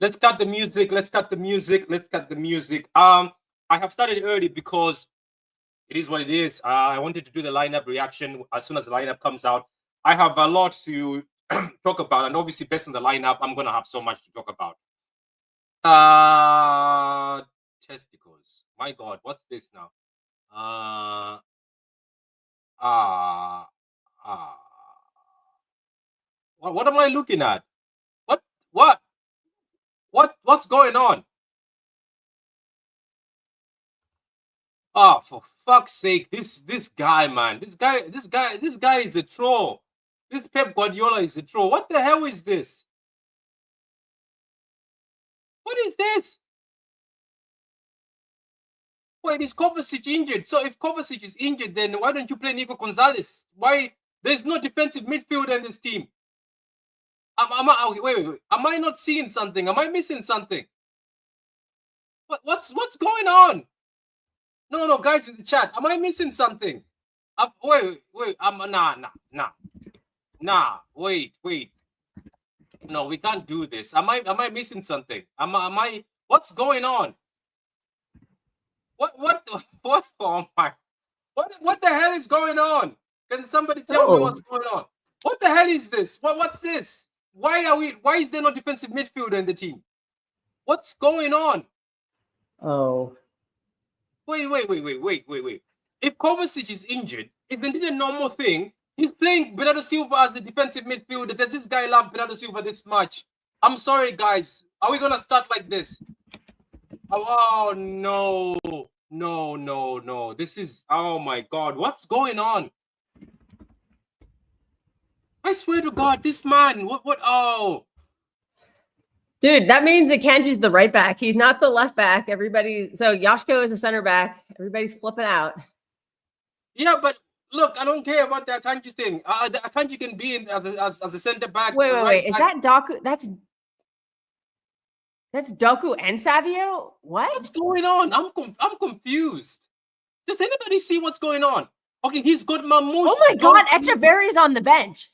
Let's cut the music. Let's cut the music. Let's cut the music. I have started early because it is what it is. I wanted to do the lineup reaction as soon as the lineup comes out. I have a lot to talk about, and obviously, based on the lineup, I'm gonna have so much to talk about. Testicles. My God, what's this now? What am I looking at? What's going on? Oh, for fuck's sake! This guy, man, this guy is a troll. This Pep Guardiola is a troll. What the hell is this? What is this? Wait, is Kovacic injured? So if Kovacic is injured, then why don't you play Nico Gonzalez? Why there's no defensive midfielder in this team? Wait. Am I not seeing something? Am I missing something? What's going on? No, guys in the chat, am I missing something? Wait. Nah. Wait. No, we can't do this. Am I missing something? Am I? What's going on? What? Oh my! What the hell is going on? Can somebody tell me what's going on? What the hell is this? What's this? Why is there no defensive midfielder in the team? What's going on? Oh. Wait. If Kovacic is injured, isn't it a normal thing? He's playing Bernardo Silva as a defensive midfielder. Does this guy love Bernardo Silva this much? I'm sorry, guys. Are we gonna start like this? Oh no. This is, oh my God. What's going on? I swear to God, this man. What? Oh. Dude, that means Akanji's the right back. He's not the left back. So Yoshko is a center back. Everybody's flipping out. Yeah, but look, I don't care about the Akanji thing. The Akanji can be in as a center back. Wait. Is that Doku? That's Doku and Savio? What? What's going on? I'm confused. Does anybody see what's going on? Okay, he's got Mamouche. Oh my God, Echeverry's on the bench.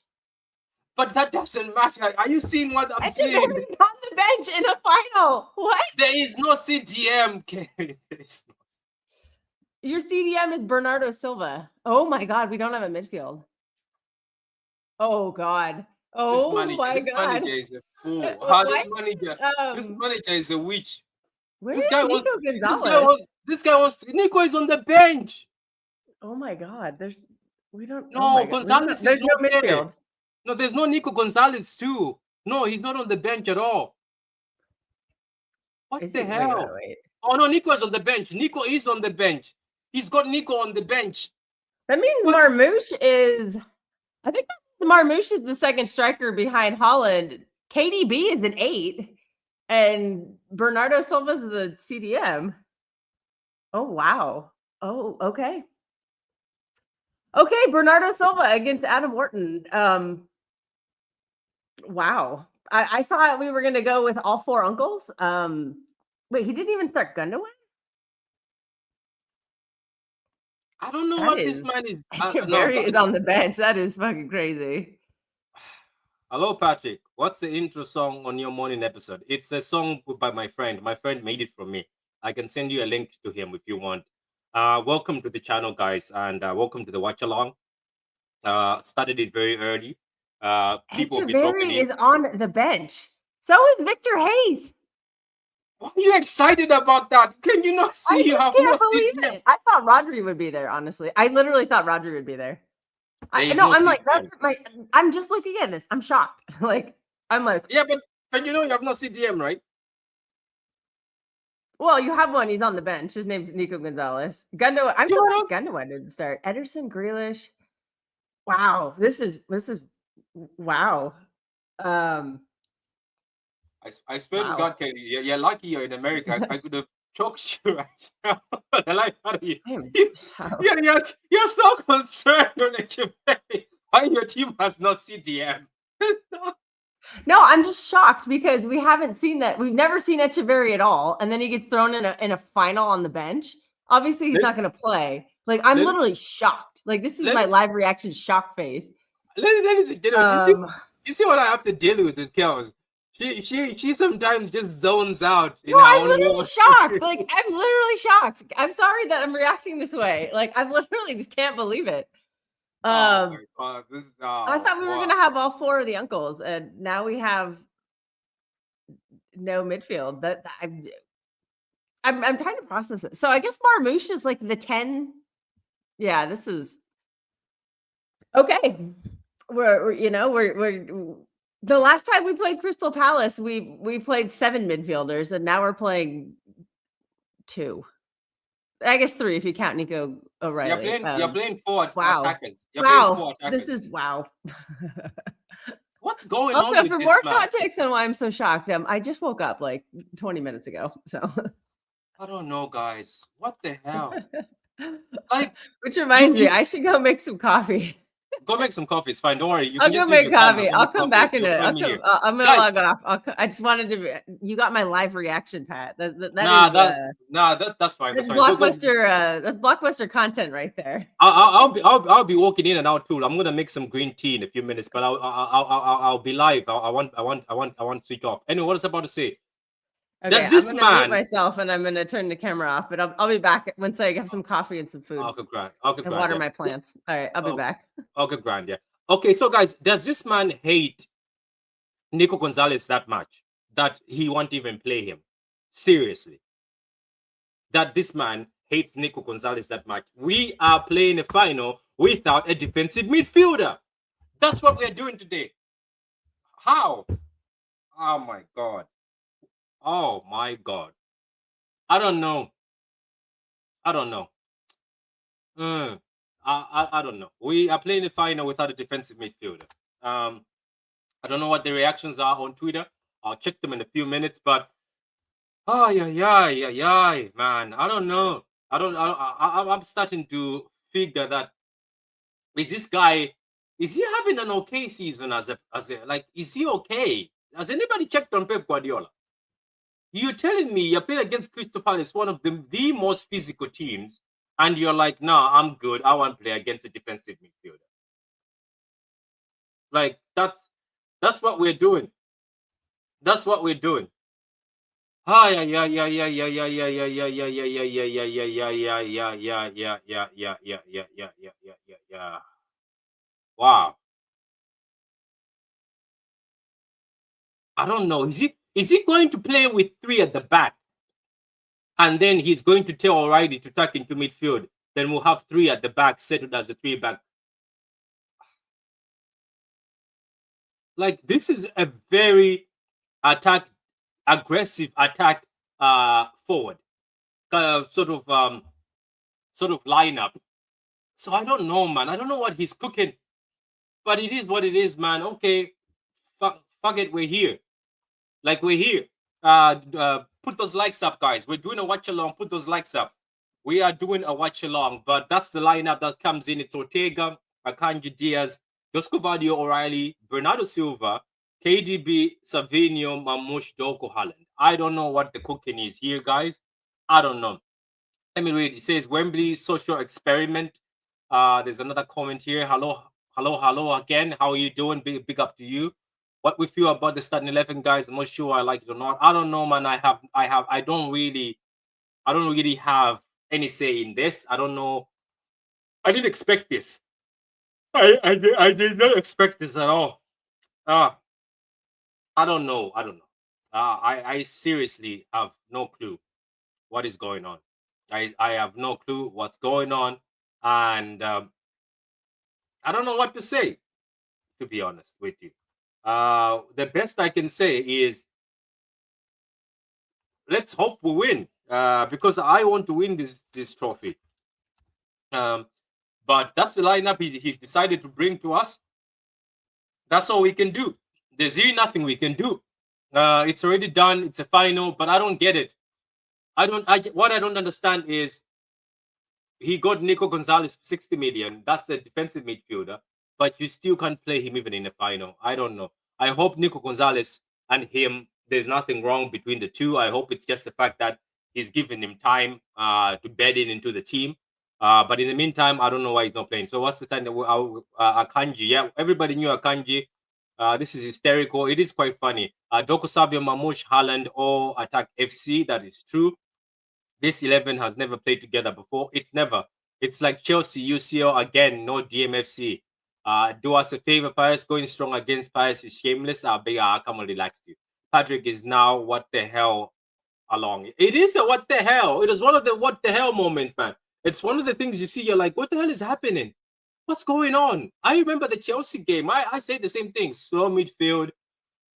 But that doesn't matter. Are you seeing what I'm seeing? Echeverry's on the bench in a final. What? There is no CDM. Your CDM is Bernardo Silva. Oh my God, we don't have a midfield. Oh God. Oh my God. This manager is a fool. This manager is a witch. Where's Nico Gonzalez? This guy wants to, Nico is on the bench. Oh my God. There's Gonzalez there's is no not midfield. there. No, there's no Nico Gonzalez too. No, he's not on the bench at all. What the hell? Wait. Oh no, Nico is on the bench. Nico is on the bench. He's got Nico on the bench. That means Marmouche is, I think Marmouche is the second striker behind Holland. KDB is an 8. And Bernardo Silva's the CDM. Oh, wow. Oh, okay. Okay, Bernardo Silva against Adam Wharton. Wow. I thought we were going to go with all 4 uncles. Wait, he didn't even start Gundogan? I don't know what this man is. Echeverry is on the bench. That is fucking crazy. Hello, Patrick. What's the intro song on your morning episode? It's a song put by my friend. My friend made it for me. I can send you a link to him if you want. Welcome to the channel, guys, and welcome to the Watchalong. Started it very early. People will be dropping in. Is on the bench. So is Victor Hayes. Why are you excited about that? Can you not see? I can't believe it. I thought Rodri would be there, honestly. I literally thought Rodri would be there. I'm just looking at this. I'm shocked. Yeah, but you know you have no CDM, right? Well, you have one. He's on the bench. His name's Nico Gonzalez. Gundogan. I'm surprised Gundogan didn't start. Ederson, Grealish. Wow. This is wow. I swear to God, Kelly, you're lucky you're in America. I could have choked you right now. The life out of you. You're so concerned on Echeverry. Why your team has no CDM? No, I'm just shocked because we haven't seen that. We've never seen Echeverry at all, and then he gets thrown in a final on the bench. Obviously, he's not going to play. I'm literally shocked. This is my live reaction shock face. Ladies and gentlemen, you see what I have to deal with Kels? She sometimes just zones out in No, her I'm own literally world. shocked. Like, I'm literally shocked. I'm sorry that I'm reacting this way. Like, I literally just can't believe it. Oh my god, this is I thought we were wow. gonna have all four of the uncles, and now we have no midfield. That I'm trying to process it. So I guess Marmouche is like the 10. Yeah, this is okay. We're the last time we played Crystal Palace, we played 7 midfielders, and now we're playing 2. I guess 3 if you count Nico O'Reilly. You're playing four Wow. attackers. You're playing Wow. four This attackers. is wow. What's going on Also, with for this more man? context on why I'm so shocked, I just woke up like 20 minutes ago. So I don't know, guys. What the hell? Like which reminds me, you I should go make some coffee. go make some coffee. It's fine. Don't worry. You I'll can go just leave make your camera. coffee. Go I'll make come coffee. back in You'll it. find me here. I'm gonna Guys, log off. I just wanted to. You got my live reaction, Pat. That is that's fine. That's that's fine. Go. blockbuster. That's blockbuster content right there. I'll be walking in and out too. I'm gonna make some green tea in a few minutes, but I'll be live. I want to switch off. Anyway, what I was about to say? Okay, Does I'm this gonna mute man? myself and I'm gonna turn the camera off. But I'll be back once I have some coffee and some food Okay, grand. and water my plants. All right, I'll be back. Okay, grand. Yeah. Okay, so guys, does this man hate Nico Gonzalez that much that he won't even play him? Seriously, that this man hates Nico Gonzalez that much. We are playing a final without a defensive midfielder. That's what we're doing today. How? Oh my god. Oh my god. I don't know. I don't know. I don't know. We are playing the final without a defensive midfielder. I don't know what the reactions are on Twitter. I'll check them in a few minutes, but yeah, man. I don't know. I'm starting to figure that this guy is he having an okay season as a like is he okay? Has anybody checked on Pep Guardiola? You're telling me you're playing against Crystal Palace, one of the most physical teams, and you're like, no, I'm good. I want to play against a defensive midfielder. Like that's what we're doing. That's what we're doing. Yeah. Wow. I don't know. Is he going to play with 3 at the back? And then he's going to tell O'Reilly to tuck into midfield. Then we'll have 3 at the back, settled as a 3 back. Like this is a very aggressive attack forward sort of lineup. So I don't know, man. I don't know what he's cooking, but it is what it is, man. Okay, fuck it, we're here. Like we're here. Put those likes up, guys. We're doing a watch along. Put those likes up. We are doing a watch along, but that's the lineup that comes in. It's Ortega, Akanji Diaz, Josko Vadio O'Reilly, Bernardo Silva, KDB, Savinho, Mamouche, Doko, Haaland. I don't know what the cooking is here, guys. I don't know. Let me read. It says Wembley social experiment. There's another comment here. Hello again. How are you doing? Big up to you. What we feel about the starting 11, guys? I'm not sure I like it or not. I don't know, man. I don't really have any say in this. I don't know. I didn't expect this. I did not expect this at all. I don't know. I seriously have no clue what is going on. I have no clue what's going on, and I don't know what to say. To be honest with you, the best I can say is let's hope we win. Because I want to win this trophy. But that's the lineup he's decided to bring to us. That's all we can do. There's really nothing we can do. It's already done. It's a final, but I don't get it. What I don't understand is he got Nico Gonzalez for 60 million. That's a defensive midfielder, but you still can't play him even in a final. I don't know. I hope Nico Gonzalez and him, there's nothing wrong between the two. I hope it's just the fact that he's giving him time to bed into the team. But in the meantime, I don't know why he's not playing. So what's the time that Akanji? Yeah, everybody knew Akanji. This is hysterical. It is quite funny. Doko Savio, Mamouche, Haaland, all attack FC. That is true. This 11 has never played together before. It's never. It's like Chelsea, UCL again, no DMFC. Do us a favor, Paris. Going strong against Paris is shameless. Come on, relax you. Patrick is now what the hell along. It is a what the hell. It is one of the what the hell moments, man. It's one of the things you see. You're like, what the hell is happening? What's going on? I remember the Chelsea game. I say the same thing. Slow midfield.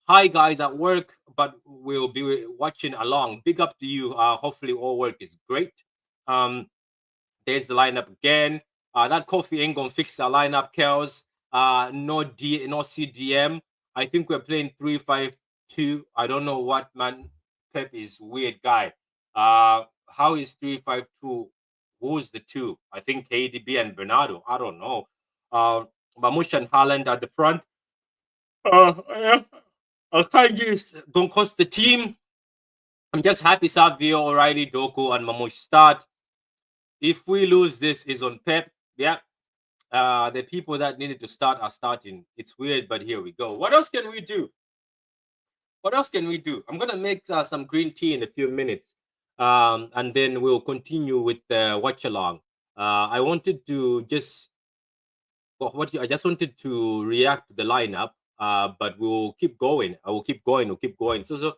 Hi guys at work, but we'll be watching along. Big up to you. Hopefully all work is great. There's the lineup again. That coffee ain't gonna fix the lineup, Kels. No CDM. I think we're playing 3-5-2. I don't know what, man. Pep is weird guy. How is 3-5-2? Who's the two? I think KDB and Bernardo. I don't know. Mamush and Haaland at the front. Kanji gonna cost the team. I'm just happy Savio, O'Reilly, Doku, and Mamush start. If we lose, this is on Pep. Yeah. The people that needed to start are starting. It's weird, but here we go. What else can we do? What else can we do? I'm gonna make some green tea in a few minutes, and then we'll continue with the Watchalong. I wanted to just I just wanted to react to the lineup, but we'll keep going. I will keep going. We'll keep going. So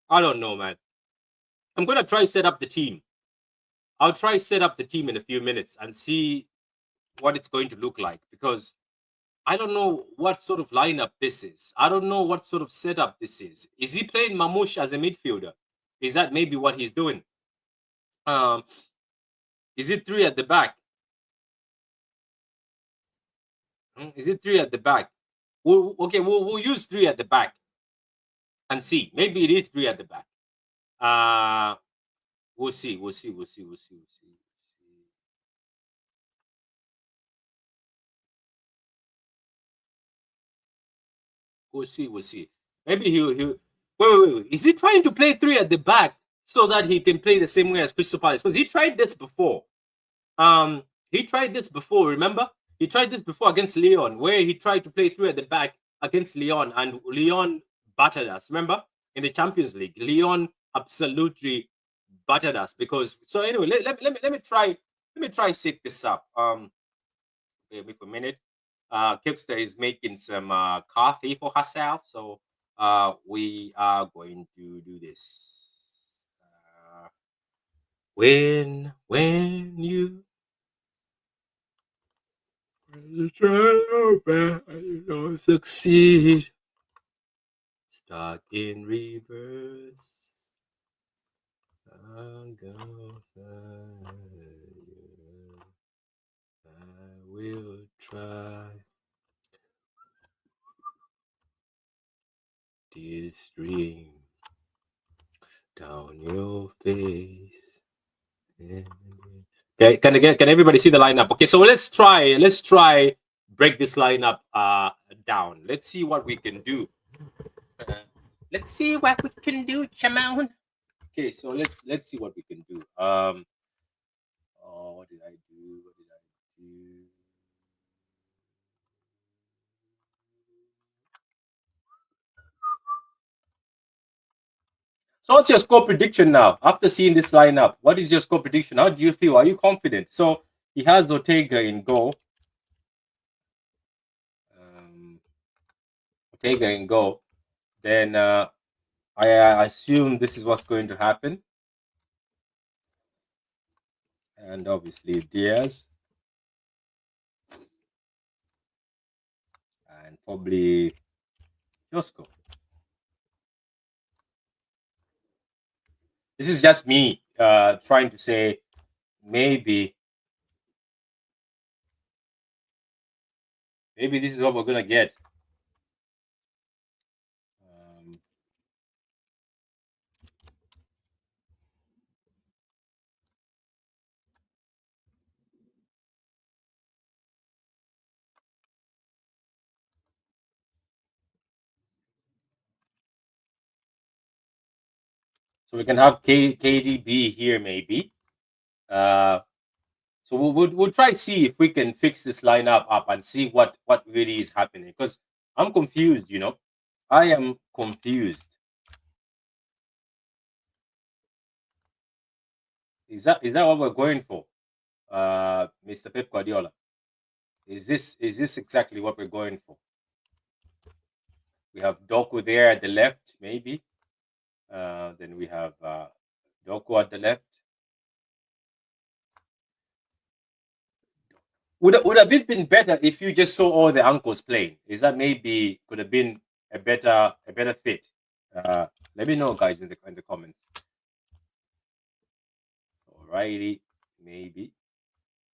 I don't know, man. I'm gonna try set up the team. I'll try set up the team in a few minutes and see what it's going to look like, because I don't know what sort of lineup this is. I don't know what sort of setup this is. Is he playing Mamouche as a midfielder? Is that maybe what he's doing? Is it three at the back? Is it three at the back? We'll use three at the back and see. Maybe it is three at the back. We'll see. We'll see. Maybe he'll wait. Is he trying to play three at the back so that he can play the same way as Crystal Palace? Because he tried this before. Remember? He tried this before against Lyon, where he tried to play three at the back against Lyon, and Lyon battered us. Remember? In the Champions League, Lyon absolutely battered us. Anyway, let me try set this up. Wait for a minute. Kipster is making some coffee for herself, so we are going to do this. When you try your best, you don't succeed. Start in reverse. I will try this dream down your face. Okay, can everybody see the lineup? Okay, so let's try break this lineup down. Let's see what we can do. Let's see what we can do, Chamon. Okay, so let's see what we can do. What did I do? So what's your score prediction now? After seeing this lineup, what is your score prediction? How do you feel? Are you confident? So he has Ortega in goal. Ortega in goal. Then I assume this is what's going to happen. And obviously Diaz. And probably Josko. This is just me trying to say maybe this is what we're gonna get. So we can have KDB here maybe. So we'll try see if we can fix this lineup up and see what really is happening, because I'm confused, you know. I am confused. Is that what we're going for? Mr. Pep Guardiola. Is this exactly what we're going for? We have Doku there at the left, maybe. Then we have Doku at the left. Would have it been better if you just saw all the uncles playing? Is that maybe could have been a better fit? Let me know, guys, in the comments. Alrighty, maybe.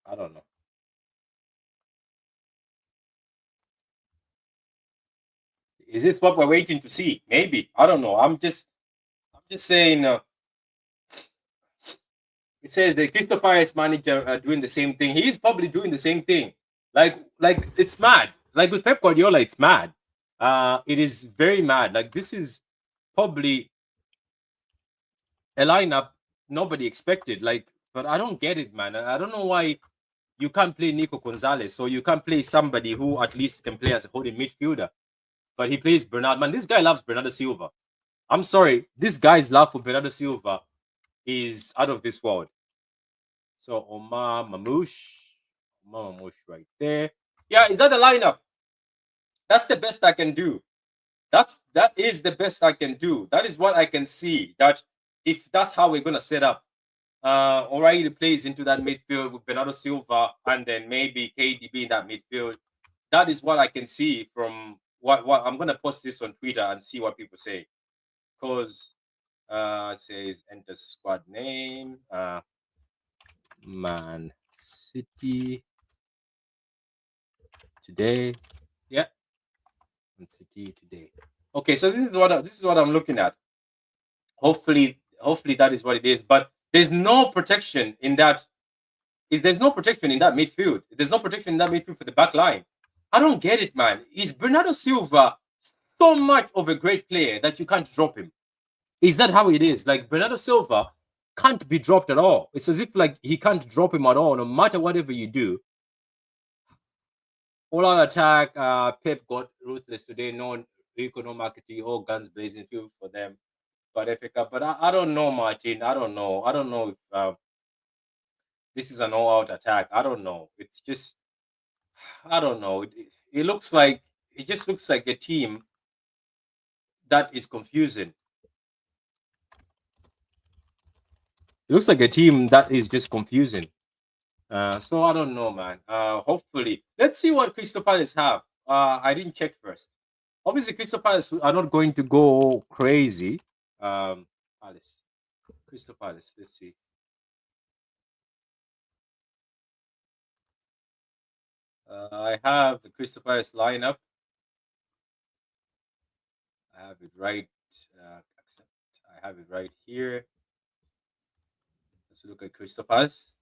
I don't know. Is this what we're waiting to see? Maybe. I don't know. I'm just saying. It says the Crystal Palace manager doing the same thing. He's probably doing the same thing. Like it's mad. Like with Pep Guardiola, it's mad. It is very mad. Like this is probably a lineup nobody expected. Like, but I don't get it, man. I don't know why you can't play Nico Gonzalez or you can't play somebody who at least can play as a holding midfielder. But he plays Bernard. Man, this guy loves Bernardo Silva. I'm sorry. This guy's love for Bernardo Silva is out of this world. So Omar Mamouche right there. Yeah, is that the lineup? That's the best I can do. That is the best I can do. That is what I can see. That if that's how we're gonna set up, O'Reilly plays into that midfield with Bernardo Silva and then maybe KDB in that midfield. That is what I can see from what I'm gonna post this on Twitter and see what people say. Because it says enter squad name. Man City today. Yeah. Man City today. Okay, so this is what I'm looking at. Hopefully that is what it is. But there's no protection in that. There's no protection in that midfield. There's no protection in that midfield for the back line. I don't get it, man. Is Bernardo Silva so much of a great player that you can't drop him? Is that how it is? Like Bernardo Silva can't be dropped at all. It's as if like he can't drop him at all, no matter whatever you do. All out attack. Pep got ruthless today. No Rico, no marketing, all guns blazing, feel for them. But I don't know, Martin. I don't know. I don't know if this is an all-out attack. I don't know. It's just I don't know. It looks like it just looks like a team that is confusing. It looks like a team that is just confusing. So I don't know, man. Hopefully, let's see what Crystal Palace have. I didn't check first. Obviously, Crystal Palace are not going to go crazy. Palace, Crystal Palace. Let's see. I have the Crystal Palace lineup. I have it right. I have it right here. Let's look at Crystal Palace.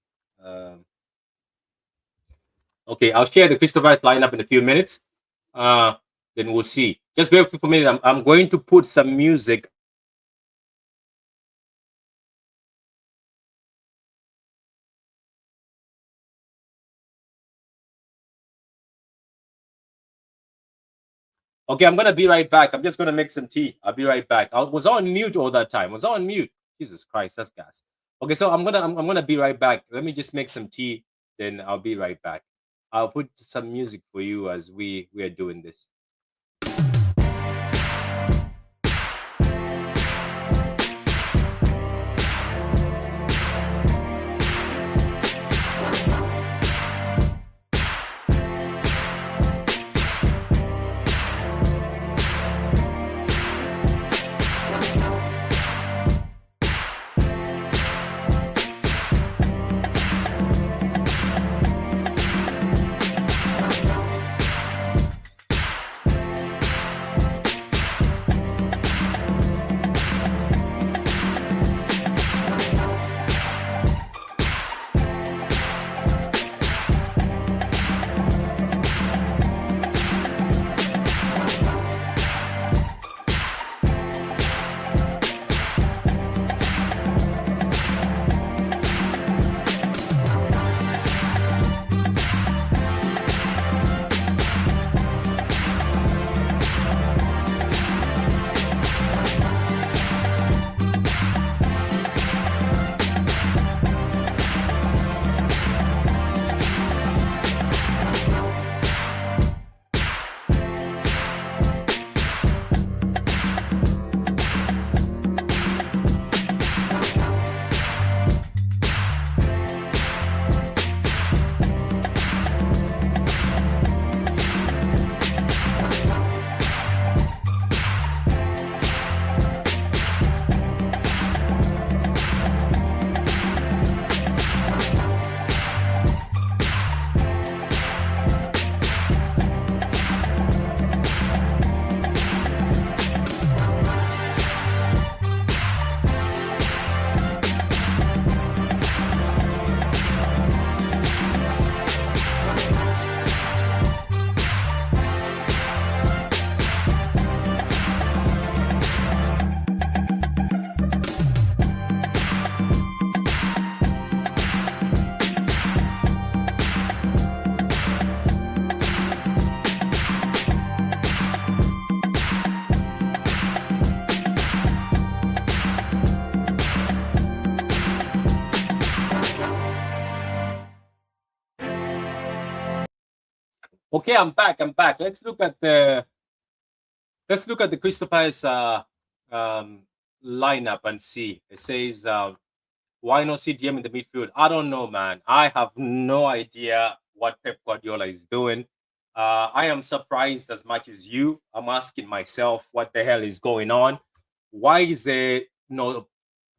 Okay, I'll share the Crystal Palace lineup in a few minutes. Then we'll see. Just wait for a minute. I'm going to put some music. Okay, I'm gonna be right back. I'm just gonna make some tea. I'll be right back. I was on mute all that time. Was on mute. Jesus Christ, that's gas. Okay, so I'm gonna be right back. Let me just make some tea. Then I'll be right back. I'll put some music for you as we are doing this. Okay, I'm back. Let's look at the Crystal Palace lineup and see. It says why no CDM in the midfield? I don't know, man. I have no idea what Pep Guardiola is doing. I am surprised as much as you. I'm asking myself what the hell is going on. Why is there no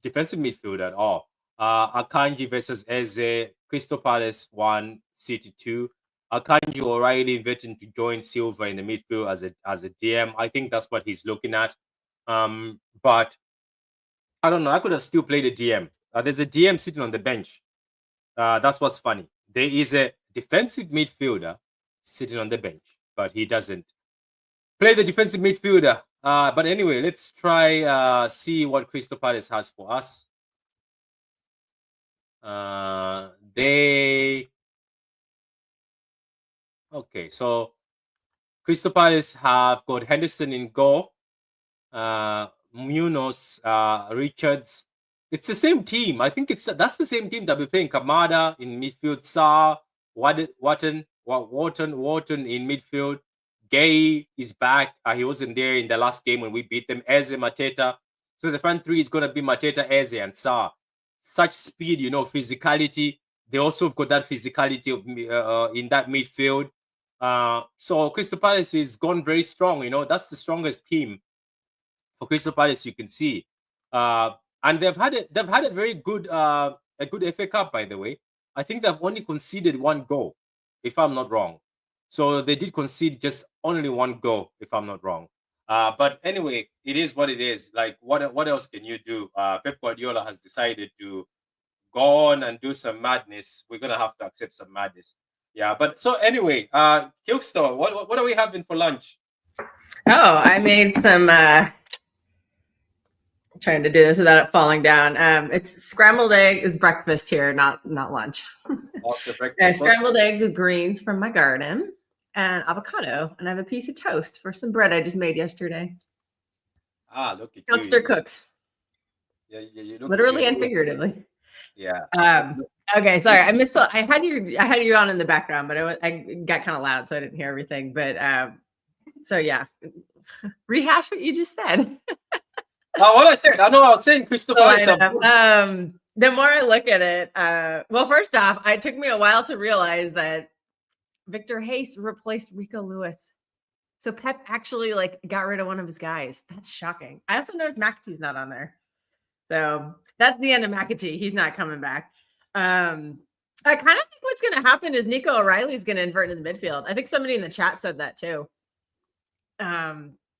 defensive midfield at all? Akanji versus Eze, Crystal Palace 1, City 2. Akanji O'Reilly inviting to join Silva in the midfield as a DM. I think that's what he's looking at. But I don't know. I could have still played a DM. There's a DM sitting on the bench. That's what's funny. There is a defensive midfielder sitting on the bench, but he doesn't play the defensive midfielder. But anyway, let's try see what Crystal Palace has for us. Okay, so Crystal Palace have got Henderson in goal, Munoz, Richards. It's the same team. I think that's the same team that we're playing. Kamada in midfield, Sarr, Wharton in midfield. Gay is back. He wasn't there in the last game when we beat them. Eze, Mateta. So the front three is going to be Mateta, Eze, and Sarr. Such speed, physicality. They also have got that physicality of in that midfield. So Crystal Palace is gone very strong. That's the strongest team for Crystal Palace you can see. And they've had a very good FA Cup, by the way. I think they've only conceded one goal, if I'm not wrong. So they did concede just only one goal, if I'm not wrong. But anyway, it is what it is. Like, what else can you do? Pep Guardiola has decided to go on and do some madness. We're gonna have to accept some madness. Yeah, but so anyway, Kilkstone, what are we having for lunch? Oh, I made some trying to do this without it falling down. It's scrambled egg. It's breakfast here, not lunch. Scrambled eggs with greens from my garden and avocado, and I have a piece of toast for some bread I just made yesterday. Look at Youngster cooks. Yeah, literally and figuratively. Yeah. Okay, sorry, I missed. I had you on in the background, but I got kind of loud, so I didn't hear everything. But so yeah, rehash what you just said. What I said. I know I was saying Crystal Palace. The more I look at it, well, first off, it took me a while to realize that Victor Hayes replaced Rico Lewis. So Pep actually got rid of one of his guys. That's shocking. I also noticed McAtee's not on there. So that's the end of McAtee. He's not coming back. I kind of think what's going to happen is Nico O'Reilly is going to invert into the midfield. I think somebody in the chat said that too.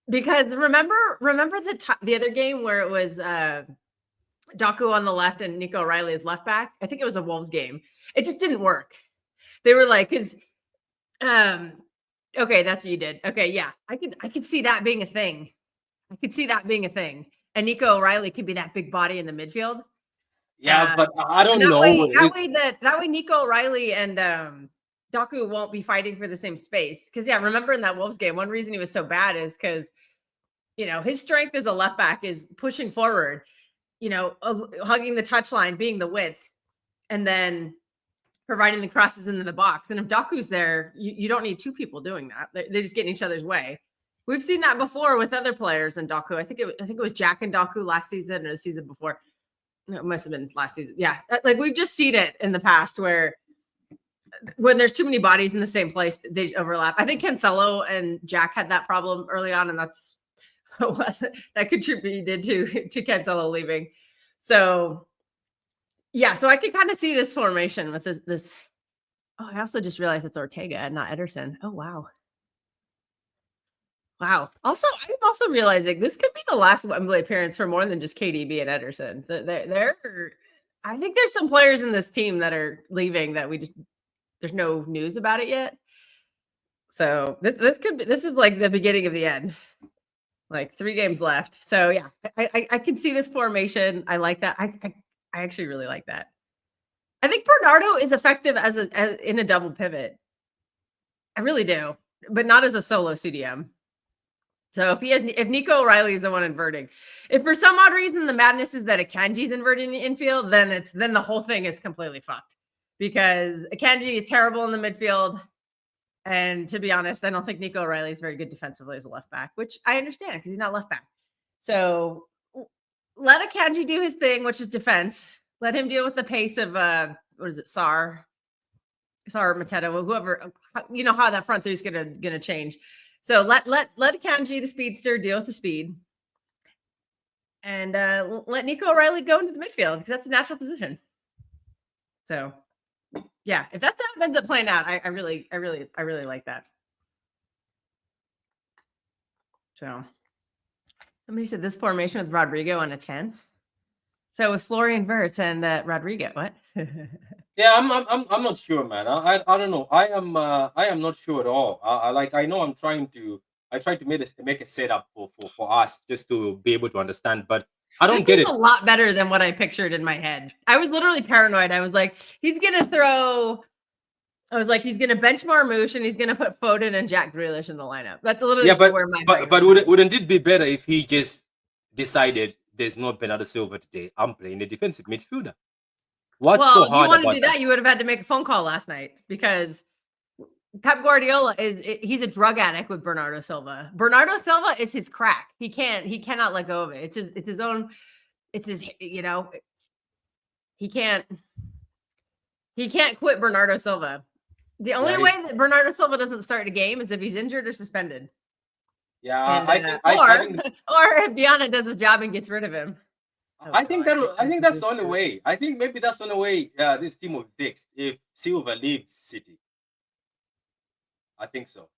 Because remember the other game where it was Doku on the left and Nico O'Reilly is left back? I think it was a Wolves game. It just didn't work. They were like, because okay, that's what you did. Okay, yeah, I could see that being a thing. And Nico O'Reilly could be that big body in the midfield. Yeah, but I don't know. That way Nico O'Reilly and Doku won't be fighting for the same space. Because remember in that Wolves game, one reason he was so bad is because his strength as a left back is pushing forward, hugging the touchline, being the width, and then providing the crosses into the box. And if Doku's there, you don't need two people doing that. They just get in each other's way. We've seen that before with other players in Doku. I think it was Jack and Doku last season or the season before. No, it must have been last season. Yeah, we've just seen it in the past where when there's too many bodies in the same place, they just overlap. I think Cancelo and Jack had that problem early on, and that's that contributed to Cancelo leaving. So yeah, so I could kind of see this formation with this. Oh, I also just realized it's Ortega and not Ederson. Oh wow. Wow. Also, I'm also realizing this could be the last Wembley appearance for more than just KDB and Ederson. I think there's some players in this team that are leaving that there's no news about it yet. So this is like the beginning of the end. 3 games left. So yeah, I can see this formation. I like that. I actually really like that. I think Bernardo is effective as in a double pivot. I really do, but not as a solo CDM. So if Nico O'Reilly is the one inverting, if for some odd reason the madness is that Akanji's inverting the infield, then the whole thing is completely fucked because Akanji is terrible in the midfield And to be honest, I don't think Nico O'Reilly is very good defensively as a left back, which I understand because he's not left back. So let Akanji do his thing, which is defense. Let him deal with the pace of what is it, Sar Mateta, whoever, you know how that front three is gonna change. So let Akanji, the speedster, deal with the speed. And let Nico O'Reilly go into the midfield because that's a natural position. So yeah, if that's how it ends up playing out, I really like that. So somebody said this formation with Rodrigo on a 10. So with Florian Wirtz and Rodrigo, what? Yeah, I'm not sure, man. I don't know. I am not sure at all. I know I tried to make a setup for us just to be able to understand, but I don't get it. A lot better than what I pictured in my head. I was literally paranoid. I was like, he's gonna bench Marmouche and he's gonna put Foden and Jack Grealish in the lineup. That's literally where my but wouldn't it be better if he just decided there's no Bernardo Silva today? I'm playing a defensive midfielder. What's so hard about that? Well, if you want to do that, you would have had to make a phone call last night because Pep Guardiola he's a drug addict with Bernardo Silva. Bernardo Silva is his crack. He cannot let go of it. It's his own, he can't quit Bernardo Silva. The only way that Bernardo Silva doesn't start a game is if he's injured or suspended. Yeah, or if Diana does his job and gets rid of him. I think that's the only way. I think maybe that's the only way this team will be fixed if Silva leaves City. I think so.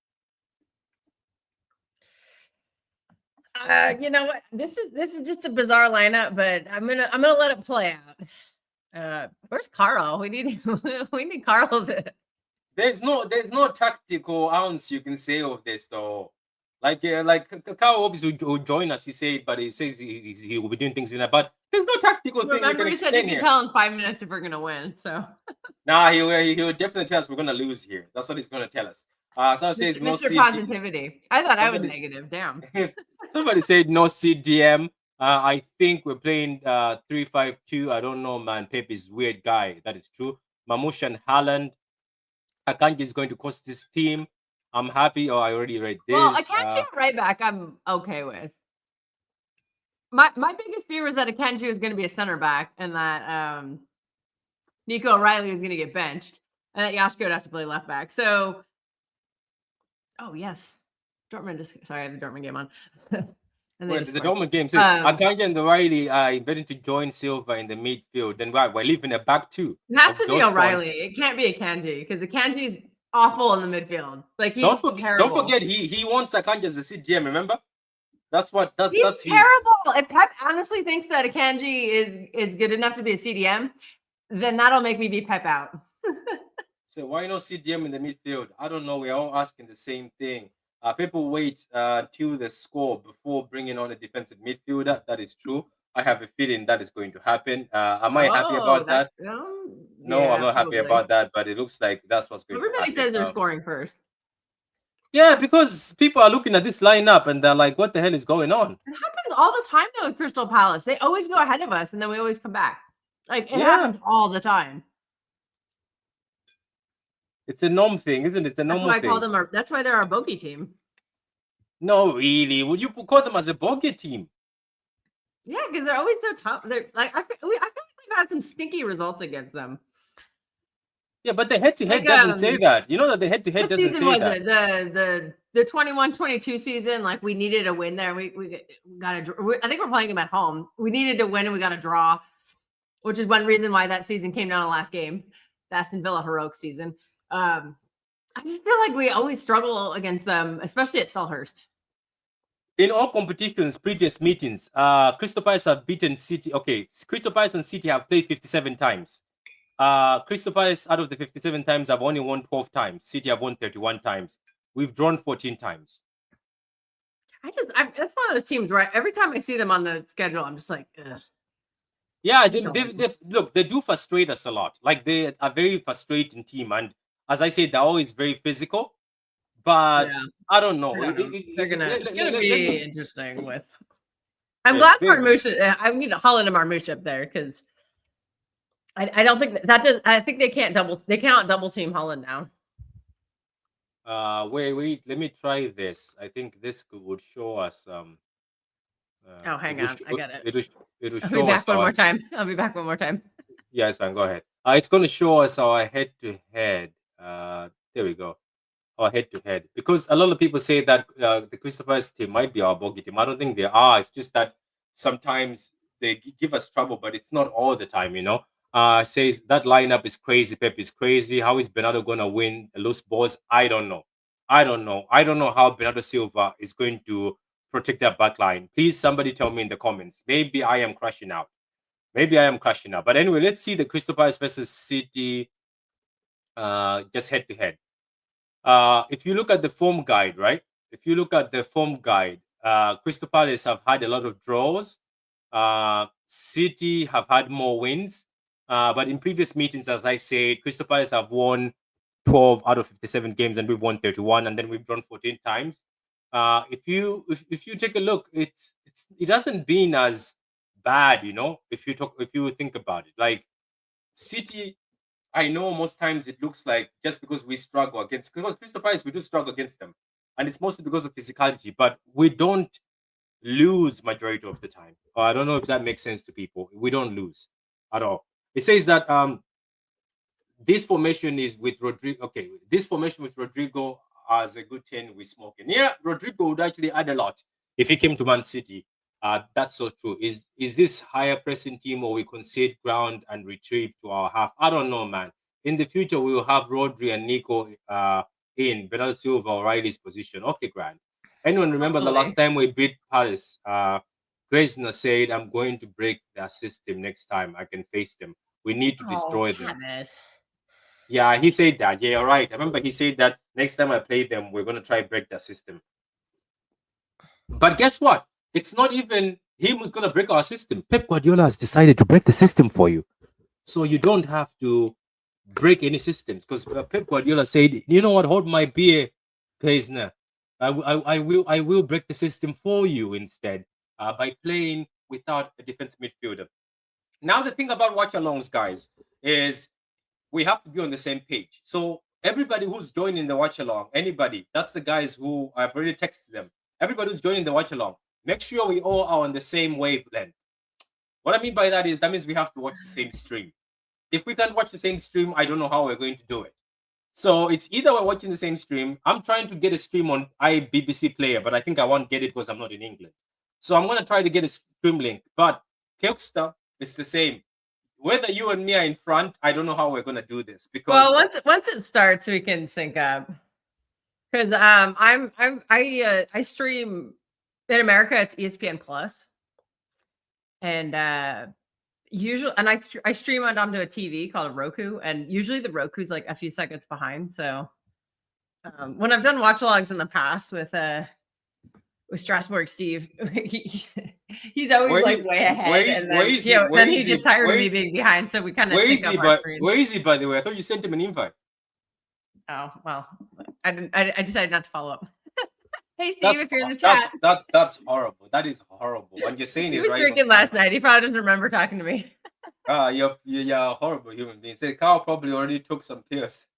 You know what? This is just a bizarre lineup, but I'm gonna let it play out. Where's Carl? We need Carl's. There's no tactical ounce you can say of this though. Like Carl obviously will join us. He said, but he says he will be doing things in that. But there's no tactical thing. Remember, he said he can tell in 5 minutes if we're gonna win. So. Nah, he will definitely tell us we're gonna lose here. That's what he's gonna tell us. Someone says no positivity. I thought I was negative. Damn. Somebody said no CDM. I think we're playing 3-5-2. I don't know, man. Pep is weird guy. That is true. Marmouche and Haaland. Akanji is going to cost this team. I'm happy. Oh, I already read this. Well, Akanji right back, I'm okay with. My biggest fear was that Akanji was going to be a center back and that Nico O'Reilly was going to get benched and that Yashko would have to play left back. So, oh, yes. Dortmund sorry, I have the Dortmund game on. Wait, there's a Dortmund game too. Akanji and O'Reilly are invited to join Silva in the midfield. Then we're leaving a back two. It has to be O'Reilly. It can't be Akanji because Akanji's awful in the midfield. Like he's terrible. Don't forget he wants Akanji as a CDM. Remember? That's terrible. If Pep honestly thinks that Akanji is good enough to be a CDM, then that'll make me be Pep out. So why no CDM in the midfield? I don't know. We're all asking the same thing. People wait till the score before bringing on a defensive midfielder. That is true. I have a feeling that is going to happen. Am I happy about that? No, I'm not happy about that, but it looks like that's what's going to happen. Everybody says they're scoring first. Yeah, because people are looking at this lineup and they're like, what the hell is going on? It happens all the time, though, with Crystal Palace. They always go ahead of us, and then we always come back. Like, it happens all the time. It's a norm thing, isn't it? It's a normal thing. That's why I call them that's why they're our bogey team. No, really. Would you call them as a bogey team? Yeah, because they're always so tough. They're like I feel like we've had some stinky results against them. Yeah, but the head-to-head doesn't say that. You know that the head-to-head doesn't say that. The 21-22 season, like we needed a win there. We got a. I think we're playing them at home. We needed to win and we got a draw, which is one reason why that season came down to the last game, the Aston Villa heroic season. I just feel like we always struggle against them, especially at Selhurst. In all competitions, previous meetings, Crystal Palace have beaten City. Okay, Crystal Palace and City have played 57 times. Crystal Palace, out of the 57 times, have only won 12 times. City have won 31 times. We've drawn 14 times. That's one of those teams where every time I see them on the schedule, I'm just like, ugh. Yeah, they do frustrate us a lot. Like they are a very frustrating team, and as I said, they're always very physical. But I don't know. It's gonna be interesting. With I'm glad Marmouche. I need Haaland and Marmouche up there because I don't think that does. I think they cannot double team Haaland now. Wait. Let me try this. I think this would show us. Oh, It hang will. on. I got it. It will I'll be show us back one our. more time. I'll be back one more time. Yeah, it's fine. Go ahead. It's going to show us our head to head. There we go. Our head to head. Because a lot of people say that the Christopher's team might be our bogey team. I don't think they are. It's just that sometimes they give us trouble, but it's not all the time, you know. Says that lineup is crazy. Pep is crazy. How is Bernardo going to win loose balls? I don't know. I don't know. I don't know how Bernardo Silva is going to protect that back line. Please, somebody tell me in the comments. Maybe I am crashing out. Maybe I am crashing out. But anyway, let's see the Crystal Palace versus City just head to head. If you look at the form guide, right? If you look at the form guide, Crystal Palace have had a lot of draws. City have had more wins. But in previous meetings, as I said, Crystal Palace have won 12 out of 57 games and we've won 31 and then we've drawn 14 times. If you take a look, it hasn't been as bad, you know, if you think about it. Like City, I know most times it looks like just because we struggle against, because Crystal Palace, we do struggle against them. And it's mostly because of physicality, but we don't lose majority of the time. I don't know if that makes sense to people. We don't lose at all. It says that this formation is with Rodrigo. Okay, this formation with Rodrigo has a good 10 with smoking. Yeah, Rodrigo would actually add a lot if he came to Man City. That's so true. Is this higher pressing team or we concede ground and retrieve to our half? I don't know, man. In the future, we will have Rodri and Nico in Bernardo Silva or Riley's position. Okay, Grant. Anyone remember the last Hopefully. time we beat Palace? Graysner said, I'm going to break their system next time I can face them. We need to Oh, destroy them. Hannes. Yeah, he said that. Yeah, right. I remember he said that next time I play them, we're gonna try break their system. But guess what? It's not even him who's gonna break our system. Pep Guardiola has decided to break the system for you, so you don't have to break any systems. Because Pep Guardiola said, "You know what? Hold my beer, Kaisner. I will break the system for you instead by playing without a defensive midfielder." Now the thing about watch-alongs, guys, is we have to be on the same page. So everybody who's joining the watch along, anybody, that's the guys who I've already texted them. Everybody who's joining the watch along, make sure we all are on the same wavelength. What I mean by that is that means we have to watch the same stream. If we can't watch the same stream, I don't know how we're going to do it. So it's either we're watching the same stream. I'm trying to get a stream on iBBC Player, but I think I won't get it because I'm not in England. So I'm gonna try to get a stream link. But Kelkster, it's the same. Whether you and me are in front, I don't know how we're gonna do this because Well, once it starts, we can sync up. Because I stream in America. It's ESPN Plus, and usually, and I stream it onto a TV called a Roku, and usually the Roku's like a few seconds behind. So when I've done watch-alongs in the past with Strasbourg Steve, he's always like way ahead, and then then he gets tired of me being behind. So we kind of sync up our screens. Where is he, by the way? I thought you sent him an invite. Oh well, I decided not to follow up. Hey Steve, if you're in the chat, that's horrible. That is horrible. And you're saying he it was right. drinking last night. He probably doesn't remember talking to me. You're a horrible human being. Say Carl probably already took some pills.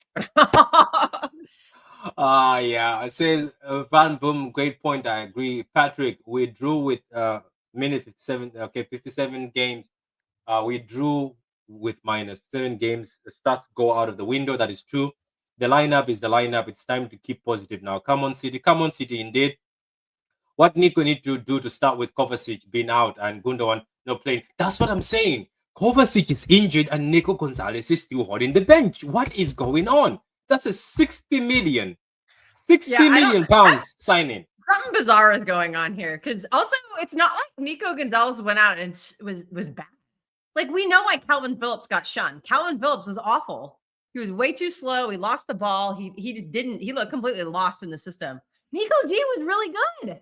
Yeah. It says Van Boom, great point. I agree. Patrick, we drew with minute 57. Okay, 57 games. We drew with minus 7 games. The stats go out of the window. That is true. The lineup is the lineup. It's time to keep positive now. Come on, City, indeed. What Nico need to do to start with Kovacic being out and Gundogan not playing? That's what I'm saying. Kovacic is injured and Nico Gonzalez is still holding the bench. What is going on? That's a 60 million pounds signing. Something bizarre is going on here because also it's not like Nico Gonzalez went out and was bad. Like we know why Calvin Phillips got shunned. Calvin Phillips was awful. He was way too slow. He lost the ball. He just didn't. He looked completely lost in the system. Nico D was really good.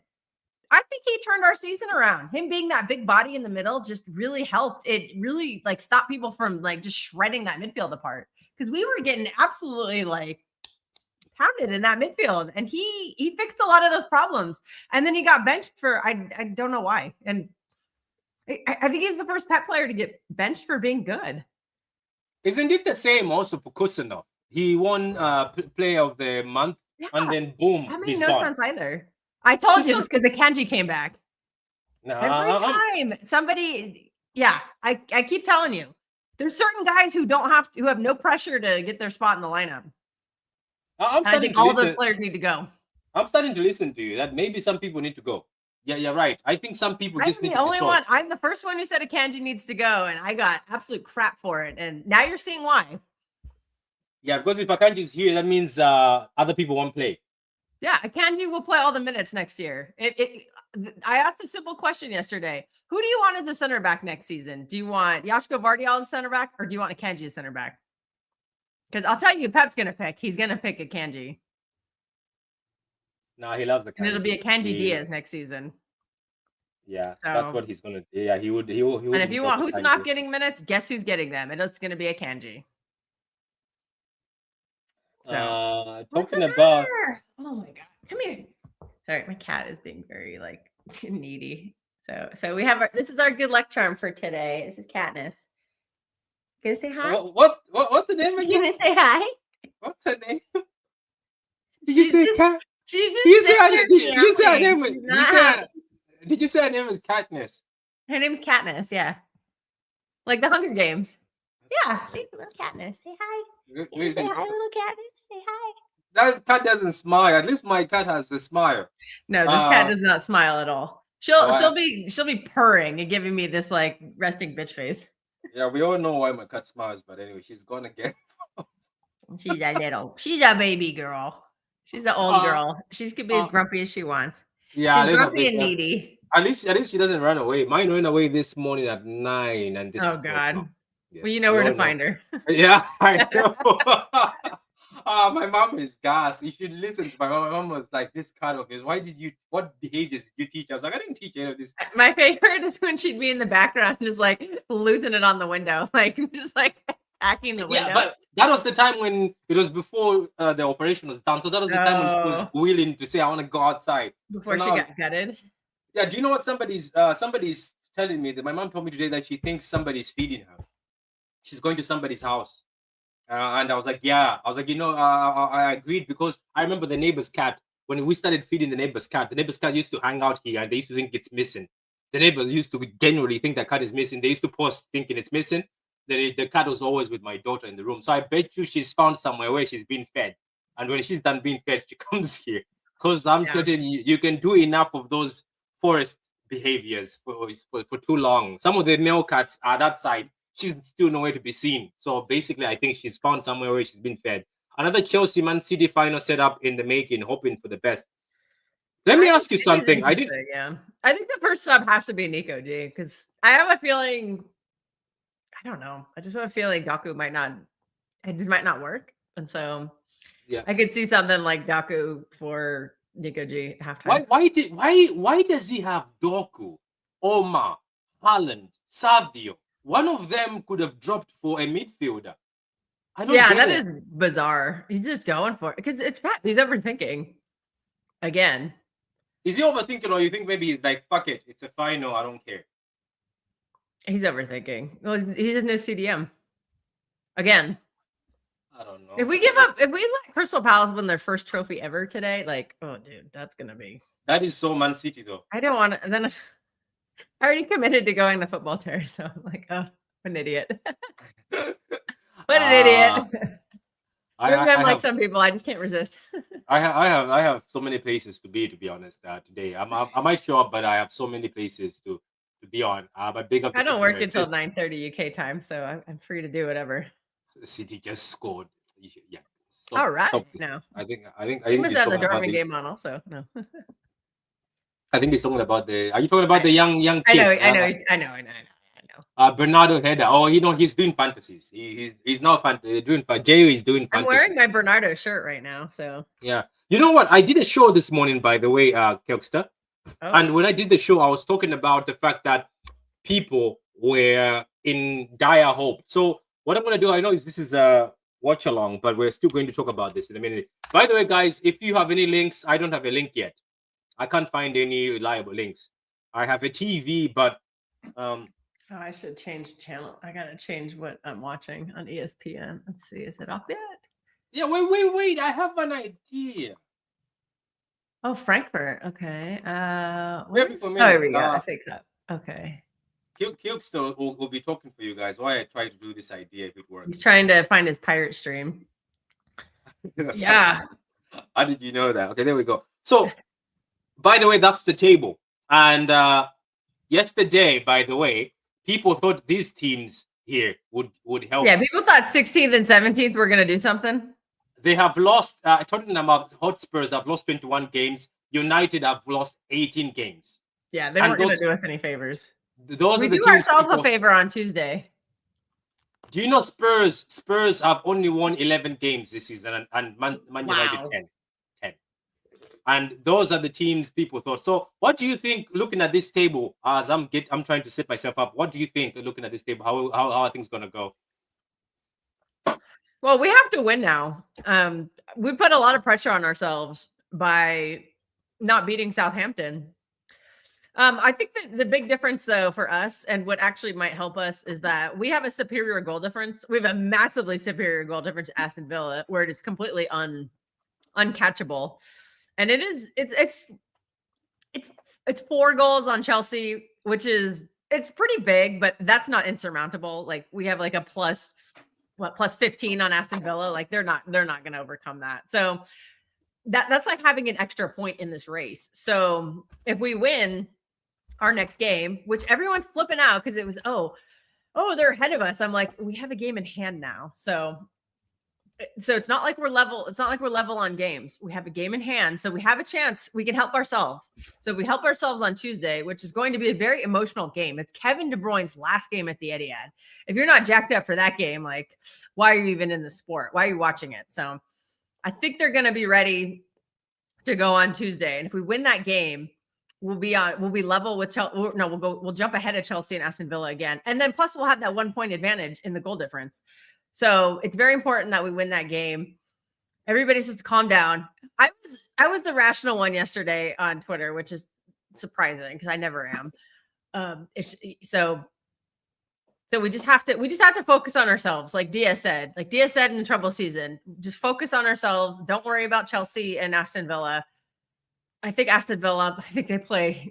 I think he turned our season around. Him being that big body in the middle just really helped. It really like stopped people from like just shredding that midfield apart because we were getting absolutely like pounded in that midfield, and he fixed a lot of those problems. And then he got benched for I don't know why. And I think he's the first Pep player to get benched for being good. Isn't it the same also for Kusanov? He won Player of the Month and then boom, that made he's no gone. sense either. I told He's you so- it's because the Kanji came back. Every time somebody, I keep telling you, there's certain guys who have no pressure to get their spot in the lineup. I'm And I starting think to all listen. those players need to go. I'm starting to listen to you. That maybe some people need to go. Yeah, you're right. I think some people just need to be sold. I'm the first one who said Akanji needs to go, and I got absolute crap for it. And now you're seeing why. Yeah, because if Akanji is here, that means other people won't play. Yeah, Akanji will play all the minutes next year. I asked a simple question yesterday. Who do you want as a center back next season? Do you want Yashko Vardial as a center back, or do you want Akanji as center back? Because I'll tell you, Pep's going to pick. He's going to pick Akanji. No, he loves Akanji. And it'll be Akanji Diaz next season. Yeah, that's what he's gonna do. Yeah, he would. And if you want who's not getting minutes, guess who's getting them? And it's going to be Akanji. So talking about. Oh my god, come here. Sorry, my cat is being very needy. So we have this is our good luck charm for today. This is Katniss. Gonna say hi? What's the name again? You gonna say hi? What's her name? Did you say cat? She's just Did you say her name? Did you say her name is Katniss? Her name's Katniss, yeah. Like the Hunger Games. Yeah. Say little Katniss. Say hi. Say hi, little Katniss. Say hi. That cat doesn't smile. At least my cat has a smile. No, this cat does not smile at all. She'll be purring and giving me this resting bitch face. Yeah, we all know why my cat smiles, but anyway, she's gone again. She's a baby girl. She's an old girl. She can be as grumpy as she wants. Yeah, she's grumpy and needy. At least she doesn't run away. Mine ran away this morning at 9, and this. Oh God! Yeah, well, you know where to find her. Yeah, I know. My mom is gas. You should listen to my mom. My mom was like, "This kind of is. What behaviors did you teach us?" Like, I didn't teach any of this. My favorite is when she'd be in the background, just losing it on the window, just attacking the window. Yeah, but that was the time when it was before the operation was done. So that was the time when she was willing to say, "I want to go outside." Before she got gutted. Yeah. Do you know what somebody's telling me that my mom told me today that she thinks somebody's feeding her. She's going to somebody's house. And I was like, yeah. I was like, I agreed because I remember the neighbor's cat. When we started feeding the neighbor's cat used to hang out here and they used to think it's missing. The neighbors used to genuinely think that cat is missing. They used to post thinking it's missing. The cat was always with my daughter in the room. So I bet you she's found somewhere where she's been fed. And when she's done being fed, she comes here. Because I'm telling you, you can do enough of those forest behaviors for too long. Some of the male cats are that side. She's still nowhere to be seen. So basically, I think she's found somewhere where she's been fed. Another Chelsea Man City final set up in the making, hoping for the best. Let me ask you something. I think the first sub has to be Nico G because I have a feeling. I don't know. I just have a feeling Daku might not work, and so I could see something like Daku for Nico G at halftime. Why does he have Doku, Omar, Haaland, Savio? One of them could have dropped for a midfielder. I don't get that is bizarre. He's just going for it because it's Pep. He's overthinking again. Is he overthinking, or you think maybe he's like, fuck it, it's a final, I don't care? He's overthinking. Well, he just no CDM. Again. I don't know. If we let Crystal Palace win their first trophy ever today, oh dude, that's gonna be. That is so Man City though. I don't want to. Then I already committed to going to football tour, so I'm like, oh, what an idiot. What an idiot. I'm like some people, I just can't resist. I have so many places to be honest, today. I might show up, but I have so many places to be on. But big up. I don't work until 9:30 UK time, so I'm free to do whatever. City just scored. Yeah. All right. No. I think he must have the Dortmund game on also. No. I think he's talking about are you talking about the young kid? I know. Bernardo header. Oh, he's doing fantasies. He's now doing. Jay is doing. I'm wearing my Bernardo shirt right now, so. Yeah. You know what? I did a show this morning, by the way, Kelkster. Oh. And when I did the show, I was talking about the fact that people were in dire hope. So what I'm going to do, I know this is a watch along, but we're still going to talk about this in a minute. By the way, guys, if you have any links, I don't have a link yet. I can't find any reliable links. I have a TV, but I should change channel. I gotta change what I'm watching on ESPN. Let's see, is it up yet? Yeah, wait. I have an idea. Oh, Frankfurt. Okay. Maybe for a Oh, here minute. we go. I think that. Okay. Kilkstone will be talking for you guys. Why I try to do this idea if it He's works. trying to find his pirate stream. Yeah. How did you know that? Okay, there we go. So, by the way, that's the table. And yesterday, by the way, people thought these teams here would help Yeah, us. people thought 16th and 17th were going to do something. They have lost. Tottenham Hotspurs have lost 21 games. United have lost 18 games. Yeah, they weren't going to do us any favors. Those we are the do teams. Ourselves a favor on Tuesday. Do you know Spurs have only won 11 games this season, and Man United 10. And those are the teams people thought. So, what do you think? Looking at this table, as I'm trying to set myself up. What do you think? Looking at this table, how are things gonna go? Well, we have to win now. We put a lot of pressure on ourselves by not beating Southampton. I think that the big difference, though, for us and what actually might help us is that we have a superior goal difference. We have a massively superior goal difference to Aston Villa, where it is completely uncatchable. And it's 4 goals on Chelsea, which is it's pretty big, but that's not insurmountable. Like we have like a plus 15 on Aston Villa. Like they're not going to overcome that. So that's like having an extra point in this race. So if we win our next game, which everyone's flipping out because it was they're ahead of us. I'm like, we have a game in hand now. So it's not like we're level. It's not like we're level on games. We have a game in hand. So we have a chance. We can help ourselves. So if we help ourselves on Tuesday, which is going to be a very emotional game. It's Kevin De Bruyne's last game at the Etihad. If you're not jacked up for that game, like, why are you even in the sport? Why are you watching it? So I think they're going to be ready to go on Tuesday. And if we win that game, we'll be level with Chelsea. No, we'll jump ahead of Chelsea and Aston Villa again. And then plus we'll have that 1 point advantage in the goal difference. So it's very important that we win that game. Everybody says to calm down. I was the rational one yesterday on Twitter, which is surprising because I never am. So we just have to focus on ourselves. Like Dia said in the trouble season, just focus on ourselves. Don't worry about Chelsea and Aston Villa. I think they play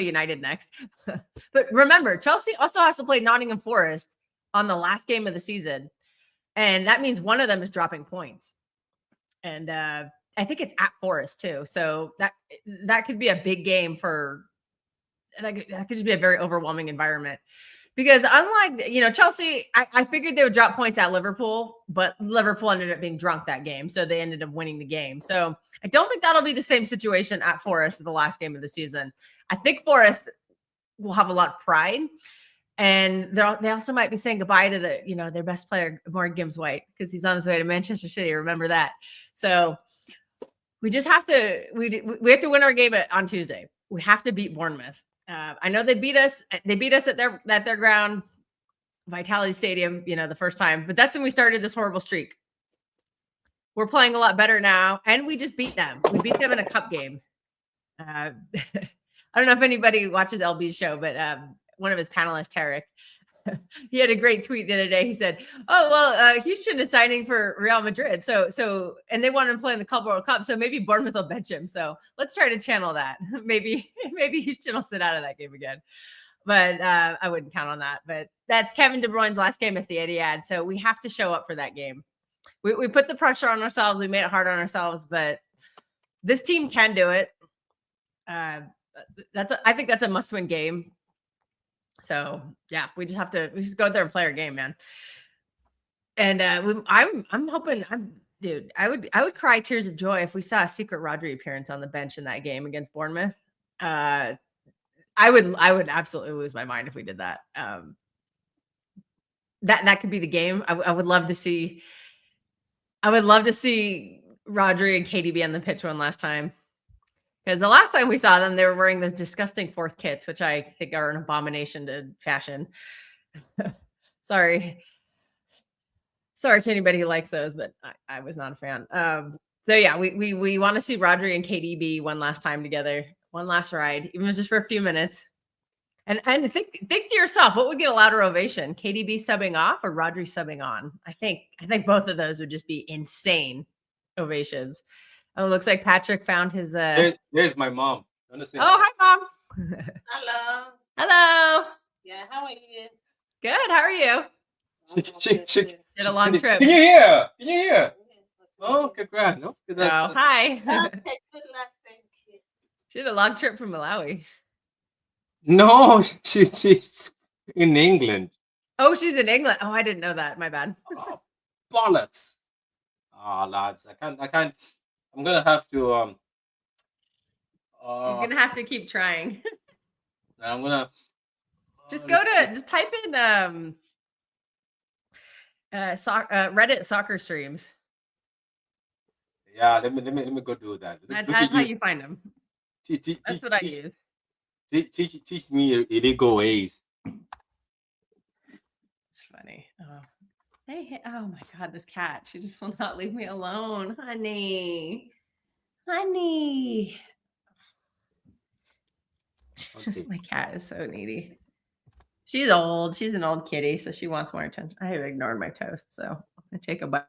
United next. But remember, Chelsea also has to play Nottingham Forest on the last game of the season. And that means one of them is dropping points. And I think it's at Forest too. So that could be a big game that could just be a very overwhelming environment. Because unlike, Chelsea, I figured they would drop points at Liverpool, but Liverpool ended up being drunk that game. So they ended up winning the game. So I don't think that'll be the same situation at Forest the last game of the season. I think Forest will have a lot of pride. And they also might be saying goodbye to their best player, Morgan Gibbs-White, because he's on his way to Manchester City. Remember that. So we just have to we have to win our game on Tuesday. We have to beat Bournemouth. I know they beat us. They beat us at their ground, Vitality Stadium, the first time. But that's when we started this horrible streak. We're playing a lot better now, and we just beat them. We beat them in a cup game. I don't know if anybody watches LB's show, but one of his panelists, Tarek, he had a great tweet the other day. He said, Houston is signing for Real Madrid. So, and they want him to play in the Club World Cup. So maybe Bournemouth will bench him. So let's try to channel that. Maybe Houston will sit out of that game again. But I wouldn't count on that. But that's Kevin De Bruyne's last game at the Etihad. So we have to show up for that game. We put the pressure on ourselves. We made it hard on ourselves, but this team can do it. I think that's a must-win game. So yeah, we just go out there and play our game, man. And I'm hoping, I would cry tears of joy if we saw a secret Rodri appearance on the bench in that game against Bournemouth. I would absolutely lose my mind if we did that. That could be the game. I would love to see. I would love to see Rodri and KDB on the pitch one last time. Because the last time we saw them, they were wearing those disgusting fourth kits, which I think are an abomination to fashion. Sorry to anybody who likes those, but I was not a fan. So yeah, we want to see Rodri and KDB one last time together, one last ride, even just for a few minutes. And think to yourself, what would get a louder ovation? KDB subbing off or Rodri subbing on? I think both of those would just be insane ovations. Oh, looks like Patrick found his. There's my mom. Understand? Oh, hi, mom. Hello. Hello. Yeah, how are you? Good. How are you? Did a long trip. Can you hear? Can you hear? Oh, congrats. No, Oh, hi. Okay, good luck. Thank you. She had a long trip from Malawi. No, she's in England. Oh, she's in England. Oh, I didn't know that. My bad. Oh, bollocks. Ah, lads, I can't. I'm gonna have to. He's gonna have to keep trying. I'm gonna Just let's just type in Reddit soccer streams. Yeah, let me go do that. Look That's at how you. you find them. That's what I use. Teach me illegal ways. It's funny. Oh. Hey, oh my God, this cat. She just will not leave me alone. Honey. Honey. Okay. My cat is so needy. She's old. She's an old kitty, so she wants more attention. I have ignored my toast, so I'm gonna take a bite.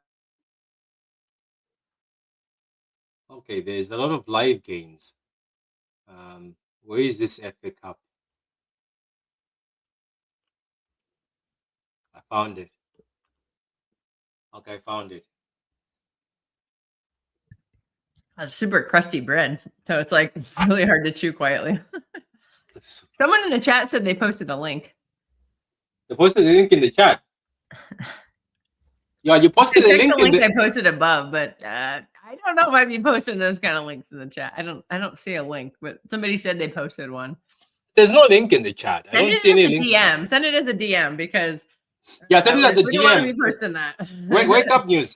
Okay, there's a lot of live games. Where is this FA Cup? I found it. Okay, I found it. Super crusty bread, so it's like really hard to chew quietly. Someone in the chat said they posted a link. They posted the link in the chat. Yeah, you posted Check a link the in links the. I posted above, but I don't know if I'd be posting those kind of links in the chat. I don't see a link, but somebody said they posted one. There's no link in the chat. I Send don't it see as any a link. DM. Send it as a DM because Send it as a we don't want to DM. be posting that. Wake up news.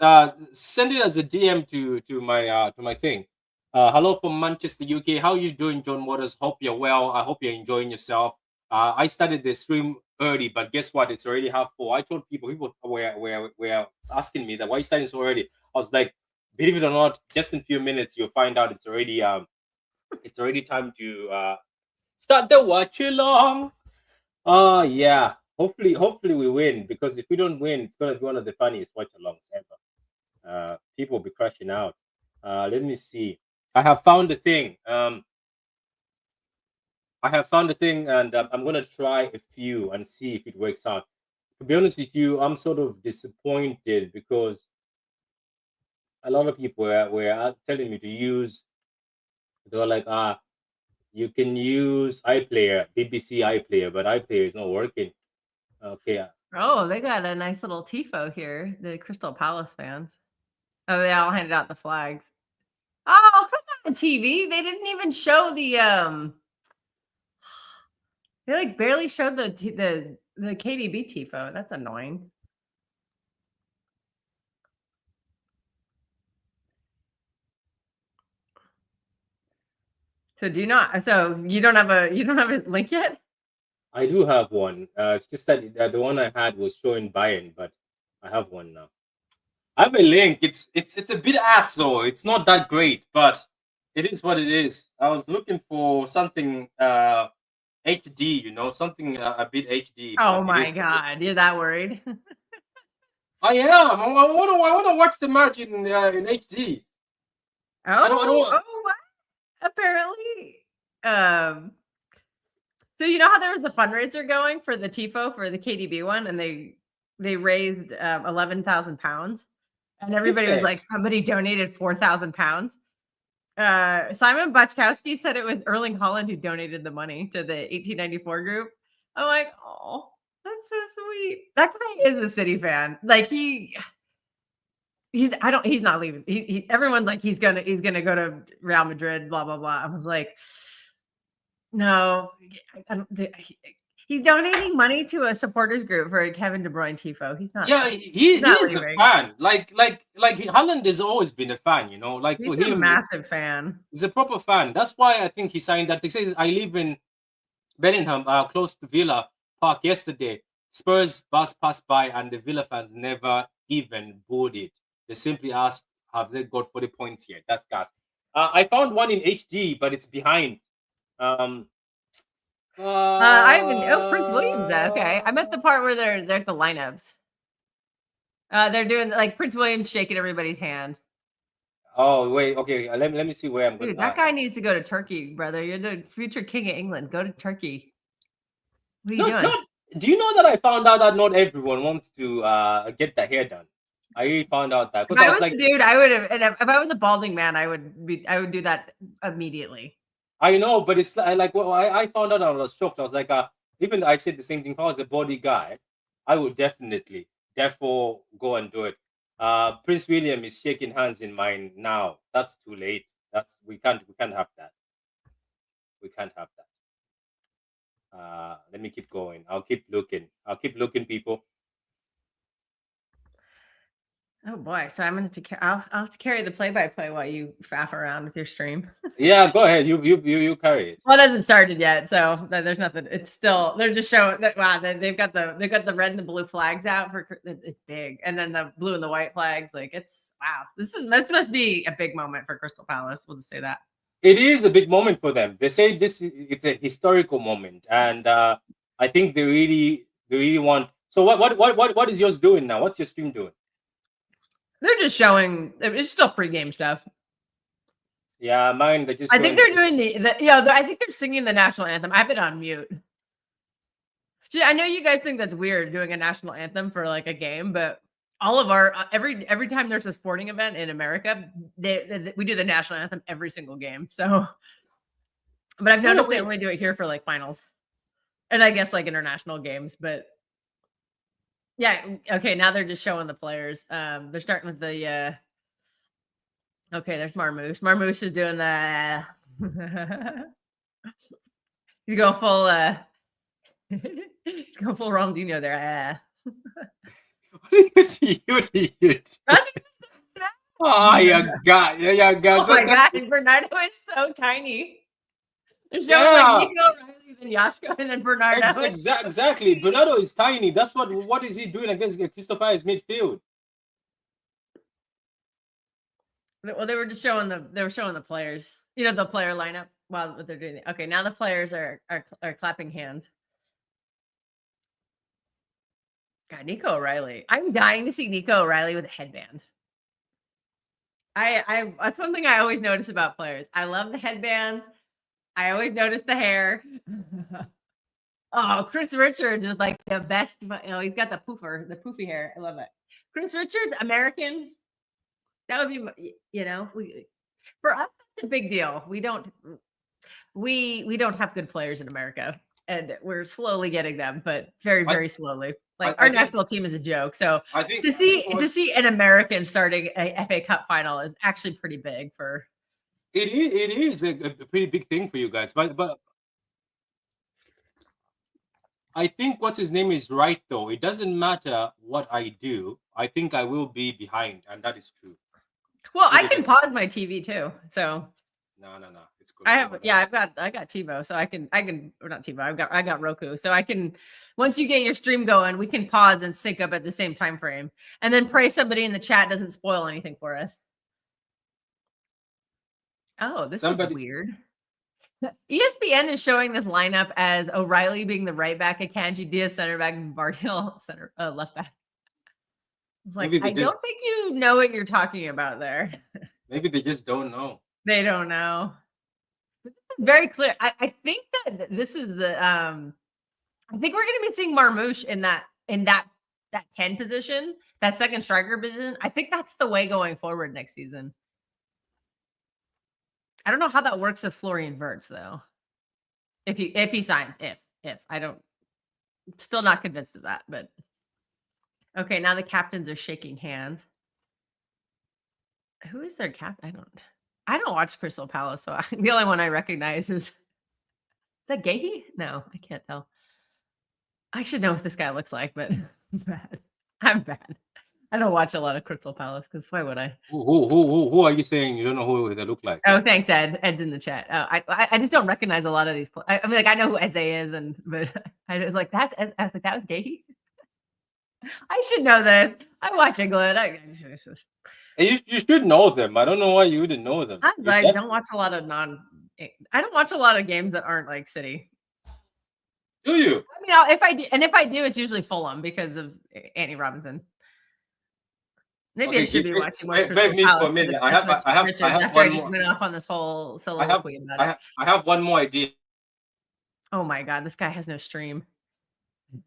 Send it as a DM to my thing. Hello from Manchester, UK. How you doing, John Waters? Hope you're well. I hope you're enjoying yourself. I started the stream early, but guess what? It's already 4:30. I told people were asking me that why you starting so early. I was like, believe it or not, just in a few minutes you'll find out it's already time to start the Watchalong. Oh yeah. Hopefully we win, because if we don't win, it's gonna be one of the funniest Watchalongs ever. People will be crashing out. Let me see. I have found the thing. And I'm gonna try a few and see if it works out. To be honest with you, I'm sort of disappointed because a lot of people were telling me to use. They were like, you can use iPlayer, BBC iPlayer, but iPlayer is not working. Okay. Oh, they got a nice little tifo here. The Crystal Palace fans. Oh, they all handed out the flags. Oh, come on, TV. They didn't even show the They like barely showed the KDB tifo. That's annoying. So do you not? So you don't have a link yet? I do have one. It's just that the one I had was showing Bayern, but I have one now. I have a link. It's a bit ass though. It's not that great, but it is what it is. I was looking for something HD, something a bit HD. Oh my God, you're that worried? I am. I want to watch the match in HD. I don't Oh, what? Apparently. So you know how there was a fundraiser going for the tifo for the KDB one, and they raised 11,000 pounds, and everybody was like, somebody donated 4,000 pounds. Simon Bachkowski said it was Erling Haaland who donated the money to the 1894 group. I'm like, oh, that's so sweet. That guy is a City fan. Like he's not leaving. Everyone's like, he's gonna go to Real Madrid, blah, blah, blah. I was like, no, he's donating money to a supporters group for a Kevin De Bruyne tifo. He's not. Yeah, he is a fan. Like Haaland has always been a fan, Like he's for him, a massive fan. He's a proper fan. That's why I think he signed that. They say I live in Bellingham, close to Villa Park yesterday. Spurs bus passed by and the Villa fans never even booed it. They simply asked, have they got 40 points yet? That's gas. I found one in HD, but it's behind. Prince William's okay. I'm at the part where they're at the lineups. They're doing like Prince William's shaking everybody's hand. Oh wait, okay. Let me see where I'm Dude, going. that guy needs to go to Turkey, brother. You're the future king of England. Go to Turkey. What are you doing? Not. Do you know that I found out that not everyone wants to get their hair done? I really found out that If because I I was was like, the dude, I would have. And if I was a balding man, I would do that immediately. I know, but it's like well, I found out I was shocked. I was like, even I said the same thing. If I was a body guy, I would definitely, therefore, go and do it. Prince William is shaking hands in mine now. That's too late. That's we can't have that. We can't have that. Let me keep going. I'll keep looking. I'll keep looking, people. Oh boy! So I'm gonna have to. I'll have to carry the play-by-play while you faff around with your stream. Yeah, go ahead. You carry it. Well, it hasn't started yet, so there's nothing. It's still they're just showing that. Wow, they've got the red and the blue flags out for it's big, and then the blue and the white flags. Like it's wow. This must be a big moment for Crystal Palace. We'll just say that. It is a big moment for them. They say it's a historical moment, and I think they really want. So what is yours doing now? What's your stream doing? They're just showing. It's still pregame stuff. Yeah, mine. They're just. I think they're doing I think they're singing the national anthem. I have it on mute. See, I know you guys think that's weird doing a national anthem for like a game, but all of our every time there's a sporting event in America, we do the national anthem every single game. So, but I've noticed they only do it here for like finals, and I guess like international games. But yeah, okay, now they're just showing the players. They're starting with the. Okay, there's Marmouche. Marmouche is doing the. He's going full. He's going full Ronaldinho there. What do you? Oh, you got. Oh my god, Bernardo is so tiny. They're showing like Nico, Riley, then Yashko, and then Bernardo. Exactly. Bernardo is tiny. That's what is he doing against Crystal Palace midfield? Well, they were just showing the players. You know, the player lineup while what they're doing. Okay, now the players are clapping hands. God, Nico O'Reilly. I'm dying to see Nico O'Reilly with a headband. I that's one thing I always notice about players. I love the headbands. I always notice the hair. Oh, Chris Richards is like the best. He's got the poofy hair. I love it. Chris Richards, American. That would be, for us, that's a big deal. We don't have good players in America, and we're slowly getting them, but very, very slowly. Like our national team is a joke. So I think to see an American starting a FA Cup final is actually pretty big for. It is a pretty big thing for you guys, but I think what's his name is right though. It doesn't matter what I do. I think I will be behind, and that is true. Well, I can pause my TV too. So no, it's good. I got TiVo, so I can or not TiVo. I got Roku, so I can. Once you get your stream going, we can pause and sync up at the same time frame, and then pray somebody in the chat doesn't spoil anything for us. Oh, this is weird. ESPN is showing this lineup as O'Reilly being the right back, Akanji Diaz center back, and Bardial center left back. It's like I don't think you know what you're talking about there. Maybe they just don't know. They don't know. Very clear. I think that this is the I think we're gonna be seeing Marmouche in that 10 position, that second striker position. I think that's the way going forward next season. I don't know how that works with Florian Wirtz though. If he signs, if I don't, still not convinced of that, but okay, now the captains are shaking hands. Who is their captain? I don't watch Crystal Palace, so the only one I recognize is that Gahey? No, I can't tell. I should know what this guy looks like, but I'm bad. I don't watch a lot of Crystal Palace because why would I? Who are you saying you don't know who they look like? Oh, thanks, Ed. Ed's in the chat. Oh, I just don't recognize a lot of these. I mean, like I know who Eze is, but I was like that was Gahey. I should know this. I watch England. You should know them. I don't know why you wouldn't know them. I don't watch a lot of I don't watch a lot of games that aren't like City. Do you? I mean, if I do, it's usually Fulham because of Annie Robinson. Maybe I Okay, should be give watching more beg Crystal me for a Palace for the minute. Christmas Richards I have after I one just more. went off on this whole I have soliloquy about it. I have one more idea. Oh my god, this guy has no stream.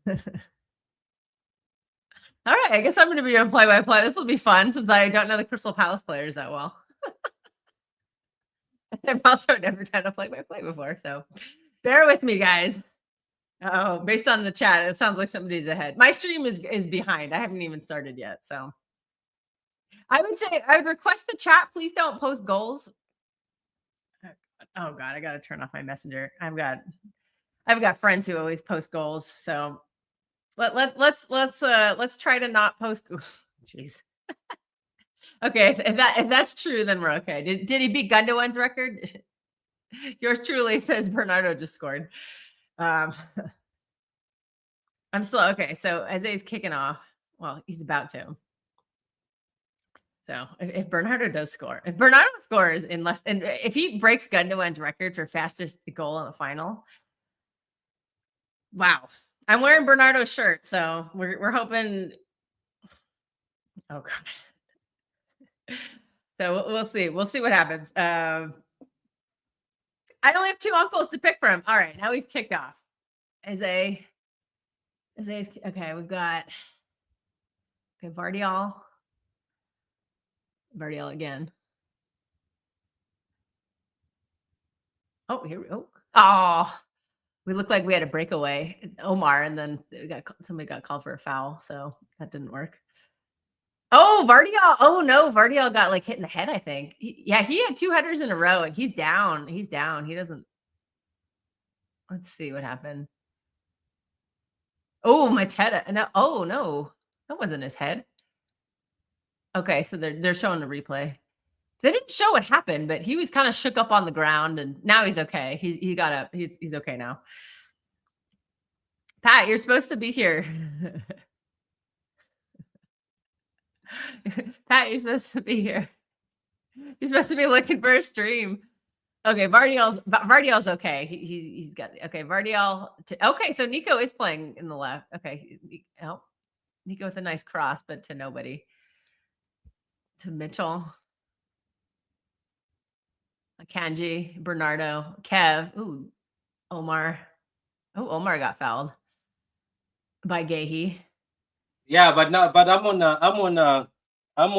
All right, I guess I'm going to be doing play-by-play. This will be fun since I don't know the Crystal Palace players that well. I've also never done a play-by-play before, so bear with me, guys. Oh, based on the chat, it sounds like somebody's ahead. My stream is behind. I haven't even started yet, so I would request the chat. Please don't post goals. Oh god, I gotta turn off my messenger. I've got friends who always post goals, so let's try to not post goals. Jeez. Okay, if that's true, then we're okay. Did he beat Gundogan's record? Yours truly says Bernardo just scored. I'm still okay. So Isaiah's kicking off. Well, he's about to. So if Bernardo does score, if Bernardo scores in less, and if he breaks Gundogan's record for fastest goal in the final, wow! I'm wearing Bernardo's shirt, so we're hoping. Oh god. So we'll see. We'll see what happens. I only have 2 uncles to pick from. All right, now we've kicked off. Isaiah's okay. We've got Vardiol again. Oh, here we go. Oh, we looked like we had a breakaway, Omar, and then somebody got called for a foul, so that didn't work. Oh, Vardiol. Oh no, Vardiol got like hit in the head, I think. He had 2 headers in a row, and he's down. He doesn't. Let's see what happened. Oh, Mateta. No, oh no, that wasn't his head. Okay, so they're showing the replay. They didn't show what happened, but he was kind of shook up on the ground, and now he's okay. He got up. He's okay now. Pat, you're supposed to be here. Pat, you're supposed to be here. You're supposed to be looking for a stream. Okay, Vardiol's okay. He's got okay. Vardiol. Okay, so Nico is playing in the left. Okay, Nico with a nice cross, but to nobody. To Mitchell. Kanji, Bernardo, Kev, ooh, Omar. Oh, Omar got fouled by Gahey. Yeah, but I'm on.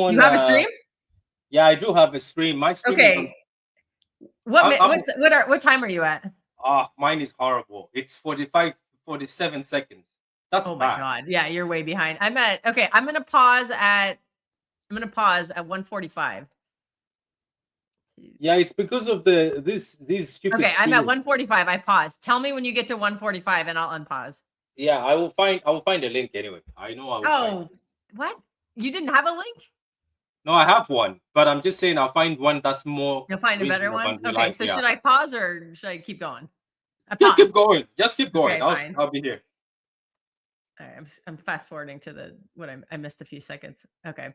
Do you have a stream? Yeah, I do have a stream. My stream is on. What time are you at? Mine is horrible. It's 47 seconds. That's oh my god. Yeah, you're way behind. I'm gonna pause at 1:45. Yeah, it's because of these stupid. Okay, I'm at 1:45. I pause. Tell me when you get to 1:45 and I'll unpause. Yeah, I will find a link anyway. I know I will. Oh, what? You didn't have a link? No, I have one, but I'm just saying I'll find one that's more. You'll find a better one. Okay, so should I pause or should I keep going? Just keep going. Just keep going. Okay, I'll be here. All right, I'm fast forwarding to I missed a few seconds. Okay.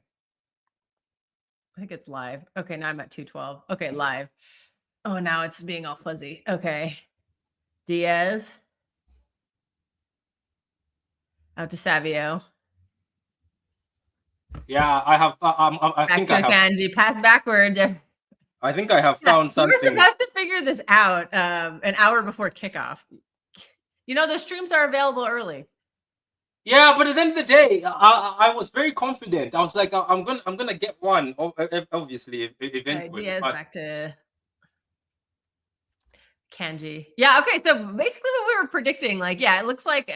I think it's live. Okay, now I'm at 2:12. Okay, live. Oh, now it's being all fuzzy. Okay. Diaz. Out to Savio. Yeah, I have. I think I have. Kanji, pass backwards. I think I have found something. We're supposed to figure this out an hour before kickoff. You know, the streams are available early. Yeah, but at the end of the day, I was very confident. I was like, I'm gonna get one. Obviously, eventually. Diaz back to Kanji. Yeah. Okay. So basically, what we were predicting, like, yeah, it looks like,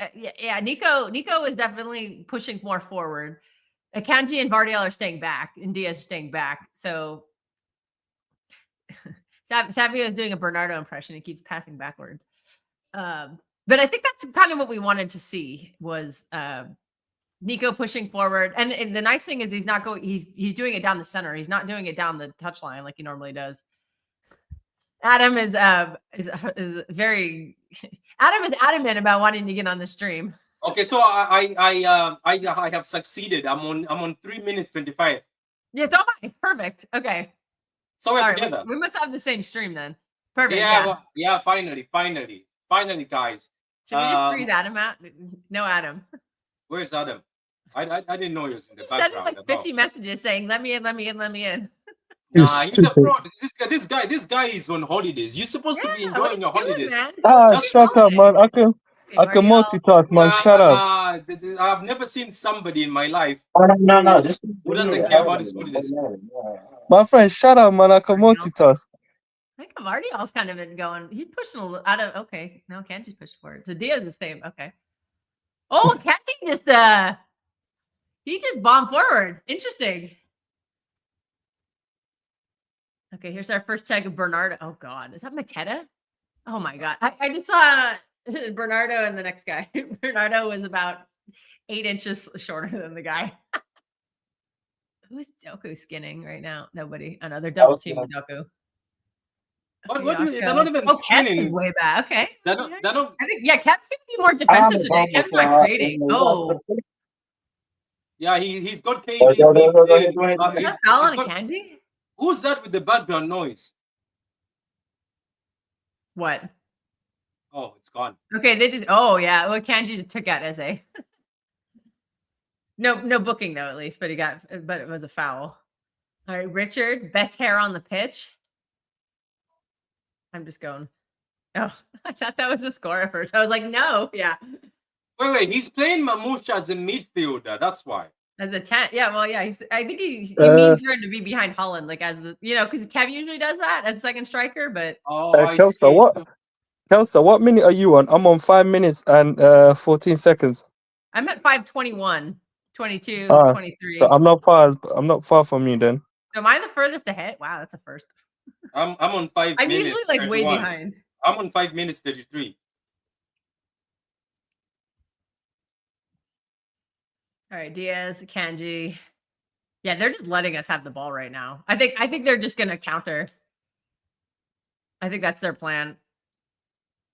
Nico is definitely pushing more forward. Kanji and Vardiol are staying back, and Diaz is staying back. So Savio is doing a Bernardo impression. He keeps passing backwards. But I think that's kind of what we wanted to see was Nico pushing forward. And the nice thing is he's not going. He's doing it down the center. He's not doing it down the touchline like he normally does. Adam is very. Adam is adamant about wanting to get on the stream. Okay, so I have succeeded. I'm on 3 minutes 25. Yes, oh my, perfect. Okay. So we're together. We must have the same stream then. Perfect. Yeah. Finally, guys. Should we just freeze Adam out? No Adam. Where's Adam? I didn't know he was in the He sent background like at 50 all. messages saying, "Let me in, let me in, let me in." Nah, He's he's a stupid. fraud. This guy is on holidays. You're supposed to be Yeah, what are enjoying you your doing, holidays. man? Ah, Just shut up, man. I can Marty, multitask, man. Shut up. I've never seen somebody in my life No. Just who doesn't care about his holidays. my friend, shut up, man. I can Marty, multitask. I think Martial's kind of been going. He's pushing a little out of. Okay, no, Kanji's pushed forward. So Diaz is staying. Okay. Oh, Kanji just bombed forward. Interesting. Okay, here's our first tag of Bernardo. Oh God, is that Mateta? Oh my God, I just saw Bernardo and the next guy. Bernardo was about 8 inches shorter than the guy. Who's Doku skinning right now? Nobody. Another double team with Doku. What Okay, do you? They're Yoshiko. not even Oh, Kev is skinning. way back. Okay. They're not. I think Kev's gonna be more defensive today. Kev's not creating. Oh, Yeah, he's got KDB playing. is that Fallon and Kanji? Who's that with the background noise? What? Oh, it's gone. Okay, they just. Oh yeah, well Kanji just took out Eze. No booking though, at least, but it was a foul. All right, Richard, best hair on the pitch. I'm just going. Oh, I thought that was a score at first. I was like, no, yeah. Wait, he's playing Mamouche as a midfielder. That's why. As a 10, yeah, well, yeah. I think he means for him to be behind Holland, like as the because Kev usually does that as a second striker, but I see. Kelster, what minute are you on? I'm on 5 minutes and 14 seconds. I'm at 5:21, 22, 23. So I'm not far from you then. So am I the furthest ahead? Wow, that's a first. I'm on 5 I'm minutes. usually like 31. way behind. I'm on 5 minutes 33. All right, Diaz, Kanji. Yeah, they're just letting us have the ball right now. I think they're just gonna counter. I think that's their plan.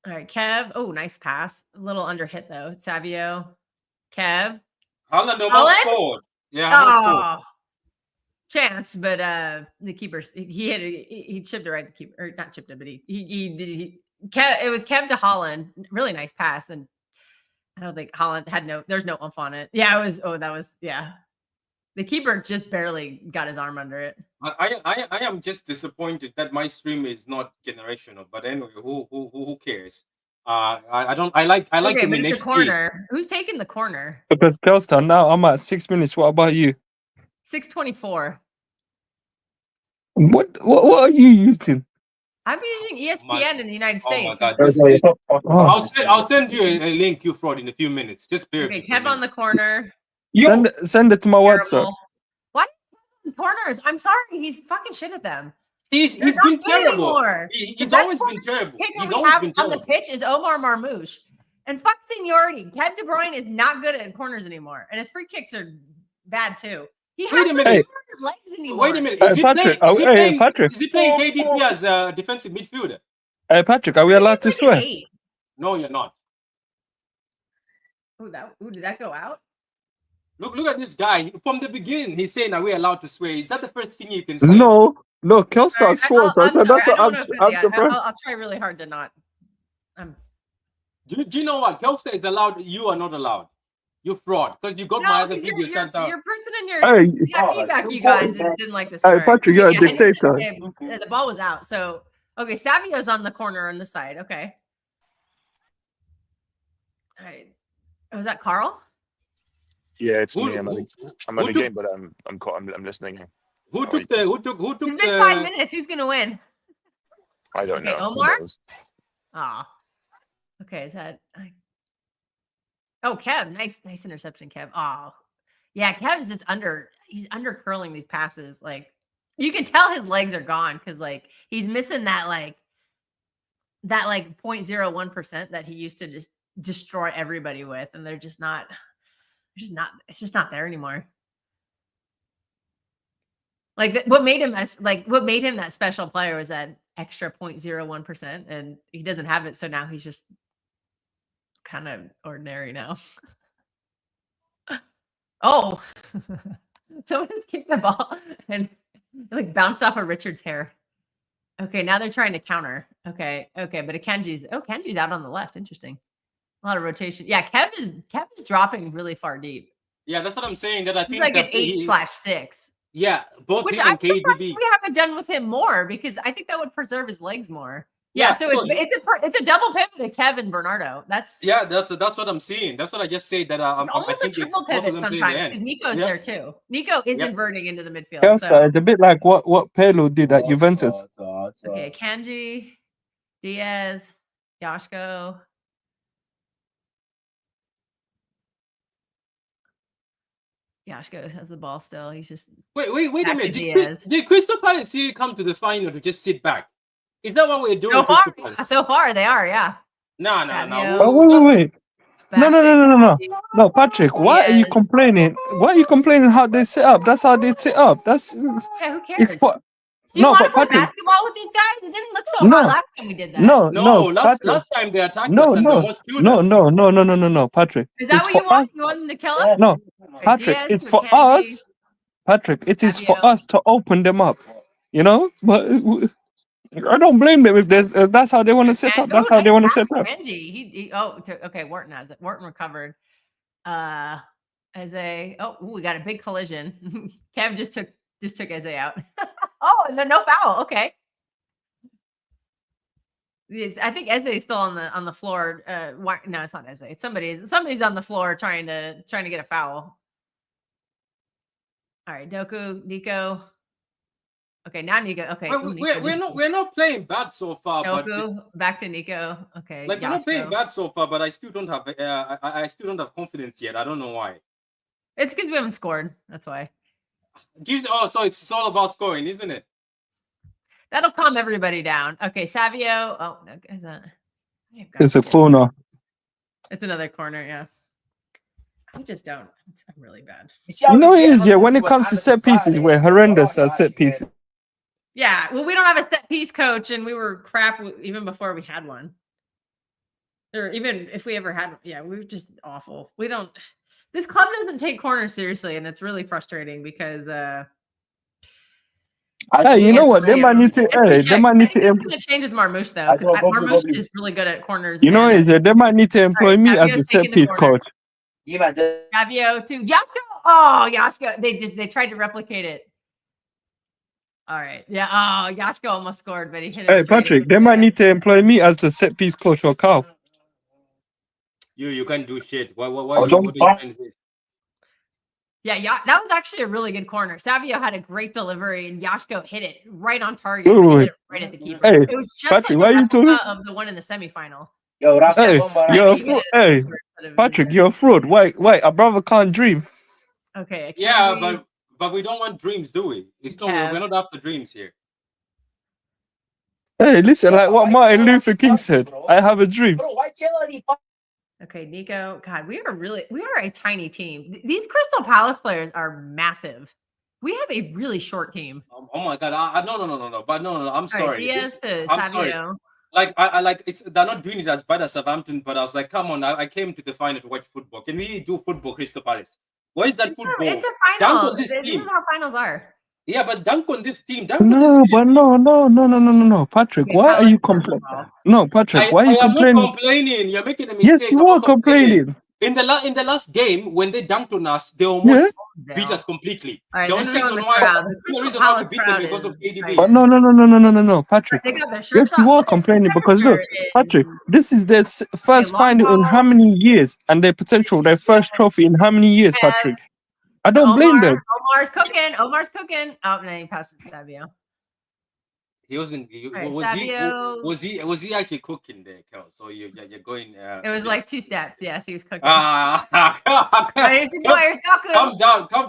All right, Kev. Oh, nice pass. A little under hit though. Savio. Kev. Holland almost scored. Yeah, almost scored. Chance, but the keeper he hit it. He chipped it right to keep, or not chipped it, but it was Kev to Holland. Really nice pass, and I don't think Holland had there's no oomph on it. Yeah, it was. Oh, that was The keeper just barely got his arm under it. I am just disappointed that my stream is not generational. But anyway, who cares? I like Okay, them but in it's a HD. corner. Who's taking the corner? Because Kelster, now I'm at 6 minutes. What about you? 6:24. What are you using? I'm using ESPN in the United Oh my States. God! I'll send you a link, you fraud, in a few minutes. Just bear Okay, with me. Kev on the corner. Send it to my WhatsApp. What? Corners. I'm sorry. He's fucking shit at them. He's been terrible. He's always been terrible. He's always been terrible. On the pitch is Omar Marmouche. And fuck seniority. Kevin De Bruyne is not good at corners anymore. And his free kicks are bad too. He has his legs anymore. Wait a minute. Is he playing KDB as a defensive midfielder? Hey, Patrick, are we allowed to swear? No, you're not. Did that go out? Look at this guy. From the beginning, he's saying, are we allowed to swear? Is that the first thing you can say? No, Kelster swore. That's what I'm surprised. I'll try really hard to not. Do you know what? Kelster is allowed. You are not allowed. You fraud. Because you got my other video sent out. Your person and your feedback you got didn't like the swearing. Hey, Patrick, you're a dictator. The ball was out. So, okay, Savio's on the corner on the side. Okay. All right. Was that Carl? Yeah, it's me. I'm on the game, but I'm listening. Who took the? It's been 5 minutes. Who's gonna win? I don't know. Omar. Okay, is that? Oh, Kev, nice interception, Kev. Oh, yeah, Kev is just he's under curling these passes. Like you can tell his legs are gone because like he's missing that 0.01% that he used to just destroy everybody with, and they're just not. It's just not there anymore. Like what made him that special player was that extra 0.01%, and he doesn't have it. So now he's just kind of ordinary now. Oh, someone just kicked the ball and like bounced off of Richard's hair. Okay, now they're trying to counter. Okay, but Kenji's out on the left. Interesting. A lot of rotation. Yeah, Kev is dropping really far deep. Yeah, that's what I'm saying. That I He's think like that an 8/6. yeah, both Which him I'm and surprised KDB. we haven't done with him more because I think that would preserve his legs more. Yeah, Yeah, so so it's a double pivot to Kevin Bernardo. That's that's what I'm saying. That's what I just said. That it's I almost a think it's triple both of pivot them playing the sometimes end. because Nico's Yeah. there too. Nico is Yep. inverting into the midfield. Kelsey, So it's a bit like what Pirlo did at Juventus. okay, Kanji, Diaz, Yashko. Yashko has the ball still. He's just Wait a back to minute. Diaz. Did Crystal Palace really come to the final to just sit back? Is that what we're doing? So far, Crystal Palace? so far they are, yeah. No. Savio. Oh, wait. No, Back to No, Patrick, why are you Diaz. complaining? Why are you complaining how they set up? That's how they set up. That's Yeah, who cares? it's for Do you no, want to but play Patrick, basketball with these guys? It didn't look so No. hot last time we did that. no, last Patrick, time they attacked no, us and they no, almost killed us. no, Patrick. Is that It's what for you want? us. You want them to kill us? No, Okay, Patrick, Diaz it's to for Akanji, us. Patrick, it is for Savio. us to open them up. You know, but I don't blame them if there's that's how they want to set up. That's how they want to set up. Kanji. Okay, Wharton has it. Wharton recovered. Eze. We got a big collision. Kev just took Eze out. Oh, and then no foul. Okay. Yes, I think Eze is still on the floor. No, it's not Eze. It's somebody's on the floor trying to get a foul. All right, Doku, Nico. Okay, now Nico. Okay, We're not playing bad so far, Doku, but back to Nico. Okay, like we're not playing bad so far, but I still don't have I still don't have confidence yet. I don't know why. It's because we haven't scored. That's why. So it's all about scoring, isn't it? That'll calm everybody down. Okay, Savio. Oh, no, is that? It's a corner. It's another corner. Yeah. I just don't. I'm really bad. You know it is, yeah. When it comes to set pieces, we're horrendous at set pieces. Yeah. Well, we don't have a set piece coach, and we were crap even before we had one. Or even if we ever had, we were just awful. We don't. This club doesn't take corners seriously, and it's really frustrating because. Hey, you know what? They might need to. It's going to change with Marmouche though, because Marmouche is really good at corners. You know, they might need to employ me as the set piece coach. Savio to Yashko. Oh, Yashko. They tried to replicate it. All right. Yeah. Oh, Yashko almost scored, but he hit it. Hey, Patrick, they might need to employ me as the set piece coach or Carl. You can't do shit. What are you trying to say? Yeah, that was actually a really good corner. Savio had a great delivery, and Yashko hit it right on target. Hit it right at the keeper. Hey, it was just Patrick, like why a you talking? of the one in the semifinal. Hey, Patrick, you're a fraud. Why? Our brother can't dream. Okay. Yeah, but we don't want dreams, do we? We're not after dreams here. Hey, listen, like what Martin Luther King said, I have a dream. Okay, Nico. God, we are a tiny team. These Crystal Palace players are massive. We have a really short team. Oh my God! No. But no. I'm sorry. I'm sorry. Like they're not doing it as bad as Southampton, but I was like, come on! I came to the final to watch football. Can we do football, Crystal Palace? What is that football? It's a final. This is how finals are. Yeah, but dunk on this team. No, Patrick, Okay, why are you complaining? No, Patrick, why are you complaining? I'm not complaining. You're making a mistake. Yes, you are complaining. In the last game, when they dunked on us, they almost beat us completely. Right, the only reason why we beat them because of KDB. But no, Patrick. Yes, you are complaining because look, Patrick, this is their first final in how many years, and their first trophy in how many years, Patrick? I don't blame them. Omar's cooking. Oh, no, he passed it to Savio. He wasn't. Was he actually cooking there, Kel? So you're going. It was like 2 steps. Yes, he was cooking. Come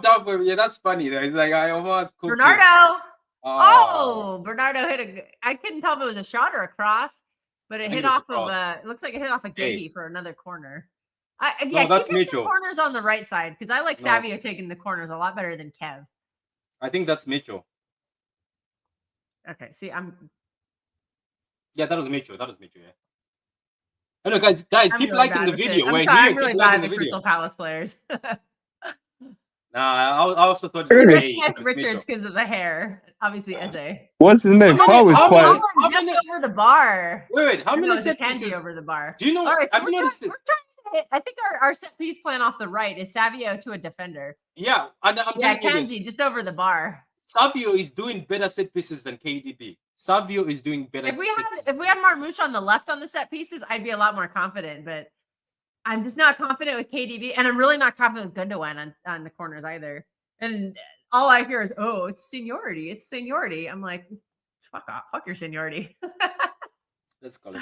down for me. Yeah, that's funny. Though. It's like I almost cooked. Bernardo. Oh, Bernardo hit I couldn't tell if it was a shot or a cross, but it hit off of. It looks like it hit off of Gagey for another corner. That's Mitchell. The corners on the right side because I like Savio taking the corners a lot better than Kev. I think that's Mitchell. Okay, see, Yeah, that was Mitchell. Yeah. I know, guys, keep really liking the video. I'm really bad with Crystal Palace players. I also thought it was Richards because of the hair. Obviously, Eze. What's his name? Paul is quiet. Just over the bar. Wait. How many set pieces over the bar? Do you know? All right, I've noticed this. We're trying to I think our set piece plan off the right is Savio to a defender. Yeah, and I'm Yeah, telling you this. Kanji just over the bar. Savio is doing better set pieces than KDB. Savio is doing better. If we had Marmouche on the left on the set pieces, I'd be a lot more confident. But I'm just not confident with KDB, and I'm really not confident with Gundogan on the corners either. And all I hear is, "Oh, it's seniority. It's seniority." I'm like, "Fuck off. Fuck your seniority." Let's go.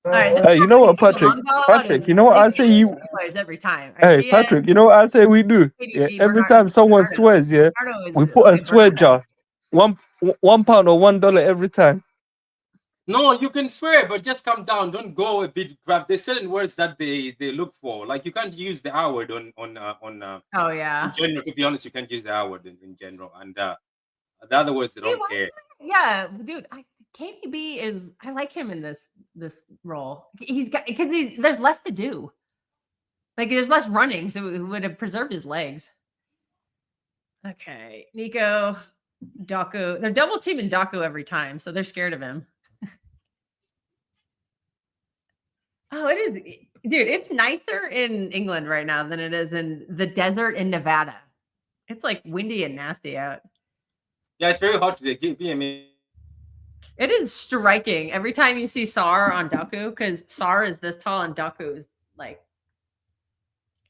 All right, Hey, you know what, Patrick? Patrick, you know what I say? You every time. Hey, Patrick, you know what I say we do? Yeah, every time someone swears, yeah, we put a swear jar. £1 or $1 every time. No, you can swear, but just calm down. Don't go a bit graph. There's certain words that they look for. Like you can't use the R word on Oh yeah. in general. To be honest, you can't use the R word in general. And the other words they don't care. Yeah, dude. KDB is. I like him in this role. He's got because there's less to do. Like there's less running, so it would have preserved his legs. Okay, Nico, Doku. They're double teaming Doku every time, so they're scared of him. Oh, it is, dude. It's nicer in England right now than it is in the desert in Nevada. It's like windy and nasty out. Yeah, it's very hot today. Give me. It is striking every time you see Sar on Doku because Sar is this tall and Doku is like,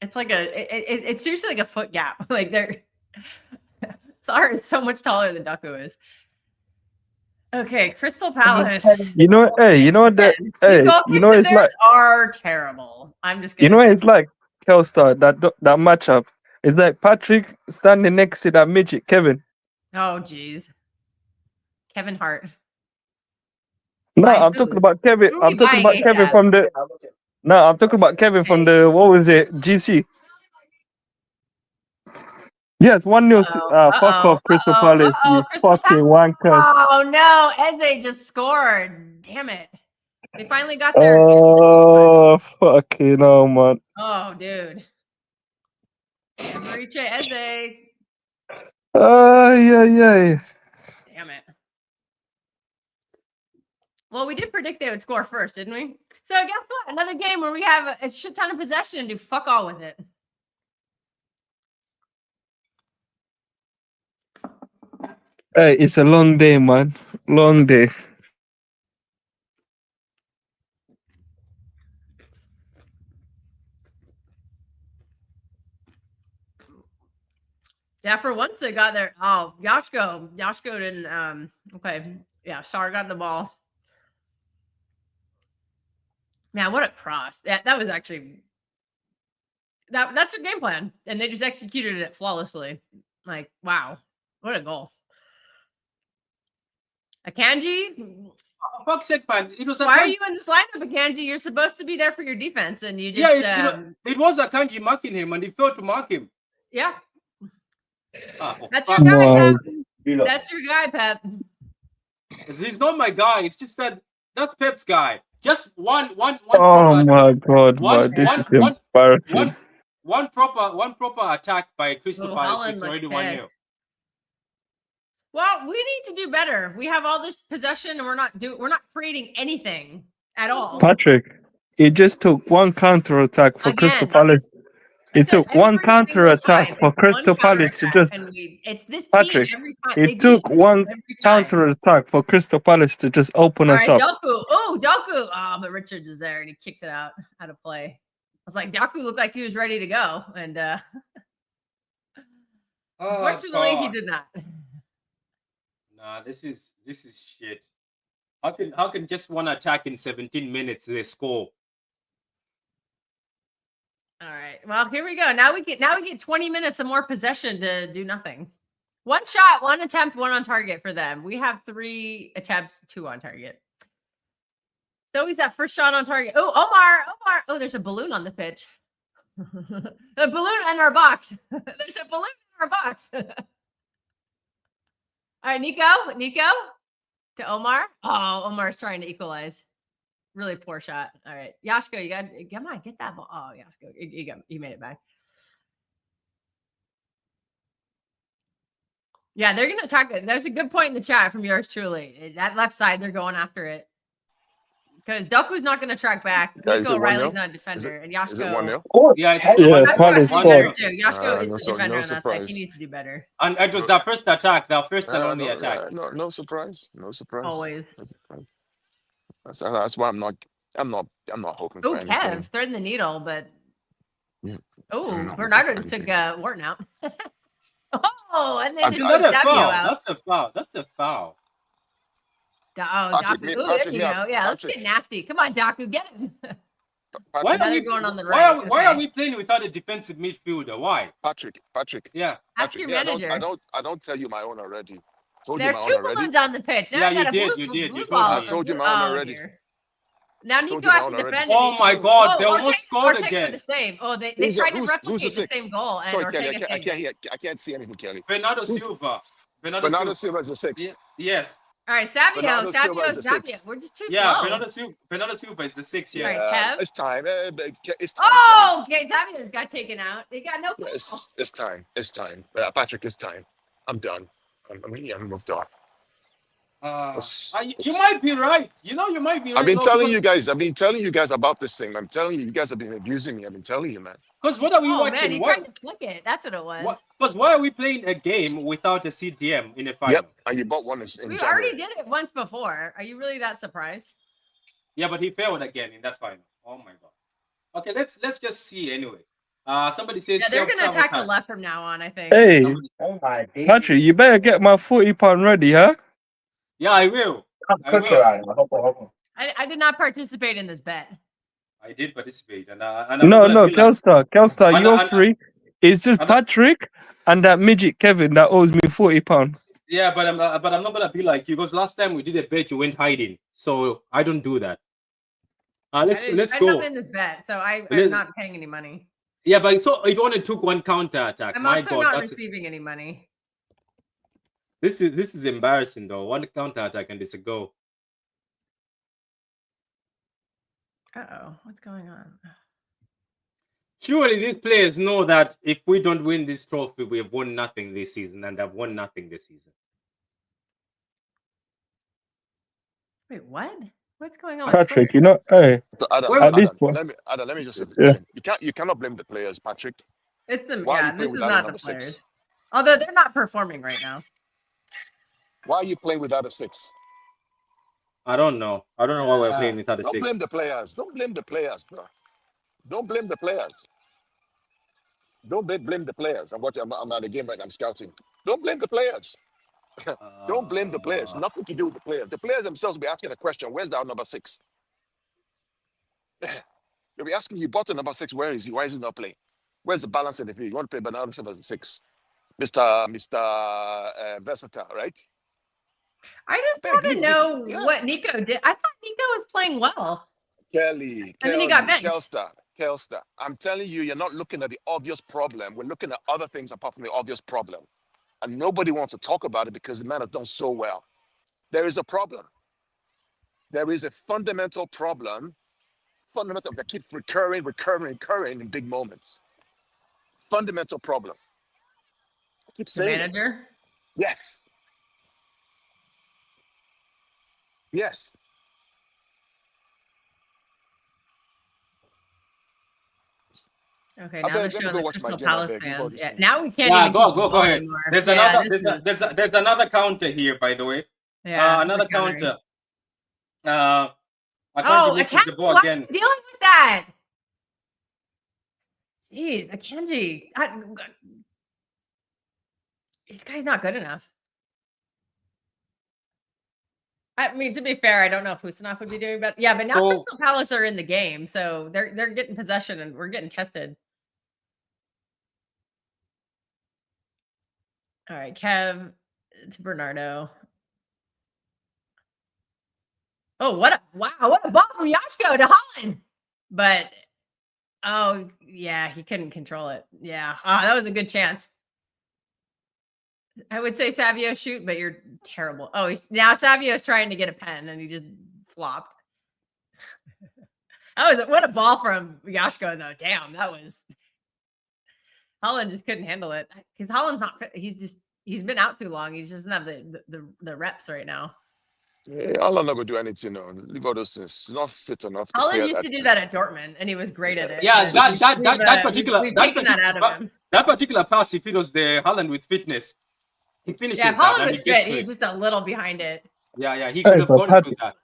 it's like it's seriously like a foot gap. Like they're Sar is so much taller than Doku is. Okay, Crystal Palace. You know, hey, you know that, hey, you know it's like are terrible. I'm just gonna. You know it's like Telstar that matchup. It's like Patrick standing next to that midget Kevin. Oh geez, Kevin Hart. No, I'm talking about Kevin. I'm talking about Kevin from the. No, I'm talking about Kevin from the. What was it? GC. Yes, 1-0. Fuck off, Crystal Palace. You fucking wankers. Oh no, Eze just scored. Damn it. They finally got their. Oh, fucking hell, man. Oh, dude. Amariche Eze. Yeah. Damn it. Well, we did predict they would score first, didn't we? So guess what? Another game where we have a shit ton of possession and do fuck all with it. Hey, it's a long day, man. Long day. Yeah, for once they got there. Oh, Yashko didn't. Okay, yeah, Sar got the ball. Man, what a cross! That was actually that's their game plan, and they just executed it flawlessly. Like, wow, what a goal! Akanji, fuck's sake, man! It was. Why are you in this lineup, Akanji? You're supposed to be there for your defense, and you just. Yeah, it was Akanji marking him, and he failed to mark him. Yeah. That's your guy, Pep. That's your guy, Pep. He's not my guy. It's just that's Pep's guy. Just one. Oh my god, man. This is embarrassing. One proper attack by Crystal Palace. It's already 1-0. Well, we need to do better. We have all this possession, and we're not creating anything at all. Patrick, it just took one counter attack for Crystal Palace. It took one counter attack for Crystal Palace to just. It's this Patrick, team every time. It took one counter attack for Crystal Palace to just open us up. Doku. Oh, Doku. Oh, but Richards is there and he kicks it out of play. I was like, Doku looked like he was ready to go, and unfortunately, he did not. Nah, this is shit. How can just one attack in 17 minutes they score? All right. Well, here we go. Now we get 20 minutes of more possession to do nothing. One shot, one attempt, one on target for them. We have 3 attempts, 2 on target. So he's that first shot on target. Oh, Omar. Oh, there's a balloon on the pitch. The balloon in our box. There's a balloon in our box. All right, Nico to Omar. Oh, Omar's trying to equalize. Really poor shot. All right, Yashko, come on, get that ball. Oh, Yashko, you made it back. Yeah, they're gonna attack it. There's a good point in the chat from yours truly. That left side, they're going after it. because Doku's not going to track back. Yeah, is Nico it 1-0? O'Reilly's not a defender, and Is it Yashko. 1-0? Oh, Yeah, it's yeah, one- Yashko Palace has to be one scored. better too. Yashko is no the defender on that side. surprise. He needs to do better. And it was their first attack, their first and only no, attack. no surprise. No surprise. Always. No surprise. That's why I'm not hoping Oh, for anything. Kev threading the needle, but Yeah. oh, I'm not Bernardo hoping just for took Wharton out. Oh, and then I- just Is I- took that a Savio foul? out. That's a foul. That's a foul. Patrick, Daku. Oh, there Patrick, you yeah, go. Yeah, let's Patrick. get nasty. Come on, Daku, get him. Why Now are they're we going on the why right. why are Okay. we playing without a defensive midfielder? Why? Patrick. Yeah. Ask Patrick, your yeah, manager. I don't tell you my own already. Told There's you my two own already. balloons on the pitch. Now Yeah, I got you a did, blue, you did, blue you told ball. me. I told you Blue- my own oh, already. dear. Now Told Nico you my has own to already. defend. Oh and my Nico- God, they Ortega- almost scored Ortega again. with the save. Oh, they Who's the- tried to who's replicate the the same six? goal, and Sorry, Kelly, Ortega saved it. I can't see anything, Kelly. Bernardo Who's- Silva. Bernardo Bernardo Silva. Silva is the 6. Yeah, yes. All right, Savio, Bernardo Silva is the Savio. six. We're just too Yeah, slow. Bernardo Silva is the 6. Yeah. All right, Kev. It's time. It's time. Oh, okay. Savio's got taken out. He got no Kelly. goal. It's time. It's time. Patrick, it's time. I'm done. I'm moved on. You might be right. You know, you might be right. I've been no, telling because- you guys. I've been telling you guys about this thing. I'm telling you, you guys have been abusing me. I've been telling you, man. Because what are we Oh man, watching? he tried to flick it. That's what it was. Because why are we playing a game without a CDM in a final? Yep. And you bought one in We January. already did it once before. Are you really that surprised? Yeah, but he failed again in that final. Oh my God. Okay, let's just see anyway. Somebody says Yeah, they're gonna attack the self-sabotage. left from now on. I think. Hey, Somebody- Oh my days. Patrick, you better get my £40 ready, huh? Yeah, I will. I'm I cooking will. right now. Hope. I did not participate in this bet. I did participate, and I'm No, not gonna be like- Kelstar, And- you're and- free. It's just and- Patrick and that midget Kevin that owes me £40. Yeah, but I'm not gonna be like you because last time we did a bet, you went hiding, so I don't do that. Let's I'm go. not in this bet, so I'm Let's- not paying any money. Yeah, but it only took one counter attack. I'm My also God, not receiving any money. this is embarrassing though. One counter attack and it's a goal. Uh-oh, what's going on? Surely these players know that if we don't win this trophy, we have won nothing this season, and have won nothing this season. Wait, what? What's going on? with Patrick, Twitter? you know, hey, So Adam, Wait, at this point, let me just say this. Yeah. Listen, you cannot blame the players, Patrick. It's the Why are you yeah. playing This is without a not the number 6? players. Although they're not performing right now. Why are you playing without a 6? I don't know. I don't know why we're playing without a Don't 6. blame the players. Don't blame the players, bro. Don't blame the players. Don't blame the players. I'm at the game right now. I'm scouting. Don't blame the players. Don't blame the players. Nothing to do with the players. The players themselves will be asking a question. Where's our number 6? They'll be asking you, bought a number 6. Where is he? Why is he not playing? Where's the balance in the field? You want to play Bernardo Silva as a 6? Mr. Versatile, right? I just Ben, want to leave know this- yeah. what Nico did. I thought Nico was playing well. Kelly, And then he got benched. Kelstar. I'm telling you, you're not looking at the obvious problem. We're looking at other things apart from the obvious problem. And nobody wants to talk about it because the man has done so well. There is a problem. There is a fundamental problem. Fundamental that keeps recurring in big moments. Fundamental problem. I keep The saying it. manager. Yes. Yes. Okay, I now better- they're let me showing go the watch my Crystal game, I Palace beg. You've fans. already Yeah, seen now we can't Yeah, even keep the go ball ahead. anymore. There's Yeah, another this is- there's another counter here, by the way. yeah, Another we're countering. counter. I Oh, can't misses the ball why are again. you dealing with that? Jeez, Akanji. This guy's not good enough. I mean, to be fair, I don't know if Husanov would be doing better. Yeah, but now So- Crystal Palace are in the game, so they're getting possession and we're getting tested. All right, Kev to Bernardo. Oh, what a ball from Yashko to Holland. But oh yeah, he couldn't control it. Yeah. That was a good chance. I would say Savio shoot, but you're terrible. Oh, now Savio's trying to get a pen and he just flopped. What a ball from Yashko though. Damn, that was Holland just couldn't handle it. Because Holland's not fit. He's been out too long. He just doesn't have the reps right now. Allah not gonna do anything. No, leave all those things. He's not fit enough to play Holland at used to do that at Dortmund, and he was great at it. Yeah, but that particular we've taken that out of him. that particular pass, if it was the Haaland with fitness, he finishes Yeah, if that Holland and was he gets fit, to he's it. just a little behind it. Yeah, he Hey, could have but gone Patrick, with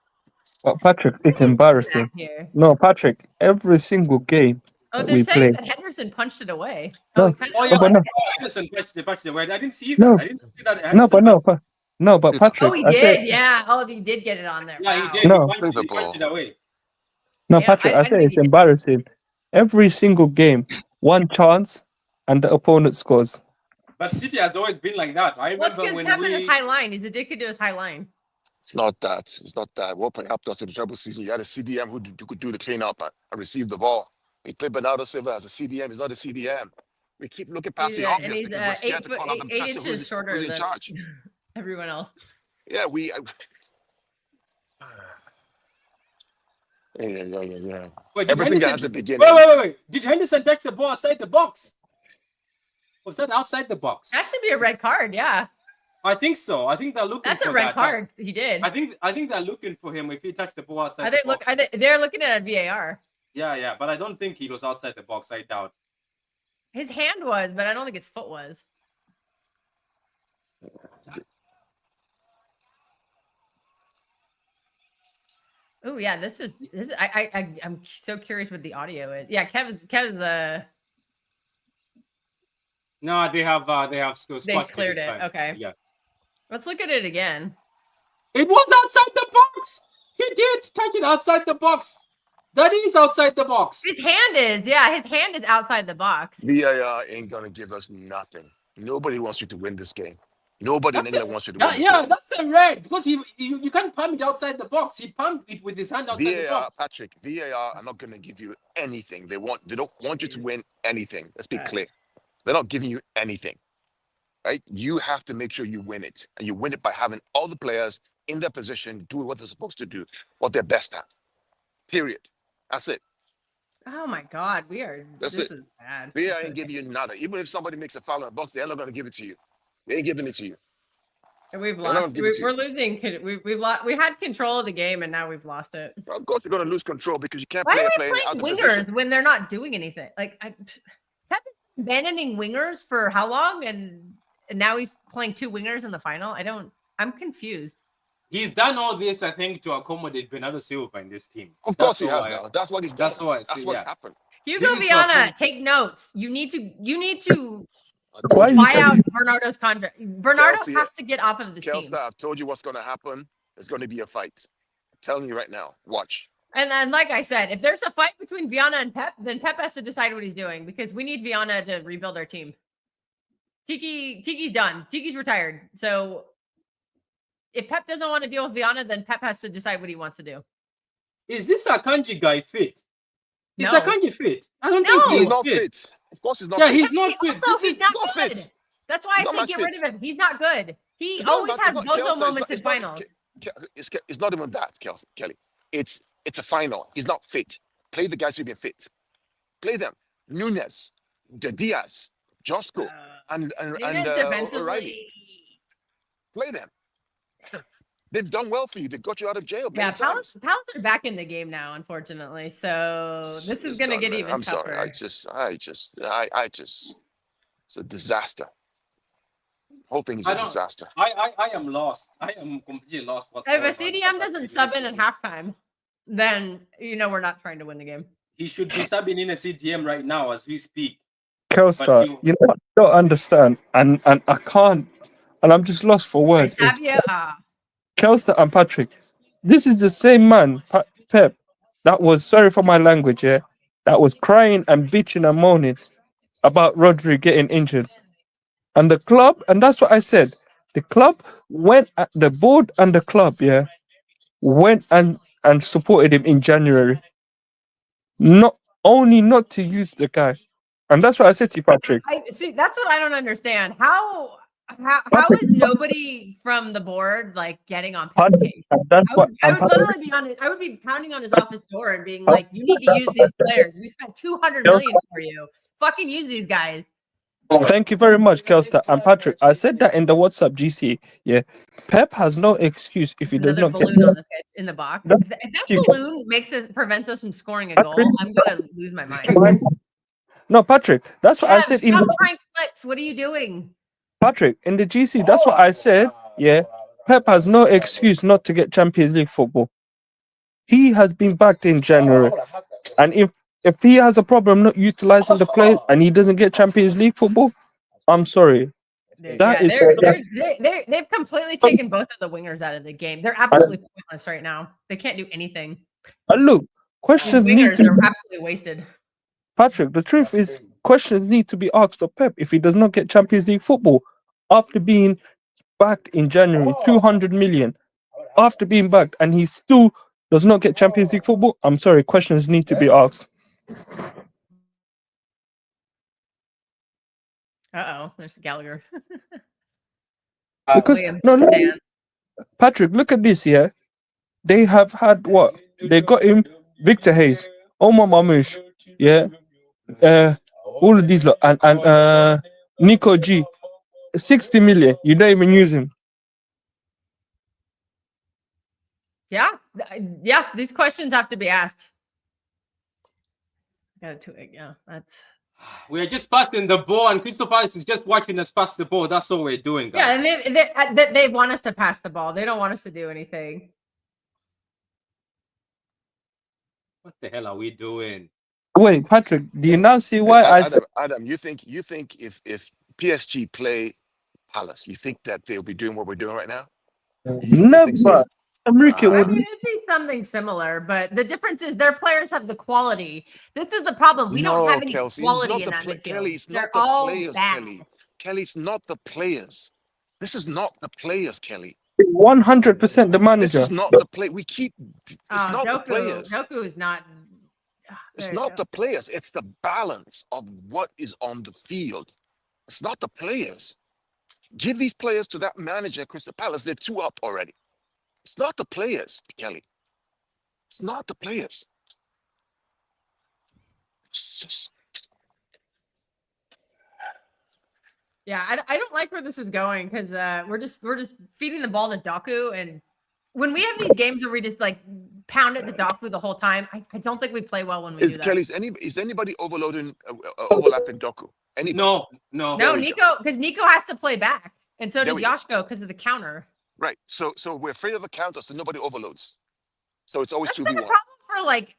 that. Patrick, it's Who's embarrassing. back here? No, Patrick, every single game Oh, that they're we saying play. that Henderson punched it away. No, Oh, he kind Oh of. yeah, but no, Henderson touched the word. I didn't see that. no, I didn't see that. no, Henderson but no, no, but Leave Patrick, Oh, he I said did. Yeah. Oh, he did get it on there. Yeah, he Wow. did. no, the He punched it ball. away. no, Yeah, Patrick, I I said think it's he did. embarrassing. Every single game, one chance, and the opponent scores. But City has always been like that. I Well, it's remember because when Pep and his we high line. He's addicted to his high line. It's not that. It's not that. What helped us in the treble season? You had a CDM who could do the cleanup and receive the ball. We played Bernardo Silva as a CDM. He's not a CDM. We keep looking past the And obvious he's because we're scared to call out the 8 person inches who's shorter in than charge. everyone else. Yeah, yeah. Wait, did Everything Henderson, has a beginning. wait. Did Henderson touch the ball outside the box? Was that outside the box? That should be a red card. Yeah, I think so. I think they're looking that's for a red that. card. He did. I think they're looking for him if he touched the ball outside Are they the box. they're looking at a VAR. Yeah, but I don't think he was outside the box. I doubt. His hand was, but I don't think his foot was. Oh yeah, this is I'm so curious what the audio is. Yeah, Kev's No, they have they cleared it. Okay. Yeah. Let's look at it again. It was outside the box. He did touch it outside the box. That is outside the box. His hand is, yeah, his hand is outside the box. VAR ain't gonna give us nothing. Nobody wants you to win this game. Nobody in That's England wants you to win this Yeah, game. that's a red because you can't palm it outside the box. He palmed it with his hand outside the VAR, box. Patrick, VAR are not gonna give you anything. They don't want you to win anything. Let's be clear. They're not giving you anything. Right? You have to make sure you win it. And you win it by having all the players in their position doing what they're supposed to do, what they're best at. Period. That's it. Oh my God, this is bad. VAR ain't giving you nada. Even if somebody makes a foul in the box, they're not gonna give it to you. They ain't giving it to you. And we've They're not lost. gonna give it to We're you. losing. We've lost. We had control of the game, and now we've lost it. Of course, you're gonna lose control because you can't Why play are a we player out playing of wingers position. when they're not doing anything? Like, Pep been abandoning wingers for how long? And now he's playing two wingers in the final. I'm confused. He's done all this, I think, to accommodate Bernardo Silva in this team. Of course he has now. That's what he's done. That's why. That's what's happened. Hugo This is Viana, not- take notes. You need to Why you buy say- out Bernardo's contract. Bernardo Kelsey, has to get off of this team. Kelsey, I've told you what's gonna happen. There's gonna be a fight. I'm telling you right now. Watch. And like I said, if there's a fight between Viana and Pep, then Pep has to decide what he's doing because we need Viana to rebuild our team. Tiki's done. Tiki's retired. So if Pep doesn't want to deal with Viana, then Pep has to decide what he wants to do. Is this Akanji guy fit? Is No. Akanji fit? I don't No. think He's he's not fit. fit. Of course he's not Yeah, fit. he's not fit. Also, This he's is not not good. fit. That's why I He's say not get fit. rid of him. He's not good. He No, always that's has not- bozo Kelsey, moments in it's not- finals. It's not even that, Kelly. It's a final. He's not fit. Play the guys who've been fit. Play them. Nunes, Diaz, Josco, and Defensively. O'Reilly. Play them. They've done well for you. They got you out of jail. Yeah, many times. Palace are back in the game now, unfortunately. So this is It's going to done, get man. even I'm tougher. sorry. It's a disaster. Whole thing is I a don't- disaster. I am lost. I am completely lost. What's If going a on. CDM doesn't sub in at halftime, then we're not trying to win the game. He should be subbing in a CDM right now as we speak. Kelstar, you know what I don't understand, and I can't, and I'm just lost for words. Is Savio, Kelstar and Patrick. This is the same man, Pep, that was, sorry for my language, yeah, that was crying and bitching and moaning about Rodri getting injured. And the club, and that's what I said, the club went at the board and the club, yeah, went and supported him in January. Not to use the guy. And that's what I said to you, Patrick. I see. That's what I don't understand. How Patrick- is nobody from the board like getting on Pep's Patrick, case? and that's what I would literally be on it. I would be pounding on his office door and being like, "You need to use these players. We spent $200 million for you. Fucking use these guys." Thank you very much, Kelster and Patrick. I said that in the WhatsApp GC. Yeah, Pep has no excuse if There's he does another not get. balloon on the pitch in the box. That- If that balloon prevents us from scoring a goal, I'm gonna lose my mind. No, Patrick. That's what I Kev, said in stop the trying flex. What are you doing? Patrick in the GC. That's what I said. Yeah, Pep has no excuse not to get Champions League football. He has been backed in January, and if he has a problem not utilizing the players and he doesn't get Champions League football, I'm sorry. Dude, That yeah, is they've completely taken both of the wingers out of the game. They're absolutely pointless right now. They can't do anything. look. These Questions need wingers to are absolutely wasted. Patrick. The truth is, questions need to be asked of Pep if he does not get Champions League football after being backed in January, 200 million. After being backed, and he still does not get Champions League football. I'm sorry. Questions need to be asked. Uh-oh, there's Gallagher. Because Williams no, look, stands. Patrick, look at this. Yeah, they have had what they got him. Victor Hayes, Omar Mamouche, yeah, all of these lot, and Nico G, 60 million. You don't even use him. Yeah, yeah. These questions have to be asked. Yeah, that's. We are just passing the ball, and Crystal Palace is just watching us pass the ball. That's all we're doing, guys. Yeah, and they want us to pass the ball. They don't want us to do anything. What the hell are we doing? Wait, Patrick, do you now see why I said? Adam, you think if PSG play Palace, you think that they'll be doing what we're doing right now? You think so? Never. Enrique I would. mean, it'd be something similar, but the difference is their players have the quality. This is the problem. We don't have any Kelsey, quality in that midfield. Kelly, it's They're not the all players, bad. Kelly, it's not the players. This is not the players, Kelly. 100% the This manager. is not the play. It's not the Doku, players. Doku is not. It's not the players. It's the balance of what is on the field. It's not the players. Give these players to that manager, Crystal Palace. They're 2 up already. It's not the players, Kelly. It's not the players. It's just... Yeah, I don't like where this is going because we're just feeding the ball to Doku, and when we have these games where we just like pound it to Doku the whole time, I don't think we play well when we do that. Kelly, is anybody overloading overlapping Doku? Anybody? No. No, Nico, because Nico has to play back, and so There does we go. Yoshko because of the counter. Right. So we're afraid of the counter, so nobody overloads. So it's always That's been a 2v1. problem for like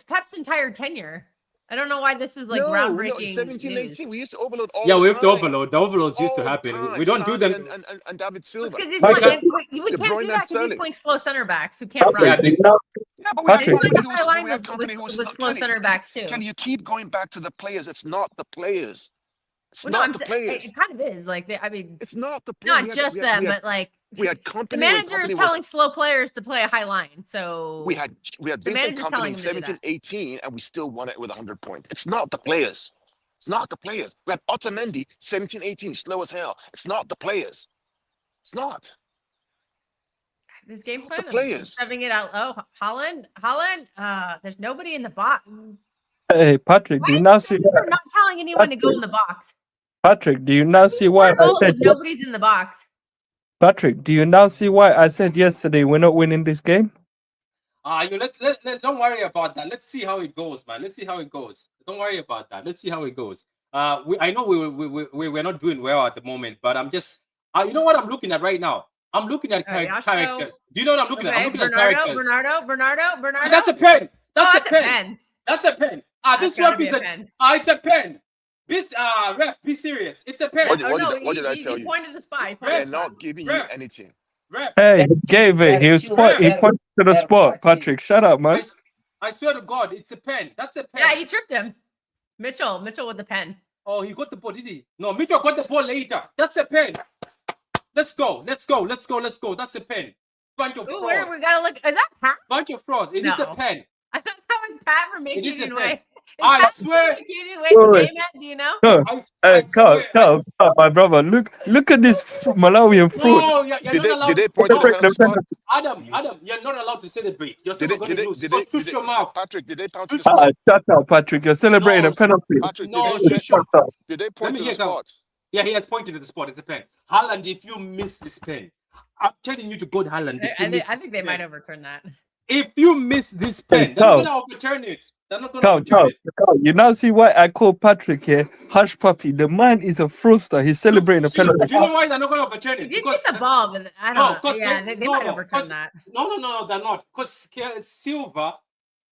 Pep's entire tenure. I don't know why this is like groundbreaking. 17, news. 18, we used to overload all Yeah, the we have to time. overload. The overloads used to All happen. time. We don't do them. And David Silva. Because he's Like playing, we De can't Bruyne do that and because he's Sterling. playing slow center backs who can't Yeah, run. Yeah, but we have Patrick. company High line we have was company who's slow Kelly, center backs too. Can you keep going back to the players? It's not the players. It's Well, no, not the players. it kind of is. Like, It's not the players. not just them, but like we had the company. when manager is company telling slow players to play a high line. So we had the Vincent manager's Company telling in him to do 17, that. 18, and we still won it with 100 points. It's not the players. It's not the players. We had Otamendi, 17, 18, slow as hell. It's not the players. It's not. This game not plan, the players. shoving it out. Oh, Holland. There's nobody in the box. Hey, Patrick, do you now see? We're not telling anyone to go in the box. Patrick, do you now see why I Goals said? if nobody's in the box. Patrick, do you now see why I said yesterday we're not winning this game? Let's don't worry about that. Let's see how it goes, man. Let's see how it goes. Don't worry about that. Let's see how it goes. I know we're not doing well at the moment, but I'm just you know what I'm looking at right now? I'm looking at characters. Do you know what I'm looking at? I'm looking at characters. Bernardo. That's a pen. That's a a pen. pen. That's a pen. This gotta ref be is a a pen. it's a pen. This ref, be serious. It's a pen. What did I tell He you? pointed the spy. They're not giving you anything. Ref. Hey, he gave it. He pointed to the spot. Patrick, shut up, man. I swear to God, it's a pen. That's a pen. Yeah, he tripped him. Mitchell with the pen. Oh, he got the ball, did he? No, Mitchell got the ball later. That's a pen. Let's go. That's a pen. Bunch of Ooh, fraud. we gotta look. Is that Pat? Bunch of fraud. It is a No. pen. I thought that was Pat from It is a making pen. way. I Pat swear. communicating with the Wait, game at? Do you know? no. I Carl, swear. Carl, my brother, look at this Malawian fruit. No, you're Did not allowed they to. point to the No, penalty spot? Adam, you're not allowed to celebrate. You're Did still they going to lose. So shush your mouth. Patrick, did they point to the Shush- spot? Shut up, Patrick. You're celebrating No, a penalty. Patrick, No, did shush your. they Let point me to hear the Carl. spot? Yeah, he has pointed to the spot. It's a pen. Haaland, if you miss this pen, I'm telling you to go to Haaland. I think they might overturn that. If you miss this Hey, pen, they're not Carl. going to overturn it. They're not going to Carl, overturn it. Carl, you now see why I call Patrick here Hush Puppy. The man is a fraudster. He's celebrating a Do you penalty. know why they're not going to overturn He it? did get the ball, but I No, don't know. 'cause Yeah, they might overturn 'cause- that. No, they're not. Because Silva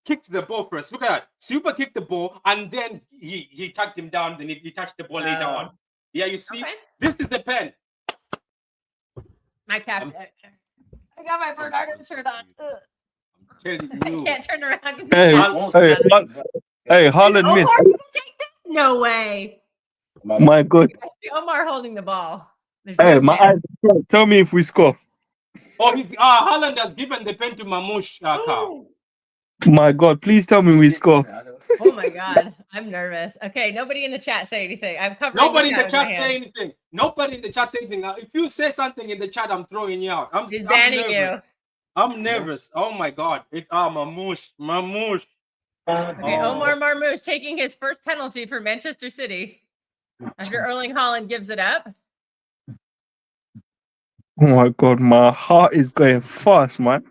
kicked the ball first. Look at that. Silva kicked the ball, and then he tagged him down. Then he touched the ball later on. Yeah, you see, Okay. this is the pen. My cap. I got my Bernardo shirt on. Ugh. I'm telling I you. can't turn around. Hey, Haaland Omar, missed. you can take this? No way. My God. I see Omar holding the ball. There's Hey, no my chance. eyes. Tell me if we score. Oh, Haaland has given the pen to Mamouche. Carl. My God, please tell me we score. Oh my God, I'm nervous. Okay, nobody in the chat say anything. I'm covering. Nobody in the with my chat hand. say anything. Nobody in the chat say anything. If you say something in the chat, I'm throwing you out. I'm He's I'm banning nervous. you. I'm nervous. Oh my God. It's Mamouche. Okay, Oh. Omar Marmouche taking his first penalty for Manchester City after Erling Haaland gives it up. Oh my God, my heart is going fast, man.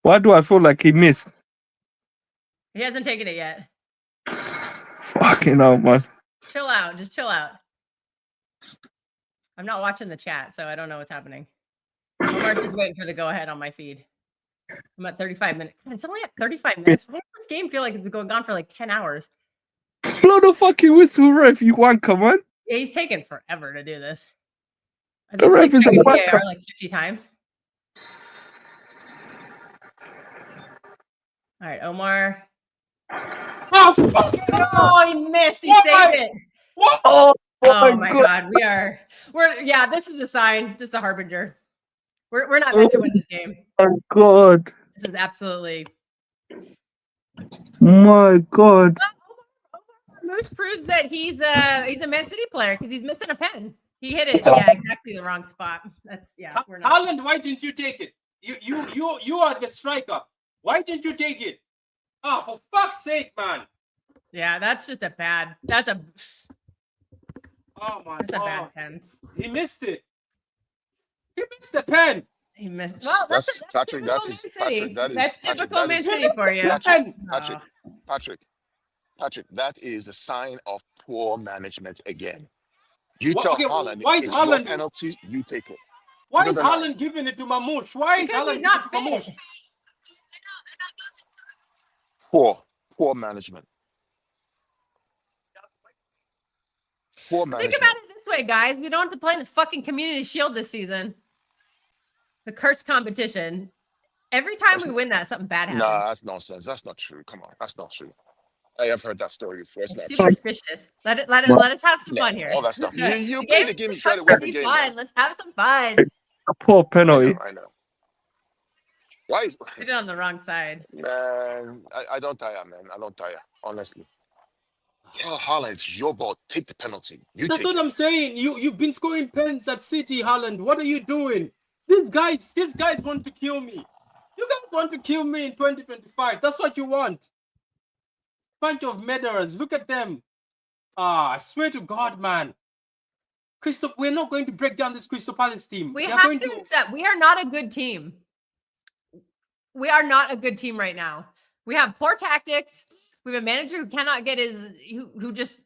Why do I feel like he missed? He hasn't taken it yet. Fucking hell, man. Chill out. Just chill out. I'm not watching the chat, so I don't know what's happening. Omar's just waiting for the go ahead on my feed. I'm at 35 minutes. God, it's only at 35 minutes. Why does this game feel like it's been going on for like 10 hours? Blow the fucking whistle, ref, you wanker, man. Yeah, he's taken forever to do this. I The just ref is a checked wanker. VAR like 50 times. All right, Omar. Oh, fuck. Oh, he missed. He Why? saved it. What? Oh Oh my God. We're this is a sign. This is a harbinger. We're not meant to win this game. my God. This is absolutely. My God. Moose proves that he's a Man City player because he's missing a pen. He hit it, exactly the wrong spot. We're not. Haaland, why didn't you take it? You are the striker. Why didn't you take it? Oh, for fuck's sake, man. Yeah, that's just a bad. Oh my That's a God. bad pen. He missed it. He missed the pen. He missed. Well, That's Patrick. typical That Man is City. Patrick. That is That's Patrick. typical That Man is City for you. Patrick. Oh. Patrick. That is a sign of poor management again. You What- tell okay, Haaland, why is it's your Haaland- penalty, you take it. Why No, is no, no. Haaland giving it to Mamouche? Why is Because Haaland he's not giving it to fit. Mamouche? Poor management. Poor Think management. about it this way, guys. We don't have to play in the fucking Community Shield this season. The cursed competition. Every time we win that, something bad happens. Nah, that's nonsense. That's not true. Come on, that's not true. I have heard that story before. It's It's not true. superstitious. Let us have some No, fun here. all that stuff. You The play game the is game, you supposed try to to win the be game. fun. Let's have some fun. A poor penalty. I know. Why is Put it on the wrong side. man? I don't tire, man. I don't tire. Honestly. Tell Haaland it's your ball. Take the penalty. You That's take what it. I'm saying. You've been scoring pens at City, Haaland. What are you doing? These guys want to kill me. You guys want to kill me in 2025. That's what you want. Bunch of murderers. Look at them. I swear to God, man. We're not going to break down this Crystal Palace team. We They're have going to accept we are not a good team. We are not a good team right now. We have poor tactics. We have a manager who cannot get who just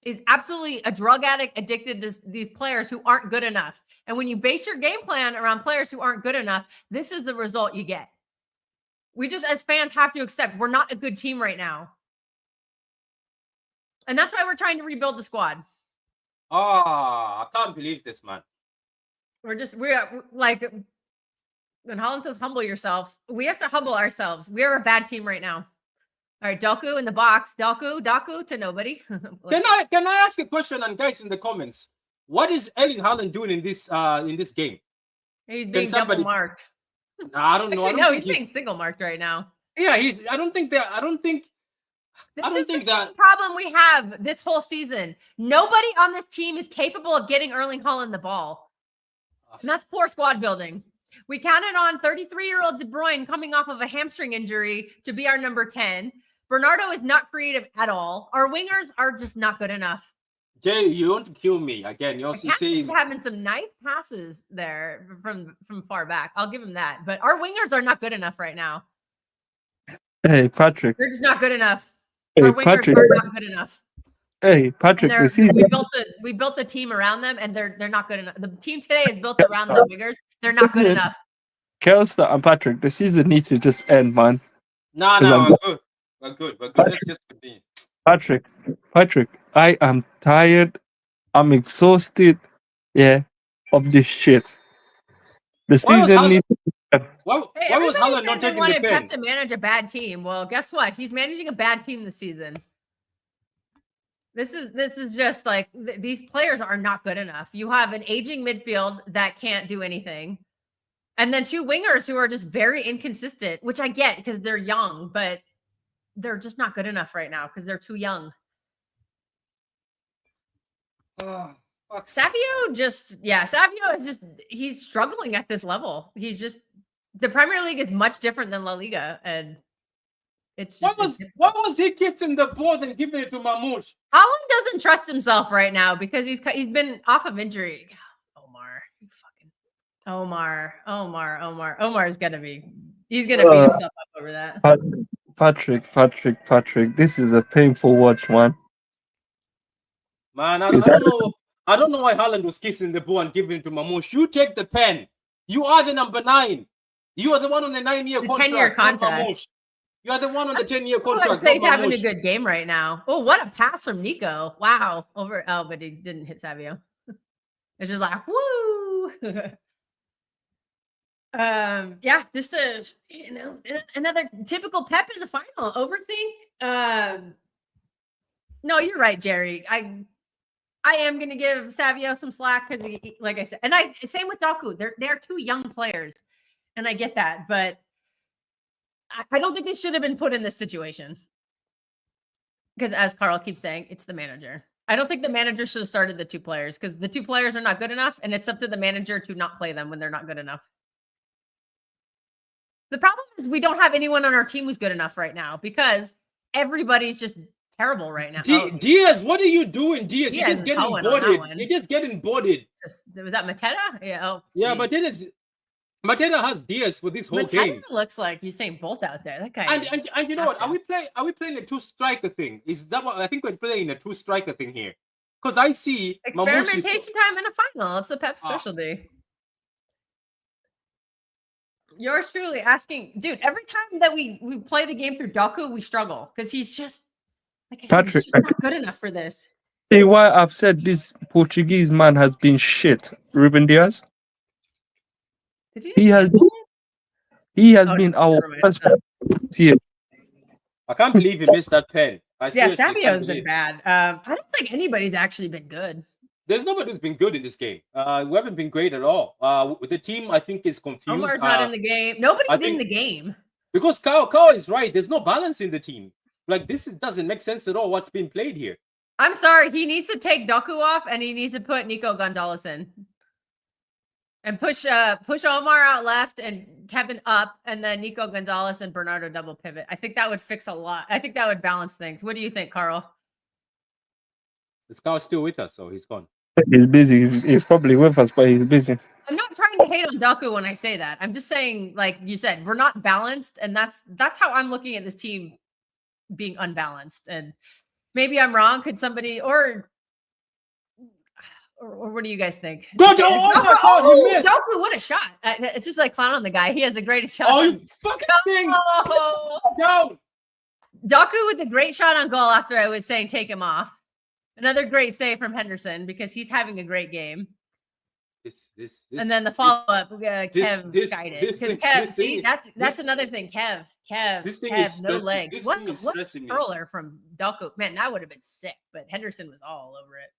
is absolutely a drug addict addicted to these players who aren't good enough. And when you base your game plan around players who aren't good enough, this is the result you get. We just, as fans, have to accept we're not a good team right now. And that's why we're trying to rebuild the squad. I can't believe this, man. We're like, when Holland says humble yourselves, we have to humble ourselves. We're a bad team right now. All right, Doku in the box. Doku to nobody. Can I ask a question, and guys in the comments? What is Erling Haaland doing in this game? He's being somebody- double marked. I don't know. Actually, I don't no, think he's being single marked right now. Yeah, I don't think This I don't is think the that. same problem we have this whole season. Nobody on this team is capable of getting Erling Haaland the ball. And that's poor squad building. We counted on 33-year-old De Bruyne coming off of a hamstring injury to be our number 10. Bernardo is not creative at all. Our wingers are just not good enough. Jay, you want to kill me again? You also say He's having some nice passes there from far back. I'll give him that. But our wingers are not good enough right now. Hey, Patrick. They're just not good enough. Hey, Our wingers Patrick. are not good enough. Hey, Patrick. We built the team around them, and they're not good enough. The team today is built around the wingers. They're not good enough. Kelster and Patrick, the season needs to just end, man. No, we're good. We're good. Let's just continue. Patrick, I am tired. I'm exhausted. Yeah, of this shit. The season needs. Why was Haaland not taking the pen? Pep to manage a bad team. Well, guess what? He's managing a bad team this season. This is just like these players are not good enough. You have an aging midfield that can't do anything, and then two wingers who are just very inconsistent, which I get because they're young, but they're just not good enough right now because they're too young. Savio is just he's struggling at this level. He's just the Premier League is much different than La Liga, and it's just why was he kissing the ball and giving it to Mamouche? Haaland doesn't trust himself right now because he's been off of injury. Omar's gonna beat himself up over that. Patrick, this is a painful watch, man. Man, I don't know why Haaland was kissing the ball and giving it to Mamouche. You take the pen. You are the number 9. You are the one on the 9-year contract. 10-year contract. You are the one on the 10-year contract. He's having a good game right now. Oh, what a pass from Nico! Wow, but he didn't hit Savio. It's just like woo. Just another typical Pep in the final. Overthink. No, you're right, Jerry. I am going to give Savio some slack because, like I said, and same with Doku. They're two young players, and I get that, but I don't think they should have been put in this situation. Because as Carl keeps saying, it's the manager. I don't think the manager should have started the two players because the two players are not good enough, and it's up to the manager to not play them when they're not good enough. The problem is we don't have anyone on our team who's good enough right now because everybody's just terrible right now. Diaz, what are you doing, Diaz? You're just getting boarded. You're just getting boarded. Was that Mateta? Yeah. Yeah, Mateta has Diaz for this whole game. Looks like Usain Bolt out there. That guy. And you know what? Are we playing a 2-striker thing? Is that what I think we're playing a 2-striker thing here? Because I see experimentation time in a final. It's the Pep specialty. Yours truly asking, dude. Every time that we play the game through Doku, we struggle because he's just like I said, he's just not good enough for this. See why I've said this Portuguese man has been shit. Ruben Diaz. He has been our first. I can't believe he missed that pen. Savio's been bad. I don't think anybody's actually been good. There's nobody who's been good in this game. We haven't been great at all. The team, I think, is confused. Omar's not in the game. Nobody's in the game. Because Kyle is right. There's no balance in the team. Like, doesn't make sense at all what's being played here. I'm sorry. He needs to take Doku off, and he needs to put Nico Gonzalez in. And push Omar out left and Kevin up, and then Nico Gonzalez and Bernardo double pivot. I think that would fix a lot. I think that would balance things. What do you think, Carl? This guy's still with us, so he's gone. He's busy. He's probably with us, but he's busy. I'm not trying to hate on Doku when I say that. I'm just saying, like you said, we're not balanced, and that's how I'm looking at this team being unbalanced. And maybe I'm wrong. Could somebody or what do you guys think? Oh my God, he missed. Doku, what a shot. It's just like clown on the guy. He has the greatest shot. Oh, you fucking thing. Down. Doku with a great shot on goal after I was saying take him off. Another great save from Henderson because he's having a great game. And then the follow-up, Kev guided. Because Kev, that's another thing. Kev, no legs. What curler from Doku? Man, that would have been sick, but Henderson was all over it.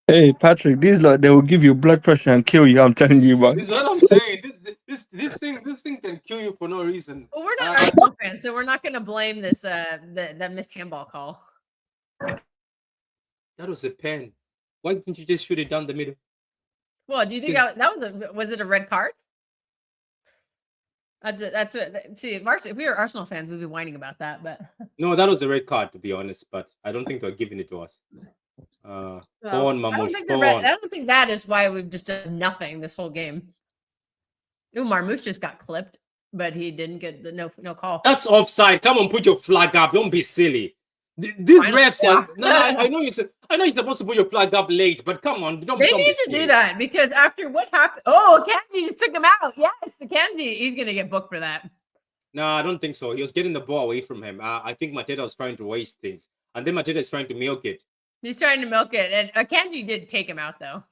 Hey, Patrick, these they will give you blood pressure and kill you. I'm telling you, man. This is what I'm saying. This this thing can kill you for no reason. Well, we're not Arsenal fans, so we're not going to blame this that missed handball call. That was a pen. Why didn't you just shoot it down the middle? Well, do you think was it a red card? That's what. See, Mark, if we were Arsenal fans, we'd be whining about that. But no, that was a red card, to be honest. But I don't think they're giving it to us. Go on, Mamush. I don't think that is why we've just done nothing this whole game. Ooh, Marmouche just got clipped, but he didn't get the no call. That's offside. Come on, put your flag up. Don't be silly. These refs are. No, I know you're supposed to put your flag up late, but come on, don't. They need to do that because after what happened, Kanji just took him out. Yes, Kanji, he's gonna get booked for that. No, I don't think so. He was getting the ball away from him. I think Mateta was trying to waste things, and then Mateta is trying to milk it. He's trying to milk it, and Kanji did take him out though.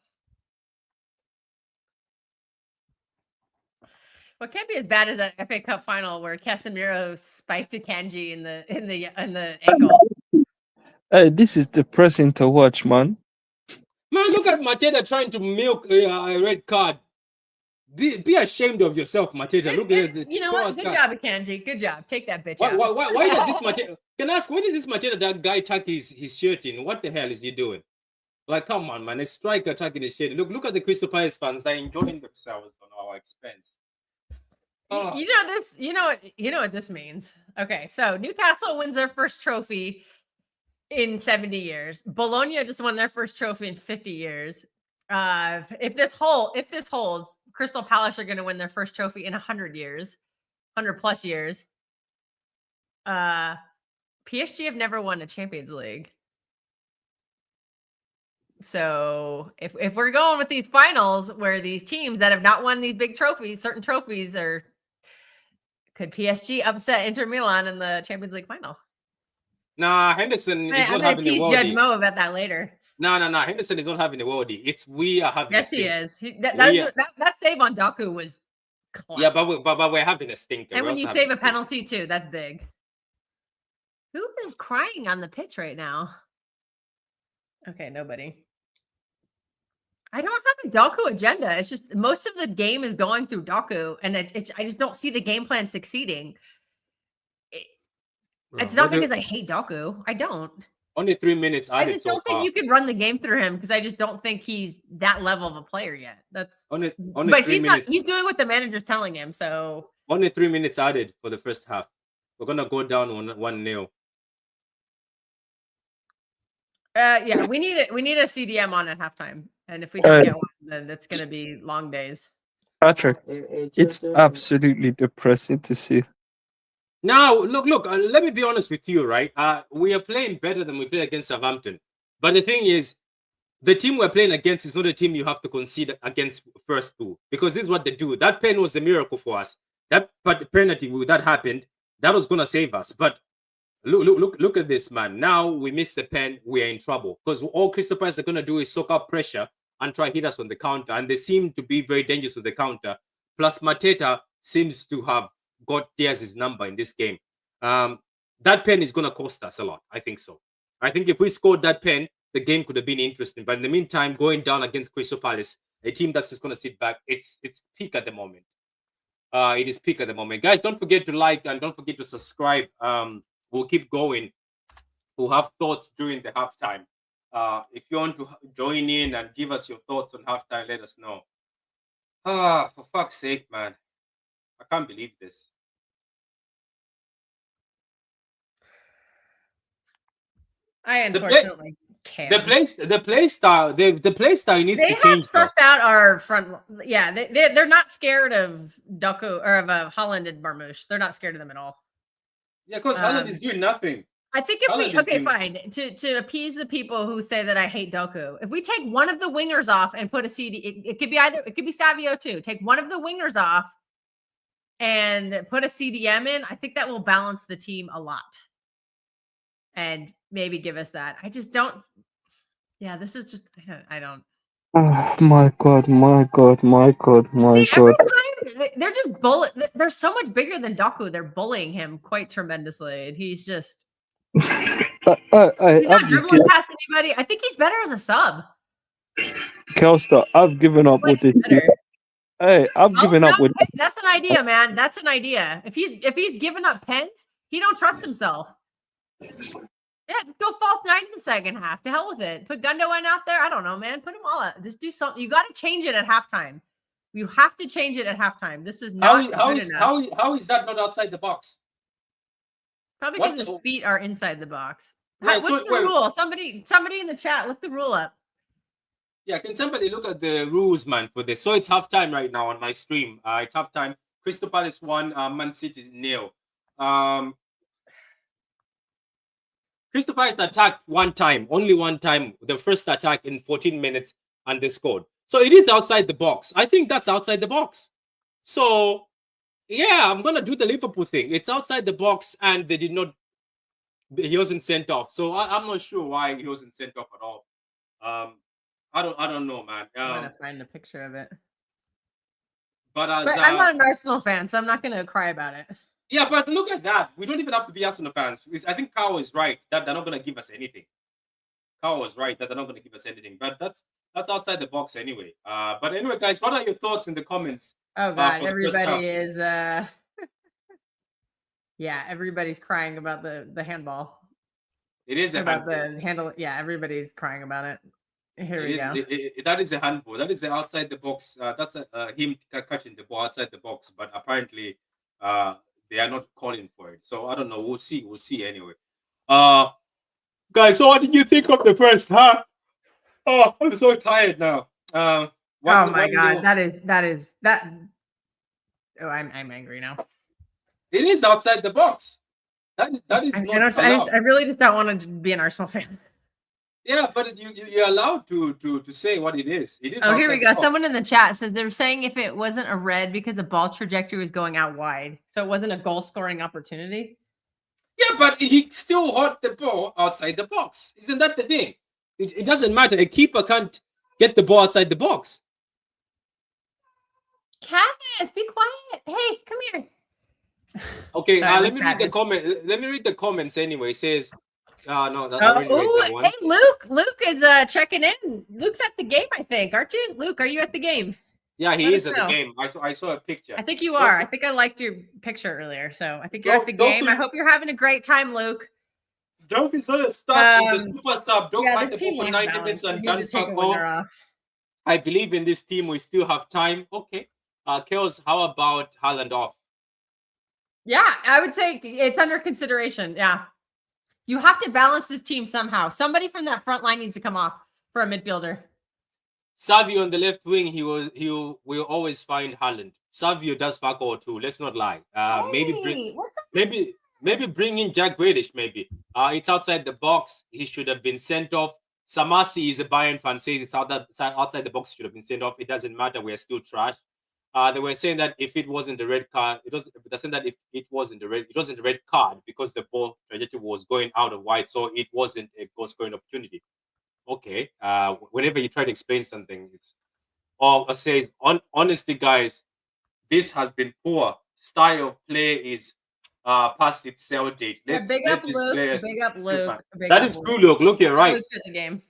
Well, it can't be as bad as that FA Cup final where Casemiro spiked to Kanji in the ankle. Hey, this is depressing to watch, man. Man, look at Mateta trying to milk a red card. Be ashamed of yourself, Mateta. Look at the. You know what? Good job, Kanji. Good job. Take that bitch out. Why does this Mateta? Can I ask, why does this Mateta that guy tuck his shirt in? What the hell is he doing? Like, come on, man. A striker tucking his shirt. Look at the Crystal Palace fans. They're enjoying themselves on our expense. You know what this means. Okay, so Newcastle wins their first trophy in 70 years. Bologna just won their first trophy in 50 years. If this holds, Crystal Palace are going to win their first trophy in 100 years, 100 plus years. PSG have never won a Champions League. So if we're going with these finals where these teams that have not won these big trophies, certain trophies could PSG upset Inter Milan in the Champions League final? Nah, Henderson is not having a worldie. Judge Mo about that later. No. Henderson is not having a worldie. It's we are having. Yes, he is. That save on Doku was class. Yeah, but we're having a stinker. And when you save a penalty too, that's big. Who is crying on the pitch right now? Okay, nobody. I don't have a Doku agenda. It's just most of the game is going through Doku, and I just don't see the game plan succeeding. It's not because I hate Doku. I don't. Only 3 minutes. I just don't think you can run the game through him because I just don't think he's that level of a player yet. That's only but 3 minutes. He's doing what the manager's telling him. So only 3 minutes added for the first half. We're gonna go down 1-0. Yeah, we need it. We need a CDM on at halftime, and if we don't get one, then it's gonna be long days. Patrick, it's absolutely depressing to see. Now, look. Let me be honest with you, right? We are playing better than we played against Southampton, but the thing is, the team we're playing against is not a team you have to concede against first two, because this is what they do. That pen was a miracle for us. That penalty that happened, that was gonna save us, but. Look at this, man. Now we miss the pen, we are in trouble because all Crystal Palace are going to do is soak up pressure and try hit us on the counter. And they seem to be very dangerous with the counter. Plus, Mateta seems to have got Diaz's number in this game. That pen is going to cost us a lot. I think so. I think if we scored that pen, the game could have been interesting. But in the meantime, going down against Crystal Palace, a team that's just going to sit back, it's peak at the moment. It is peak at the moment. Guys, don't forget to like and don't forget to subscribe. We'll keep going. We'll have thoughts during the halftime. If you want to join in and give us your thoughts on halftime, let us know. For fuck's sake, man. I can't believe this. I unfortunately can't. The play style needs to change. They have sussed out our front. Yeah, they're not scared of Doku or of Holland and Marmouche. They're not scared of them at all. Yeah, because Holland is doing nothing. I think fine. To appease the people who say that I hate Doku, if we take one of the wingers off and put a CD, it could be Savio too. Take one of the wingers off and put a CDM in. I think that will balance the team a lot, and maybe give us that. I just don't. Yeah, this is just. I don't. Oh my god! See, every time they're just they're so much bigger than Doku. They're bullying him quite tremendously. And he's just he's not dribbling past anybody. I think he's better as a sub. Kelster, I've given up with it. Hey, I've Oh, given no, up with. hey, that's an idea, man. That's an idea. If he's giving up pens, he don't trust himself. Yeah, just go false 9 in the second half. To hell with it. Put Gundogan out there. I don't know, man. Put them all out. Just do something. You got to change it at halftime. You have to change it at halftime. This is not good enough. How is that not outside the box? Probably What's because his it- feet are inside the box. Right, What's so the wait. rule? Somebody in the chat, look the rule up. Yeah, can somebody look at the rules, man, for this? So it's halftime right now on my stream. It's halftime. Crystal Palace 1, Man City 0. Crystal Palace attacked only one time, the first attack in 14 minutes, and they scored. So it is outside the box. I think that's outside the box. So, yeah, I'm going to do the Liverpool thing. It's outside the box, and he wasn't sent off. So I'm not sure why he wasn't sent off at all. I don't know, man. I'm gonna find a picture of it. But I'm not an Arsenal fan, so I'm not gonna cry about it. Yeah, but look at that. We don't even have to be Arsenal fans. I think Kao is right that they're not going to give us anything. Kao is right that they're not going to give us anything. But that's outside the box anyway. But anyway, guys, what are your thoughts in the comments? Oh God, everybody is. Yeah, everybody's crying about the handball. It is about the handle. Yeah, everybody's crying about it. Here we go. That is a handball. That is outside the box. That's him catching the ball outside the box. But apparently, they are not calling for it. So I don't know. We'll see. We'll see anyway. Guys, so what did you think of the first half? Oh, I'm so tired now. Oh my God, that is. Oh, I'm angry now. It is outside the box. That is not allowed. I really just don't want to be an Arsenal fan. Yeah, but you're allowed to say what it is. It is. Oh, here we go. Someone in the chat says they're saying if it wasn't a red because the ball trajectory was going out wide, so it wasn't a goal scoring opportunity. Yeah, but he still hit the ball outside the box. Isn't that the thing? It doesn't matter. A keeper can't get the ball outside the box. Katniss, be quiet. Hey, come here. Okay, let me read the comment. Let me read the comments anyway. It says, no, that hey, Luke is checking in. Luke's at the game, I think, aren't you? Luke, are you at the game? Yeah, he is at the game. I saw a picture. I think you are. I think I liked your picture earlier, so I think you're at the game. I hope you're having a great time, Luke. Joke is not a star. He's a superstar. Don't find the ball for 90 minutes and done tackle. I believe in this team. We still have time. Okay. Chaos, how about Haaland off? Yeah, I would say it's under consideration. Yeah. You have to balance this team somehow. Somebody from that front line needs to come off for a midfielder. Savio on the left wing, he will always find Haaland. Savio does fuck all too. Let's not lie. Maybe bring in Jack Grealish. Maybe it's outside the box. He should have been sent off. Samasi is a Bayern fan. Says it's outside the box. Should have been sent off. It doesn't matter. We're still trash. They were saying that if it wasn't the red card, they're saying that if it wasn't the red card because the ball trajectory was going out of wide, so it wasn't a goal scoring opportunity. Okay. Whenever you try to explain something, says honestly, guys, this has been poor. Style of play is past its sell date. Big up Luke. That is true, Luke. Look, you're right. Luke's at the game.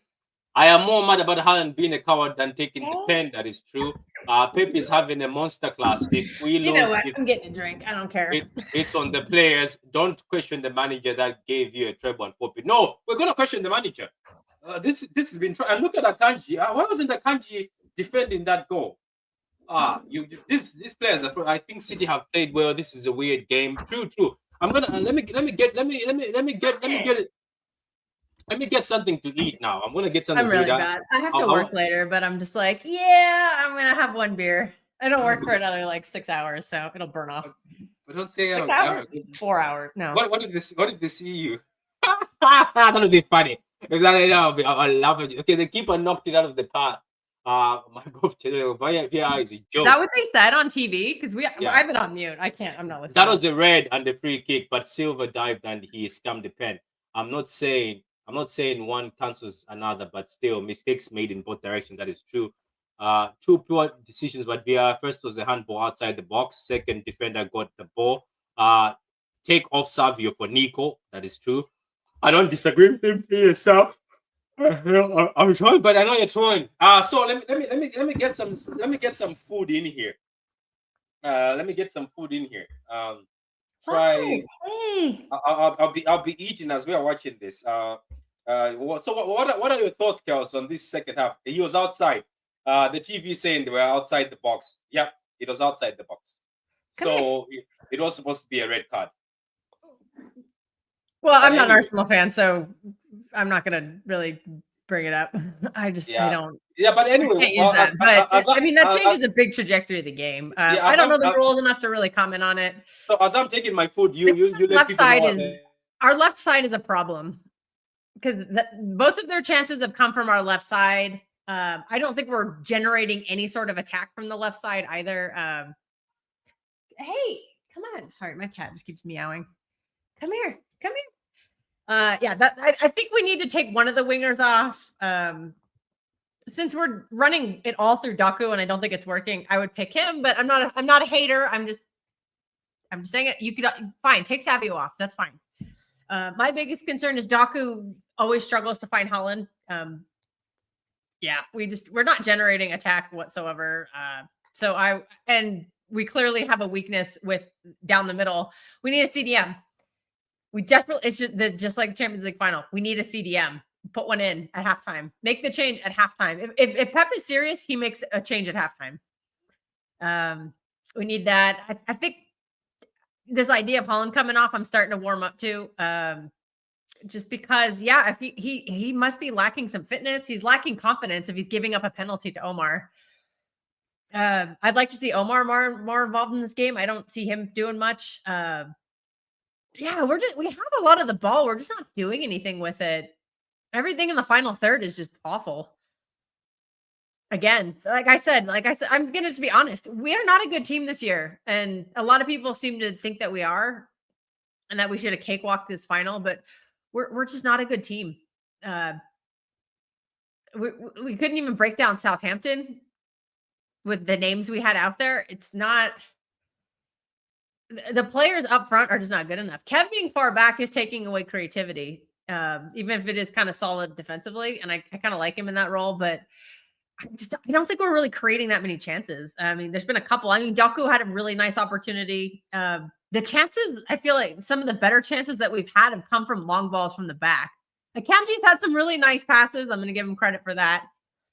I am more mad about Haaland being a coward than taking the pen. That is true. Pep is having a monster class. If we lose, you know what? I'm getting a drink. I don't care. It's on the players. Don't question the manager that gave you a treble and 4 pit. No, we're gonna question the manager. This has been. And look at Akanji. Why wasn't Akanji defending that goal? These players. I think City have played well. This is a weird game. True. I'm gonna let me get something to eat now. I'm gonna get something. I'm really bad. I have to work later, but I'm just like, yeah, I'm gonna have one beer. I don't work for another like 6 hours, so it'll burn off. But don't say 6 hours. 4 hours. No. What if they see you? That would be funny. Exactly. I love it. Okay, the keeper knocked it out of the car. My both children. Yeah, is a joke. Is that what they said on TV? Because I've been on mute. I can't. I'm not listening. That was the red and the free kick, but Silva dived and he scammed the pen. I'm not saying one cancels another, but still mistakes made in both directions. That is true. Two poor decisions, but first was a handball outside the box. Second, defender got the ball. Take off Savio for Nico. That is true. I don't disagree with him. Play yourself. I'm trying, but I know you're trying. So let me get some food in here. Let me get some food in here. Try. Hey. I'll be eating as we are watching this. What are your thoughts, Kels, on this second half? He was outside. The TV saying they were outside the box. Yep, it was outside the box. So it was supposed to be a red card. Well, But I'm not an anyway. Arsenal fan, so I'm not gonna really bring it up. I don't. Yeah, but I anyway, can't use that. But I mean, that changes the big trajectory of the game. yeah, I don't know the rules enough to really comment on it. so as I'm taking my food, you let left people side know. is our left side is a problem because both of their chances have come from our left side. I don't think we're generating any sort of attack from the left side either. Hey, come on! Sorry, my cat just keeps meowing. Come here. Yeah, I think we need to take one of the wingers off. Since we're running it all through Daku and I don't think it's working, I would pick him, but I'm not a hater. I'm just saying it. You could fine, take Savio off. That's fine. My biggest concern is Daku always struggles to find Holland. Yeah, we're not generating attack whatsoever. And we clearly have a weakness with down the middle. We need a CDM. We desperately, it's just like Champions League final. We need a CDM. Put one in at halftime. Make the change at halftime. If Pep is serious, he makes a change at halftime. We need that. I think this idea of Holland coming off, I'm starting to warm up to. Just because, yeah, if he must be lacking some fitness. He's lacking confidence if he's giving up a penalty to Omar. I'd like to see Omar more involved in this game. I don't see him doing much. Yeah, we have a lot of the ball. We're just not doing anything with it. Everything in the final third is just awful. Again, like I said, I'm going to just be honest. We are not a good team this year. And a lot of people seem to think that we are and that we should have cakewalked this final, but we're just not a good team. We couldn't even break down Southampton with the names we had out there. It's not... The players up front are just not good enough. Kev being far back is taking away creativity, even if it is kind of solid defensively. And I kind of like him in that role, but I don't think we're really creating that many chances. I mean, there's been a couple. I mean, Daku had a really nice opportunity. The chances, I feel like some of the better chances that we've had have come from long balls from the back. Akanji's had some really nice passes. I'm going to give him credit for that.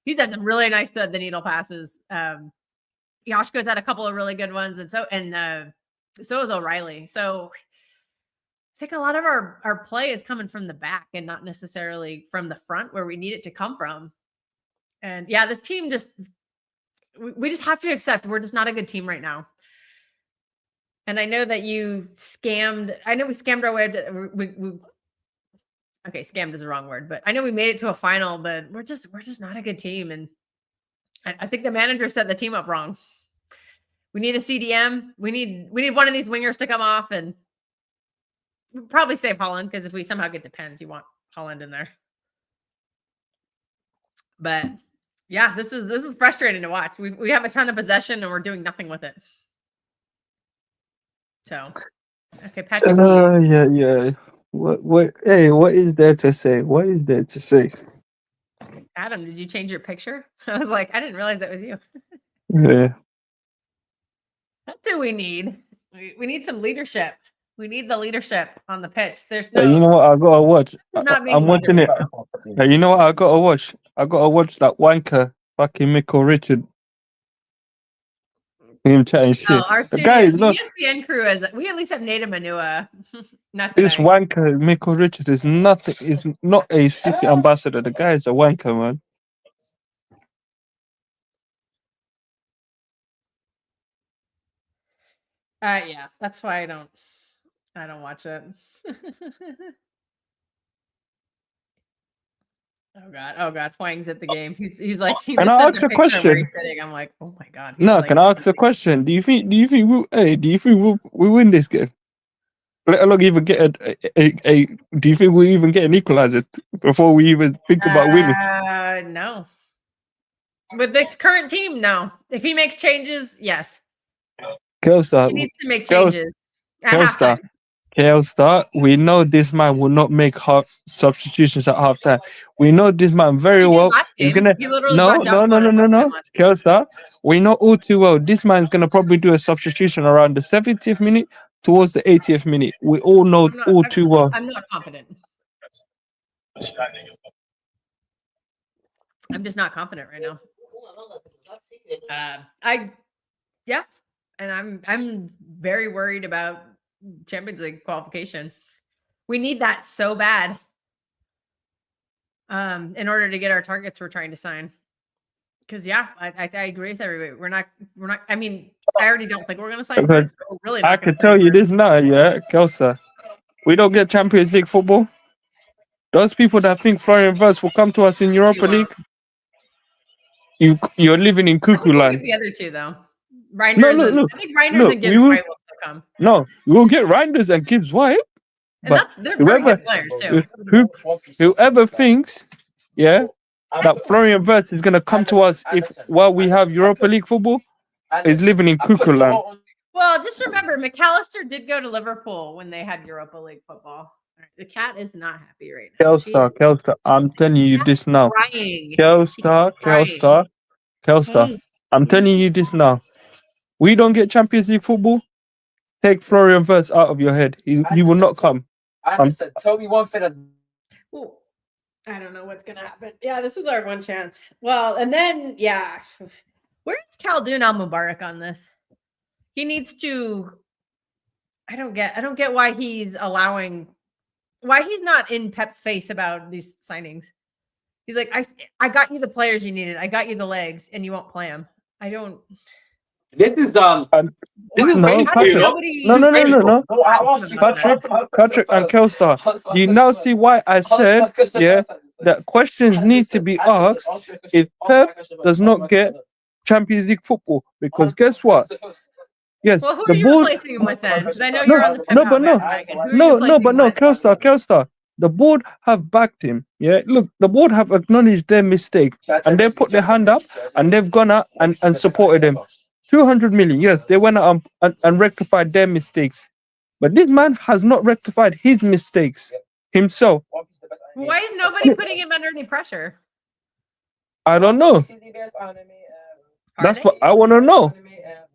He's had some really nice the needle passes. Yashko's had a couple of really good ones. So is O'Reilly. So I think a lot of our play is coming from the back and not necessarily from the front where we need it to come from. And yeah, this team we just have to accept we're just not a good team right now. And I know that we scammed our way to, okay, scammed is the wrong word, but I know we made it to a final, but we're just not a good team. And I think the manager set the team up wrong. We need a CDM. We need one of these wingers to come off, and we'll probably save Holland because if we somehow get Depends, you want Holland in there. But yeah, this is frustrating to watch. We have a ton of possession and we're doing nothing with it. So okay, Patrick. Yeah. What? Hey, what is there to say? What is there to say? Adam, did you change your picture? I was like, I didn't realize that was you. Yeah. That's who we need. We need some leadership. We need the leadership on the pitch. There's no. Hey, you know what I gotta watch? I'm watching it. Hey, you know what I gotta watch? I gotta watch that wanker fucking Michael Richard. Him chatting shit. Our the guy is not. ESPN crew we at least have Nada Manua. Not This wanker Michael Richard is nothing. Is not a city ambassador. The guy is a wanker, man. Yeah, that's why I don't watch it. Oh god, Huang's at the game. He's like, he Can just I sent ask a picture of where question? he's sitting. I'm like, oh my god. No, like, can I ask a question? Do you think we win this game? Let alone even get a do you think we even get an equalizer before we even think about winning? No. With this current team, no. If he makes changes, yes. Kelstar, He needs to make changes at Kelstar, halftime. Kelstar, we know this man will not make half substitutions at halftime. We know this man very He did well. last He's game. gonna He literally got down no. on it last time. Kelstar, we know all too well. This man's gonna probably do a substitution around the 70th minute towards the 80th minute. We all know all too well. I'm not confident. I'm just not confident right now. Yeah, and I'm very worried about Champions League qualification. We need that so bad. In order to get our targets we're trying to sign. Because yeah, I agree with everybody. We're not. I mean, I already don't think we're going to sign. Prince, but we're really, I can tell you this now, yeah, Kelstar. We don't get Champions League football. Those people that think Florian Wirtz will come to us in Europa League, you're living in cuckoo land. The other two though, Reinders. No. I think Reinders and Gibbs White will still come. No, we will get Reinders and Gibbs White. And they're very good players too. Whoever thinks, yeah, that Florian Wirtz is gonna come to us while we have Europa League football, is living in cuckoo land. Well, just remember, McAllister did go to Liverpool when they had Europa League football. The cat is not happy right now. Kelstar, I'm telling you this now. Kelstar, I'm telling you this now. We don't get Champions League football. Take Florian Wirtz out of your head. He will not come. Tell me one thing. Ooh, I don't know what's gonna happen. Yeah, this is our one chance. Well, and then yeah, where's Khaldoon Al Mubarak on this? He needs to. I don't get why he's not in Pep's face about these signings. He's like, I got you the players you needed. I got you the legs, and you won't play them. I don't. This is No. Patrick and Kelstar. You now see why I said, yeah, that questions need to be asked if Pep does not get Champions League football. Because guess what? Yes, well, who are you replacing him with then? Because I know you're on the Kelstar. The board have backed him. Yeah, look, the board have acknowledged their mistake and they put their hand up and they've gone out and supported him. 200 million, yes, they went out and rectified their mistakes. But this man has not rectified his mistakes himself. Why is nobody putting him under any pressure? I don't know. That's what I want to know.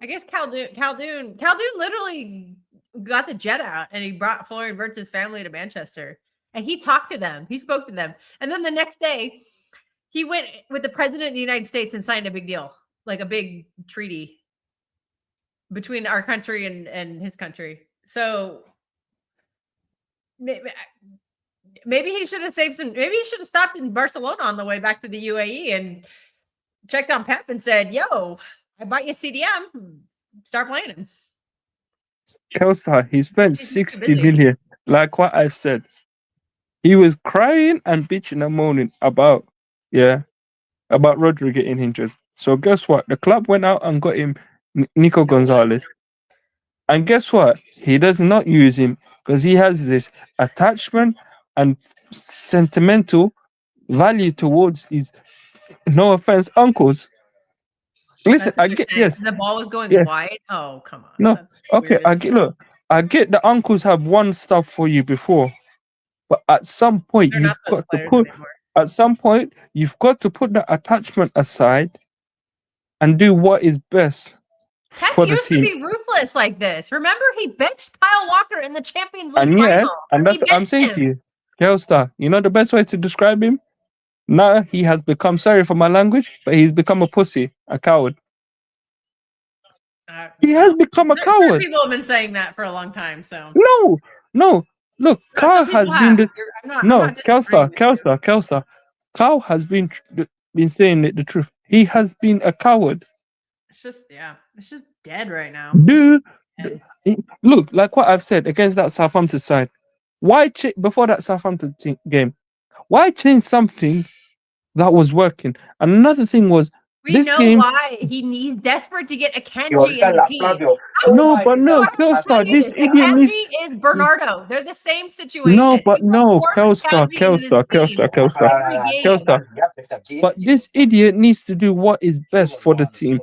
I guess Khaldoon literally got the jet out and he brought Florian Wirtz's family to Manchester and he talked to them. He spoke to them. And then the next day he went with the president of the United States and signed a big deal, like a big treaty between our country and his country. So maybe he should have maybe he should have stopped in Barcelona on the way back to the UAE and checked on Pep and said, yo, I bought you CDM. Start playing him. Kelstar, he spent 60 million. Like what I said. He was crying and bitching and moaning about Rodri getting injured. So guess what? The club went out and got him Nico Gonzalez. And guess what? He does not use him because he has this attachment and sentimental value towards his, no offense, uncles. Listen, I get the ball was going wide. Oh, come on. No, okay. I get the uncles have won stuff for you before, but at some point you've got to put the attachment aside and do what is best for the team. Pep used to be ruthless like this. Remember, he benched Kyle Walker in the Champions League final. Yes, and that's what I'm saying to you, Kelstar. You know the best way to describe him? Now he has become, sorry for my language, but he's become a pussy, a coward. He has become a coward. People have been saying that for a long time. So no. Look, Kyle has been Kelstar. Kyle has been saying the truth. He has been a coward. It's just dead right now. Dude, look, like what I've said against that Southampton side. Why before that Southampton game? Why change something that was working? And another thing was, we know why he's desperate to get Akanji in the team. No, Kelstar, this idiot is Bernardo. They're the same situation. No, Kelstar. But this idiot needs to do what is best for the team.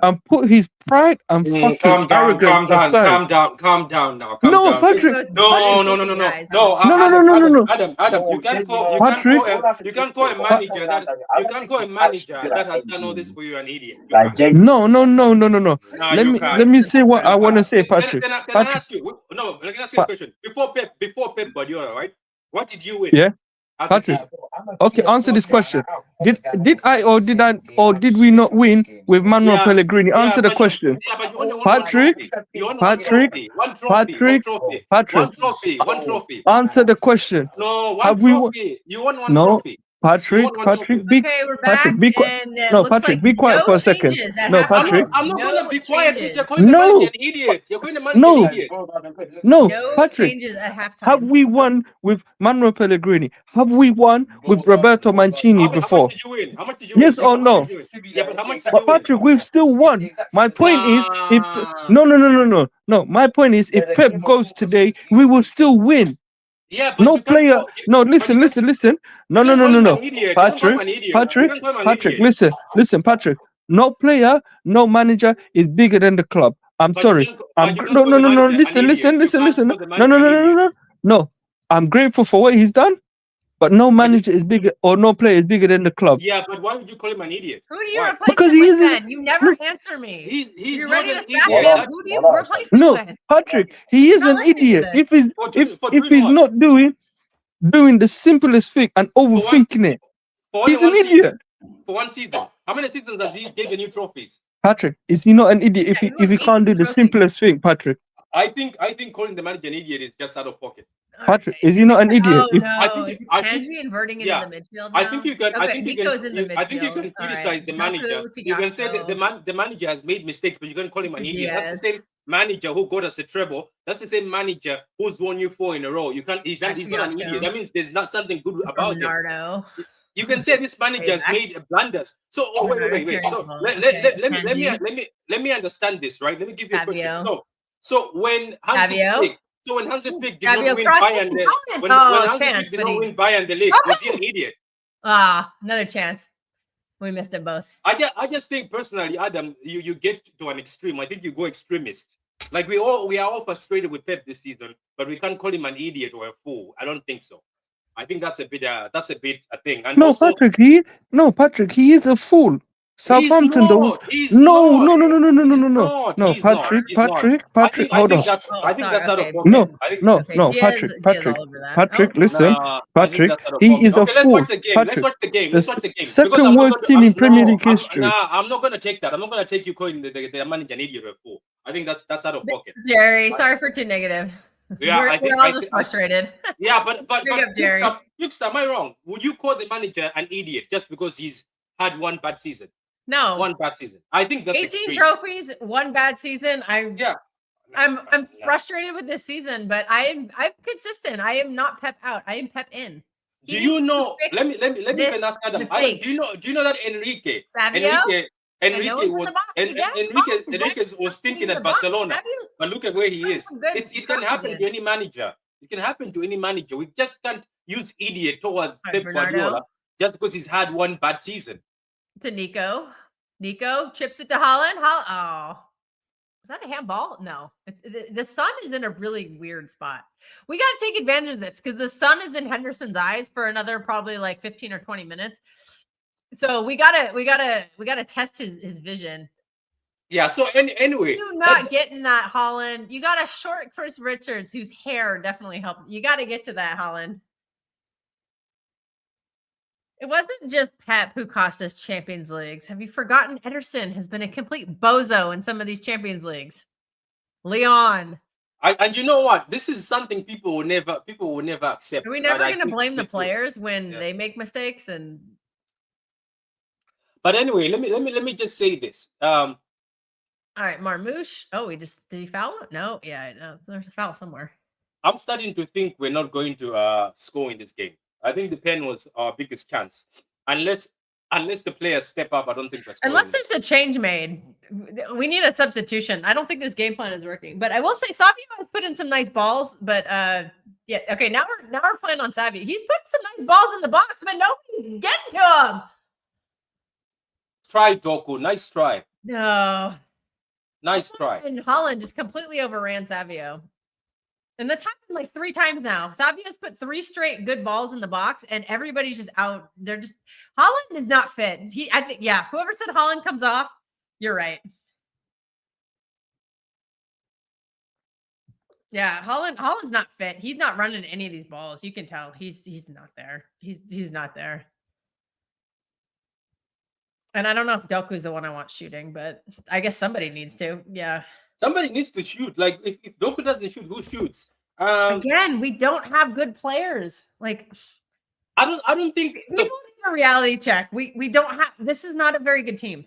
and put his pride and fucking Calm down, arrogance calm down, aside. calm down now. Calm No, down. Patrick. No. No. Adam, you can't call Patrick. you can't call a manager that has done all this for you an idiot. You can't. No. Nah, Let you me can't. let me say what I want to say, Can Patrick. I Patrick. ask you? No, let me ask you a question. Before Pep Guardiola, right? What did you win? Yeah. As a Patrick. team? Okay, answer this question. Did we not win with Manuel Yeah, Pellegrini? Answer the but question. but you only won Patrick, one trophy. You only Patrick, one trophy. Patrick. One trophy. Answer the question. No, one Have we won? trophy. You won one No, trophy. You won one Patrick, trophy. Okay, we're back. Patrick, be quiet. And it No, looks Patrick, like be quiet no for a second. changes at No, halftime. Patrick. I'm not No gonna be quiet because changes. you're calling the No. manager an idiot. You're calling the manager No. an idiot. No, No Patrick. changes at halftime. Have we won with Manuel Pellegrini? Have we won with Roberto Mancini How much before? did you win? How much did you Yes win? or no? Yeah, but how much did But you win? Patrick, we've still won. My point is, if no. My point is, if Pep goes today, we will still win. Yeah, but No you can't player. call, No, but you listen. can't- No. you can't call him an idiot. You can't call him Patrick, an idiot. You can't call him an Patrick, idiot. listen, Patrick. No player, no manager is bigger than the club. I'm But you sorry. can't but you can't No. call the manager an Listen. idiot. You can't Listen. call the manager an idiot. No. I'm grateful for what he's done, but no manager is bigger or no player is bigger than the club. Yeah, but why would you call him an idiot? Who do you Why? replace Because him he with isn't- then? You never answer me. He's You're not ready an to sack idiot. him. Who do you replace him No, with? Patrick, he is Not an listening to idiot. this. If he's what? not doing the simplest thing and overthinking it, For only he's an one season. idiot. For one season. How many seasons has he gained the new trophies? Patrick, is he not an idiot if Yeah, he he can't do won the 18 simplest thing, Patrick? I think calling the manager an idiot is just out of pocket. Patrick, is he not an idiot? Oh If no, think- is I think- Kanji inverting yeah. into the midfield I now? think you can. I Okay, think you Nico's in the can. midfield. I think you can All criticize right. the manager. Doku to You can say that Yashko. the manager has made mistakes, but you can call him an To idiot. That's the Diaz. same manager who got us a treble. That's the same manager who's won you 4 in a row. You can't. He's not an Yashko. idiot. That means there's not something good about him. Bernardo. You can say this manager has made blunders. So wait. So let me understand this, right? Let me give you a question. Fabio. So when Hansi Fabio. Flick, did Fabio not win crossing Bayern the Holland. when Oh, Hansi chance, Flick did but not he- win Bayern the league, was he an idiot? Another chance. We missed it both. I just think personally, Adam, you get to an extreme. I think you go extremist. Like we are all frustrated with Pep this season, but we can't call him an idiot or a fool. I don't think so. I think that's a bit a thing. And no, also, Patrick, he is a fool. Southampton, those. He's No. not. No, He's not. Patrick, hold on. I think that's out of okay. pocket. No, I think, no, Okay, no, Diaz- Patrick, Diaz all over that. Patrick, Oh. listen, Nah, I think Patrick, that's out of he pocket. is a Okay, let's fool. watch the game. Patrick, Let's watch the game. the Let's watch the game. second Because I'm not worst gonna- team I'm- in Premier no, League I'm- history. Nah, I'm not gonna take that. I'm not gonna take you calling the manager an idiot or a fool. I think that's out of pocket. Jerry, sorry for too negative. Yeah, we're all just frustrated. Yeah, but Big up, Jerry. Juxta, am I wrong? Would you call the manager an idiot just because he's had one bad season? No. One bad season. I think that's 18 extreme. trophies, one bad season. I'm frustrated with this season, but I'm consistent. I am not Pep out. I am Pep in. Do you know? Let me even ask Adam. Adam, do you know that Enrique was thinking at Barcelona, but look at where he is. It can happen to any manager. It can happen to any manager. We just can't use idiot towards Pep Guardiola just because he's had one bad season. To Nico. Nico chips it to Holland. Oh. Was that a handball? No. The sun is in a really weird spot. We got to take advantage of this because the sun is in Henderson's eyes for another probably like 15 or 20 minutes. So we gotta test his vision. Yeah. So anyway, You not getting that, Holland. You got a short Chris Richards whose hair definitely helped. You got to get to that, Holland. It wasn't just Pep who cost us Champions Leagues. Have you forgotten Ederson has been a complete bozo in some of these Champions Leagues? Leon. And you know what? This is something people will never accept. Are we never going to blame the people- players when Yeah. they make mistakes? And But anyway, let me just say this. all right, Marmouche. Oh, did he foul? No, yeah, no, there's a foul somewhere. I'm starting to think we're not going to score in this game. I think the pen was our biggest chance. Unless the players step up, I don't think we're scoring. Unless there's a change made, we need a substitution. I don't think this game plan is working. But I will say Savio has put in some nice balls. But yeah, okay. Now we're playing on Savio. He's put some nice balls in the box, but nobody's getting to him. Try, Doku. Nice try. No. Nice try. And Holland just completely overran Savio. And that's happened like 3 times now. Savio's put 3 straight good balls in the box, and everybody's just out. They're just Holland is not fit. I think, yeah. Whoever said Holland comes off, you're right. Yeah, Holland's not fit. He's not running any of these balls. You can tell he's not there. He's not there. And I don't know if Doku's the one I want shooting, but I guess somebody needs to. Yeah. Somebody needs to shoot. Like if Doku doesn't shoot, who shoots? Again, we don't have good players. Like I don't think people need a reality check. We don't have. This is not a very good team.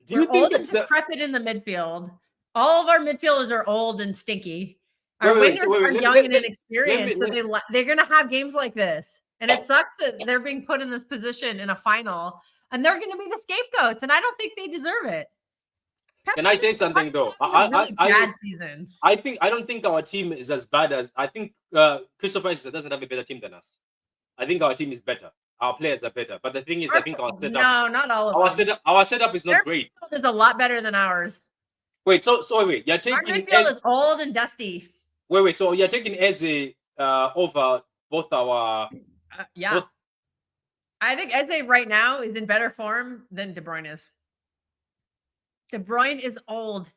Do you We're think old and decrepit in the midfield. All of our midfielders are old and stinky. Our wingers are young and inexperienced, so they're going to have games like this. And it sucks that they're being put in this position in a final, and they're going to be the scapegoats. And I don't think they deserve it. Can I say something though? Bad season. I don't think our team is as bad as I think. Christopher doesn't have a better team than us. I think our team is better. Our players are better. But the thing is, I think our setup. No, not all of them. Our setup is not great. Their midfield is a lot better than ours. Wait, so wait, you're taking our midfield is old and dusty. Wait, so you're taking Eze over both our. Yeah. Both... I think Eze right now is in better form than De Bruyne is. De Bruyne is old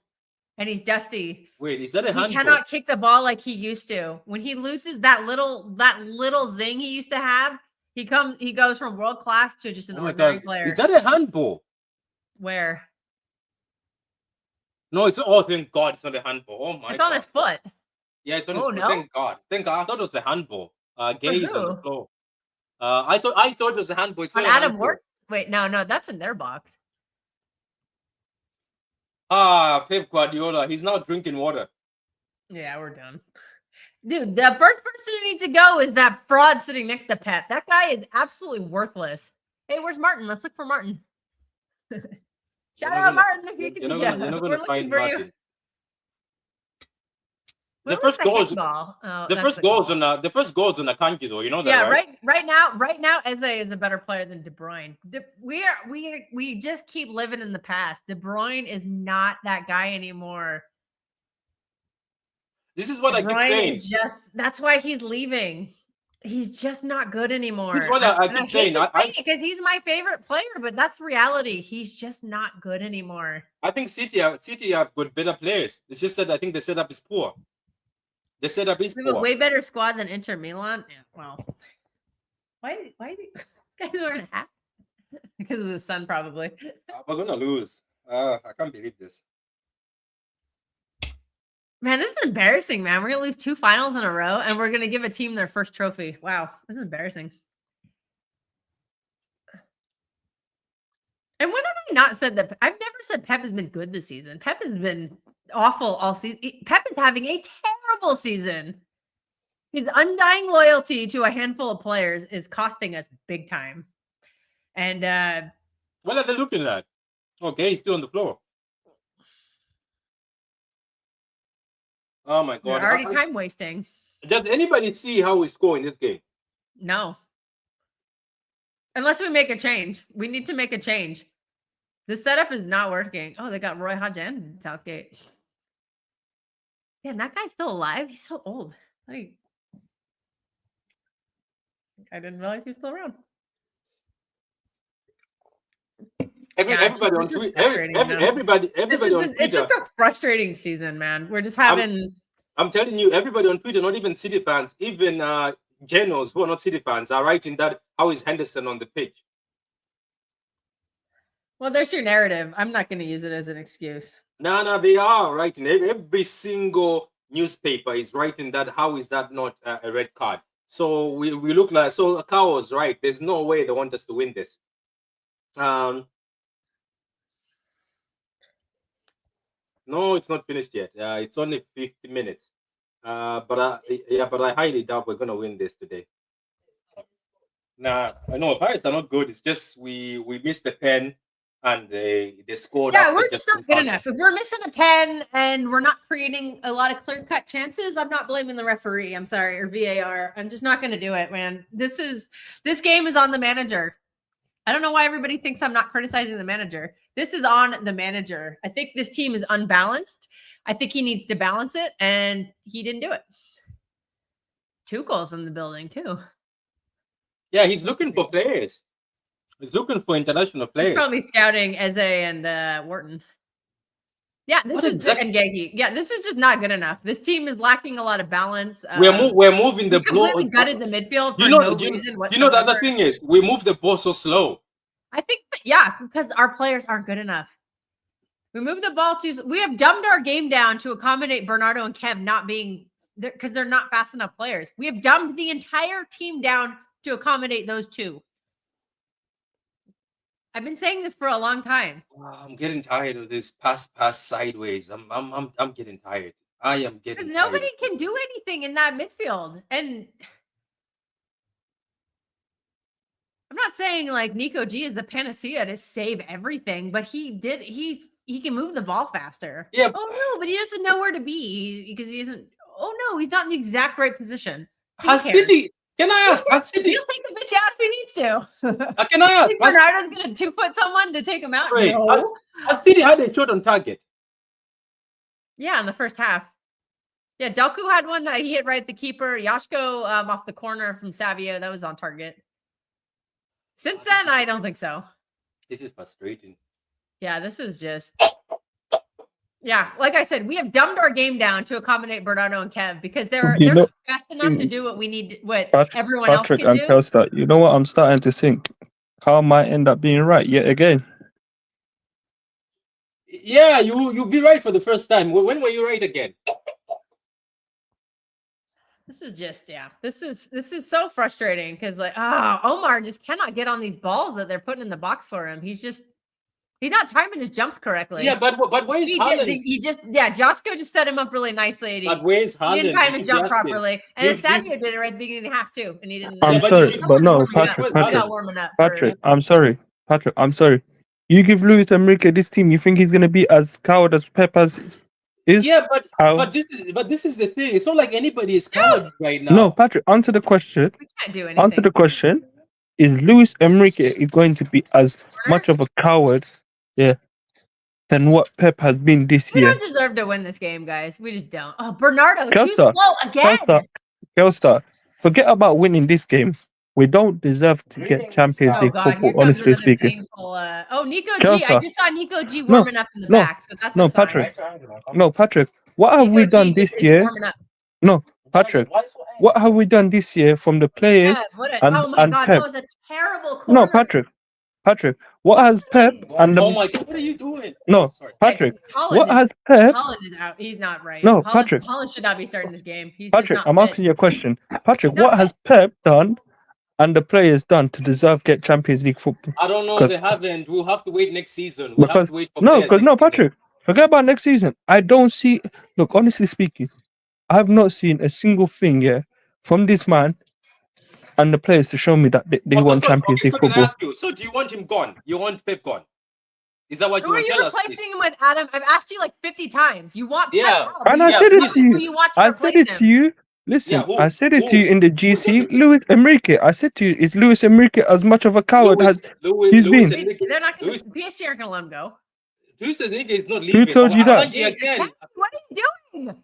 and he's dusty. Wait, is that a handball? He cannot kick the ball like he used to. When he loses that little zing he used to have, he goes from world class to just an ordinary player. Is that a handball? Where? No, thank God it's not a handball. Oh my God. It's on his foot. Yeah, it's on his foot. No? Thank God. I thought it was a handball. Gaze on the floor. I thought it was a handball. It's on Adam Work. Wait, no, that's in their box. Pep Guardiola. He's now drinking water. Yeah, we're done. Dude, the first person who needs to go is that fraud sitting next to Pep. That guy is absolutely worthless. Hey, where's Martin? Let's look for Martin. Shout out Martin if you can. You're not going to find Martin. The first goals on Akanji though, you know that, yeah, right? Right now, Eze is a better player than De Bruyne. We just keep living in the past. De Bruyne is not that guy anymore. This is what I keep saying. That's why he's leaving. He's just not good anymore. This is what I keep saying. Because he's my favorite player, but that's reality. He's just not good anymore. I think City have good better players. It's just that I think the setup is poor. The setup is poor. We have a way better squad than Inter Milan. Yeah, well, why is this guy's wearing a hat? Because of the sun, probably. We're gonna lose. I can't believe this. Man, this is embarrassing, man. We're gonna lose 2 finals in a row, and we're gonna give a team their first trophy. Wow, this is embarrassing. And when have I not said that? I've never said Pep has been good this season. Pep has been awful all season. Pep is having a terrible season. His undying loyalty to a handful of players is costing us big time. And what are they looking at? Okay, he's still on the floor. Oh my God! They're already time wasting. Does anybody see how we score in this game? No. Unless we make a change. We need to make a change. The setup is not working. Oh, they got Roy Hodgson in Southgate. Damn, that guy's still alive. He's so old. Like, I didn't realize he was still around. Everybody on Twitter. It's just a frustrating season, man. We're just having. I'm telling you, everybody on Twitter, not even City fans, even Genos who are not City fans, are writing that how is Henderson on the pitch? Well, there's your narrative. I'm not going to use it as an excuse. No, they are writing. Every single newspaper is writing that. How is that not a red card? So we look like Kao was right. There's no way they want us to win this. No, it's not finished yet. It's only 50 minutes. But I highly doubt we're gonna win this today. Nah, I know Pirates are not good. It's just we missed the pen and they scored. Yeah, we're just not good enough. If we're missing a pen and we're not creating a lot of clear-cut chances, I'm not blaming the referee. I'm sorry, or VAR. I'm just not gonna do it, man. This game is on the manager. I don't know why everybody thinks I'm not criticizing the manager. This is on the manager. I think this team is unbalanced. I think he needs to balance it, and he didn't do it. Tuchel's in the building too. Yeah, he's looking for players. He's looking for international He's players. probably scouting Eze and Wharton. Yeah, this is and Gaggy. Yeah, this is just not good enough. This team is lacking a lot of balance. We're moving the ball. Completely gutted the midfield for You know, no you reason know whatsoever. the other thing is we move the ball so slow. I think, yeah, because our players aren't good enough. We move the ball too. We have dumbed our game down to accommodate Bernardo and Kev not being there because they're not fast enough players. We have dumbed the entire team down to accommodate those two. I've been saying this for a long time. I'm getting tired of this pass sideways. I'm getting tired. I am getting Because nobody tired. can do anything in that midfield. And I'm not saying like Nico G is the panacea to save everything, but he can move the ball faster. Yeah. Oh no, but he doesn't know where to be because he isn't. Oh no, he's not in the exact right position. Has City? Can I ask? Has City? He'll take the bitch out if he needs to. Can I ask? Think Bernardo's gonna 2-foot someone to take him out? Wait, No. has City had a shot on target? Yeah, in the first half. Yeah, Delku had one that he hit right at the keeper. Yashko off the corner from Savio, that was on target. Since then, I don't think so. This is frustrating. Yeah, this is just. Yeah, like I said, we have dumbed our game down to accommodate Bernardo and Kev because they're not fast enough to do what we need, everyone else can and do. Telstar, you know what I'm starting to think? Carl might end up being right yet again. Yeah, you'll be right for the first time. When were you right again? This is just this is so frustrating because Omar just cannot get on these balls that they're putting in the box for him. He's not timing his jumps correctly. Yeah, but where's Haaland? Joshko just set him up really nicely. But where's Haaland? He didn't time his jump properly, and then Savio did it right at the beginning of the half too, and he didn't. I'm sorry, but no, Patrick, I'm sorry, Patrick, I'm sorry. You give Luis Enrique this team, you think he's gonna be as coward as Pep is? Yeah, but this is the thing. It's not like anybody is coward right now. No, Patrick, answer the question. We can't do anything. Answer the question. Is Luis Enrique going to be as much of a coward, than what Pep has been this year? We don't deserve to win this game, guys. We just don't. Oh, Bernardo, too slow again. Kelstar, forget about winning this game. We don't deserve to get Champions League football, honestly speaking. Nico G. I just saw Nico G warming up in the back, so that's a sign. Patrick. What have we done this year? No, Patrick. What have we done this year from the players oh my God, Pep? that was a terrible corner. No, Patrick. What has Pep and the... Oh my God, what are you doing? No, Patrick. What has Pep? Holland is out. He's not right. No, Patrick. Holland should not be starting this game. Patrick, I'm asking you a question. Patrick, what has Pep done and the players done to deserve get Champions League football? I don't know. They haven't. We'll have to wait next season. We'll have to wait for Patrick. Forget about next season. I don't see. Look, honestly speaking, I have not seen a single thing from this man and the players to show me that they won Champions League football. So do you want him gone? You want Pep gone? Is that what you want to tell us? Who are you replacing him with, Adam? I've asked you like 50 times. You want Pep out. And I said it to you. I said it to you. Listen, I said it to you in the GC. Luis Enrique. I said to you, is Luis Enrique as much of a coward as he's been? They're not going to. PSG aren't going to let him go. Luis Enrique is not leaving. Who told you that? What are you doing?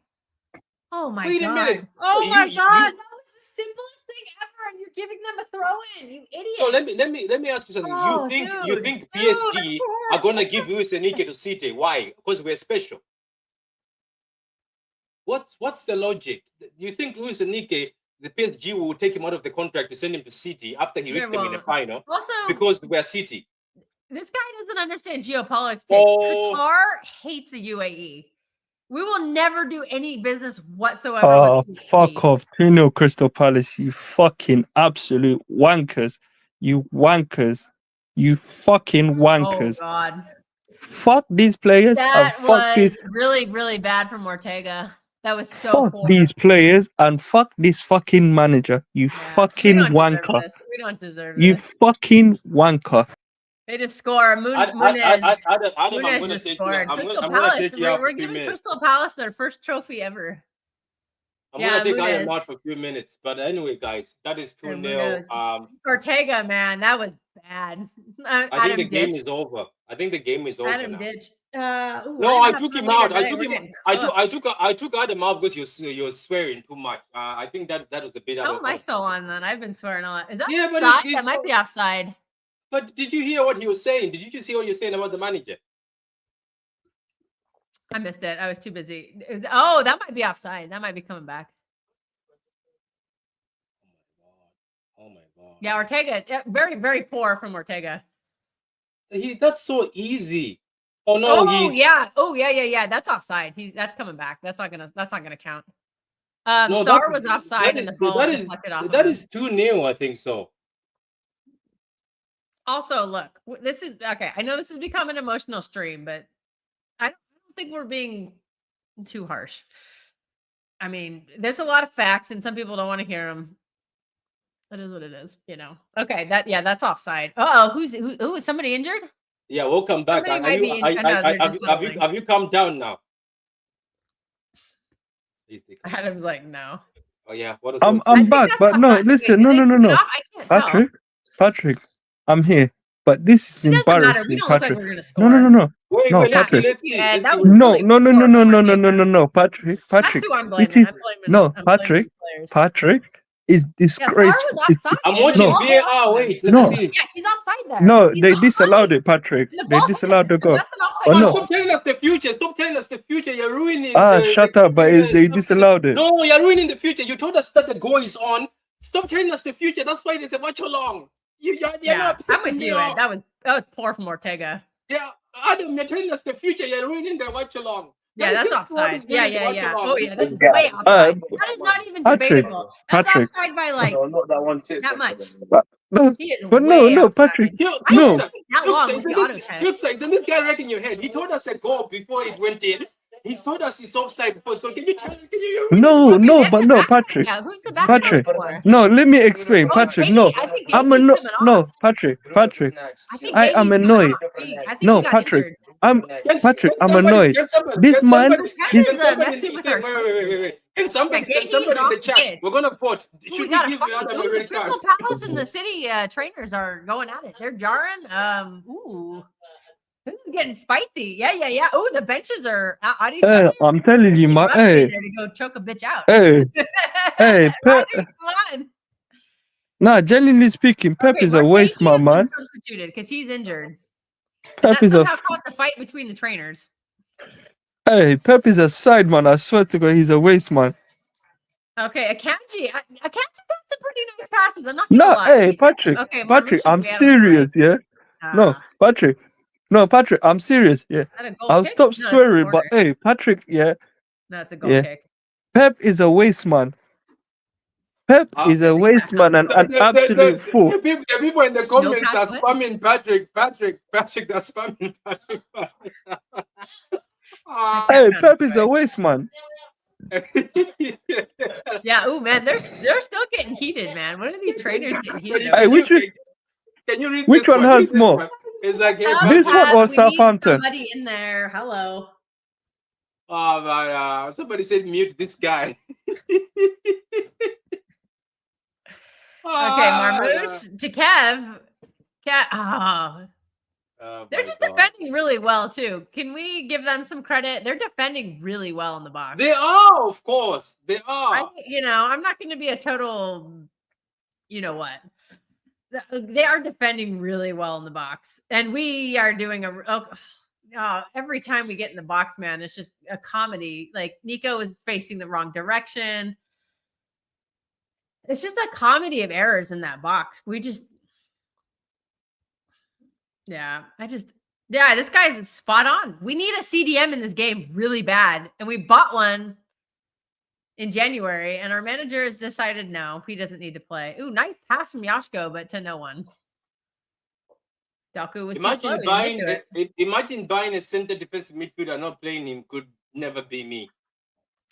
Oh my God! Wait a minute. Oh my God! That was the simplest thing ever, and you're giving them a throw-in, you idiot. So let me ask you something. You think PSG are gonna give Luis Enrique to City? Why? Because we're special. What's the logic? You think Luis Enrique, the PSG will take him out of the contract to send him to City after he reached them in the final? Also, because we're City. This guy doesn't understand geopolitics. Qatar hates the UAE. We will never do any business whatsoever. Oh, fuck off. 2-0 Crystal Palace, you fucking absolute wankers. You wankers. You fucking wankers. Oh, God. Fuck these players. That was really, really bad from Ortega. That was so fuck these players and fuck this fucking manager. You fucking wanker. We don't deserve this. You fucking wanker. They just score. Munez just scored. Crystal Palace. We're giving Crystal Palace their first trophy ever. I'm Yeah, gonna take Adam Muniz. out for a few minutes. But anyway, guys, that is 2-0. Muniz. Ortega, man, that was bad. I think Adam the game ditched. is over. I think the game is over Adam now. ditched. No, I took him out. I took We're him. getting I cooked. took Adam out because you're swearing too much. I think that was a bit out How of. am I still on then? I've been swearing a lot. Is that Yeah, but offside? That might be offside. But did you hear what he was saying? Did you just hear what you're saying about the manager? I missed it. I was too busy. Oh, that might be offside. That might be coming back. Oh my god. Yeah, Ortega. Very, very poor from Ortega. That's so easy. Oh no, yeah. Oh yeah. That's offside. That's coming back. That's not gonna count. No, Sar was offside and the ball deflected off. That is 2-0, I think so. Also, look, this is okay. I know this has become an emotional stream, but I don't think we're being too harsh. I mean, there's a lot of facts, and some people don't want to hear them. That is what it is, you know. Okay, that's offside. Who is somebody injured? Yeah, we'll come back. Have you come down now? Adam's like, no. Oh yeah, what is I'm back, but no, listen, no. Patrick, I'm here. But this is embarrassing, Patrick. No. Wait, Patrick. Let's see. No, Patrick. Patrick is disgraceful. I'm watching VAR. Wait, let me see. Yeah, he's offside there. No, they disallowed it, Patrick. They disallowed the goal. Stop telling us the future. Stop telling us the future. You're ruining. Shut up! But they disallowed it. No, you're ruining the future. You told us that the goal is on. Stop telling us the future. That's why there's a Watchalong. You're not. I'm with you, Ed. That was poor from Ortega. Yeah, Adam, you're telling us the future. You're ruining the Watchalong. Yeah, that's offside. Yeah. Oh yeah, that's way offside. That is not even debatable. That's offside by like that much. No, Patrick. No. Isn't this guy wrecking your head? He told us a goal before it went in. He told us it's offside before it's going. Can you tell us? No, Patrick. Yeah, who's the back Patrick. No, let me explain, Patrick. No, I'm annoyed. No, Patrick. I am annoyed. No, Patrick. I'm annoyed. This man. Wait. Can somebody in the chat? We're gonna vote. Should we give the other the Crystal Palace and the City trainers are going at it. They're jarring. This is getting spicy. Yeah. Oh, the benches are out each other. I'm telling you, my to go choke a bitch out. Hey, Pep. Come on. Nah, genuinely speaking, Pep is a waste man, man. Substituted because he's injured. Pep is caused the fight between the trainers. Hey, Pep is a side man. I swear to God, he's a waste man. Okay, Akanji got some pretty nice passes. I'm not gonna lie. Hey, Patrick, I'm serious, yeah. No, Patrick, I'm serious, yeah. I'll stop swearing, but hey, Patrick, yeah. No, it's a goal kick. Pep is a waste man. Pep is a waste man and an absolute fool. The people in the comments are spamming Patrick. They're spamming Patrick. Hey, Pep is a waste man. Yeah, oh man, they're still getting heated, man. When are these trainers getting heated? Hey, can you read which one hurts more? It's like, this one or Southampton? Somebody in there. Hello. Oh man, somebody said mute this guy. Okay, Marmouche to Kev. They're just defending really well too. Can we give them some credit? They're defending really well in the box. They are, of course. They are. I'm not going to be a total. You know what? They are defending really well in the box, and we are doing every time we get in the box, man, it's just a comedy. Like Nico is facing the wrong direction. It's just a comedy of errors in that box. This guy's spot on. We need a CDM in this game really bad. And we bought one in January, and our manager has decided no, he doesn't need to play. Ooh, nice pass from Yashko, but to no one. Daku was imagine buying a center defensive midfielder, not playing him could never be me.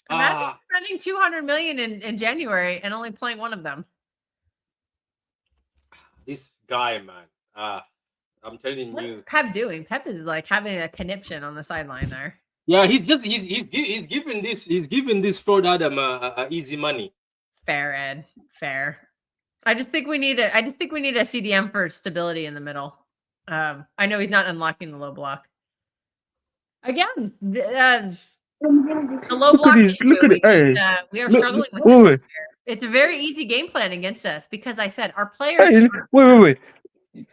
Imagine spending $200 million in January and only playing one of them. This guy, man. I'm telling you. What's Pep doing? Pep is like having a conniption on the sideline there. Yeah, he's giving this fraud Adam easy money. Fair, Ed. Fair. I just think we need a CDM for stability in the middle. I know he's not unlocking the low block. Again, the low Look at block this. issue. Look at it. Hey, We are look, struggling with wait, it wait, this year. It's a very easy game plan against us because I said our players. hey, wait.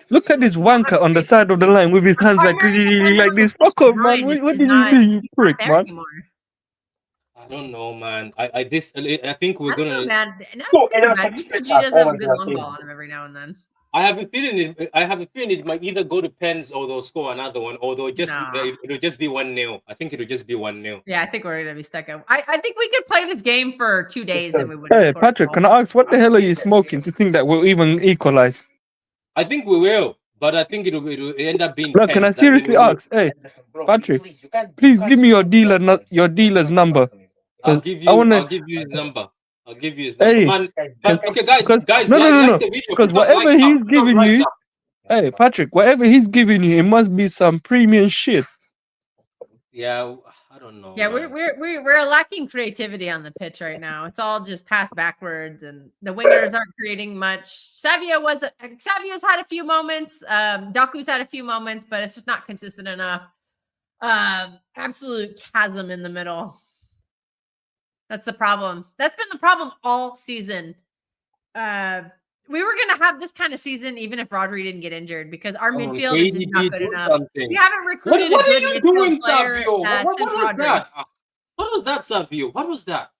Look at this wanker on the side of the line with his hands like this. Fuck off, man. What did you do, you prick, man? Anymore. I don't know, man. I think we're I don't know, gonna. man. Now, G does have a good long ball on him every now and then. I have a feeling it might either go to pens or they'll score another one, or it'll just be 1-0. I think it'll just be 1-0. Yeah, I think we're gonna be stuck up. I think we could play this game for 2 days and we would. Hey, Patrick, can I ask what the hell are you smoking to think that we'll even equalize? I think we will, but I think it'll end up being. Look, can I seriously ask? Hey, Patrick, please give me your dealer's number. I'll give you his number. I'll give you his number. Hey, Man, okay, guys, no. like the video. Because whatever he's giving you, hey, Patrick, whatever he's giving you, it must be some premium shit. Yeah, I don't know. Yeah, we're lacking creativity on the pitch right now. It's all just pass backwards, and the wingers aren't creating much. Savio's had a few moments. Doku's had a few moments, but it's just not consistent enough. Absolute chasm in the middle. That's the problem. That's been the problem all season. We were going to have this kind of season even if Rodri didn't get injured because our midfield is just not good enough. Something. We haven't recruited what a are good you doing, player, Savio? What since was Rodri. that? What was that, Savio? What was that?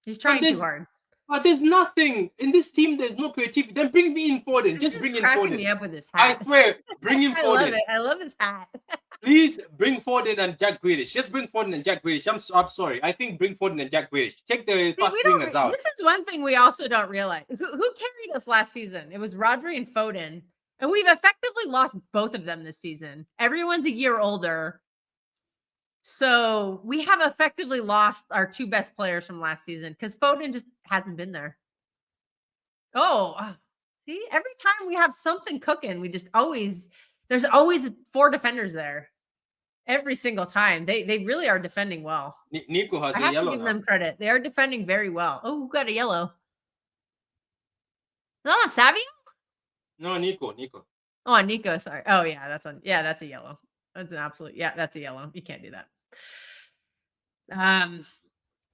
He's trying too hard. But there's nothing in this team. There's no creativity. Then bring me in Foden. Just bring in Foden. Me up with his hat. I swear, bring in Foden. I love it. I love his hat. Please bring Foden and Jack Grealish. Just bring Foden and Jack Grealish. I'm sorry. I think bring Foden and Jack Grealish. Take the fast wingers out. This is one thing we also don't realize. Who carried us last season? It was Rodri and Foden. And we've effectively lost both of them this season. Everyone's a year older. So we have effectively lost our 2 best players from last season because Foden just hasn't been there. Oh, see, every time we have something cooking, there's always 4 defenders there. Every single time. They really are defending well. Nico has a yellow. I have to give them credit. They are defending very well. Oh, who got a yellow? No, Savio? No, Nico. Oh, Nico, sorry. Oh, yeah, that's a yellow. That's an absolute, that's a yellow. You can't do that.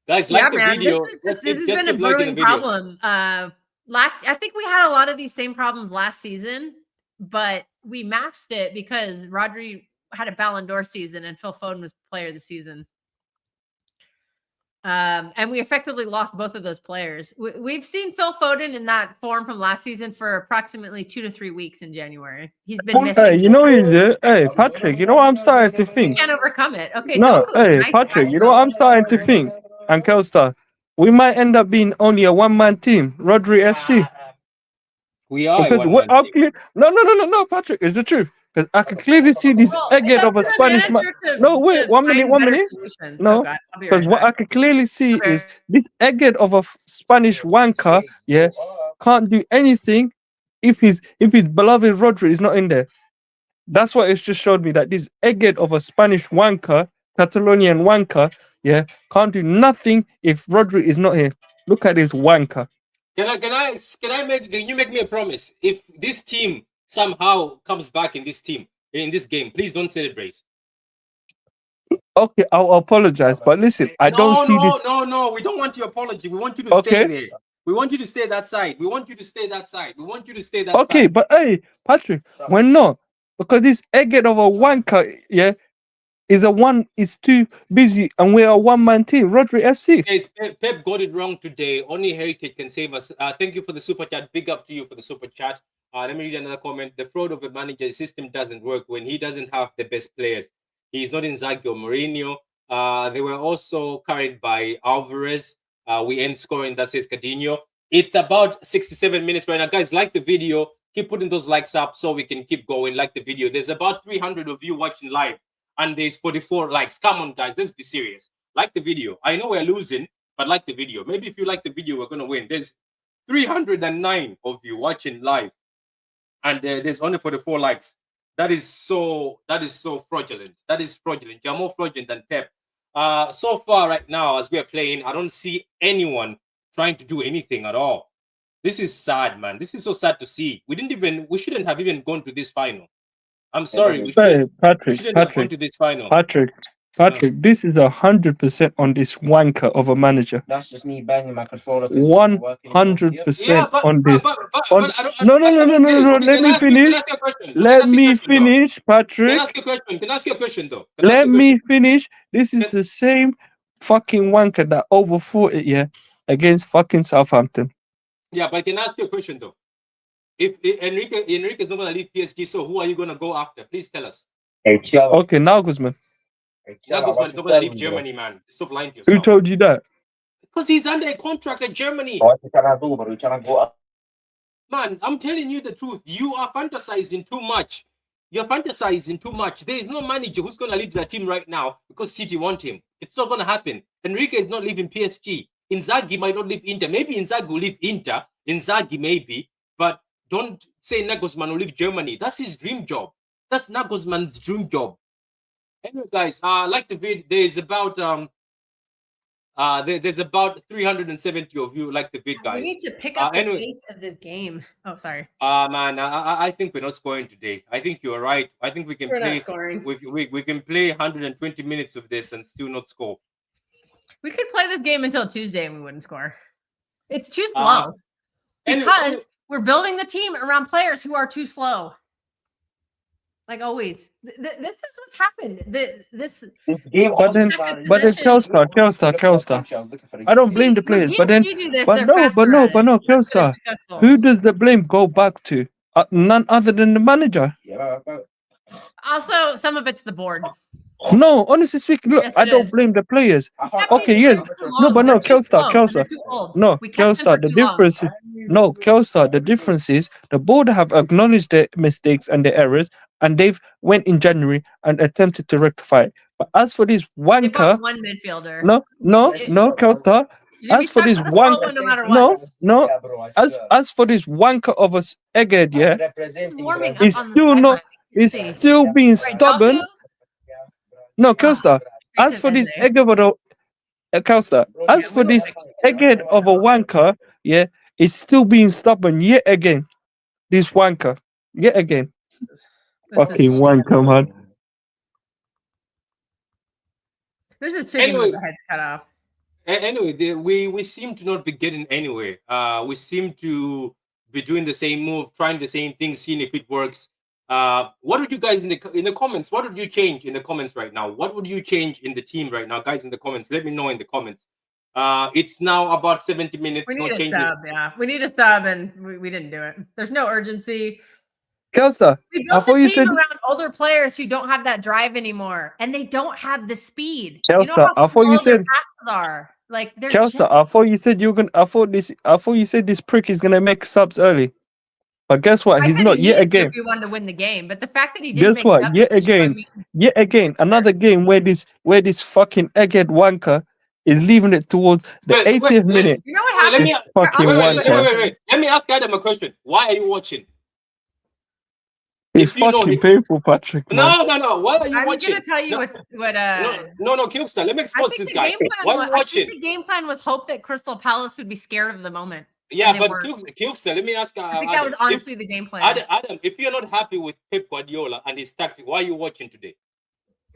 Guys, like the video. This has been a brewing problem. I think we had a lot of these same problems last season, but we masked it because Rodri had a Ballon d'Or season and Phil Foden was player of the season. And we effectively lost both of those players. We've seen Phil Foden in that form from last season for approximately 2 to 3 weeks in January. He's been missing. Hey, Patrick, you know what I'm starting to think? We can't overcome it. Okay. No, Patrick, you know what I'm starting to think? And Kelstar, we might end up being only a one-man team. Rodri FC. We are because no, Patrick, it's the truth. Because I can clearly see this egghead of a Spanish man. No, wait, 1 minute. No, because what I can clearly see is this egghead of a Spanish wanker, can't do anything if his beloved Rodri is not in there. That's what it's just showed me, that this egghead of a Spanish wanker, Catalonian wanker, can't do nothing if Rodri is not here. Look at this wanker. Can you make me a promise? If this team somehow comes back in this game, please don't celebrate. Okay, I'll apologize, but listen, I don't see this. No, we don't want your apology. We want you to stay there. We want you to stay that side. Okay, but hey, Patrick, we're not, because this egghead of a wanker, is too busy, and we're a one-man team. Rodri FC. Yes, Pep got it wrong today. Only heritage can save us. Thank you for the super chat. Big up to you for the super chat. Let me read another comment. The fraud of a manager system doesn't work when he doesn't have the best players. He's not Inzaghi or Mourinho. They were also carried by Alvarez. We end scoring, that says Coutinho. It's about 67 minutes right now. Guys, like the video. Keep putting those likes up so we can keep going. Like the video. There's about 300 of you watching live, and there's 44 likes. Come on, guys. Let's be serious. Like the video. I know we're losing, but like the video. Maybe if you like the video, we're going to win. There's 309 of you watching live, and there's only 44 likes. That is so fraudulent. That is fraudulent. You're more fraudulent than Pep. So far right now, as we are playing, I don't see anyone trying to do anything at all. This is sad, man. This is so sad to see. We shouldn't have even gone to this final. I'm sorry. We shouldn't have gone to this final. Patrick, this is 100% on this wanker of a manager. That's just me banging my controller. 100% on this. No. Let me finish. Let me finish, Patrick. Can I ask you a question? Can I ask you a question, though? Let me finish. This is the same fucking wanker that overfought it, against fucking Southampton. Yeah, but can I ask you a question, though? If Enrique is not going to leave PSG, so who are you going to go after? Please tell us. Okay, Nagelsmann. Nagelsmann is not going to leave Germany, man. Stop lying to yourself. Who told you that? Because he's under a contract at Germany. Man, I'm telling you the truth. You are fantasizing too much. You're fantasizing too much. There is no manager who's going to leave the team right now because City want him. It's not going to happen. Enrique is not leaving PSG. Inzaghi might not leave Inter. Maybe Inzaghi will leave Inter. Inzaghi maybe. But don't say Nagelsmann will leave Germany. That's his dream job. That's Nagelsmann's dream job. Anyway, guys, like the video, there's about 370 of you like the vid, guys. We need to pick up the pace of this game. Oh, sorry. Man, I think we're not scoring today. I think you're right. I think we can play. Not scoring. We can play 120 minutes of this and still not score. We could play this game until Tuesday and we wouldn't score. It's too slow. Because we're building the team around players who are too slow. Like always. This is what's happened. But then Kelstar. I don't blame the players, but no, Kelstar. Who does the blame go back to? None other than the manager. Also, some of it's the board. No, honestly speaking, look, I don't blame the players. Okay, yes. No, but no, Kelstar. No, Kelstar, the difference is Kelstar, the difference is the board have acknowledged their mistakes and their errors, and they've went in January and attempted to rectify it. But as for this wanker, one midfielder. No, Kelstar. As for this wanker, as for this wanker of us Egghead, it's still being stubborn. No, Kelstar. As for this egghead of a wanker, it's still being stubborn yet again. This wanker, yet again. Fucking wanker, man. This is chicken with the heads cut off. Anyway, we seem to not be getting anywhere. We seem to be doing the same move, trying the same thing, seeing if it works. What would you guys in the comments? What would you change in the comments right now? What would you change in the team right now, guys? In the comments, let me know in the comments. It's now about 70 minutes. We need a sub, we need a sub, and we didn't do it. There's no urgency. Kelstar, we built a team around older players who don't have that drive anymore, and they don't have the speed. Kelstar, I thought you said passes are like. Kelstar, I thought you said you were gonna. I thought you said this prick is gonna make subs early. But guess what? He's not yet again. If he wanted to win the game, but the fact that he didn't. Guess what? Yet again, another game where this fucking egghead wanker is leaving it towards the 80th minute. You know what happened? Wait. Let me ask Adam a question. Why are you watching? It's fucking painful, Patrick. No. Why are you watching? I'm gonna tell you what. No, Killstar. Let me expose this guy. Why are you watching? I think the game plan was hope that Crystal Palace would be scared of the moment. Yeah, but Killstar, let me ask. I think that was honestly the game plan. Adam, if you're not happy with Pep Guardiola and his tactic, why are you watching today?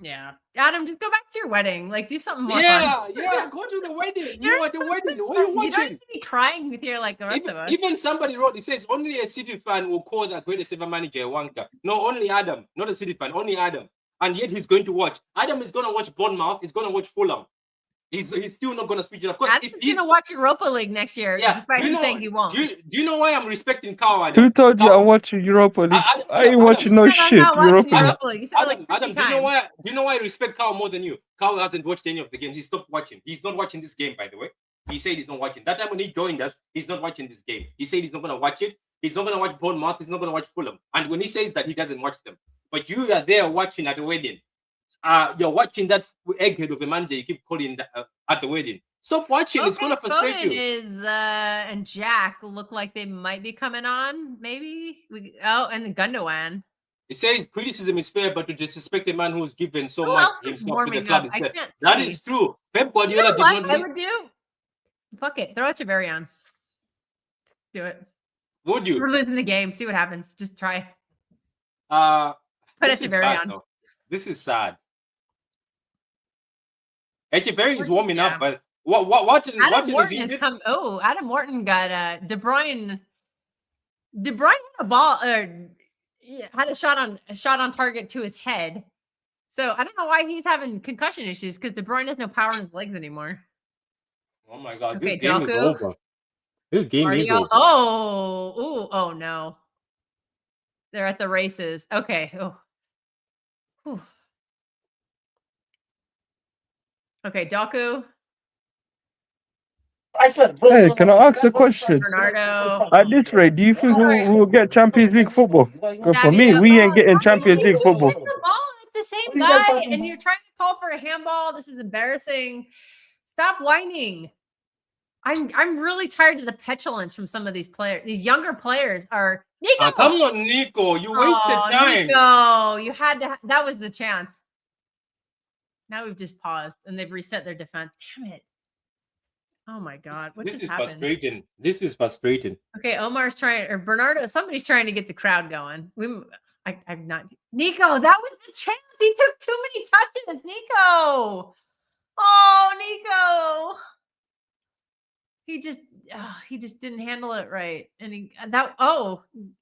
Yeah, Adam, just go back to your wedding. Like, do something more fun. Yeah, go to the wedding. You're at the wedding. What are you watching? You don't need to be crying with your like the rest of us. Even somebody wrote. It says only a City fan will call the greatest ever manager a wanker. No, only Adam, not a City fan. Only Adam, and yet he's going to watch. Adam is going to watch Bournemouth. He's going to watch Fulham. He's still not going to switch it. Of course, he's going to watch Europa League next year, despite him saying he won't. Do you know why I'm respecting Cow, Adam? Who told you I'm watching Europa League? I ain't watching no shit. Europa League. Adam, do you know why I respect Cow more than you? Cow hasn't watched any of the games. He stopped watching. He's not watching this game, by the way. He said he's not watching. That time when he joined us, he's not watching this game. He said he's not going to watch it. He's not going to watch Bournemouth. He's not going to watch Fulham. And when he says that, he doesn't watch them. But you are there watching at the wedding. You're watching that egghead of a manager you keep calling at the wedding. Stop watching. It's going to frustrate you. And Jack look like they might be coming on. Maybe and Gundogan. It says criticism is fair, but to disrespect a man who has given so Who much else is himself to the warming club up? I itself. can't That see. is true. Pep You Guardiola know did what not I leave. would do? Fuck it. Throw Echeverry on. Do it. Would We're you? losing the game. See what happens. Just try. Put This is bad, on. though. This is sad. Echeverry is warming up, but watching Adam is Wharton has injured. come. Oh, Adam Wharton got De Bruyne. De Bruyne had a ball, had a shot on target to his head. So I don't know why he's having concussion issues because De Bruyne has no power in his legs anymore. Oh my God! Okay, This game is Doku. over. This game is over. Oh no! They're at the races. Okay. Oh. Whew. Okay, Doku. Hey, can I ask a question? Bernardo. At this rate, do you think we'll get Champions League football? 'Cause for me, Xavi, we ain't getting Champions you League keep football. hitting the ball at the same guy, and you're trying to call for a handball. This is embarrassing. Stop whining. I'm really tired of the petulance from some of these players. These younger players are Nico. Come on, Nico. You wasted time. Nico, you had to. That was the chance. Now we've just paused and they've reset their defense. Damn it. Oh my God. What This just is happened? frustrating. This is frustrating. Okay, Omar's trying, or Bernardo, somebody's trying to get the crowd going. I'm not. Nico, that was the chance. He took too many touches. Nico. Oh, Nico. He just didn't handle it right. And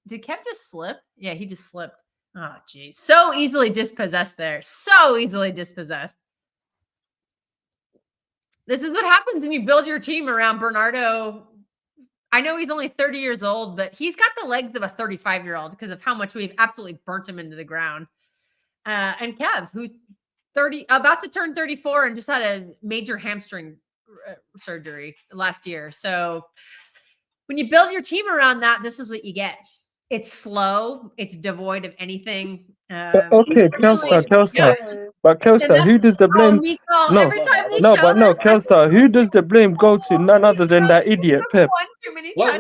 did Kev just slip? Yeah, he just slipped. Oh, geez. So easily dispossessed there. So easily dispossessed. This is what happens when you build your team around Bernardo. I know he's only 30 years old, but he's got the legs of a 35-year-old because of how much we've absolutely burnt him into the ground. And Kev, who's 30, about to turn 34 and just had a major hamstring surgery last year. So when you build your team around that, this is what you get. It's slow. It's devoid of anything. Okay, Kelstar. But Kelstar, who does the blame? Nico, No, every time they no, show but no, this, Kelstar, who does the blame go to? None other than that idiot Pep. one too many Why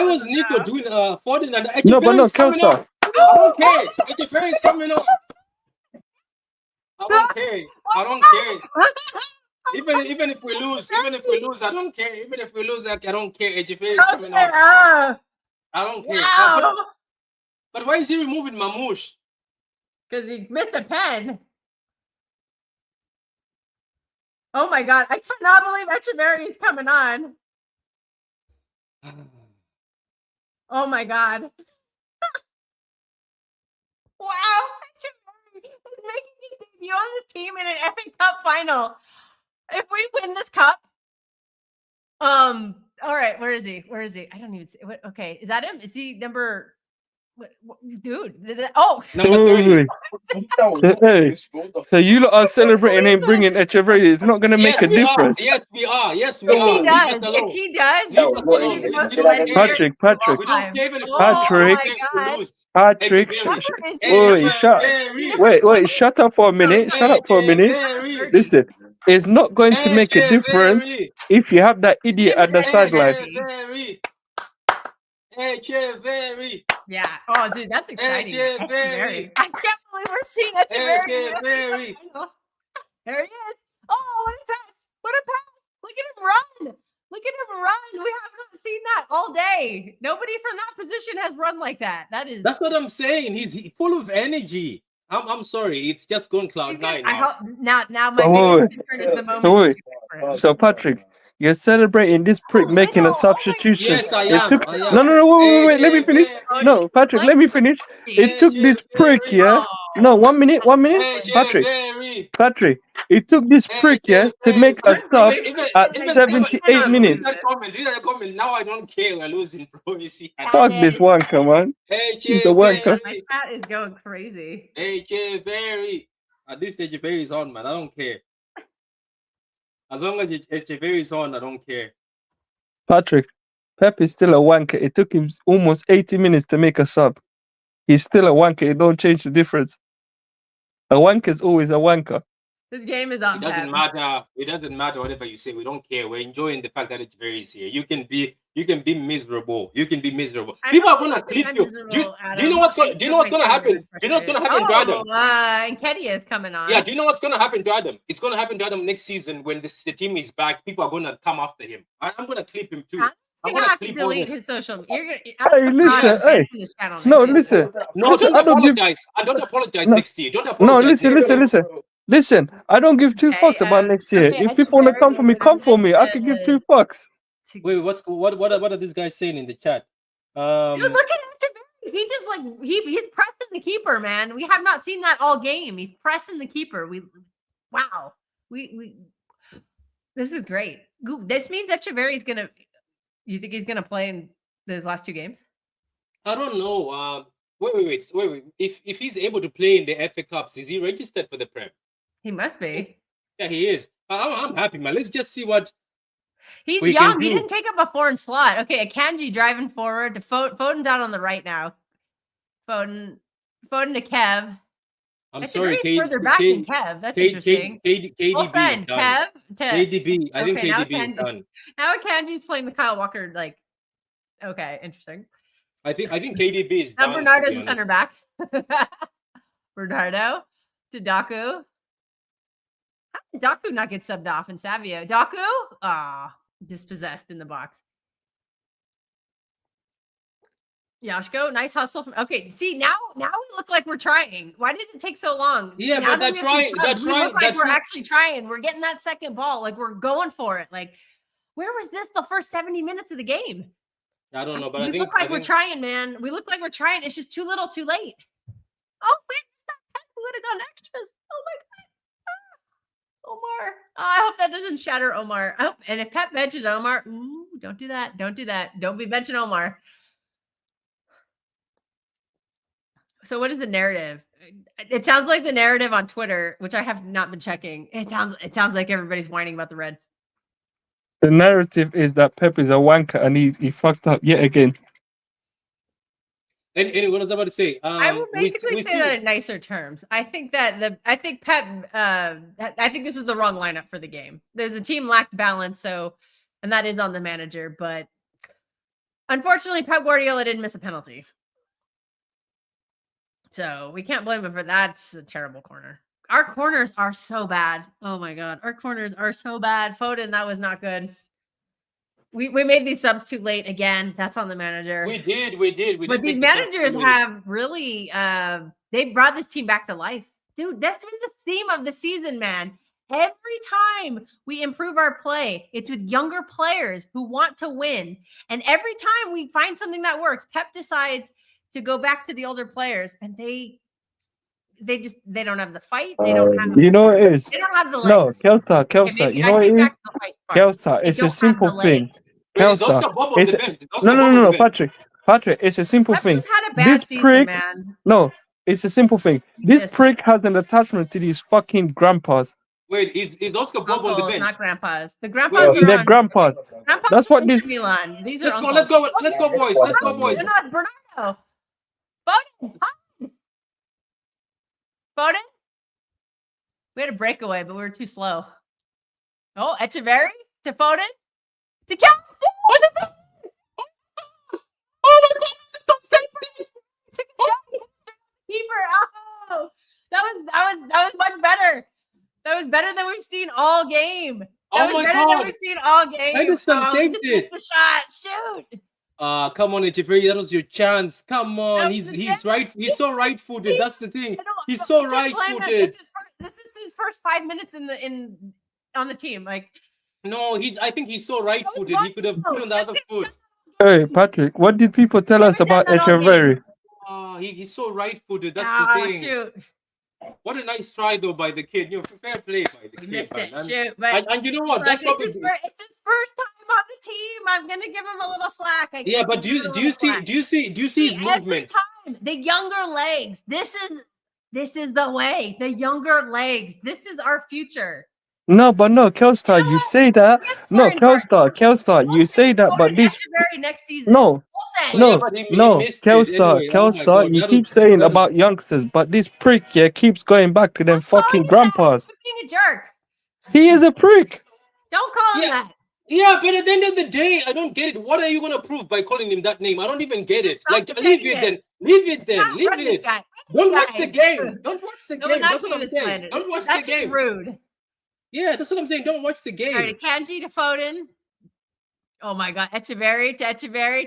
was Nico doing Foden and No, but no, Kelstar. I don't care. Echeverry is coming on. I don't care. I don't care. Even if we lose, I don't care. Even if we lose, I don't care. Echeverry is coming on. I don't care. Wow. But why is he removing Mamouche? Because he missed a pen. Oh my God. I cannot believe Echeverry is coming on. Oh my God. Wow. Echeverry is making his debut on this team in an FA Cup final. If we win this cup, all right, where is he? I don't even see. What? Okay, is that him? Is he number? What dude? Number 30. So you lot are celebrating and bringing Echeverry. It's not going to make a difference. Yes, we are. If he does, Patrick. We don't care even if Patrick. Wait, shut up for a minute. Listen, it's not going to make a difference if you have that idiot at the sideline. Echeverry. Yeah. Oh, dude, that's exciting. Echeverry. I can't believe we're seeing Echeverry. There he is. Oh, what a touch. What a pass. Look at him run. We haven't seen that all day. Nobody from that position has run like that. That's what I'm saying. He's full of energy. I'm sorry. It's just going cloud nine. I hope now my biggest concern is the moment. So Patrick, you're celebrating this prick making a substitution. Yes, I am. No, wait, let me finish. No, Patrick, let me finish. It took this prick, yeah? No, 1 minute. Patrick, it took this prick, yeah, to make a stop at 78 minutes. Read that comment. Now I don't care. We're losing, bro. You see. Fuck this wanker, man. He's a wanker. My cat is going crazy. Echeverry. At this Echeverry is on, man. I don't care. As long as Echeverry is on, I don't care. Patrick, Pep is still a wanker. It took him almost 80 minutes to make a sub. He's still a wanker. It don't change the difference. A wanker is always a wanker. This game is on. It doesn't matter. It doesn't matter whatever you say. We don't care. We're enjoying the fact that it's very here. You can be miserable. You can be miserable. People are gonna clip you. Do you know what's gonna happen? Do you know what's gonna happen to Adam? And Kedia is coming on. Yeah, do you know what's gonna happen to Adam? It's gonna happen to Adam next season when the team is back. People are gonna come after him. I'm gonna clip him too. I'm gonna have to delete his social. Hey, listen, hey. No, listen. No, don't apologize. I don't apologize next year. Don't apologize. No, listen. I don't give two fucks about next year. If people wanna come for me, come for me. I can give 2 fucks. Wait, what are these guys saying in the chat? Dude, look at him. He just he's pressing the keeper, man. We have not seen that all game. He's pressing the keeper. Wow. This is great. This means that Echeverry's gonna. You think he's gonna play in his last 2 games? I don't know. Wait. If he's able to play in the FA Cups, is he registered for the Prem? He must be. Yeah, he is. I'm happy, man. Let's just see what he's young. He didn't take up a foreign slot. Okay, Akanji driving forward to Foden down on the right now. Foden to Kev. I'm sorry, further back than Kev. That's interesting. KDB is done. Kev to KDB. I think KDB is done. Now Akanji's playing the Kyle Walker. Okay, interesting. I think KDB is now done. Bernardo's the center back. Bernardo to Daku. How did Daku not get subbed off in Savio? Daku? Dispossessed in the box. Yashko, nice hustle from. Okay, see now we look like we're trying. Why did it take so long? Yeah, now but that's right. That's we right. Look like we're actually trying. We're getting that second ball. We're going for it. Where was this the first 70 minutes of the game? I don't know, but we look like we're trying, man. We look like we're trying. It's just too little, too late. Oh wait, that would have gone extras. Oh my god. Omar. I hope that doesn't shatter Omar. And if Pep benches Omar, don't do that. Don't do that. Don't be benching Omar. So what is the narrative? It sounds like the narrative on Twitter, which I have not been checking. It sounds like everybody's whining about the red. The narrative is that Pep is a wanker and he fucked up yet again. And what was I about to say? I will basically say that in nicer terms. I think that I think Pep. I think this was the wrong lineup for the game. There's a team lacked balance, and that is on the manager. But unfortunately, Pep Guardiola didn't miss a penalty. So we can't blame him for that. That's a terrible corner. Our corners are so bad. Oh my god, our corners are so bad. Foden, that was not good. We made these subs too late again. That's on the manager. We did. But these managers have really they brought this team back to life. Dude, that's been the theme of the season, man. Every time we improve our play, it's with younger players who want to win. And every time we find something that works, Pep decides to go back to the older players, and they don't have the fight. They don't have. You know what it is? They don't have the legs. No, Kelsa. You know what it is? Kelsa, it's a simple thing. Kelsa, no, Patrick, it's a simple thing. Had a bad season, man. No, it's a simple thing. This prick has an attachment to these fucking grandpas. Wait, is Oscar Bob on the bench? Not grandpas. The grandpas are they're grandpas. That's what this. Milan. These let's are. Let's go, boys. Let's go, boys. Bernardo. Foden? We had a breakaway, but we were too slow. Oh, Echeverry to Foden to Cal. Oh my god! Keeper. Oh, that was much better. That was better than we've seen all game. That was better than we've seen all game. Henderson saved it. The shot. Shoot. Come on, Echeverry, that was your chance. Come on, he's right. He's so right-footed. That's the thing. He's so right-footed. This is his first 5 minutes on the team. No, I think he's so right-footed. He could have put on the other foot. Hey, Patrick, what did people tell us about Echeverry? He's so right-footed. That's the thing. Shoot. What a nice try though by the kid. Fair play by the kid. Missed it. Man. Shoot, but and you know what? That's what it's his first time on the team. I'm gonna give him a little slack. Yeah, but do you see his movement? Every time the younger legs. This is the way. The younger legs. This is our future. No, Kelstar, you say that. No, Kelstar, you say that, but this next season. No, say? Yeah, No, but he no, missed it Kelstar, anyway. Oh my Kelstar, God, you keep saying about youngsters, but this prick, yeah, keeps going back to them Don't call fucking him that. grandpas. You're being a jerk. He is a prick. Don't call him Yeah. that. Yeah, but at the end of the day, I don't get it. What are you gonna prove by calling him that name? I don't even get Just it. stop Like, saying leave it it. then. Leave it then. Stop, Leave run this it. guy. Run Don't this watch guy. the game. Don't watch the No, we're game. not That's what doing I'm this saying. slander. Don't watch the That's just game. rude. Yeah, that's what I'm saying. Don't watch the All right, game. Kanji to Foden. Oh my God, Echeverry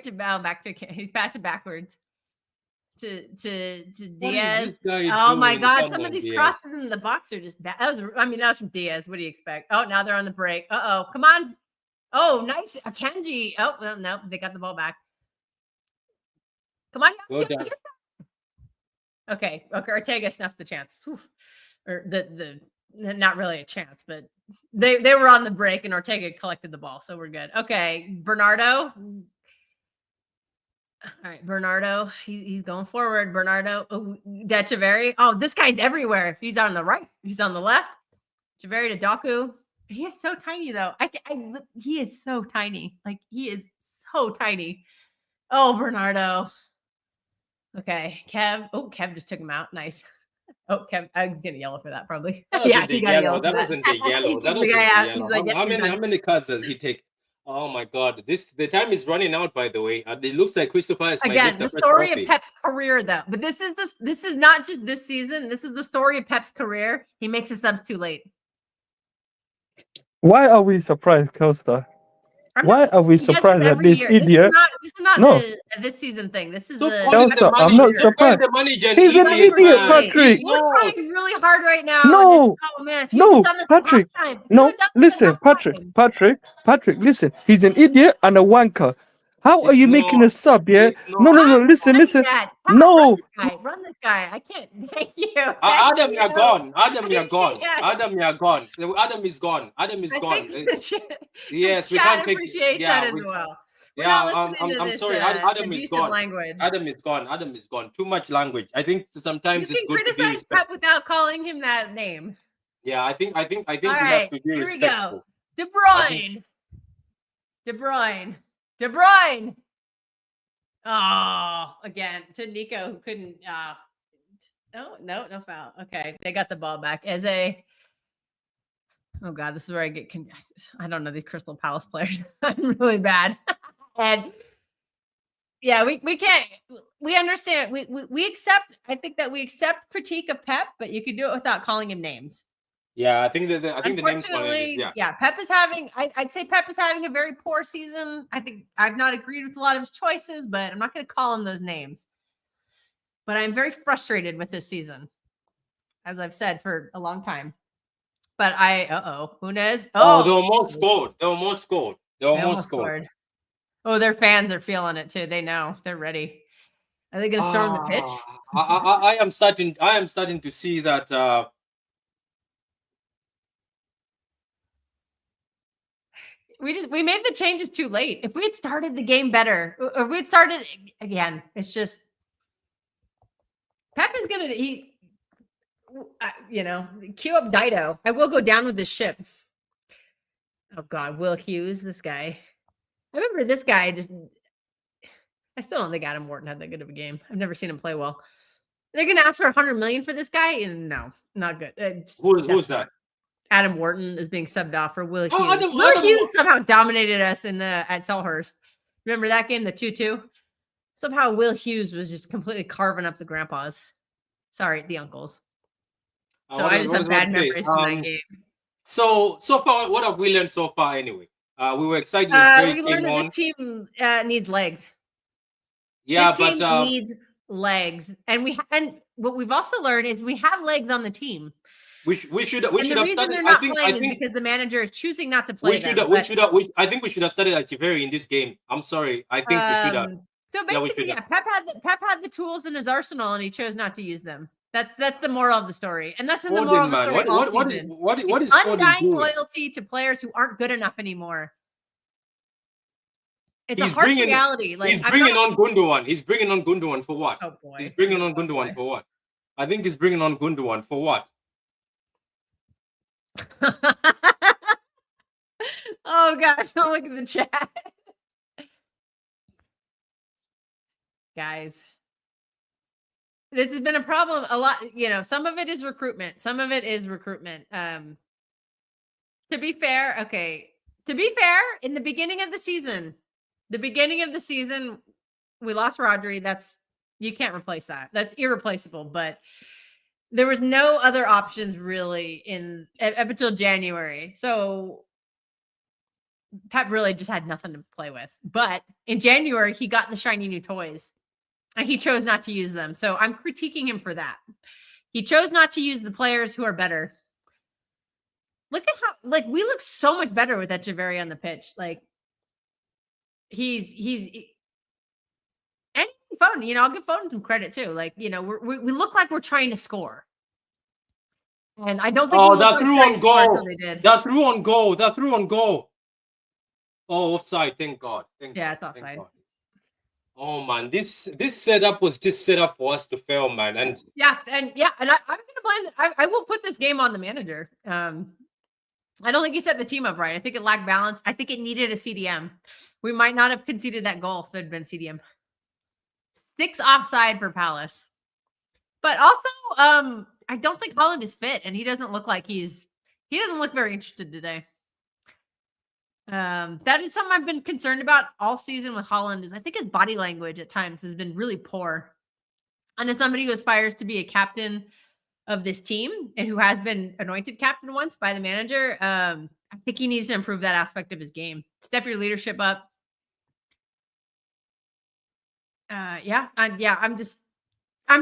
to back to he's passing backwards to What Diaz. is this guy Oh my doing? God, Come some of on, these Diaz. crosses in the box are just bad. That was from Diaz. What do you expect? Oh, now they're on the break. Uh-oh, come on. Oh, nice. Kanji. Oh, well, no, they got the ball back. Come on, Go down. Okay, Ortega snuffed the chance. Whew. Or the not really a chance, but they were on the break and Ortega collected the ball, so we're good. Okay, Bernardo. All right, Bernardo. He's going forward. Bernardo. Oh, Echeverry. Oh, this guy's everywhere. He's on the right. He's on the left. Echeverry to Doku. He is so tiny though. He is so tiny. Like he is so tiny. Oh, Bernardo. Okay, Kev. Oh, Kev just took him out. Nice. Oh, Kev. I was gonna yell for that probably. That Yeah, wasn't he the got yellow. yelled That for wasn't the He yellow. took That the wasn't guy the out. yellow. He's like, How "Yep, you're many cards does he take? Oh my God, the time is running out. By the way, it looks like Christopher is Again, the story of Pep's career, though. But this is not just this season. This is the story of Pep's career. He makes his subs too late. Why are we surprised, Kelstar? I'm Why not, are we he does this surprised that every this year. idiot? This is not No, this season thing. This is Stop a calling the Kelstar, I'm manager. not Stop calling surprised. the manager an He's an subs idiot, were too idiot, man. late. He's Patrick. We're not. trying really hard right now. No, Oh man, if you had just no, done this Patrick. at halftime, if you No, had done this listen, at halftime. Patrick, listen. He's an idiot and a wanker. How are It's you making not. a sub, yeah? It's No, not. no, no, I'm listen, saying listen. that. Pat, No, run this guy. I can't. Thank you. Thank Adam, you. you're gone. Adam, you're I gone. can't. Adam, you're gone. Adam is gone. Adam is I gone. think the Yes, we chat can't take. appreciates Yeah, that as we. well. We're Yeah, not listening to I'm this sorry. Adam is abusive gone. language. Adam is gone. Adam is gone. Too much language. I think You sometimes it's can good to be criticize Pep respectful. without calling him that name. Yeah, I think All we have right, to be here we go. respectful. De I think- Bruyne. Oh, again to Nico who couldn't. No foul. Okay, they got the ball back. Oh God, this is where I get. I don't know these Crystal Palace players. I'm really bad. And yeah, we can't. We understand. We accept. I think that we accept critique of Pep, but you can do it without calling him names. Yeah, I think the name's one is Unfortunately, yeah. Pep is having. I'd say Pep is having a very poor season. I think I've not agreed with a lot of his choices, but I'm not going to call him those names. But I'm very frustrated with this season, as I've said for a long time. But Hunez. Oh, they almost scored. They almost scored. They They almost scored. Oh, their fans are feeling it too. They know. They're ready. Are they going to storm the pitch? I am starting to see that. We made the changes too late. If we had started the game better, or we had started again, it's just Pep is gonna queue up Dido. I will go down with this ship. Oh God, Will Hughes, this guy. I remember this guy I still don't think Adam Wharton had that good of a game. I've never seen him play well. They're gonna ask for 100 million for this guy, and no, not good. Who's that? Adam Wharton is being subbed off for Will Hughes. Adam Hughes somehow dominated us at Selhurst. Remember that game, the 2-2? Somehow Will Hughes was just completely carving up the grandpas. Sorry, the uncles. So I just have bad memories from that game. So far, what have we learned so far anyway? We were excited. We learned that this team needs legs. Yeah, this team needs legs. And what we've also learned is we have legs on the team. We should have reason started. They're not playing is because the manager is choosing not to play. I think we should have started Echeverry in this game. I'm sorry. I think we should have. So basically, Pep had the tools in his arsenal and he chose not to use them. That's the moral of the story, and that's in the moral of the story all season. What is undying loyalty to players who aren't good enough anymore? It's a harsh reality. Like he's bringing on Gundogan. He's bringing on Gundogan for what? Oh boy. He's bringing on Gundogan for what? I think he's bringing on Gundogan for what? Oh gosh, don't look at the chat. guys. This has been a problem a lot. Some of it is recruitment. Some of it is recruitment. To be fair, in the beginning of the season, we lost Rodri. You can't replace that. That's irreplaceable. But there was no other options really up until January. So Pep really just had nothing to play with. But in January, he got the shiny new toys and he chose not to use them. So I'm critiquing him for that. He chose not to use the players who are better. Look at how, we look so much better with Echeverry on the pitch. He's and Foden, I'll give Foden some credit too. We look like we're trying to score. And I don't think that threw on goal. That threw on goal. Oh, offside. Thank God. It's offside. Oh man, this setup was just set up for us to fail, man. And I'm gonna blame. I will put this game on the manager. I don't think he set the team up right. I think it lacked balance. I think it needed a CDM. We might not have conceded that goal if there'd been CDM. 6 offside for Palace. But also, I don't think Holland is fit, and he doesn't look like he doesn't look very interested today. That is something I've been concerned about all season with Holland. Is I think his body language at times has been really poor. And as somebody who aspires to be a captain of this team and who has been anointed captain once by the manager, I think he needs to improve that aspect of his game. Step your leadership up. I'm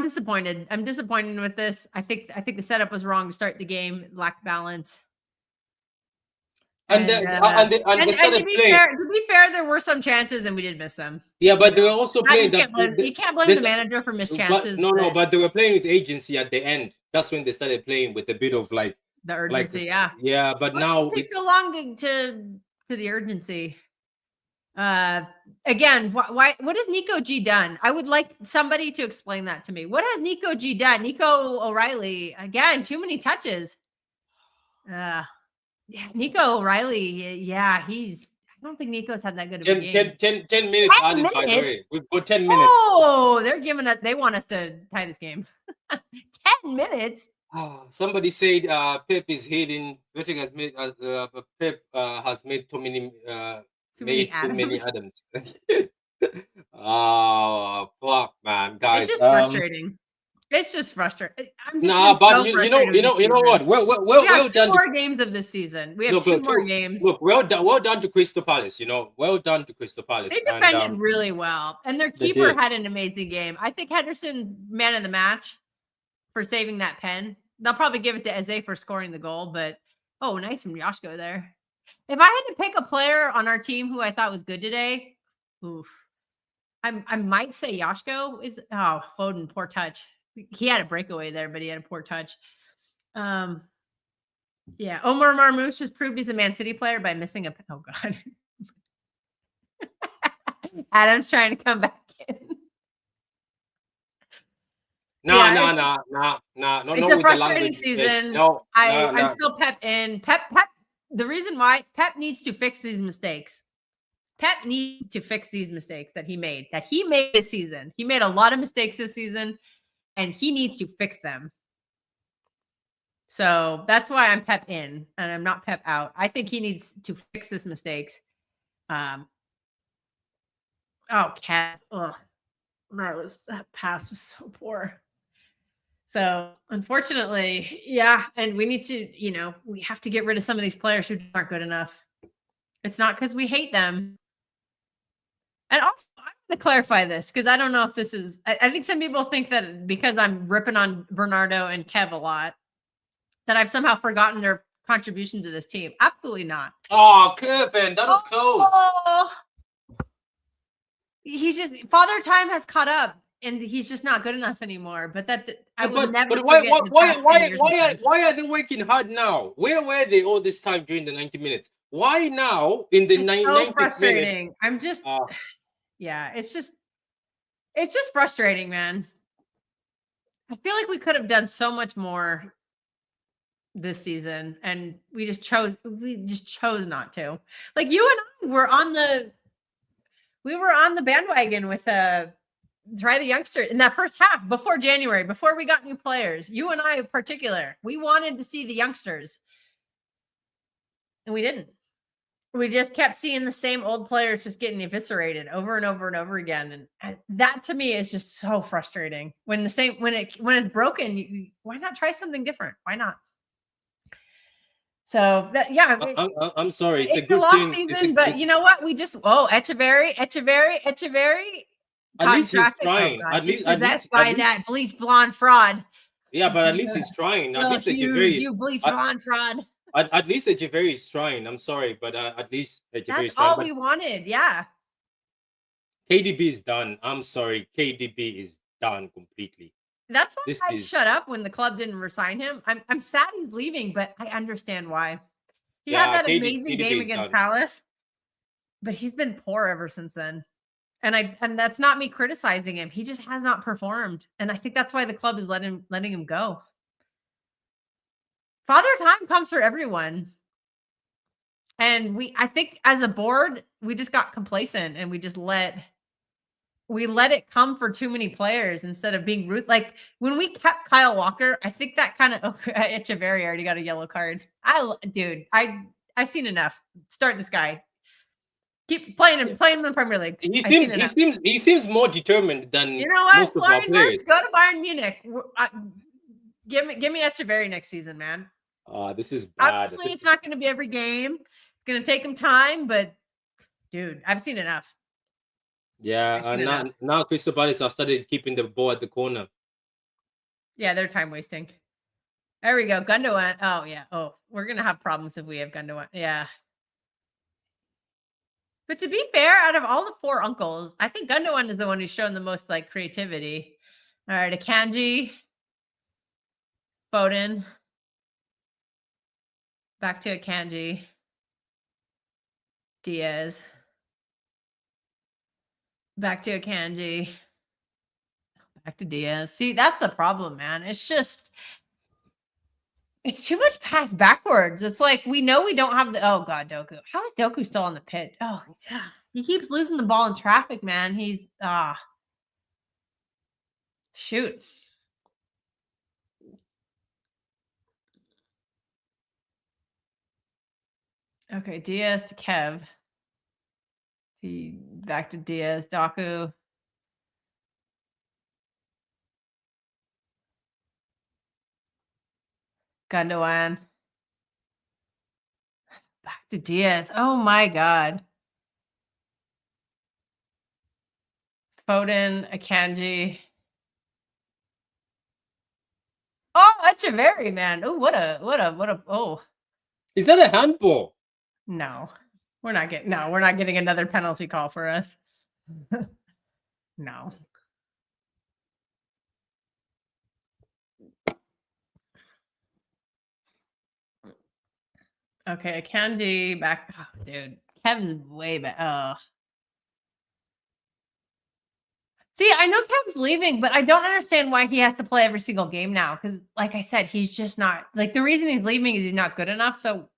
disappointed. I'm disappointed with this. I think the setup was wrong to start the game. It lacked balance. And to be fair, there were some chances and we did miss them. Yeah, but they were also playing. You can't blame the manager for missed chances. But they were playing with agency at the end. That's when they started playing with a bit of the urgency. Yeah, but now it takes so long to the urgency. Again, why? What has Nico G done? I would like somebody to explain that to me. What has Nico G done? Nico O'Reilly again. Too many touches. Nico O'Reilly. Yeah, I don't think Nico's had that good of a game. 10 minutes added, by the way. We've got 10 minutes. Oh, they want us to tie this game. 10 minutes. Somebody said Pep is hating. Pep has made too many Adams. Oh fuck, man, guys! It's just frustrating. It's just frustrating. You know what? Well done. 2 more games of this season. We have 2 more games. Look, well done to Crystal Palace. Well done to Crystal Palace. They defended really well, and their keeper had an amazing game. I think Henderson, man of the match, for saving that pen. They'll probably give it to Eze for scoring the goal, but nice from Joshko there. If I had to pick a player on our team who I thought was good today, I might say Joshko is. Oh, Foden, poor touch. He had a breakaway there, but he had a poor touch. Omar Marmoush has proved he's a Man City player by missing a. Oh God, Adam's trying to come back in. No. It's a frustrating season. I'm still Pep in. Pep. The reason why Pep needs to fix these mistakes. Pep needs to fix these mistakes that he made this season. He made a lot of mistakes this season, and he needs to fix them. So that's why I'm Pep in, and I'm not Pep out. I think he needs to fix his mistakes. Cat. That pass was so poor. So unfortunately, and we need to, we have to get rid of some of these players who aren't good enough. It's not because we hate them. And also, I'm going to clarify this because I don't know if this is, I think some people think that because I'm ripping on Bernardo and Kev a lot, that I've somehow forgotten their contribution to this team. Absolutely not. Oh, Kevin, that was close. He's just, Father Time has caught up. And he's just not good enough anymore. But I will never. But why are they working hard now? Where were they all this time during the 90 minutes? Why now in the 90 minutes? So frustrating. I'm just, it's just frustrating, man. I feel like we could have done so much more this season, and we just chose not to. Like you and I were on the bandwagon with try the youngster in that first half before January, before we got new players. You and I in particular, we wanted to see the youngsters. And we didn't. We just kept seeing the same old players just getting eviscerated over and over and over again. And that to me is just so frustrating. When it's broken, why not try something different? Why not? So that, yeah, I'm sorry. It's a a good lost thing. season, but you know what? We just Echeverry. At least he's Traffic. trying. God, At least, possessed by that bleach blonde fraud. yeah, but at least he's trying. At Will least Hughes, you bleach blonde fraud. At least Echeverry is trying. I'm sorry, but at least Echeverry is That's trying. all we wanted. Yeah. KDB is done. I'm sorry. KDB is done completely. That's why I shut up when the club didn't resign him. I'm sad he's leaving, but I understand why. He had that amazing game against Palace, but he's been poor ever since then. And that's not me criticizing him. He just has not performed. And I think that's why the club is letting him go. Father time comes for everyone. And I think as a board, we just got complacent and we just let it come for too many players instead of being rude. Like when we kept Kyle Walker, I think that kind of Echeverry already got a yellow card. I've seen enough. Start this guy. Keep playing him in the Premier League. He seems more determined than most of our players. Go to Bayern Munich. Give me Echeverry next season, man. This is bad. Obviously, it's not going to be every game. It's going to take him time, but dude, I've seen enough. Yeah, now Crystal Palace have started keeping the ball at the corner. Yeah, they're time wasting. There we go. Gundogan. Oh yeah. Oh, we're gonna have problems if we have Gundogan. Yeah. But to be fair, out of all the four uncles, I think Gundogan is the one who's shown the most like creativity. All right, Akanji, Foden, back to Akanji, Diaz, back to Akanji, back to Diaz. See, that's the problem, man. It's too much pass backwards. It's like we know we don't have the. Oh God, Doku. How is Doku still on the pitch? Oh, he keeps losing the ball in traffic, man. He's shoot. Okay, Diaz to Kev. Back to Diaz, Doku. Gundogan. Back to Diaz. Oh my God. Foden, Akanji. Oh, Echeverry, man. Oh, what a oh. Is that a handball? No. We're not getting another penalty call for us. No. Okay, Akanji back. Oh, dude, Kev's way back. Oh. See, I know Kev's leaving, but I don't understand why he has to play every single game now. Because, like I said, he's just not like the reason he's leaving is he's not good enough. So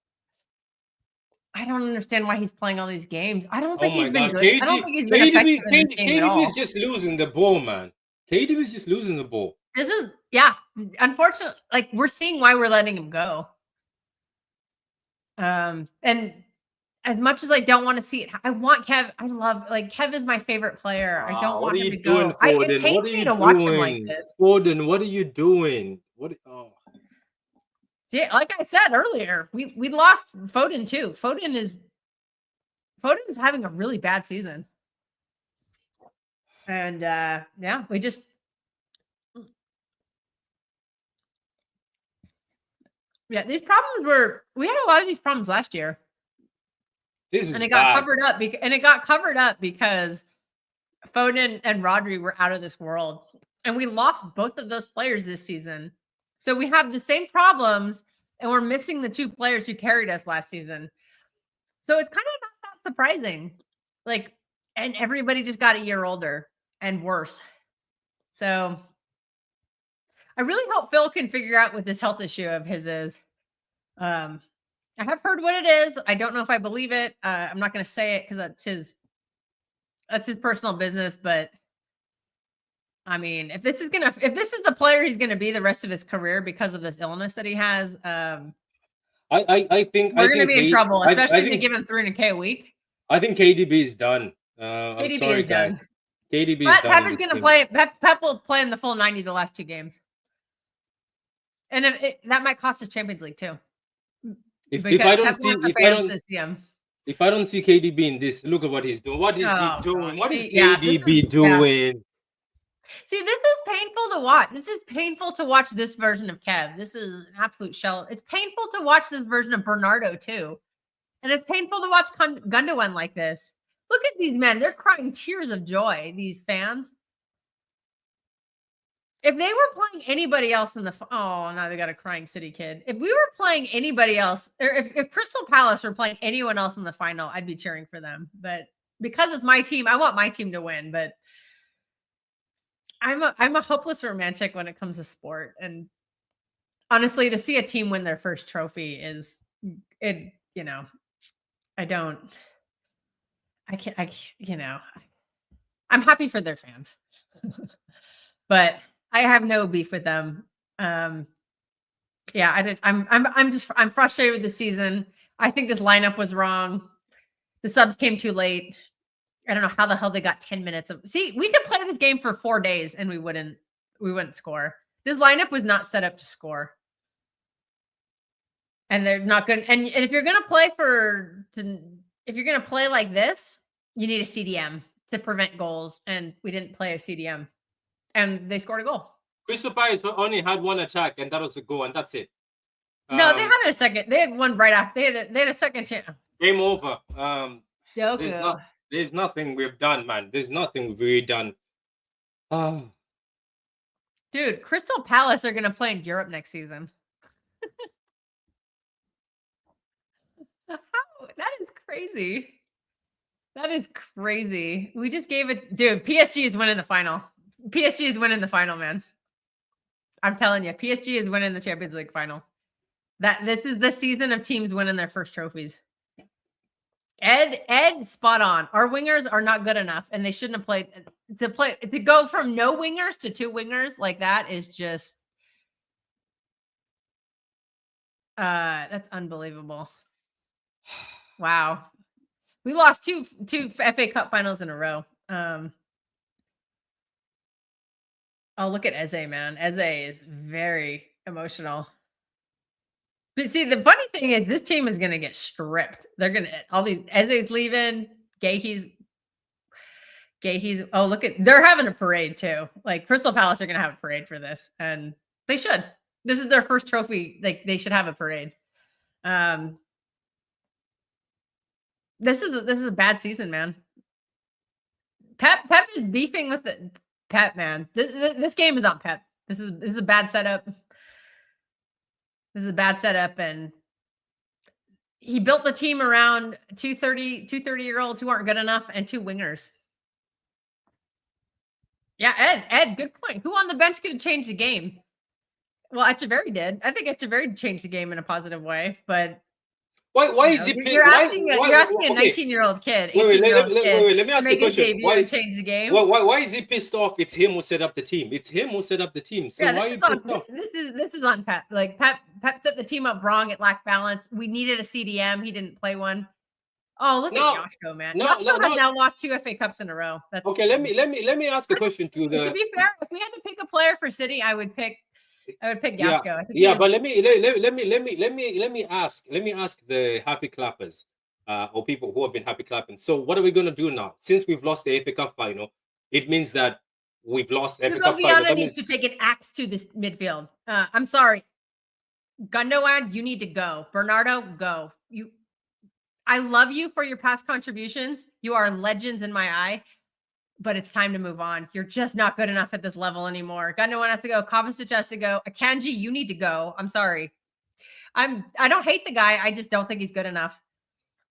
I don't understand why he's playing all these games. I don't think he's been good. I don't think he's been effective in this game at all. KDB is just losing the ball, man. KDB is just losing the ball. This is unfortunately, like we're seeing why we're letting him go. And as much as I don't want to see it, I want Kev. I love Kev is my favorite player. I don't want him to go. It pains me to watch him like this. Foden, what are you doing? Yeah, like I said earlier, we lost Foden too. Foden is having a really bad season. And we just these problems we had a lot of these problems last year. It got covered up because Foden and Rodri were out of this world. And we lost both of those players this season. So we have the same problems and we're missing the two players who carried us last season. So it's kind of not that surprising. And everybody just got a year older and worse. So I really hope Phil can figure out what this health issue of his is. I have heard what it is. I don't know if I believe it. I'm not going to say it because that's his personal business, but I mean, if this is the player he's gonna be the rest of his career because of this illness that he has, I think we're gonna be in trouble, especially if they think give him $300K a week. I think KDB is done. I'm KDB sorry, is guys. done. KDB is But done. Pep in is this gonna team. play. Pep will play him the full 90 the last 2 games, and that might cost us Champions League too. If Because I don't Pep see wants the if I fans don't to see him. if I don't see KDB in this, look at what he's doing. What is Oh, he doing? God. What is See, yeah, this KDB is- yeah. doing? See, this is painful to watch. This is painful to watch this version of Kev. This is an absolute shell. It's painful to watch this version of Bernardo too. And it's painful to watch Gundogan like this. Look at these men. They're crying tears of joy, these fans. If they were playing anybody else in the oh, now they got a crying City kid. If we were playing anybody else, or if Crystal Palace were playing anyone else in the final, I'd be cheering for them. But because it's my team, I want my team to win. But I'm a hopeless romantic when it comes to sport. And honestly, to see a team win their first trophy is it, I can't, I'm happy for their fans. But I have no beef with them. I'm frustrated with the season. I think this lineup was wrong. The subs came too late. I don't know how the hell they got 10 minutes of. See, we could play this game for 4 days and we wouldn't score. This lineup was not set up to score. And they're not going. And if you're going to play if you're going to play like this, you need a CDM to prevent goals. And we didn't play a CDM. And they scored a goal. Crystal Palace only had 1 attack, and that was a goal, and that's it. No, they had a second. They had one right after. They had a second chance. Game over. Doku. There's nothing we've done, man. There's nothing we've really done. Oh. Dude, Crystal Palace are going to play in Europe next season. How? That is crazy. That is crazy. We just gave it. Dude, PSG is winning the final. PSG is winning the final, man. I'm telling you, PSG is winning the Champions League final. This is the season of teams winning their first trophies. Ed, spot on. Our wingers are not good enough, and they shouldn't have played. To go from no wingers to 2 wingers like that is just that's unbelievable. Wow, we lost two FA Cup finals in a row. Oh, look at Eze, man. Eze is very emotional. But see, the funny thing is this team is going to get stripped. They're going to, all these, Eze's leaving, Gahey's, oh, look at, they're having a parade too. Like Crystal Palace are going to have a parade for this. And they should. This is their first trophy. Like they should have a parade. This is a bad season, man. Pep is beefing with the Pep, man. This game is on Pep. This is a bad setup. This is a bad setup, and he built the team around 2 30-year-olds who aren't good enough and 2 wingers. Yeah, Ed, good point. Who on the bench could have changed the game? Well, Echeverri did. I think Echeverri changed the game in a positive way, but why is he? You're asking a 19-year-old kid. Wait, let me ask you a question. Why change the game? Why is he pissed off? It's him who set up the team. It's him who set up the team. So why are you pissed off? This is on Pep. Like Pep set the team up wrong. It lacked balance. We needed a CDM. He didn't play one. Oh, look at Joshko, man. Joshko has now lost 2 FA Cups in a row. That's okay. Let me ask a question to the. To be fair, if we had to pick a player for City, I would pick Joshko. Yeah, but let me ask the happy clappers, or people who have been happy clapping. So what are we gonna do now? Since we've lost the FA Cup final, it means that we've lost FA Cup final. Viana needs to take an axe to this midfield. I'm sorry, Gundogan, you need to go. Bernardo, go. I love you for your past contributions. You are legends in my eye. But it's time to move on. You're just not good enough at this level anymore. Gundogan has to go. Kovacic has to go. Akanji, you need to go. I'm sorry. I don't hate the guy. I just don't think he's good enough.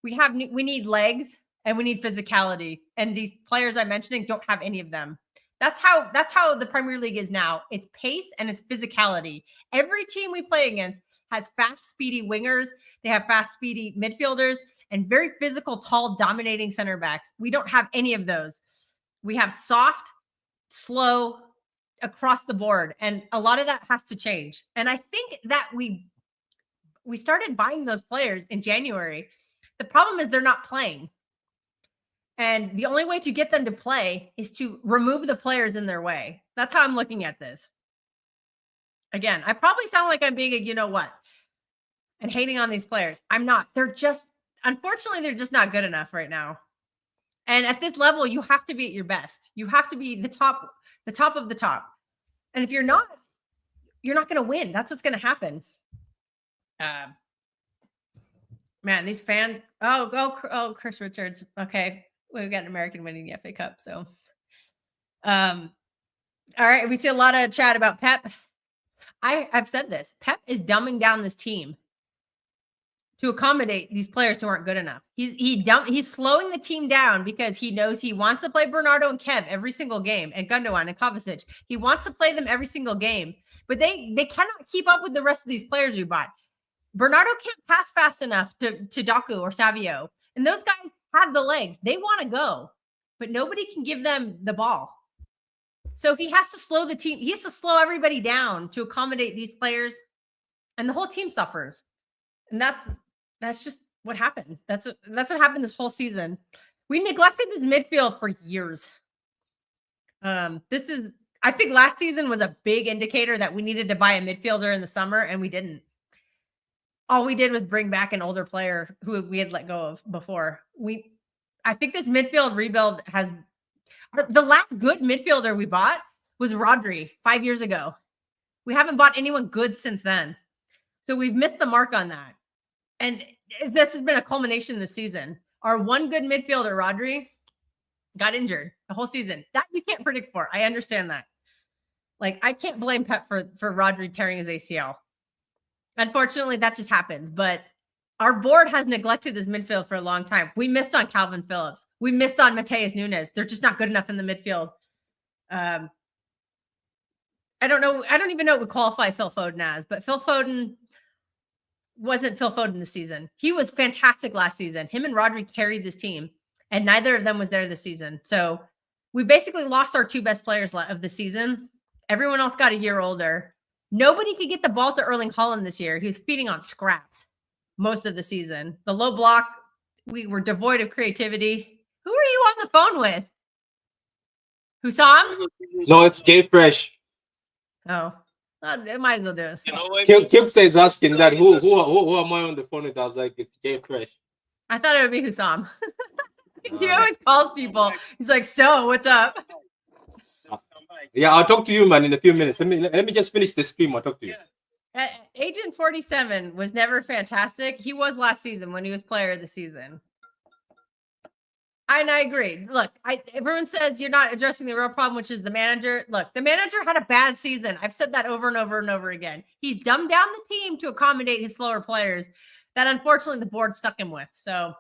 We need legs and we need physicality. And these players I'm mentioning don't have any of them. That's how the Premier League is now. It's pace and it's physicality. Every team we play against has fast, speedy wingers. They have fast, speedy midfielders and very physical, tall, dominating center backs. We don't have any of those. We have soft, slow, across the board, and a lot of that has to change. And I think that we started buying those players in January. The problem is they're not playing. And the only way to get them to play is to remove the players in their way. That's how I'm looking at this. Again, I probably sound like I'm being a you know what and hating on these players. I'm not. They're just, unfortunately, they're just not good enough right now. And at this level, you have to be at your best. You have to be the top of the top. And if you're not going to win. That's what's going to happen. Man, these fans. Oh, Chris Richards. Okay. We've got an American winning the FA Cup. So, all right. We see a lot of chat about Pep. I've said this. Pep is dumbing down this team to accommodate these players who aren't good enough. He's slowing the team down because he knows he wants to play Bernardo and Kev every single game, and Gundogan and Kovacic. He wants to play them every single game, but they cannot keep up with the rest of these players we bought. Bernardo can't pass fast enough to Doku or Savio, and those guys have the legs. They want to go, but nobody can give them the ball. So he has to slow the team. He has to slow everybody down to accommodate these players, and the whole team suffers. And that's just what happened. That's what happened this whole season. We neglected this midfield for years. I think last season was a big indicator that we needed to buy a midfielder in the summer, and we didn't. All we did was bring back an older player who we had let go of before. I think this midfield rebuild has. The last good midfielder we bought was Rodri 5 years ago. We haven't bought anyone good since then. So we've missed the mark on that. And this has been a culmination this season. Our one good midfielder, Rodri, got injured the whole season. That you can't predict for. I understand that. Like, I can't blame Pep for Rodri tearing his ACL. Unfortunately, that just happens. But our board has neglected this midfield for a long time. We missed on Calvin Phillips. We missed on Mateus Nunes. They're just not good enough in the midfield. I don't know. I don't even know what we qualify Phil Foden as, but Phil Foden wasn't Phil Foden this season. He was fantastic last season. Him and Rodri carried this team, and neither of them was there this season. So we basically lost our two best players of the season. Everyone else got a year older. Nobody could get the ball to Erling Haaland this year. He was feeding on scraps most of the season. The low block, we were devoid of creativity. Who are you on the phone with? Hussam? No, it's Gay Fresh. Oh, I might as well do it. You know what? Kilksa is asking that who am I on the phone with? I was like, it's Gay Fresh. I thought it would be Hussam. He always calls people. He's like, so what's up? Yeah, I'll talk to you, man, in a few minutes. Let me just finish the stream. I'll talk to you. Agent 47 was never fantastic. He was last season when he was player of the season. And I agree. Look, everyone says you're not addressing the real problem, which is the manager. Look, the manager had a bad season. I've said that over and over and over again. He's dumbed down the team to accommodate his slower players that unfortunately the board stuck him with. So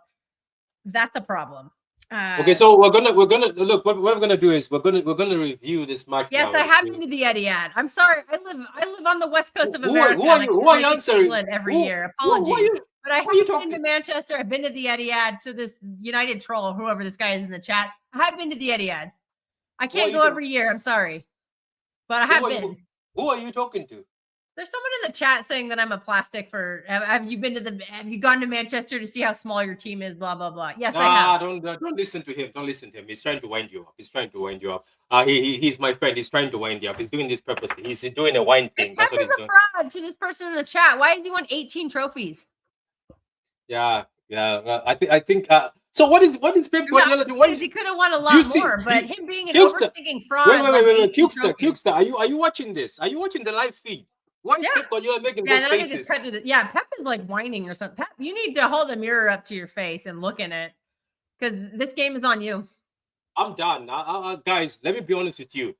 that's a problem. Okay, so we're gonna look. What we're gonna do is we're gonna review this match. Yes, I have been to the Etihad. I'm sorry, I live on the west coast of America. Who are you answering? England every year. Apologies, but I have been to Manchester. I've been to the Etihad. So this United troll, whoever this guy is in the chat, I have been to the Etihad. I can't go every year. I'm sorry, but I have been. Who are you talking to? There's someone in the chat saying that I'm a plastic for. Have you gone to Manchester to see how small your team is? Blah blah blah. Yes, I have. Don't listen to him. Don't listen to him. He's trying to wind you up. He's my friend. He's trying to wind you up. He's doing this purposely. He's doing a wine thing. That's what he's doing. Fraud to this person in the chat. Why has he won 18 trophies? Yeah. I think. So what is Pep Guardiola doing? He could have won a lot more, but him being an overthinking fraud. Wait. Kilkster, are you watching this? Are you watching the live feed? Why is Pep Guardiola making those faces? Pep is like whining or something. Pep, you need to hold a mirror up to your face and look in it, because this game is on you. I'm done. Guys, let me be honest with you.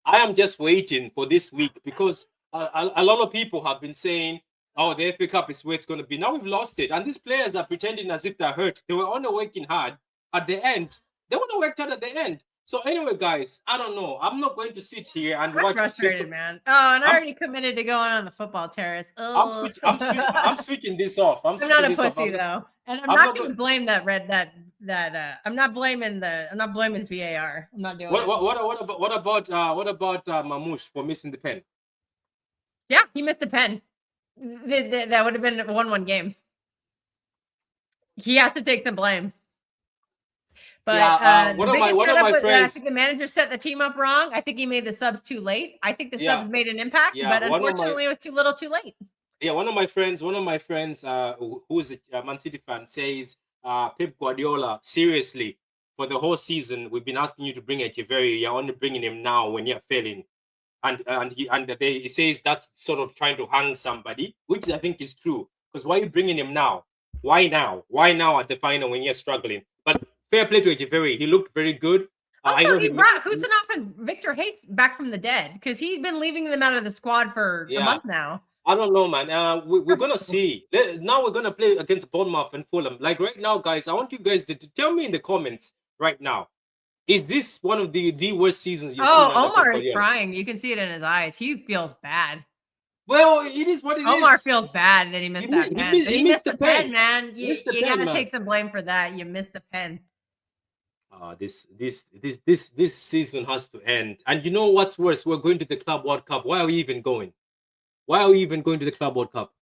I am just waiting for this week because a lot of people have been saying, oh, the FA Cup is where it's going to be. Now we've lost it. And these players are pretending as if they're hurt. They were only working hard at the end. They would have worked hard at the end. So anyway, guys, I don't know. I'm not going to sit here and watch. Frustrated, man. Oh, and I already committed to going on the football terrace. I'm switching this off. I'm not a pussy though, and I'm not going to blame that that I'm not blaming VAR. I'm not doing What it. what about Mamouche for missing the pen? Yeah, he missed a pen. That would have been a 1-1 game. He has to take some blame. But Yeah, the biggest setup was I think the manager set the team up wrong. I think he made the subs too late. I think the subs made an impact, but unfortunately, it was too little, too late. Yeah, one of my friends, who's a Man City fan, says, Pep Guardiola, seriously, for the whole season, we've been asking you to bring Echeverri. You're only bringing him now when you're failing, he says that's sort of trying to hang somebody, which I think is true. Because why are you bringing him now? Why now? Why now at the final when you're struggling? But fair play to Echeverri. He looked very good. Also, he brought Husanov and Victor Hayes back from the dead because he's been leaving them out of the squad for a month now. I don't know, man. We're going to see. Now we're going to play against Bournemouth and Fulham. Like right now, guys, I want you guys to tell me in the comments right now. Is this one of the worst seasons you've seen? Omar is crying. You can see it in his eyes. He feels bad. Well, it is what it is. Omar feels bad that he missed that pen. He missed the pen, man. You got to take some blame for that. You missed the pen. This season has to end. And you know what's worse? We're going to the Club World Cup. Why are we even going? Why are we even going to the Club World Cup?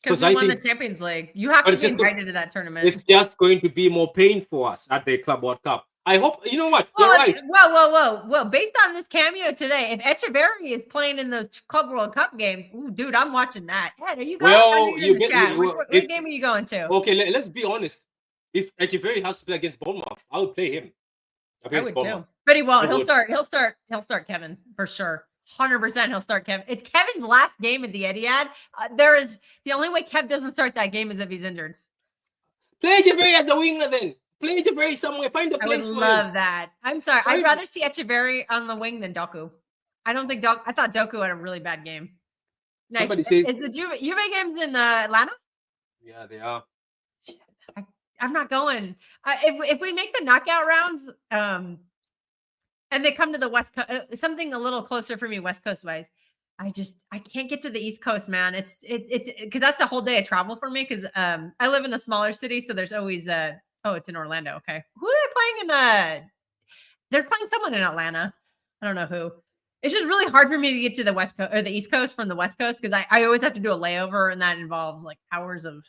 Because we won the Champions League. You have to be invited to that tournament. It's just going to be more pain for us at the Club World Cup. I hope, you know what? You're right. Whoa. Based on this cameo today, if Echeverri is playing in those Club World Cup games, ooh, dude, I'm watching that. Ed, are you going? What game are you going to? Okay, let's be honest. If Echeverri has to play against Bournemouth, I would play him. I would too. But he won't. He'll start Kevin for sure. 100% he'll start Kevin. It's Kevin's last game at the Etihad. The only way Kev doesn't start that game is if he's injured. Play Echeverri as the winger then. Play Echeverri somewhere. Find a place for him. I would love that. I'm sorry. I'd rather see Echeverri on the wing than Doku. I thought Doku had a really bad game. Nice. Somebody says, is the Juve games in Atlanta? Yeah, they are. I'm not going. If we make the knockout rounds, and they come to the West Coast, something a little closer for me, West Coast wise, I can't get to the East Coast, man. It's because that's a whole day of travel for me. Because I live in a smaller city, so there's always it's in Orlando. Okay, who are they playing in? They're playing someone in Atlanta. I don't know who. It's just really hard for me to get to the West Coast or the East Coast from the West Coast because I always have to do a layover, and that involves like hours of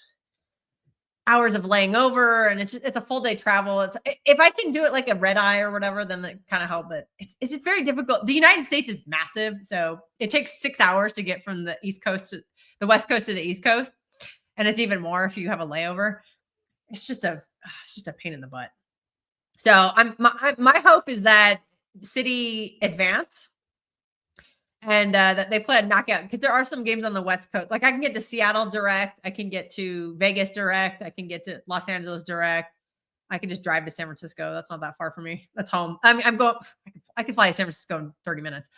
laying over, and it's a full day travel. It's if I can do it like a red eye or whatever, then it kind of help. But it's just very difficult. The United States is massive, so it takes 6 hours to get from the East Coast to the West Coast to the East Coast, and it's even more if you have a layover. It's just a pain in the butt. So my hope is that City advance. And that they play a knockout because there are some games on the West Coast. Like I can get to Seattle direct. I can get to Vegas direct. I can get to Los Angeles direct. I can just drive to San Francisco. That's not that far for me. That's home. I can fly to San Francisco in 30 minutes.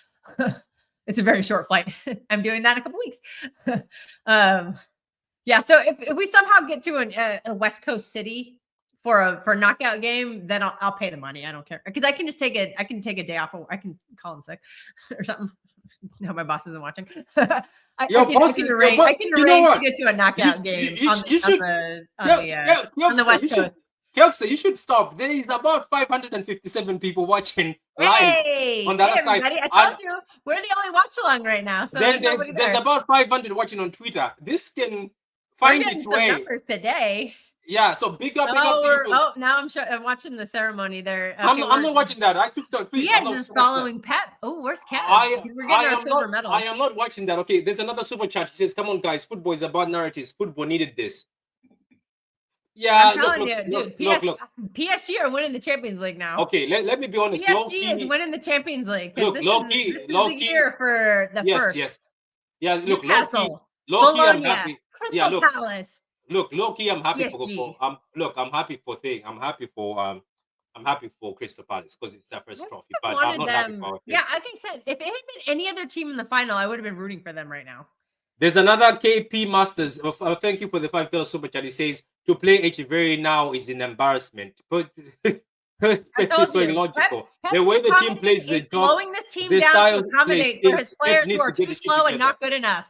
It's a very short flight. I'm doing that in a couple weeks. Yeah. So if we somehow get to a West Coast city for a knockout game, then I'll pay the money. I don't care because I can just take a day off. I can call in sick or something. No, my boss isn't watching. I can arrange to get to a knockout game on the West Coast. Kelsa, you should stop. There is about 557 people watching live on the other side. I told you, we're the only watch-along right now. So then there's about 500 watching on Twitter. This can find its way. Numbers today. Yeah, so big up to you. Now I'm watching the ceremony there. Okay, I'm not watching that. I should please. Yes, following Pep. Oh, where's Kev? We're getting our silver medal. I am not watching that. Okay, there's another super chat. He says, "Come on, guys, football is about narratives. Football needed this." Yeah, I'm telling you, dude. PSG are winning the Champions League now. Okay, let me be honest. PSG is winning the Champions League. Look, this is the year for the first. Yes. Yeah, look, Newcastle, low-key, I'm happy. Crystal Palace. Look, low-key, I'm happy PSG. I'm happy for Crystal Palace because it's their first trophy. But I'm not happy for like I said, if it had been any other team in the final, I would have been rooting for them right now. There's another KP Masters. Thank you for the $5 super chat. He says to play Echeverri now is an embarrassment. But it's so illogical. The way the team plays is slowing this team down to accommodate for his players who are too slow and not good enough.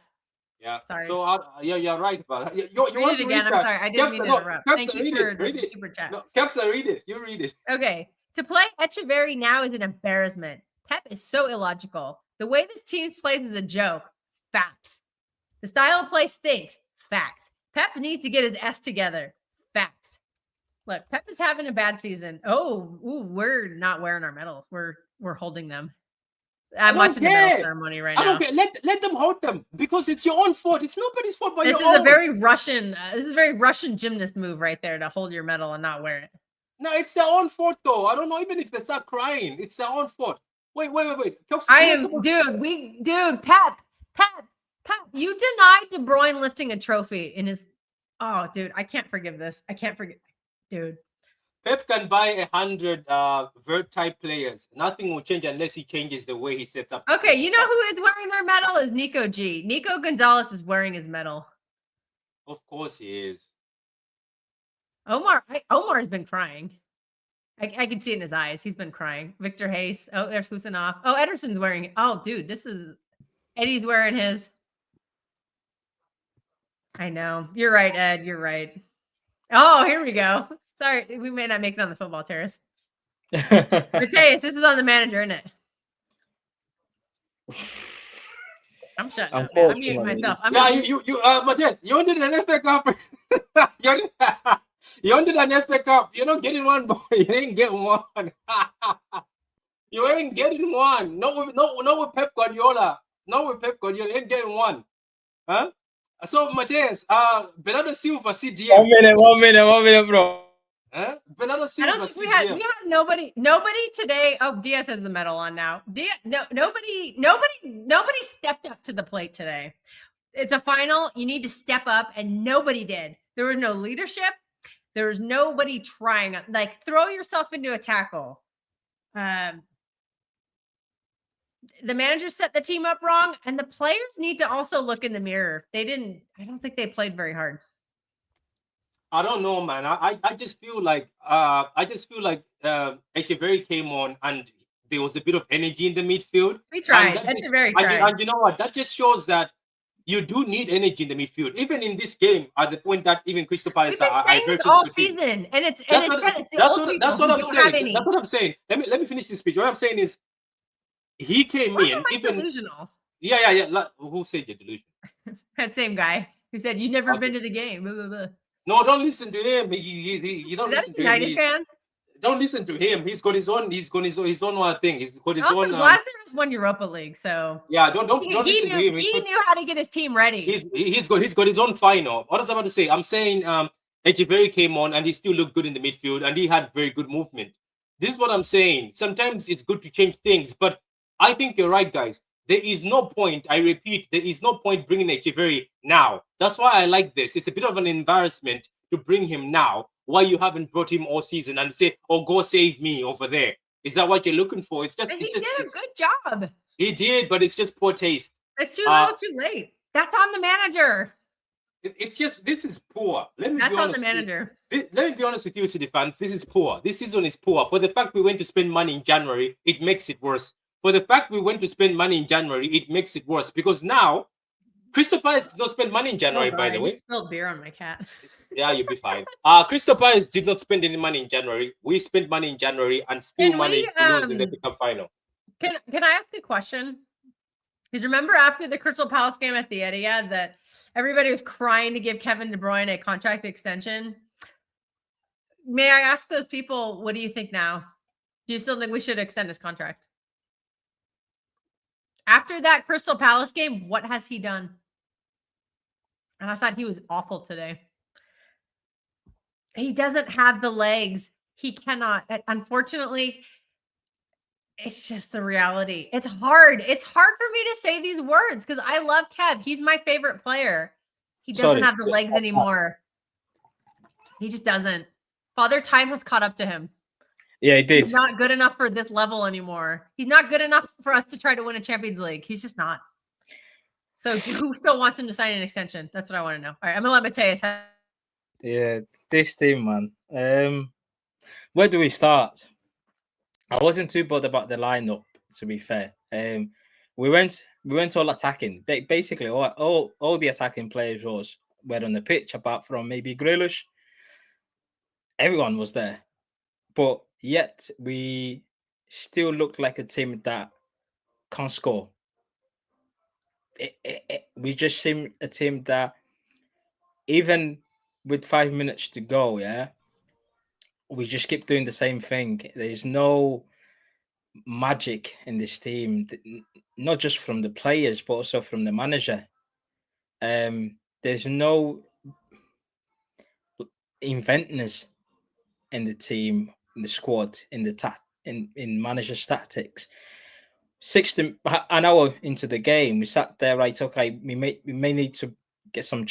Yeah. Sorry. So yeah, you're right about that. You Read want it to again. read I'm that? sorry. I didn't mean to interrupt. Thank Kepsa, you read for it. the Read it. super chat. No, Kepsa, read it. You read it. Okay. To play Echeverry now is an embarrassment. Pep is so illogical. The way this team plays is a joke. Facts. The style of play stinks. Facts. Pep needs to get his S together. Facts. Look, Pep is having a bad season. Oh, we're not wearing our medals. We're holding them. I'm watching the medal ceremony right now. I don't care. Let them hold them because it's your own fault. It's nobody's fault but this your own. This is a very Russian gymnast move right there to hold your medal and not wear it. No, it's their own fault though. I don't know even if they start crying. It's their own fault. Wait. Pep. You denied De Bruyne lifting a trophy in his. Oh, dude, I can't forgive this. Dude. Pep can buy 100 vert type players. Nothing will change unless he changes the way he sets up. Okay, you know who is wearing their medal is Nico G. Nico Gonzalez is wearing his medal. Of course he is. Omar's been crying. I can see it in his eyes. He's been crying. Victor Hayes. Oh, there's Husanov. Oh, Ederson's wearing it. Oh, dude, this is Eddie's wearing his. I know. You're right, Ed. You're right. Oh, here we go. Sorry, we may not make it on the football terrace. Mateus, this is on the manager, isn't it? I'm shutting up. I'm muting myself. Mateus, you wanted an FA Cup. You wanted an FA Cup. You're not getting one, boy. You ain't getting one. You ain't getting one. No with Pep Guardiola. No with Pep Guardiola. You ain't getting one. Huh? So, Mateus, Bernardo Silva, CDM. 1 minute, bro. Huh? Bernardo I don't Silva, think we had nobody today. Oh, Diaz has the medal on now. Nobody stepped up to the plate today. It's a final. You need to step up, and nobody did. There was no leadership. There was nobody trying. Like, throw yourself into a tackle. The manager set the team up wrong, and the players need to also look in the mirror. I don't think they played very hard. I don't know, man. I just feel like Echeverry came on and there was a bit of energy in the midfield. We tried. Echeverry tried. And you know what? That just shows that you do need energy in the midfield. Even in this game, at the point that even Crystal Palace are saying this all season, and that's what I'm saying. That's what I'm saying. Let me finish this speech. What I'm saying is, he came in even delusional. Yeah. Who said you're delusional? That same guy who said you've never been to the game. Blah, blah, blah. No, don't listen to him. You don't listen to him. Fan? Don't listen to him. He's got his own. He's got his own one thing. He's got his own. Lazarus won Europa League, so yeah. Don't listen to him. He knew how to get his team ready. He's got his own final. What was I about to say? I'm saying Echeverry came on and he still looked good in the midfield and he had very good movement. This is what I'm saying. Sometimes it's good to change things, but I think you're right, guys. There is no point, I repeat, there is no point bringing Echeverry now. That's why I like this. It's a bit of an embarrassment to bring him now. Why you haven't brought him all season and say, oh, go save me over there. Is that what you're looking for? He did a good job. He did, but it's just poor taste. It's too little too late. That's on the manager. It's just, this is poor. That's on the manager. Let me be honest with you, to the fans. This is poor. This season is poor. For the fact we went to spend money in January, it makes it worse. For the fact we went to spend money in January, it makes it worse because now Crystal Palace did not spend money in January, by the way. I spilled beer on my cat. Yeah, you'll be fine. Crystal Palace did not spend any money in January. We spent money in January and still managed to lose in the Cup final. Can I ask a question? Because remember after the Crystal Palace game at the Etihad that everybody was crying to give Kevin De Bruyne a contract extension? May I ask those people, what do you think now? Do you still think we should extend his contract? After that Crystal Palace game, what has he done? And I thought he was awful today. He doesn't have the legs. He cannot. Unfortunately, it's just the reality. It's hard. It's hard for me to say these words because I love Kev. He's my favorite player. He doesn't have the legs anymore. He just doesn't. Father Time has caught up to him. Yeah, he did. He's not good enough for this level anymore. He's not good enough for us to try to win a Champions League. He's just not. So who still wants him to sign an extension? That's what I want to know. All right, I'm going to let Mateus have. Yeah, this team, man. Where do we start? I wasn't too bothered about the lineup, to be fair. We went We weren't all attacking. Basically, all the attacking players were on the pitch, apart from maybe Grealish. Everyone was there, but yet we still looked like a team that can't score. We just seem a team that, even with 5 minutes to go, we just keep doing the same thing. There's no magic in this team, not just from the players, but also from the manager. There's no inventness in the team, in the squad, in the in manager's tactics. 60 an hour into the game, we sat there, right? Okay, we may need to get some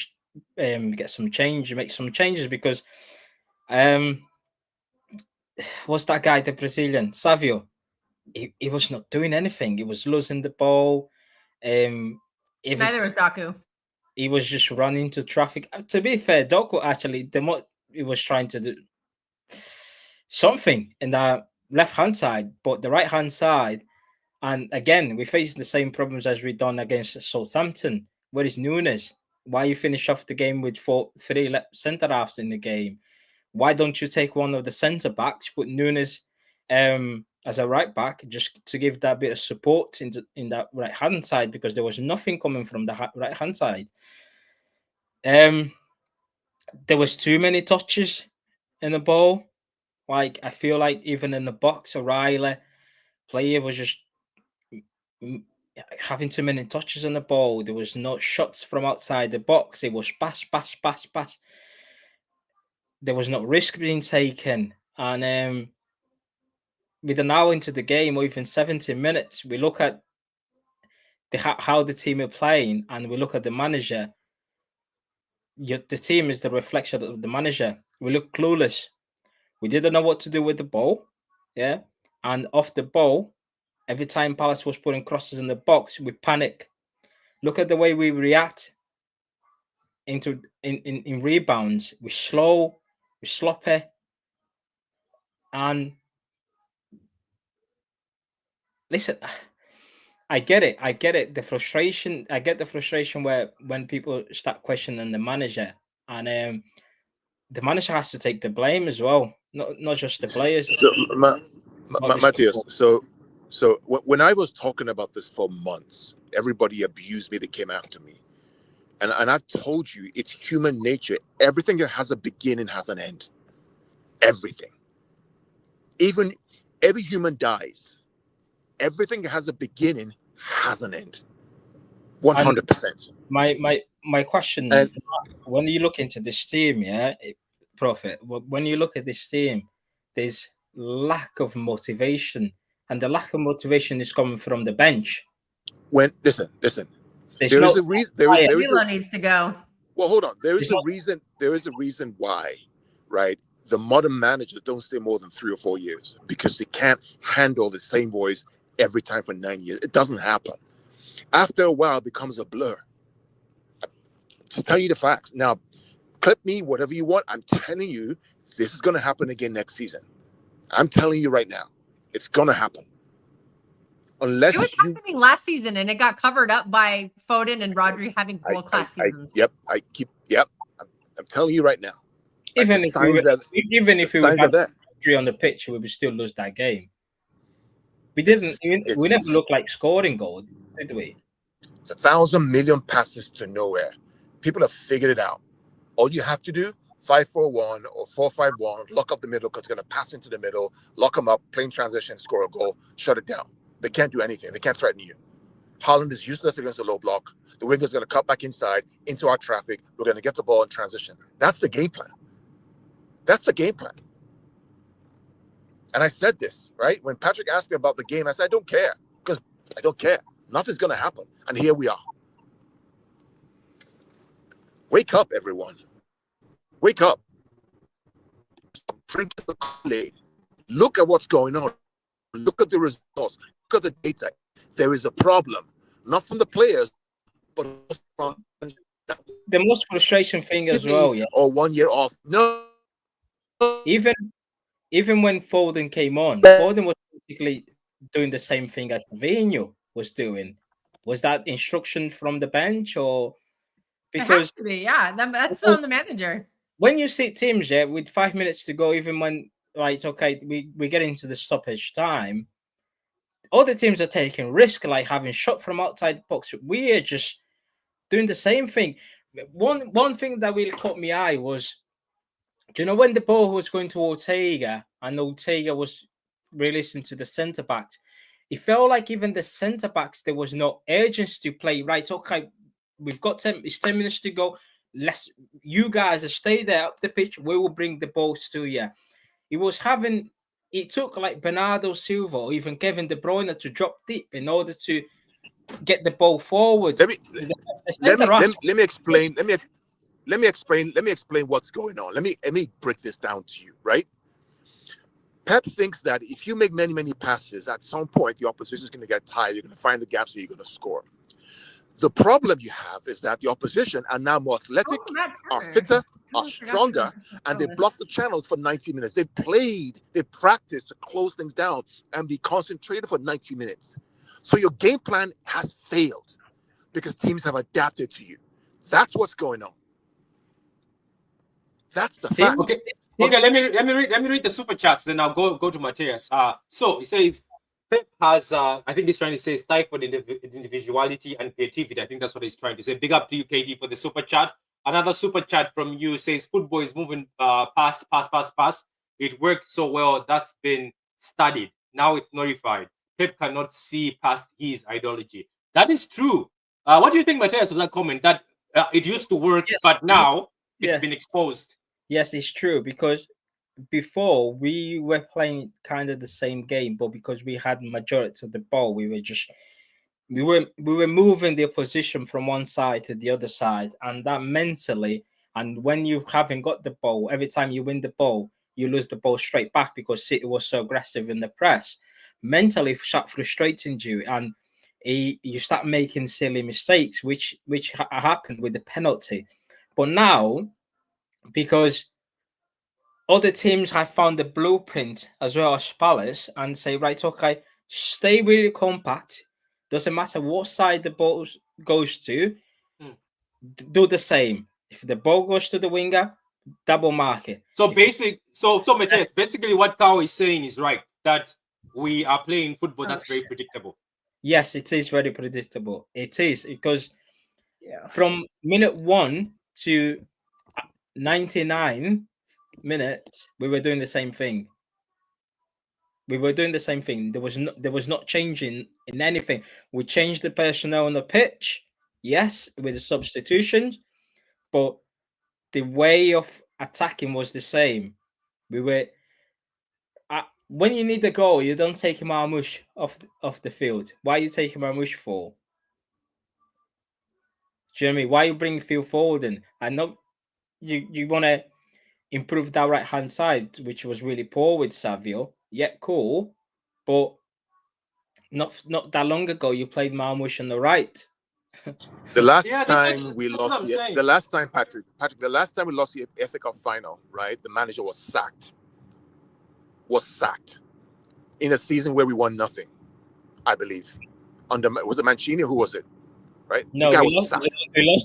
change, make some changes, because what's that guy, the Brazilian Savio? He was not doing anything. He was losing the ball. Neither was Doku. He was just running into traffic. To be fair, Doku actually, the more he was trying to do something in the left hand side, but the right hand side, and again, we face the same problems as we done against Southampton. Where is Nunes? Why you finish off the game with three centre halves in the game? Why don't you take one of the centre backs, put Nunes as a right back, just to give that bit of support in that right hand side, because there was nothing coming from the right hand side. There was too many touches in the ball. Like, I feel like even in the box, O'Reilly player was just having too many touches on the ball. There was no shots from outside the box. It was pass. There was no risk being taken. And with an hour into the game, or even 70 minutes, we look at how the team are playing, and we look at the manager. The team is the reflection of the manager. We look clueless. We didn't know what to do with the ball. Yeah. And off the ball, every time Palace was putting crosses in the box, we panic. Look at the way we react in rebounds. We're slow, we're sloppy, and listen, I get it. The frustration, I get the frustration when people start questioning the manager, and the manager has to take the blame as well, not just the players. So, Matthias, so when I was talking about this for months, everybody abused me. They came after me, and I've told you, it's human nature. Everything that has a beginning has an end. Everything. Even every human dies. Everything that has a beginning has an end. 100%. My question, And when you look into this team, Prophet, when you look at this team, there's lack of motivation, and the lack of motivation is coming from the bench. listen, there's there is a reason. Milo needs to go. Well, hold on. There is a reason. There is a reason why, right? The modern managers don't stay more than 3 or 4 years, because they can't handle the same voice every time for 9 years. It doesn't happen. After a while, it becomes a blur. To tell you the facts. Now, clip me, whatever you want. I'm telling you, this is going to happen again next season. I'm telling you right now, it's going to happen. Unless it was happening last season, and it got covered up by Foden and Rodri having world-class seasons. I'm telling you right now. Even if we had Rodri on the pitch, we would still lose that game. We didn't. We never looked like scoring goals, did we? It's 1,000 million passes to nowhere. People have figured it out. All you have to do, 5-4-1 or 4-5-1, lock up the middle, because it's going to pass into the middle, lock them up, play in transition, score a goal, shut it down. They can't do anything. They can't threaten you. Haaland is useless against the low block. The winger's going to cut back inside into our traffic. We're going to get the ball in transition. That's the game plan. That's the game plan. And I said this, right? When Patrick asked me about the game, I said, I don't care, because I don't care. Nothing's going to happen. And here we are. Wake up, everyone. Wake up. Drink the Kool-Aid. Look at what's going on. Look at the results. Look at the data. There is a problem, not from the players, but from the most frustration thing as well. Yeah. Or 1 year off. No. Even when Foden came on, Foden was basically doing the same thing as Vino was doing. Was that instruction from the bench, or It has because to be, yeah. That's because on the manager. when you see teams with 5 minutes to go, even when right, okay, we get into the stoppage time, other teams are taking risk, like having shot from outside the box. We are just doing the same thing. One thing that really caught me eye was, do you know when the ball was going to Ortega and Ortega was releasing to the centre backs? It felt like even the centre backs, there was no urgency to play. Right, okay, we've got 10 minutes to go. You guys stay there up the pitch. We will bring the balls to you. It took like Bernardo Silva or even Kevin De Bruyne to drop deep in order to get the ball forward. Let me explain what's going on. Let me break this down to you, right? Pep thinks that if you make many passes, at some point the opposition is going to get tired. You're going to find the gaps, so you're going to score. The problem you have is that the opposition are now more athletic, are fitter, are stronger, and they block the channels for 90 minutes. They practiced to close things down and be concentrated for 90 minutes. So your game plan has failed because teams have adapted to you. That's what's going on. That's the fact. Okay, let me read the super chats, then I'll go to Matthias. So he says Pep has I think he's trying to say stifled individuality and creativity. I think that's what he's trying to say. Big up to you, KD, for the super chat. Another super chat from you says football is moving pass. It worked so well. That's been studied. Now it's nullified. Pep cannot see past his ideology. That is true. What do you think, Matthias, of that comment? That it used to work, but now it's been exposed. Yes, it's true, because before we were playing kind of the same game, but because we had majority of the ball, we were moving the opposition from one side to the other side, and that mentally, and when you haven't got the ball, every time you win the ball, you lose the ball straight back because City was so aggressive in the press. Mentally, start frustrating you, and you start making silly mistakes, which happened with the penalty. But now, because other teams have found the blueprint as well as Palace and say, right, okay, stay really compact. Doesn't matter what side the ball goes to, do the same. If the ball goes to the winger, double mark it. So Matthias, basically what Kao is saying is right, that we are playing football that's very predictable. Yes, it is very predictable. It is, because from minute 1 to 99 minutes, we were doing the same thing. There was not changing in anything. We changed the personnel on the pitch, yes, with the substitutions, but the way of attacking was the same. We were when you need the goal, you don't take Marmoush off the field. Why are you taking Marmoush for? Do you know what I mean? Why are you bringing Phil forward? And I know you want to improve that right hand side, which was really poor with Savio. Yeah, cool, but not that long ago you played Marmoush on the right. The last time we lost, the last time we lost the FA Cup final, right? The manager was sacked. In a season where we won nothing, I believe. Was it Mancini? Who was it? Right? No, we lost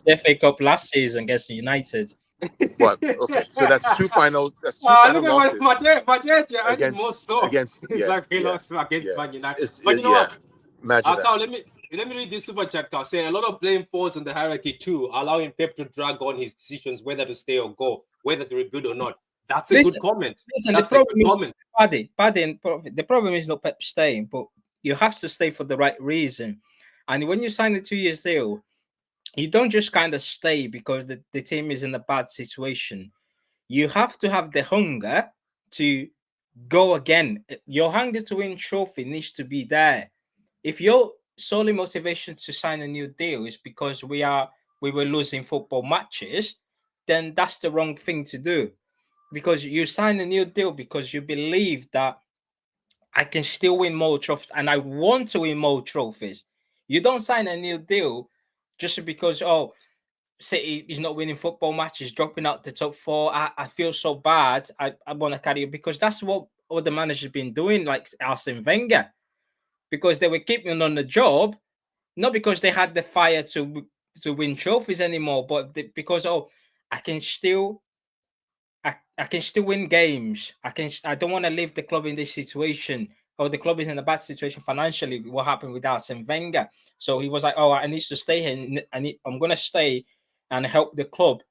the FA Cup last season against United. What? Okay, so that's two finals. That's two final losses. Matthias, you're adding more so. It's like we lost against Man United. But you know what? Imagine Carl, let me read this super chat, Carl. Say a lot of blame falls on the hierarchy too, allowing Pep to drag on his decisions whether to stay or go, whether to rebuild or not. That's a good comment. That's a good comment. Paddy, the problem is not Pep staying, but you have to stay for the right reason. And when you sign a 2-year deal, you don't just kind of stay because the team is in a bad situation. You have to have the hunger to go again. Your hunger to win trophy needs to be there. If your solely motivation to sign a new deal is because we were losing football matches, then that's the wrong thing to do. Because you sign a new deal because you believe that I can still win more trophies and I want to win more trophies. You don't sign a new deal just because, City is not winning football matches, dropping out the top 4. I feel so bad. I want to carry it, because that's what all the managers been doing, like Arsene Wenger, because they were keeping on the job not because they had the fire to win trophies anymore, but because I can still win games. I don't want to leave the club in this situation, or the club is in a bad situation financially. What happened with Arsene Wenger? So he was like, "Oh, I need to stay here. I'm going to stay and help the club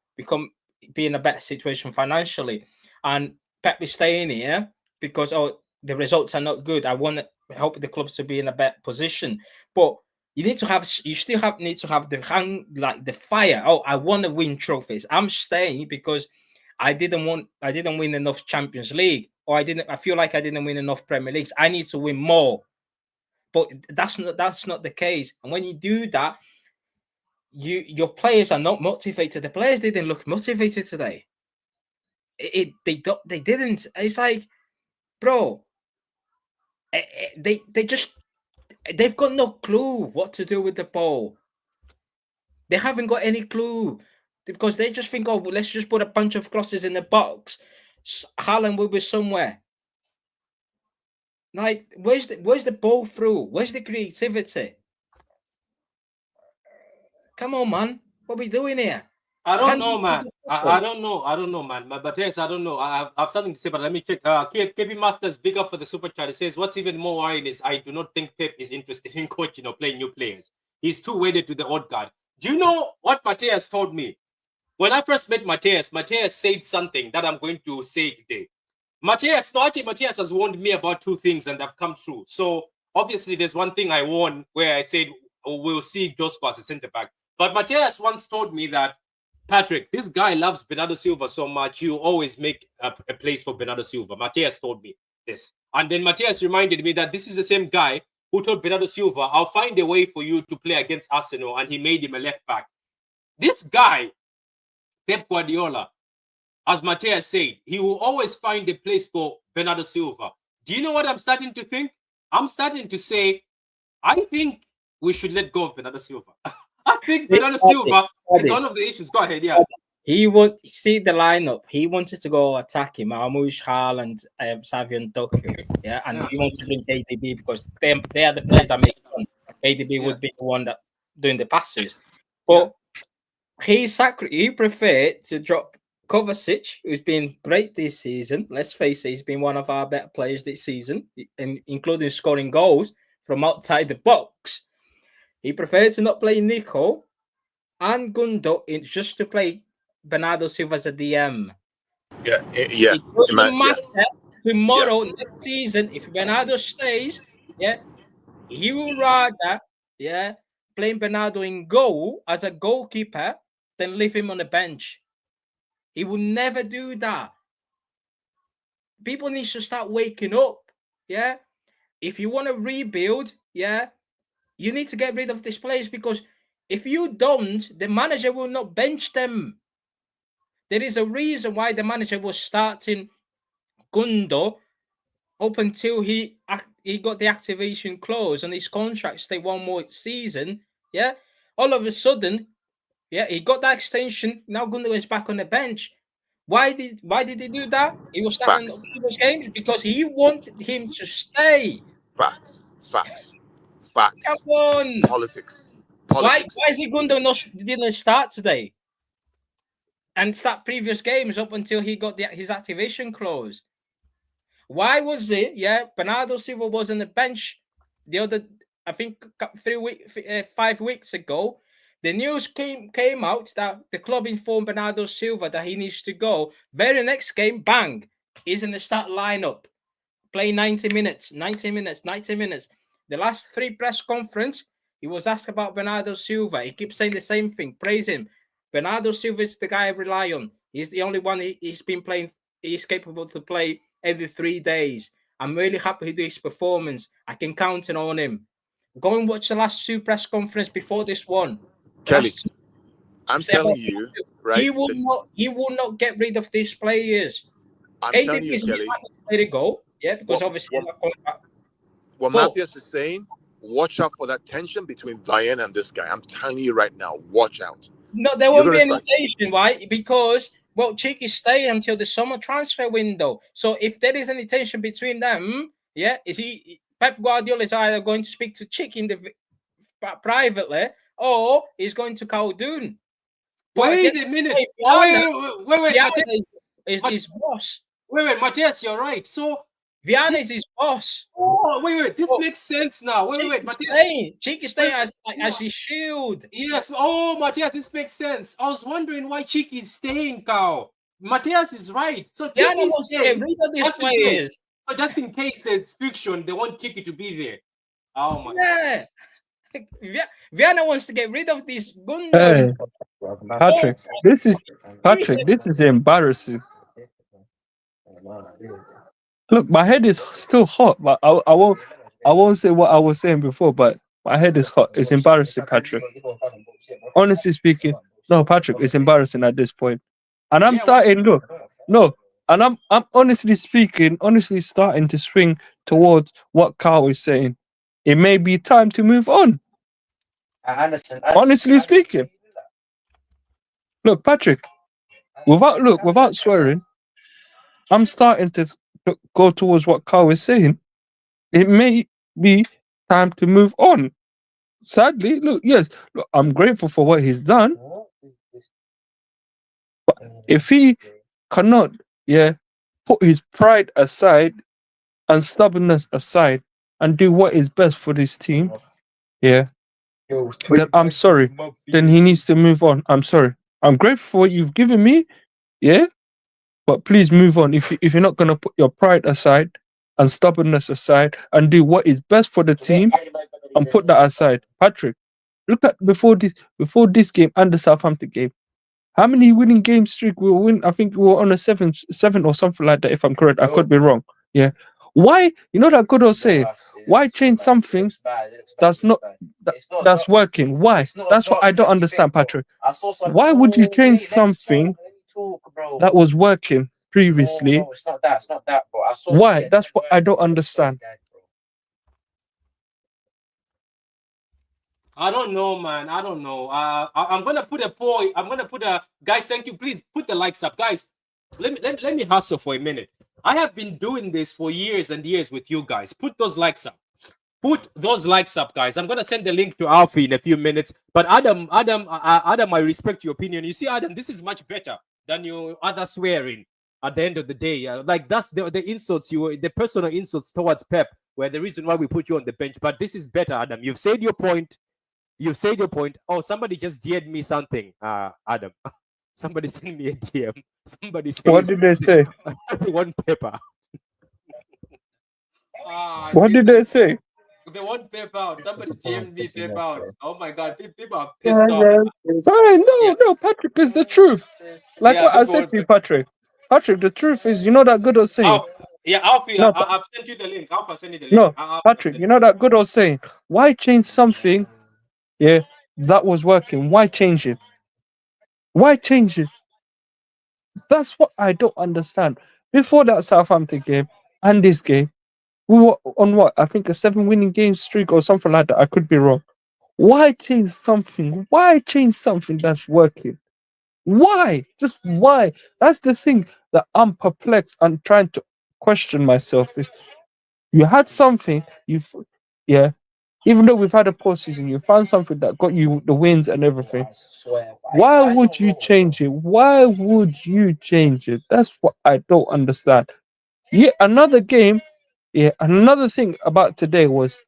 be in a better situation financially." And Pep is staying here because the results are not good. I want to help the club to be in a better position, but you still need to have the fire. Oh, I want to win trophies. I'm staying because I didn't win enough Champions League, or I feel like I didn't win enough Premier Leagues. I need to win more. But that's not the case. And when you do that, your players are not motivated. The players didn't look motivated today. They didn't. It's like, bro, they've got no clue what to do with the ball. They haven't got any clue because they just think, let's just put a bunch of crosses in the box. Haaland will be somewhere. Like, where's the ball through? Where's the creativity? Come on, man. What are we doing here? I don't know, man. I don't know, man. But yes, I don't know. I have something to say, but let me check. KB Masters, big up for the super chat. He says, what's even more worrying is I do not think Pep is interested in coaching or playing new players. He's too wedded to the old guard. Do you know what Mateus told me? When I first met Mateus said something that I'm going to say today. Mateus has warned me about two things and they've come true. So obviously there's one thing I warned where I said, we'll see Josko as a centre back. But Mateus once told me that, Patrick, this guy loves Bernardo Silva so much, you always make a place for Bernardo Silva. Mateus told me this. And then Mateus reminded me that this is the same guy who told Bernardo Silva, I'll find a way for you to play against Arsenal, and he made him a left back. This guy, Pep Guardiola, as Mateus said, he will always find a place for Bernardo Silva. Do you know what I'm starting to think? I'm starting to say, I think we should let go of Bernardo Silva. I think Bernardo Silva is one of the issues. Go ahead, yeah. He would see the lineup. He wanted to go attacking Marmoush, Haaland, Xavi, and Doku. Yeah, and he wanted to bring KDB because they are the players that make fun. KDB would be the one that doing the passes. But he preferred to drop Kovacic, who's been great this season. Let's face it, he's been one of our better players this season, including scoring goals from outside the box. He preferred to not play Nico and Gundo just to play Bernardo Silva as a DM. It doesn't matter tomorrow, next season, if Bernardo stays, he will rather, playing Bernardo in goal as a goalkeeper than leave him on the bench. He will never do that. People need to start waking up. Yeah. If you want to rebuild, you need to get rid of these players because if you don't, the manager will not bench them. There is a reason why the manager was starting Gundo up until he got the activation clause on his contract, stay one more season. Yeah. All of a sudden, he got that extension. Now Gundo is back on the bench. Why did he do that? He was starting people's games because he wanted him to stay. Facts. Come on. Politics. Why is it Gundo didn't start today and start previous games up until he got his activation clause? Why was it? Bernardo Silva was on the bench the other, I think, 5 weeks ago. The news came out that the club informed Bernardo Silva that he needs to go. Very next game, bang, he's in the start lineup, playing 90 minutes. The last 3 press conference, he was asked about Bernardo Silva. He keeps saying the same thing, praise him. Bernardo Silva is the guy I rely on. He's the only one he's been playing. He's capable to play every 3 days. I'm really happy with his performance. I can count on him. Go and watch the last 2 press conferences before this one. Kelly, I'm telling you, right? He will not get rid of these players. I'm telling you, Kelly. Let it go. Yeah, because obviously. What Matthias is saying, watch out for that tension between Vian and this guy. I'm telling you right now, watch out. No, there won't be any tension, right? Because, Chick is staying until the summer transfer window. So if there is any tension between them, Pep Guardiola is either going to speak to Chick privately, or he's going to Kowloon. Wait a minute. Hey, Wait, Viana Matthias. is his boss. Wait, Matthias, you're right. So Viana is his boss. oh, wait. This Oh, makes sense now. Wait, Matthias. Cheeky staying as his shield. Yes. Oh, Matthias, this makes sense. I was wondering why Cheeky is staying, Cow. Matthias is right. So Viana Cheeky is wants to staying. get rid of these Just in case. players. So just in case it's fiction, they want Cheeky to be there. Oh my. Yeah. Viana wants to get rid of these Gundam. Hey, Patrick, this is embarrassing. Look, my head is still hot, but I won't say what I was saying before, but my head is hot. It's embarrassing, Patrick. Honestly speaking, no, Patrick, it's embarrassing at this point. And I'm starting, look, no, and I'm honestly starting to swing towards what Carl is saying. It may be time to move on. Honestly speaking. Look, Patrick, without swearing, I'm starting to go towards what Carl is saying. It may be time to move on. Sadly, look, I'm grateful for what he's done. But if he cannot, put his pride aside and stubbornness aside and do what is best for this team, then I'm sorry. Then he needs to move on. I'm sorry. I'm grateful for what you've given me, but please move on. If you're not gonna put your pride aside and stubbornness aside and do what is best for the team and put that aside, Patrick, look at before this game and the Southampton game. How many winning game streak we win? I think we were on a seven or something like that. If I'm correct, I could be wrong. Yeah. Why? You know that good old saying. Why change something that's working? Why? That's what I don't understand, Patrick. Why would you change something that was working previously? Why? That's what I don't understand. I don't know, man. I don't know. I'm gonna put a poll. I'm gonna put a guys. Thank you. Please put the likes up, guys. Let me hustle for a minute. I have been doing this for years and years with you guys. Put those likes up. Put those likes up, guys. I'm gonna send the link to Alfie in a few minutes. But Adam, I respect your opinion. You see, Adam, this is much better than your other swearing. At the end of the day, like that's the insults the personal insults towards Pep were the reason why we put you on the bench. But this is better, Adam. You've said your point. You've said your point. Oh, somebody just DM'd me something, Adam. Somebody sent me a DM. Somebody says, what did they say? One paper. What did they say? They want paper out. Somebody DM'd me paper out. Oh my God, people are pissed off. Sorry, no, Patrick, is the truth. Like what I said to you, Patrick. Patrick, the truth is, you know that good old saying. Alfie, No, I've sent you the link. Alfie, send you the link. No, Patrick, you know that good old saying. Why change something? That was working. Why change it? Why change it? That's what I don't understand. Before that Southampton game and this game, we were on what? I think a 7 winning game streak or something like that. I could be wrong. Why change something? Why change something that's working? Why? Just why? That's the thing that I'm perplexed and trying to question myself. Is you had something, even though we've had a poor season, you found something that got you the wins and everything. Why would you change it? Why would you change it? That's what I don't understand. Another game. Another thing about today was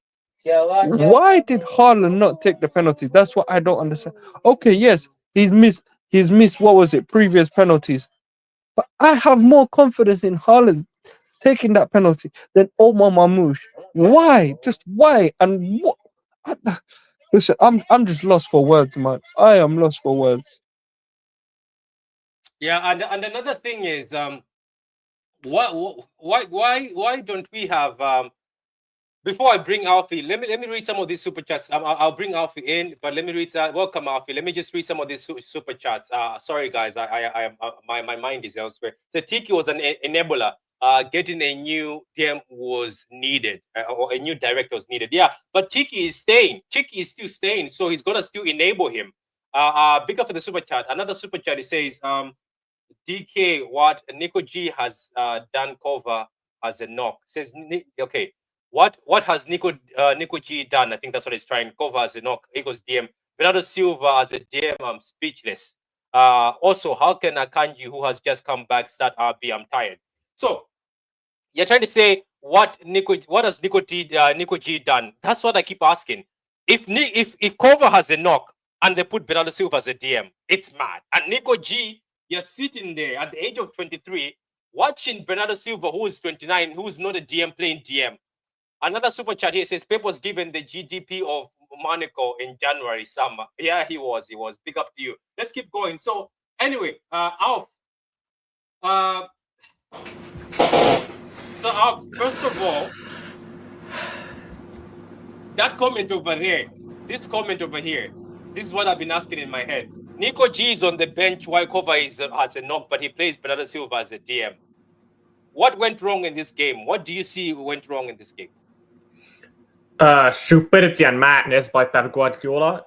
why did Haaland not take the penalty? That's what I don't understand. Okay, yes, he's missed what was it, previous penalties. But I have more confidence in Haaland taking that penalty than Omar Mamouche. Why? Just why? And what? Listen, I'm just lost for words, man. I am lost for words. Yeah, and another thing is why don't we have before I bring Alfie, let me read some of these super chats. I'll bring Alfie in, but let me read that. Welcome, Alfie. Let me just read some of these super chats. Sorry guys, my mind is elsewhere. So Tiki was an enabler. Getting a new DM was needed, or a new director was needed. Yeah, but Tiki is staying. Tiki is still staying, so he's gonna still enable him. Big up for the super chat. Another super chat. It says, DK, what Nico G has done cover as a knock. Says okay. What has Nico G done? I think that's what he's trying. Cover as a knock. Eagles DM. Bernardo Silva as a DM. I'm speechless. Also, how can Akanji, who has just come back, start RB? I'm tired. So you're trying to say what has Nico G done? That's what I keep asking. If Cover has a knock and they put Bernardo Silva as a DM, it's mad. And Nico G, you're sitting there at the age of 23, watching Bernardo Silva, who is 29, who is not a DM, playing DM. Another super chat here says Pep was given the GDP of Monaco in January summer. Yeah, he was. Big up to you. Let's keep going. So anyway, Alf. So Alf, first of all, that comment over there, this comment over here, this is what I've been asking in my head. Nico G is on the bench while Cover is as a knock, but he plays Bernardo Silva as a DM. What went wrong in this game? What do you see went wrong in this game? Stupidity and madness by Pep Guardiola.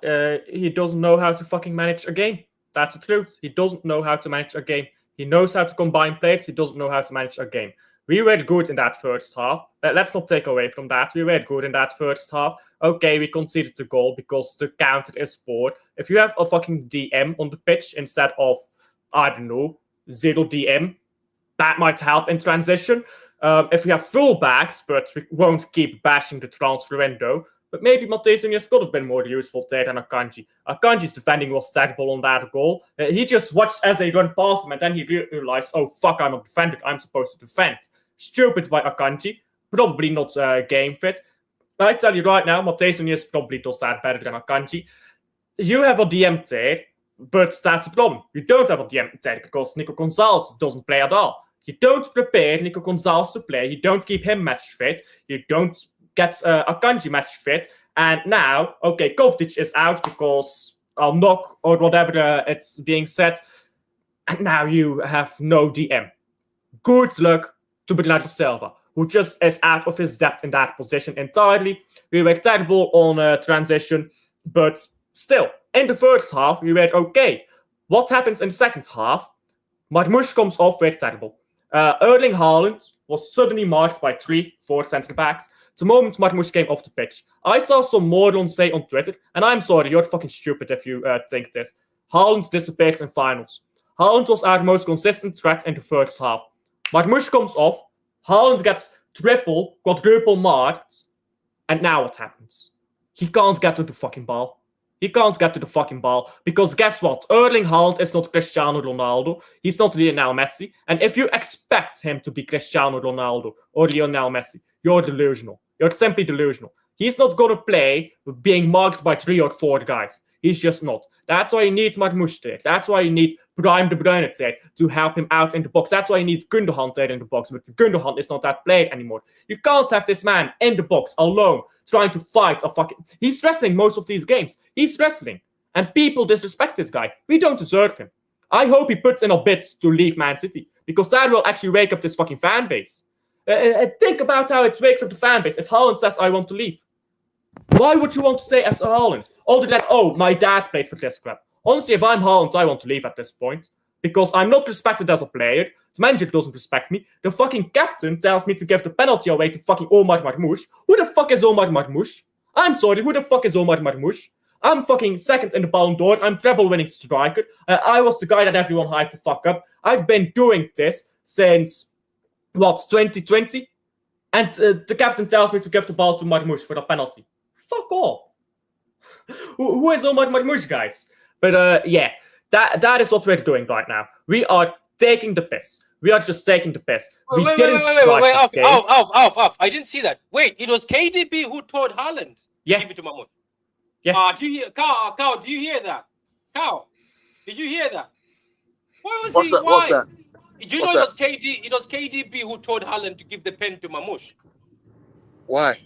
He doesn't know how to fucking manage a game. That's the truth. He doesn't know how to manage a game. He knows how to combine players. He doesn't know how to manage a game. We were good in that first half. Let's not take away from that. We were good in that first half. Okay, we conceded the goal because the counter is poor. If you have a fucking DM on the pitch instead of, I don't know, 0 DM, that might help in transition. If we have fullbacks, but we won't keep bashing the transfer window. But maybe Matthijs Nunes could have been more useful there than Akanji. Akanji's defending was terrible on that goal. He just watched as they run past him, and then he realized, oh, fuck, I'm a defender. I'm supposed to defend. Stupid by Akanji. Probably not game fit. I tell you right now, Matthijs Nunes probably does that better than Akanji. You have a DM there, but that's the problem. You don't have a DM there because Nico Gonzalez doesn't play at all. You don't prepare Nico Gonzalez to play. You don't keep him match fit. You don't get Akanji match fit. And now, okay, Kovacic is out because I'll knock or whatever it's being said. And now you have no DM. Good luck to Bernardo Silva, who just is out of his depth in that position entirely. We were terrible on transition, but still, in the first half, we were okay. What happens in the second half? Marmoush comes off very terrible. Erling Haaland was suddenly marked by 3-4 centre backs the moment Marmoush came off the pitch. I saw some morons say on Twitter, and I'm sorry, you're fucking stupid if you think this. Haaland disappears in finals. Haaland was our most consistent threat in the first half. Marmoush comes off, Haaland gets quadruple marked, and now what happens? He can't get to the fucking ball. He can't get to the fucking ball because guess what? Erling Haaland is not Cristiano Ronaldo. He's not Lionel Messi. And if you expect him to be Cristiano Ronaldo or Lionel Messi, you're delusional. You're simply delusional. He's not going to play being marked by 3 or 4 guys. He's just not. That's why you need Marmoush there. That's why you need Prime De Bruyne there to help him out in the box. That's why you need Gundogan there in the box. But Gundogan is not that player anymore. You can't have this man in the box alone trying to fight a fucking... He's wrestling most of these games. He's wrestling. And people disrespect this guy. We don't deserve him. I hope he puts in a bid to leave Man City. Because that will actually wake up this fucking fan base. Think about how it wakes up the fan base if Haaland says, I want to leave. Why would you want to say as a Haaland? Other than, oh, my dad played for this club. Honestly, if I'm Haaland, I want to leave at this point. Because I'm not respected as a player. The manager doesn't respect me. The fucking captain tells me to give the penalty away to fucking Omar Marmoush. Who the fuck is Omar Marmoush? I'm sorry, who the fuck is Omar Marmoush? I'm fucking second in the Ballon d'Or. I'm treble-winning striker. I was the guy that everyone hyped to fuck up. I've been doing this since, 2020? And the captain tells me to give the ball to Marmoush for the penalty. Fuck off. Who is Omar Marmoush, guys? But yeah, that is what we're doing right now. We are taking the piss. We are just taking the piss. Wait, Alf. I didn't see that. Wait, it was KDB who told Haaland to give it to Mahmoud. Yeah. Do you hear, Cow, do you hear that? Cow, did you hear that? Why was What's he? that? Why? What's that? You know, it was KDB who told Haaland to give the pen to Marmoush. Why?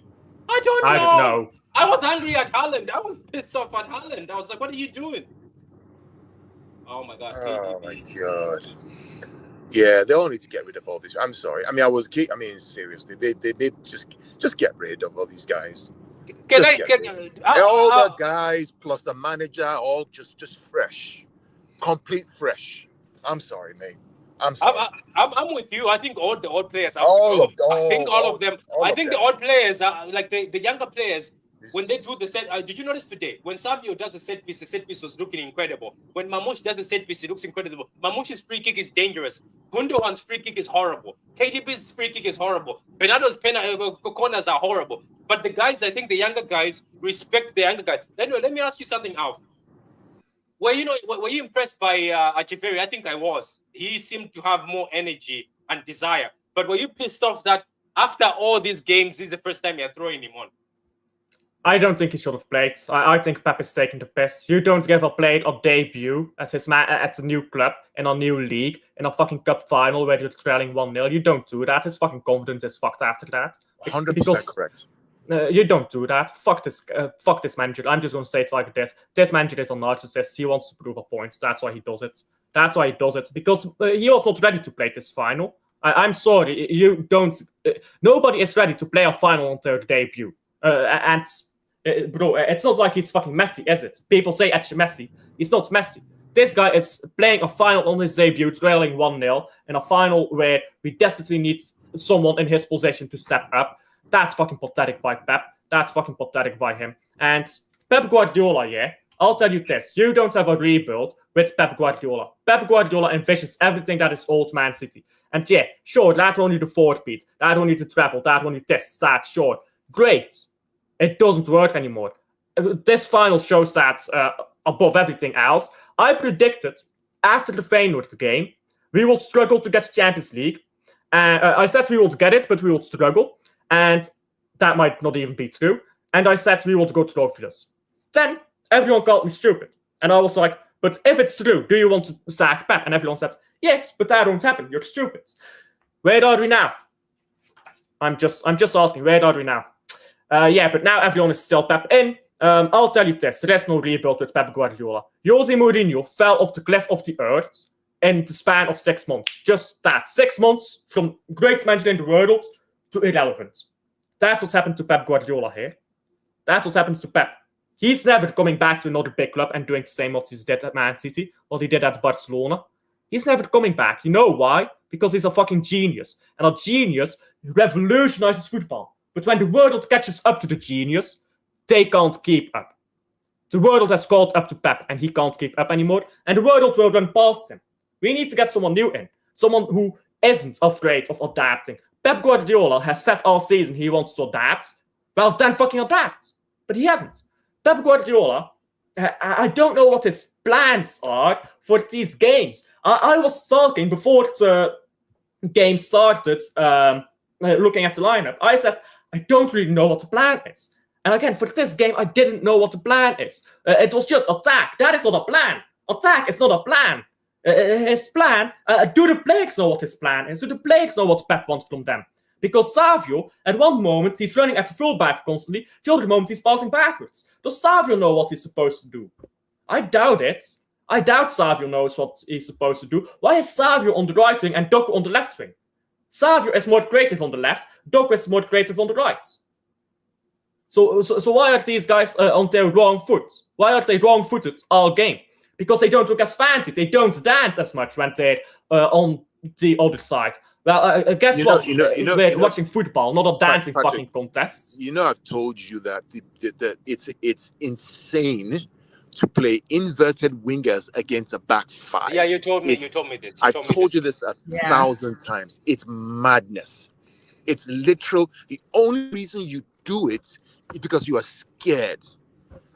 I don't know. I don't know. I was angry at Haaland. I was pissed off at Haaland. I was like, what are you doing? Oh my God. Oh my God. Yeah, they all need to get rid of all this. I'm sorry. I mean, seriously, they need just get rid of all these guys. All the guys plus the manager, all just fresh, complete fresh. I'm sorry, mate. I'm sorry. I'm with you. I think all the old players have All to go. of them. I think all of them. all I of think them. the old players are like the younger players. When they do the set, did you notice today when Savio does a set piece, the set piece was looking incredible. When Mamouche does a set piece, it looks incredible. Mamouche's free kick is dangerous. Gundogan's free kick is horrible. KDB's free kick is horrible. Bernardo's corners are horrible. But the guys, I think the younger guys respect the younger guys. Anyway, let me ask you something, Alf. Were you impressed by Achiveri? I think I was. He seemed to have more energy and desire. But were you pissed off that after all these games, this is the first time you're throwing him on? I don't think he should have played. I think Pep is taking the piss. You don't give a player a debut at the new club in a new league in a fucking cup final where you're trailing 1-0. You don't do that. His fucking confidence is fucked after that. 100% correct. You don't do that. Fuck this manager. I'm just going to say it like this. This manager is a narcissist. He wants to prove a point. That's why he does it. That's why he does it. Because he was not ready to play this final. I'm sorry. You don't. Nobody is ready to play a final until the debut. Bro, it's not like he's fucking Messi, is it? People say actually Messi. He's not Messi. This guy is playing a final on his debut, trailing 1-0, in a final where we desperately need someone in his position to step up. That's fucking pathetic by Pep. That's fucking pathetic by him. And Pep Guardiola, yeah, I'll tell you this. You don't have a rebuild with Pep Guardiola. Pep Guardiola envisions everything that is old Man City. And yeah, sure, that only the fourth beat. That only the treble. That only this, that, sure. Great. It doesn't work anymore. This final shows that above everything else. I predicted after the Feyenoord game, we will struggle to get Champions League. I said we would get it, but we would struggle. And that might not even be true. And I said we would go trophyless. Then everyone called me stupid. And I was like, but if it's true, do you want to sack Pep? And everyone said, yes, but that won't happen. You're stupid. Where are we now? I'm just asking, where are we now? Yeah, but now everyone is still Pep in. I'll tell you this, there is no rebuild with Pep Guardiola. Jose Mourinho fell off the cliff of the earth in the span of 6 months. Just that. 6 months from greatest manager in the world to irrelevant. That's what's happened to Pep Guardiola here. That's what's happened to Pep. He's never coming back to another big club and doing the same what he did at Man City, what he did at Barcelona. He's never coming back. You know why? Because he's a fucking genius. And a genius revolutionizes football. But when the world catches up to the genius, they can't keep up. The world has caught up to Pep, and he can't keep up anymore. And the world will run past him. We need to get someone new in. Someone who isn't afraid of adapting. Pep Guardiola has said all season he wants to adapt. Well, then fucking adapt. But he hasn't. Pep Guardiola, I don't know what his plans are for these games. I was talking before the game started, looking at the lineup. I said, I don't really know what the plan is. And again, for this game, I didn't know what the plan is. It was just attack. That is not a plan. Attack is not a plan. His plan, do the players know what his plan is? Do the players know what Pep wants from them? Because Savio, at one moment, he's running at the fullback constantly. The other moment, he's passing backwards. Does Savio know what he's supposed to do? I doubt it. I doubt Savio knows what he's supposed to do. Why is Savio on the right wing and Doku on the left wing? Savio is more creative on the left. Doku is more creative on the right. So why are these guys on their wrong foot? Why are they wrong-footed all game? Because they don't look as fancy. They don't dance as much when they're on the other side. Well, guess what? We're watching football, not a dancing Patrick, fucking contest. You know, I've told you that it's insane to play inverted wingers against a back five. Yeah, you told me this. I told you this 1,000 times. It's madness. It's literal. The only reason you do it is because you are scared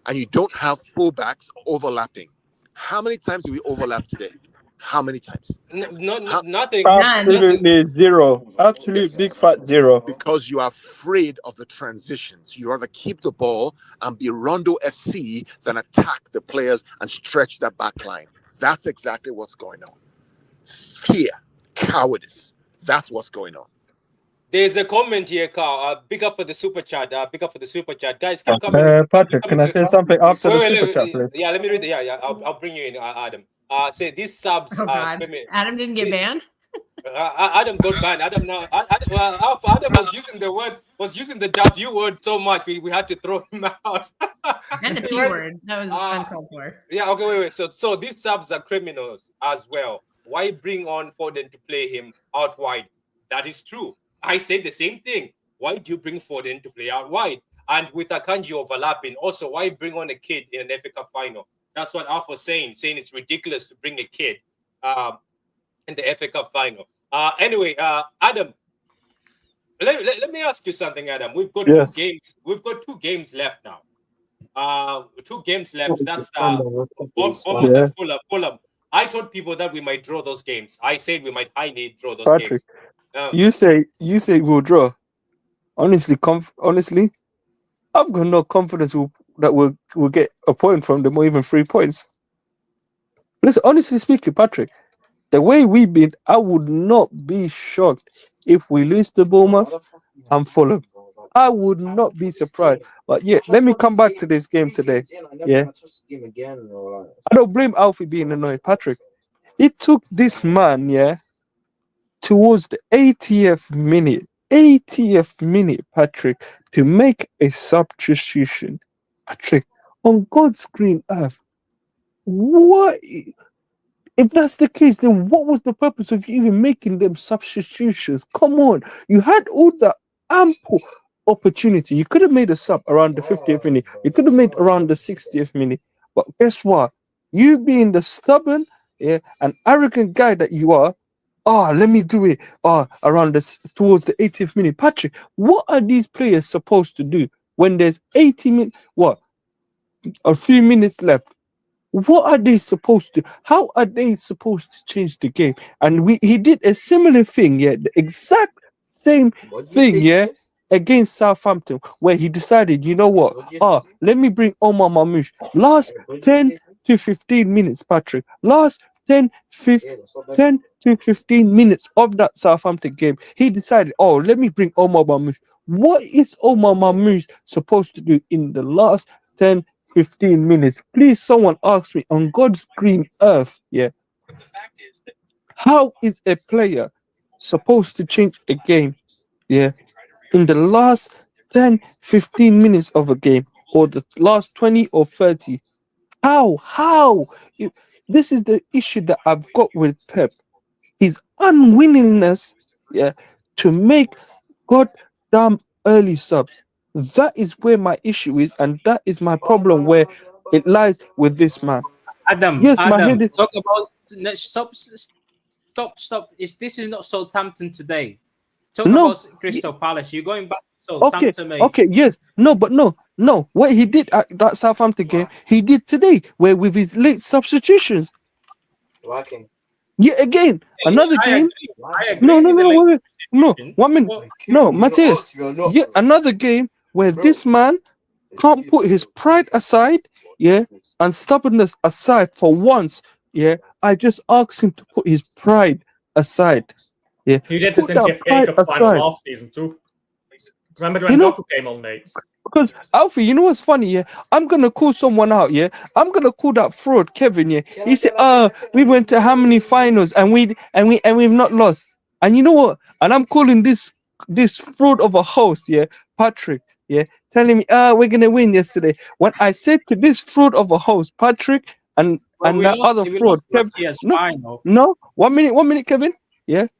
and you don't have fullbacks overlapping. How many times do we overlap today? How many times? Nothing. Absolutely zero. Absolute big fat zero. Because you are afraid of the transitions. You rather keep the ball and be Rondo FC than attack the players and stretch that back line. That's exactly what's going on. Fear, cowardice. That's what's going on. There's a comment here, Carl. Big up for the super chat. Big up for the super chat. Guys, keep coming. Patrick, can I say something after the super chat, please? Yeah, let me read it. Yeah. I'll bring you in, Adam. Say these subs. Oh God. Adam didn't get banned. Adam got banned. Adam now. Adam was using the W word so much we had to throw him out. And the P word. That was uncalled for. Yeah. Okay. Wait. So these subs are criminals as well. why bring on Foden to play him out wide? That is true. I said the same thing. Why do you bring Foden to play out wide? And with Akanji overlapping, also, why bring on a kid in an FA Cup final? That's what Alf was saying it's ridiculous to bring a kid in the FA Cup final. Anyway, Adam, let me ask you something, Adam. We've got Yes. 2 games. We've got 2 games left now. 2 games left. That's Bournemouth and Fulham. I told people that we might draw those games. I said we might highly draw those Patrick, games. you say we'll draw. Honestly, I've got no confidence that we'll get a point from them or even 3 points. Listen, honestly speaking, Patrick, the way we've been, I would not be shocked if we lose to Bournemouth and Fulham. I would not be surprised. But yeah, let me come back to this game today. Yeah. I don't blame Alfie being annoyed. Patrick, it took this man, towards the 80th minute, Patrick, to make a substitution. Patrick, on God's green earth, what? If that's the case, then what was the purpose of you even making them substitutions? Come on, you had all the ample opportunity. You could have made a sub around the 50th minute. You could have made around the 60th minute. But guess what? You being the stubborn, and arrogant guy that you are, let me do it. Around towards the 80th minute. Patrick, what are these players supposed to do when there's 80 minutes? What? A few minutes left. What are they supposed to? How are they supposed to change the game? And he did a similar thing, the exact same thing, against Southampton, where he decided, you know what? Let me bring Omar Mamouche. Last 10 to 15 minutes, Patrick. Last 10 to 15 minutes of that Southampton game, he decided, let me bring Omar Mamouche. What is Omar Mamouche supposed to do in the last 10 15 minutes? Please, someone ask me on God's green earth, how is a player supposed to change a game, in the last 10, 15 minutes of a game, or the last 20 or 30? How? This is the issue that I've got with Pep. His unwillingness, to make goddamn early subs. That is where my issue is, and that is my problem where it lies with this man. Adam, Yes, my head is... talk about stop. This is not Southampton today. Talk about Crystal Palace. You're going back to Southampton, mate. Okay, yes. No. What he did at that Southampton game, he did today, where with his late substitutions. Yeah, again, another game. I agree. No, 1 minute. No, Matthias. Yeah, another game where this man can't put his pride aside, and stubbornness aside for once. I just asked him to put his pride aside. He did this in the FA Cup final last season too. Remember when Doku came on, mate? Because Alfie, you know what's funny? I'm gonna call someone out. I'm gonna call that fraud, Kevin. He said, we went to how many finals and we've not lost. And you know what? And I'm calling this fraud of a host, Patrick, telling me, we're gonna win yesterday. When I said to this fraud of a host, Patrick, and that other fraud, Kevin, no, 1 minute, Kevin, 1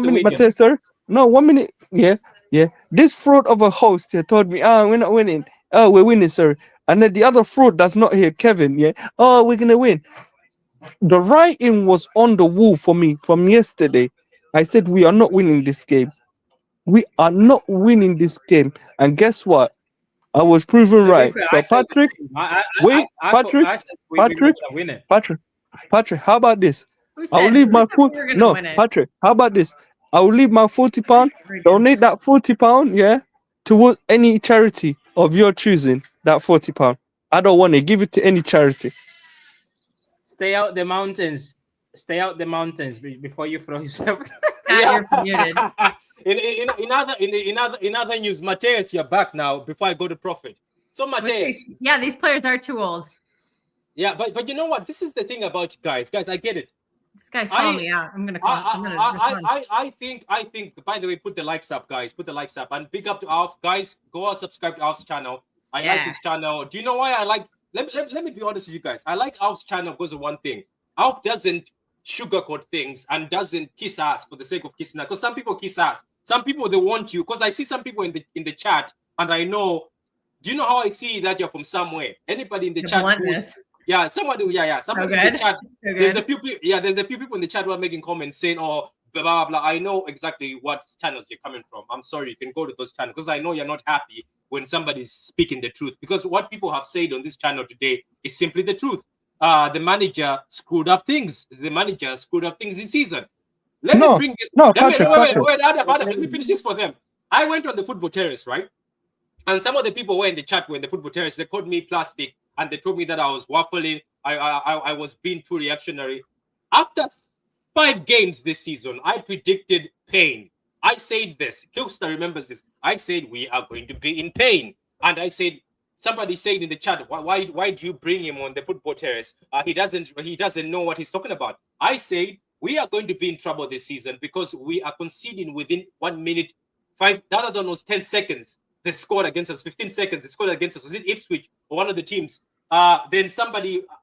minute, Matthias, sir. No, 1 minute, This fraud of a host told me, we're not winning. We're winning, sir. And then the other fraud that's not here, Kevin, we're gonna win. The writing was on the wall for me from yesterday. I said we are not winning this game. We are not winning this game. And guess what? I was proven right. So Patrick, Patrick, how about this? I'll leave my Patrick, how about this? I will leave my £40, donate that £40, towards any charity of your choosing, that £40. I don't want to give it to any charity. Stay out the mountains before you throw yourself. You're muted. In other news, Matthias, you're back now. Before I go to Prophet, so Matthias, these players are too old. Yeah, but you know what? This is the thing about you guys. Guys, I get it. This guy's calling me out. I'm gonna call. I think. By the way, put the likes up, guys. Put the likes up, and big up to Alf, guys. Go and subscribe to Alf's channel. I like his channel. Do you know why I like? Let me be honest with you guys. I like Alf's channel because of one thing. Alf doesn't sugarcoat things and doesn't kiss ass for the sake of kissing ass. Because some people kiss ass. Some people, they want you. Because I see some people in the chat, and I know. Do you know how I see that you're from somewhere? Anybody in the chat who's somebody in the chat. There's a few people. Yeah, there's a few people in the chat who are making comments saying, "Oh, blah blah blah." I know exactly what channels you're coming from. I'm sorry, you can go to those channels because I know you're not happy when somebody's speaking the truth. Because what people have said on this channel today is simply the truth. The manager screwed up things. The manager screwed up things this season. Let me bring this. Wait, Adam, let me finish this for them. I went on the football terrace, right? And some of the people were in the chat, were in the football terrace. They called me plastic, and they told me that I was waffling. I was being too reactionary. After 5 games this season, I predicted pain. I said this. Kilster remembers this. I said we are going to be in pain, and I said. Somebody said in the chat, why do you bring him on the football terrace? He doesn't know what he's talking about. I say we are going to be in trouble this season because we are conceding within 1 minute, 5. The other one was 10 seconds. They scored against us. 15 seconds. They scored against us. Was it Ipswich or one of the teams? Then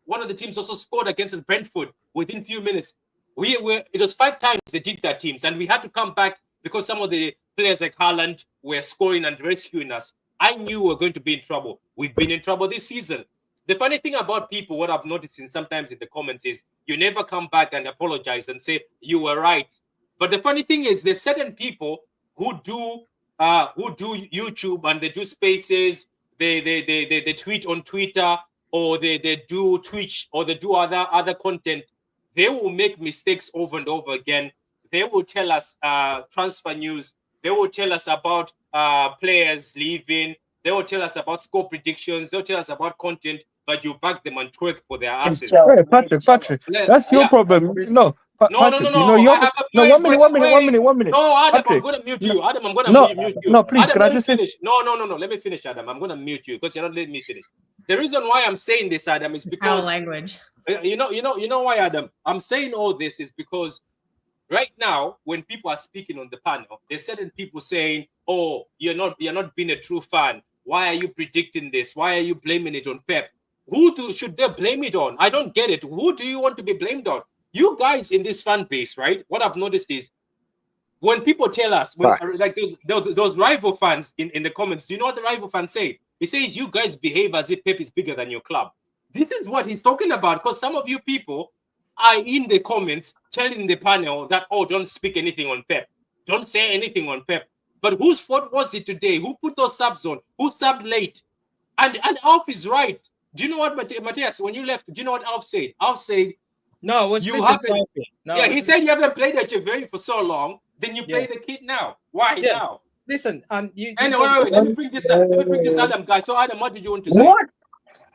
one of the teams also scored against us, Brentford, within few minutes. It was 5 times they did that teams, and we had to come back because some of the players like Haaland were scoring and rescuing us. I knew we were going to be in trouble. We've been in trouble this season. The funny thing about people, what I've noticed sometimes in the comments is you never come back and apologize and say you were right. But the funny thing is there's certain people who do YouTube and they do spaces, they tweet on Twitter, or they do Twitch, or they do other content. They will make mistakes over and over again. They will tell us transfer news. They will tell us about players leaving. They will tell us about score predictions. They'll tell us about content, but you back them and twerk for their asses. Hey, Patrick, that's your problem. No. Patrick, no. You know, one minute. No, Adam, Patrick, I'm going to mute you. Adam, I'm going to mute you. No, please, Adam, can I just finish? No. Let me finish, Adam. I'm going to mute you because you're not letting me finish. The reason why I'm saying this, Adam, is because language. You know why, Adam? I'm saying all this is because right now, when people are speaking on the panel, there's certain people saying, "Oh, you're not being a true fan. Why are you predicting this? Why are you blaming it on Pep? Should they blame it on? I don't get it. Who do you want to be blamed on? You guys in this fan base, right? What I've noticed is when people tell us, like those rival fans in the comments, do you know what the rival fan say? He says you guys behave as if Pep is bigger than your club. This is what he's talking about, because some of you people are in the comments telling the panel that, oh, don't speak anything on Pep. Don't say anything on Pep. But whose fault was it today? Who put those subs on? Who subbed late? And Alf is right. Do you know what, Matthias, when you left, do you know what Alf said? Alf said, no, you haven't. No, yeah, he said you haven't played at Cheveri for so long. Then you play the kid now. Why now? Listen, and you. Anyway, let me bring this up. Let me bring this Adam, guys. So Adam, what did you want to say? What?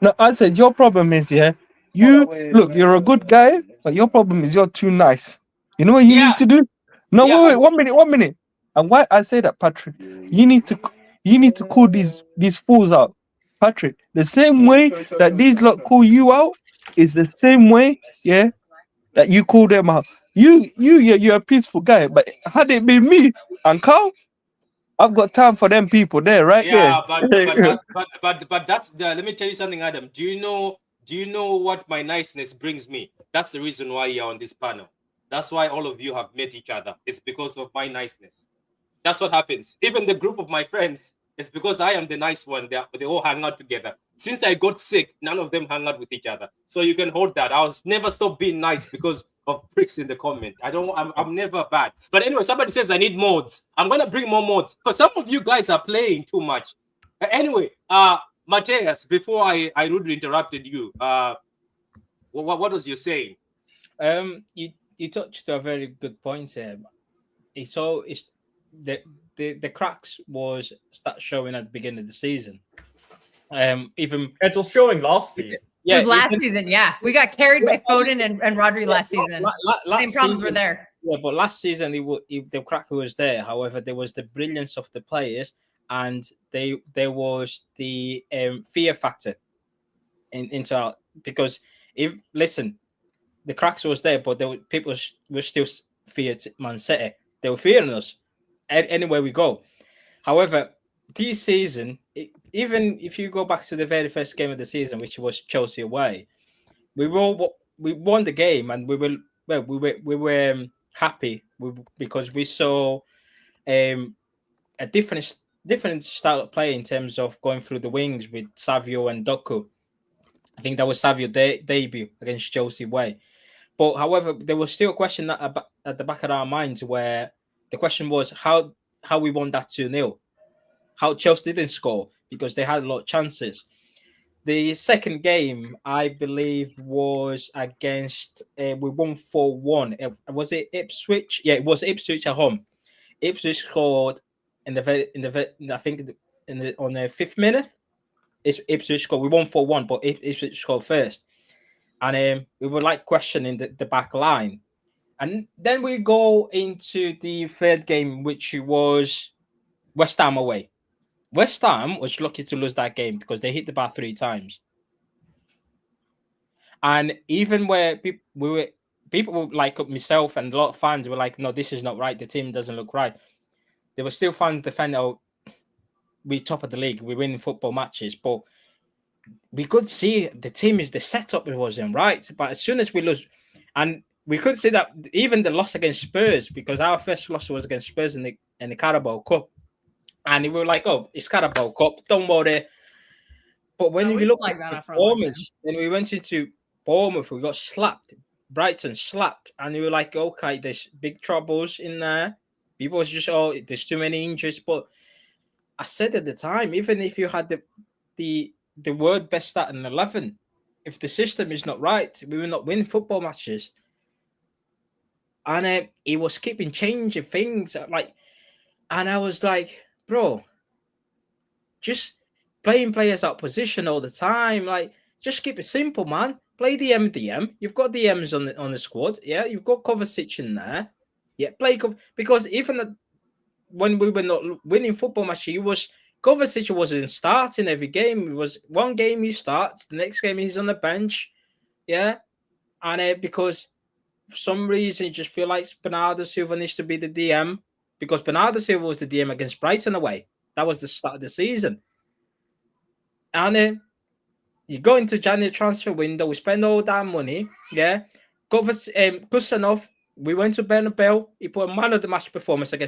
No, I said your problem is look, you're a good guy, but your problem is you're too nice. You know what you need to do? No, wait, 1 minute. And why I say that, Patrick? You need to call these fools out, Patrick. The same way that these lot call you out is the same way, that you call them out. You're a peaceful guy, but had it been me and Carl, I've got time for them people there, right there. But that's let me tell you something, Adam. Do you know what my niceness brings me? That's the reason why you're on this panel. That's why all of you have met each other. It's because of my niceness. That's what happens. Even the group of my friends, it's because I am the nice one. They all hang out together. Since I got sick, none of them hang out with each other. So you can hold that. I'll never stop being nice because of pricks in the comment. I'm never bad. But anyway, somebody says I need mods. I'm gonna bring more mods because some of you guys are playing too much. Anyway, Matthias, before I rudely interrupted you, what was you saying? You touched a very good point here. It's the cracks was start showing at the beginning of the season. Even it was showing last season. Yeah, last season. Yeah, we got carried by Foden and Rodri last season. Same problems were there. Yeah, but last season the crack was there. However, there was the brilliance of the players, and there was the fear factor into our, because the cracks was there, but people were still feared Man City. They were fearing us anywhere we go. However, this season, even if you go back to the very first game of the season, which was Chelsea away, we won the game, and we happy because we saw a different style of play in terms of going through the wings with Savio and Doku. I think that was Savio debut against Chelsea way. But however, there was still a question at the back of our minds where the question was how we won that 2-0. How Chelsea didn't score because they had a lot of chances. The second game, I believe, was against we won 4-1. Was it Ipswich? Yeah, it was Ipswich at home. Ipswich scored on the 5th minute. Ipswich scored. We won 4-1, but Ipswich scored first. And we were like questioning the back line. And then we go into the third game, which was West Ham away. West Ham was lucky to lose that game because they hit the bar 3 times. And even where people were like myself and a lot of fans were like, no, this is not right. The team doesn't look right. There were still fans defending, oh, we're top of the league. We're winning football matches. But we could see the team is the setup it wasn't right. But as soon as we lose, and we could see that even the loss against Spurs, because our first loss was against Spurs in the Carabao Cup. And we were like, oh, it's Carabao Cup, don't worry. But when we look at the performance, then we went into Bournemouth, we got slapped. Brighton slapped. And we were like, okay, there's big troubles in there. People was just, oh, there's too many injuries. But I said at the time, even if you had the word best at an 11, if the system is not right, we will not win football matches. And he was keeping changing things. And I was like, bro, just playing players out position all the time. Like, just keep it simple, man. Play the MDM. You've got the M's on the squad. Yeah, you've got Kovacic in there. Yeah, play because even when we were not winning football matches, Kovacic wasn't starting every game. It was one game he starts, the next game he's on the bench. Yeah, and because for some reason you just feel like Bernardo Silva needs to be the DM because Bernardo Silva was the DM against Brighton away. That was the start of the season. And you go into January transfer window, we spend all that money. Yeah, Kusanov, we went to Bernabeu. He put a man of the match performance at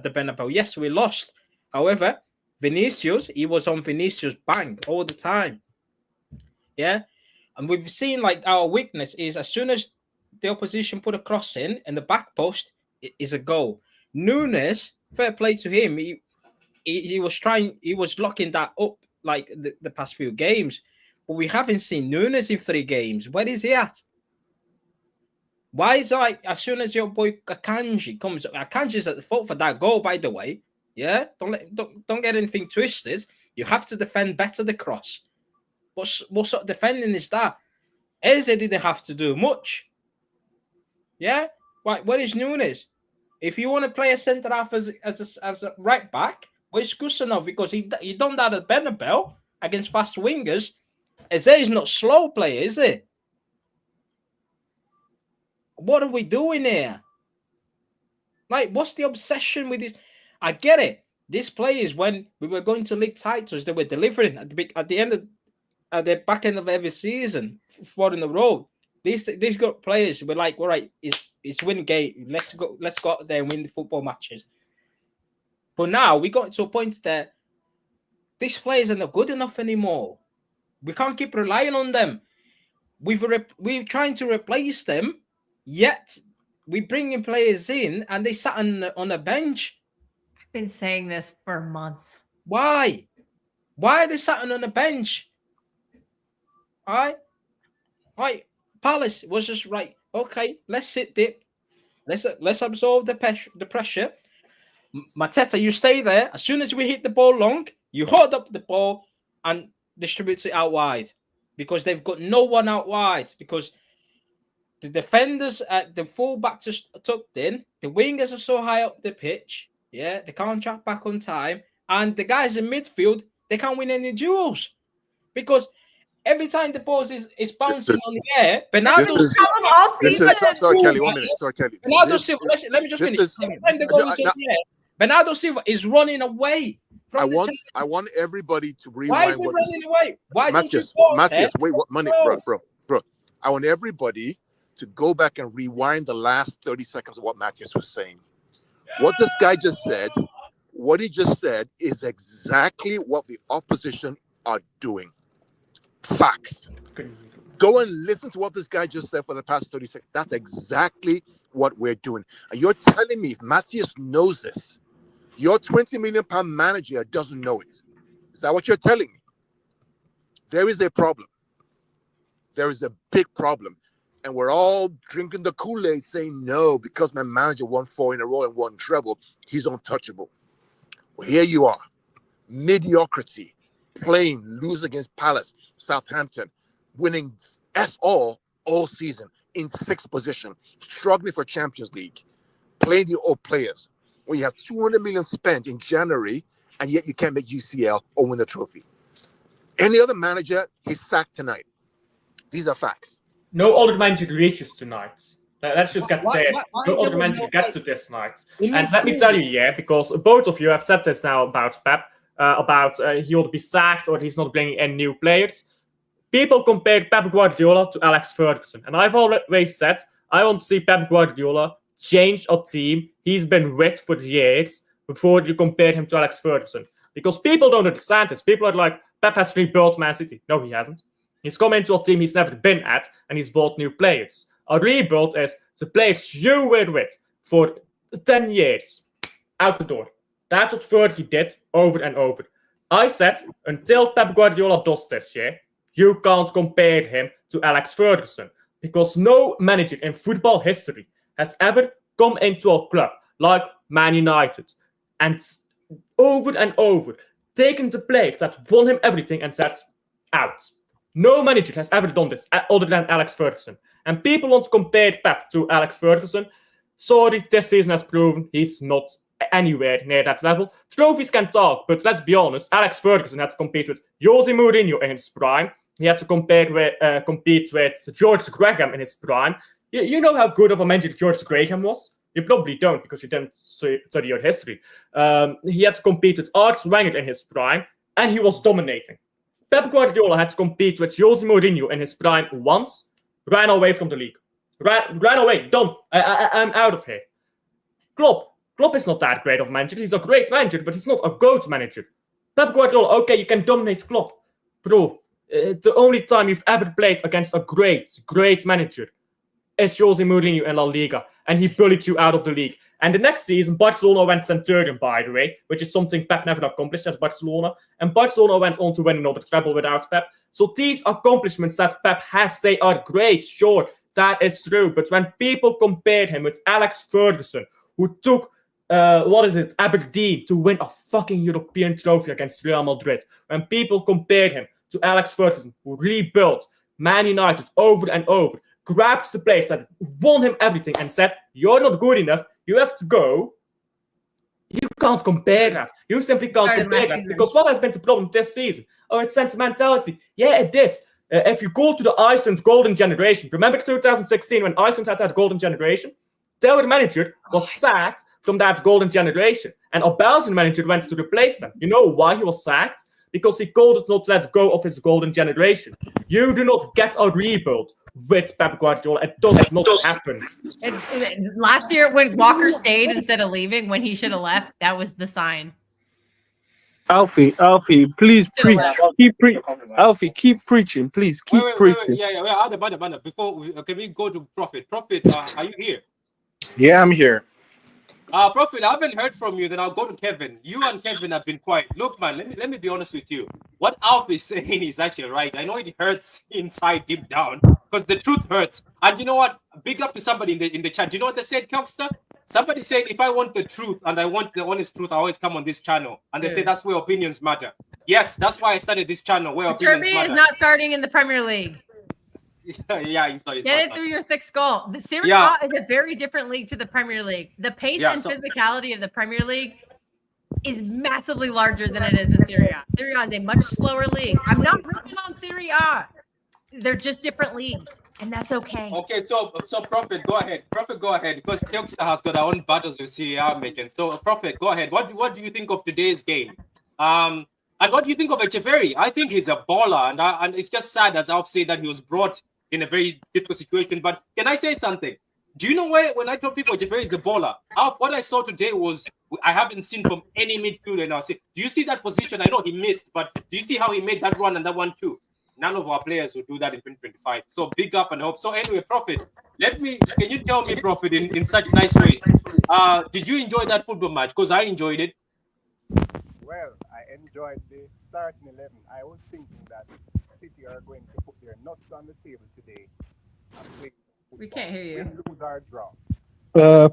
the Bernabeu. Yes, we lost. However, Vinicius, he was on Vinicius bang all the time. Yeah. And we've seen like our weakness is as soon as the opposition put a cross in and the back post is a goal. Nunes, fair play to him. He was locking that up like the past few games. But we haven't seen Nunes in 3 games. Where is he at? Why is it like as soon as your boy Akanji comes up, Akanji's at the fault for that goal, by the way. Yeah, don't get anything twisted. You have to defend better the cross. What sort of defending is that? Eze didn't have to do much. Yeah, right. Where is Nunes? If you want to play a centre half as a right back, where's Kusanov? Because he done that at Bernabeu against fast wingers. Eze is not slow player, is he? What are we doing here? Like, what's the obsession with this? I get it. These players, when we were going to league titles, they were delivering at the end of the back end of every season, 4 in a row. These good players were like, all right, it's win game. Let's go out there and win the football matches. But now we got to a point that these players are not good enough anymore. We can't keep relying on them. We're trying to replace them, yet we bringing players in and they sat on a bench. I've been saying this for months. Why? Why are they sat on a bench? All right. Palace was just right. Okay, let's sit deep. Let's absorb the pressure. Mateta, you stay there. As soon as we hit the ball long, you hold up the ball and distribute it out wide because they've got no one out wide because the defenders at the fullbacks are tucked in. The wingers are so high up the pitch. Yeah, they can't track back on time. And the guys in midfield, they can't win any duels because every time the ball is bouncing on the air, Bernardo Silva. Sorry, Kelly, 1 minute. Sorry, Kelly. Bernardo Silva, let me just finish. Every time the ball is on the air, Bernardo Silva is running away. I want everybody to rewind. Why is he running away? Why Matthias, wait, what money, bro? I want everybody to go back and rewind the last 30 seconds of what Matthias was saying. What this guy just said, what he just said is exactly what the opposition are doing. Facts. Go and listen to what this guy just said for the past 30 seconds. That's exactly what we're doing. And you're telling me if Matthias knows this, your £20 million manager doesn't know it. Is that what you're telling me? There is a problem. There is a big problem. And we're all drinking the Kool-Aid saying, no, because my manager won 4 in a row and won treble, he's untouchable. Well, here you are. Mediocrity. Playing, lose against Palace, Southampton, winning all season in 6th position, struggling for Champions League, playing the old players. When you have 200 million spent in January, and yet you can't make UCL or win the trophy. Any other manager, he's sacked tonight. These are facts. No other manager reaches tonight. Let's just get there. No other manager gets to this night. And let me tell you, because both of you have said this now about Pep, he ought to be sacked or he's not bringing any new players. People compare Pep Guardiola to Alex Ferguson. And I've always said, I want to see Pep Guardiola change a team he's been with for years before you compare him to Alex Ferguson. Because people don't understand this. People are like, Pep has rebuilt Man City. No, he hasn't. He's come into a team he's never been at, and he's bought new players. A rebuild is the players you were with for 10 years. Out the door. That's what Fergie did over and over. I said, until Pep Guardiola does this, you can't compare him to Alex Ferguson. Because no manager in football history has ever come into a club like Man United and over and over taken the players that won him everything and said, out. No manager has ever done this other than Alex Ferguson. And people want to compare Pep to Alex Ferguson. Sorry, this season has proven he's not anywhere near that level. Trophies can talk, but let's be honest, Alex Ferguson had to compete with Jose Mourinho in his prime. He had to compete with George Graham in his prime. You know how good of a manager George Graham was? You probably don't because you didn't study your history. He had to compete with Arsene Wenger in his prime, and he was dominating. Pep Guardiola had to compete with Jose Mourinho in his prime once, ran away from the league. Ran away, done. I'm out of here. Klopp is not that great of a manager. He's a great manager, but he's not a GOAT manager. Pep Guardiola, okay, you can dominate Klopp. Bro, the only time you've ever played against a great manager is Jose Mourinho in La Liga, and he bullied you out of the league. And the next season, Barcelona went Centurion, by the way, which is something Pep never accomplished at Barcelona. And Barcelona went on to win another treble without Pep. So these accomplishments that Pep has, they are great, sure, that is true. But when people compare him with Alex Ferguson, who took, Aberdeen to win a fucking European trophy against Real Madrid, when people compare him to Alex Ferguson, who rebuilt Man United over and over, grabbed the players that won him everything and said, you're not good enough, you have to go. You can't compare that. You simply can't compare that. Because what has been the problem this season? Oh, it's sentimentality. Yeah, it is. If you go to the Iceland golden generation, remember 2016 when Iceland had that golden generation? Their manager was sacked from that golden generation. And a Belgian manager went to replace them. You know why he was sacked? Because he could not let go of his golden generation. You do not get a rebuild with Pep Guardiola. It does not happen. Last year, when Walker stayed instead of leaving, when he should have left, that was the sign. Alfie, please preach. Alfie, keep preaching, please. Keep preaching. Yeah. Before can we go to Prophet? Prophet, are you here? Yeah, I'm here. Prophet, I haven't heard from you. Then I'll go to Kevin. You and Kevin have been quiet. Look, man, let me be honest with you. What Alf is saying is actually right. I know it hurts inside, deep down, because the truth hurts. And you know what? Big up to somebody in the chat. Do you know what they said, Kelkster? Somebody said, if I want the truth and I want the honest truth, I always come on this channel. And they say that's where opinions matter. Yes, that's why I started this channel. Where opinions matter. Is not starting in the Premier League. Yeah, get it through your thick skull. The Serie A is a very different league to the Premier League. The pace and physicality of the Premier League is massively larger than it is in Serie A. Serie A is a much slower league. I'm not ripping on Serie A. They're just different leagues, and that's okay. Okay, so Prophet, go ahead. Prophet, go ahead, because Kelkster has got our own battles with Serie A making. So Prophet, go ahead. What do you think of today's game? And what do you think of Echeverri? I think he's a baller, and it's just sad, as I've said, that he was brought in a very difficult situation. But can I say something? Do you know when I told people Jeffrey is a baller? What I saw today was I haven't seen from any midfielder now. Say, do you see that position? I know he missed, but do you see how he made that run and that one too? None of our players will do that in 2025. So big up and hope. So anyway, Prophet, can you tell me, Prophet, in such nice ways, did you enjoy that football match? Because I enjoyed it. Well, I enjoyed the starting 11. I was thinking that City are going to put their nuts on the table today and play football. We can't hear you. Win, lose, or draw.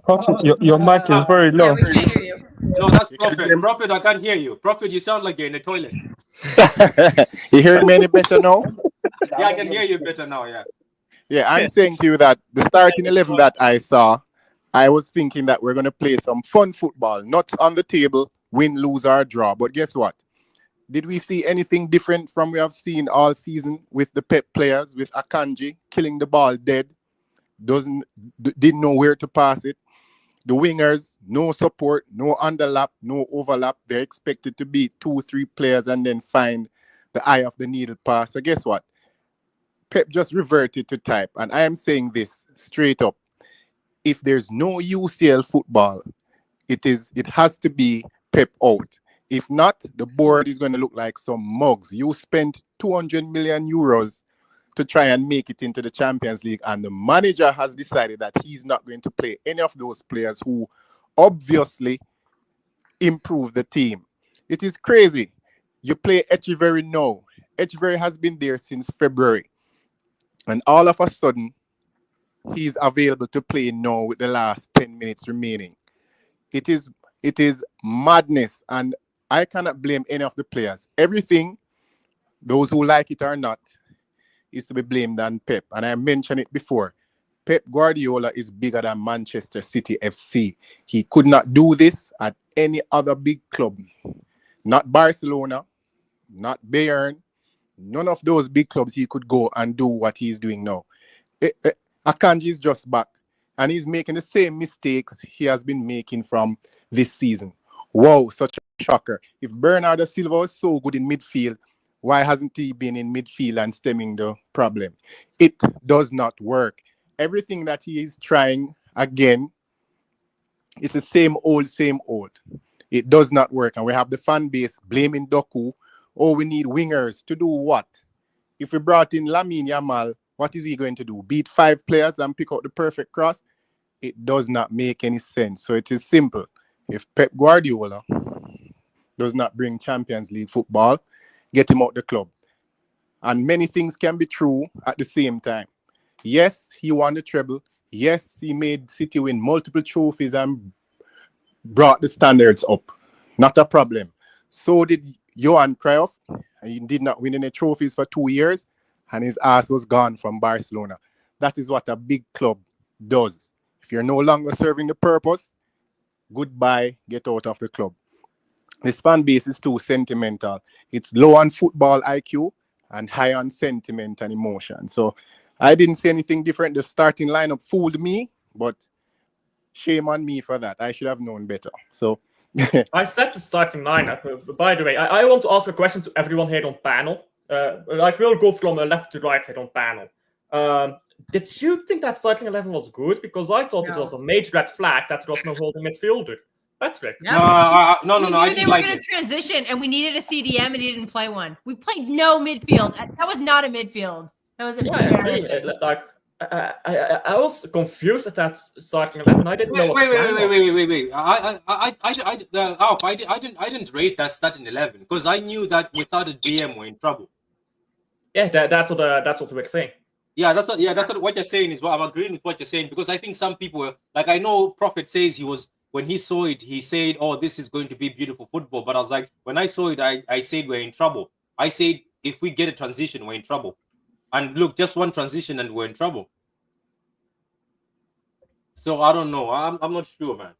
Prophet, your mic is very Yeah, low. we can't hear you. No, that's Prophet. Prophet, I can't hear you. Prophet, you sound like you're in the toilet. You hear me any better now? Yeah, I can hear you better now. Yeah. Yeah, I'm saying to you that the starting 11 that I saw, I was thinking that we're going to play some fun football, nuts on the table, win, lose, or draw. But guess what? Did we see anything different from we have seen all season with the Pep players, with Akanji killing the ball dead, didn't know where to pass it? The wingers, no support, no underlap, no overlap. They're expected to beat 2-3 players and then find the eye of the needle pass. So guess what? Pep just reverted to type. And I am saying this straight up. If there's no UCL football, it has to be Pep out. If not, the board is going to look like some mugs. You spent 200 million euros to try and make it into the Champions League, and the manager has decided that he's not going to play any of those players who obviously improve the team. It is crazy. You play Echeverry now. Echeverry has been there since February, and all of a sudden, he's available to play now with the last 10 minutes remaining. It is madness, and I cannot blame any of the players. Everything, those who like it or not, is to be blamed on Pep. And I mentioned it before. Pep Guardiola is bigger than Manchester City FC. He could not do this at any other big club. Not Barcelona, not Bayern. None of those big clubs he could go and do what he's doing now. Akanji is just back, and he's making the same mistakes he has been making from this season. Wow, such a shocker. If Bernardo Silva was so good in midfield, why hasn't he been in midfield and stemming the problem? It does not work. Everything that he is trying again is the same old, same old. It does not work. And we have the fan base blaming Doku. Oh, we need wingers to do what? If we brought in Lamine Yamal, what is he going to do? Beat 5 players and pick out the perfect cross? It does not make any sense. So it is simple. If Pep Guardiola does not bring Champions League football, get him out the club. And many things can be true at the same time. Yes, he won the treble. Yes, he made City win multiple trophies and brought the standards up. Not a problem. So did Johan Cruyff. He did not win any trophies for 2 years, and his ass was gone from Barcelona. That is what a big club does. If you're no longer serving the purpose, goodbye, get out of the club. This fan base is too sentimental. It's low on football IQ and high on sentiment and emotion. So I didn't say anything different. The starting lineup fooled me, but shame on me for that. I should have known better. So I said the starting lineup. By the way, I want to ask a question to everyone here on panel. We'll go from left to right here on panel. Did you think that starting 11 was good? Because I thought it was a major red flag that there was no holding midfielder. Patrick. Yeah. No. I They didn't were like going it. to transition, and we needed a CDM, and he didn't play one. We played no midfield. That was not a midfield. That was embarrassing. I was confused at that starting 11. I didn't know what the plan was. Wait. I didn't rate that starting 11 because I knew that without a BM we're in trouble. Yeah, that's what we're saying. Yeah, that's what you're saying is what I'm agreeing with what you're saying, because I think some people, like I know Prophet says when he saw it, he said, oh, this is going to be beautiful football. But I was like, when I saw it, I said we're in trouble. I said, if we get a transition, we're in trouble. And look, just one transition and we're in trouble. So I don't know. I'm not sure, man.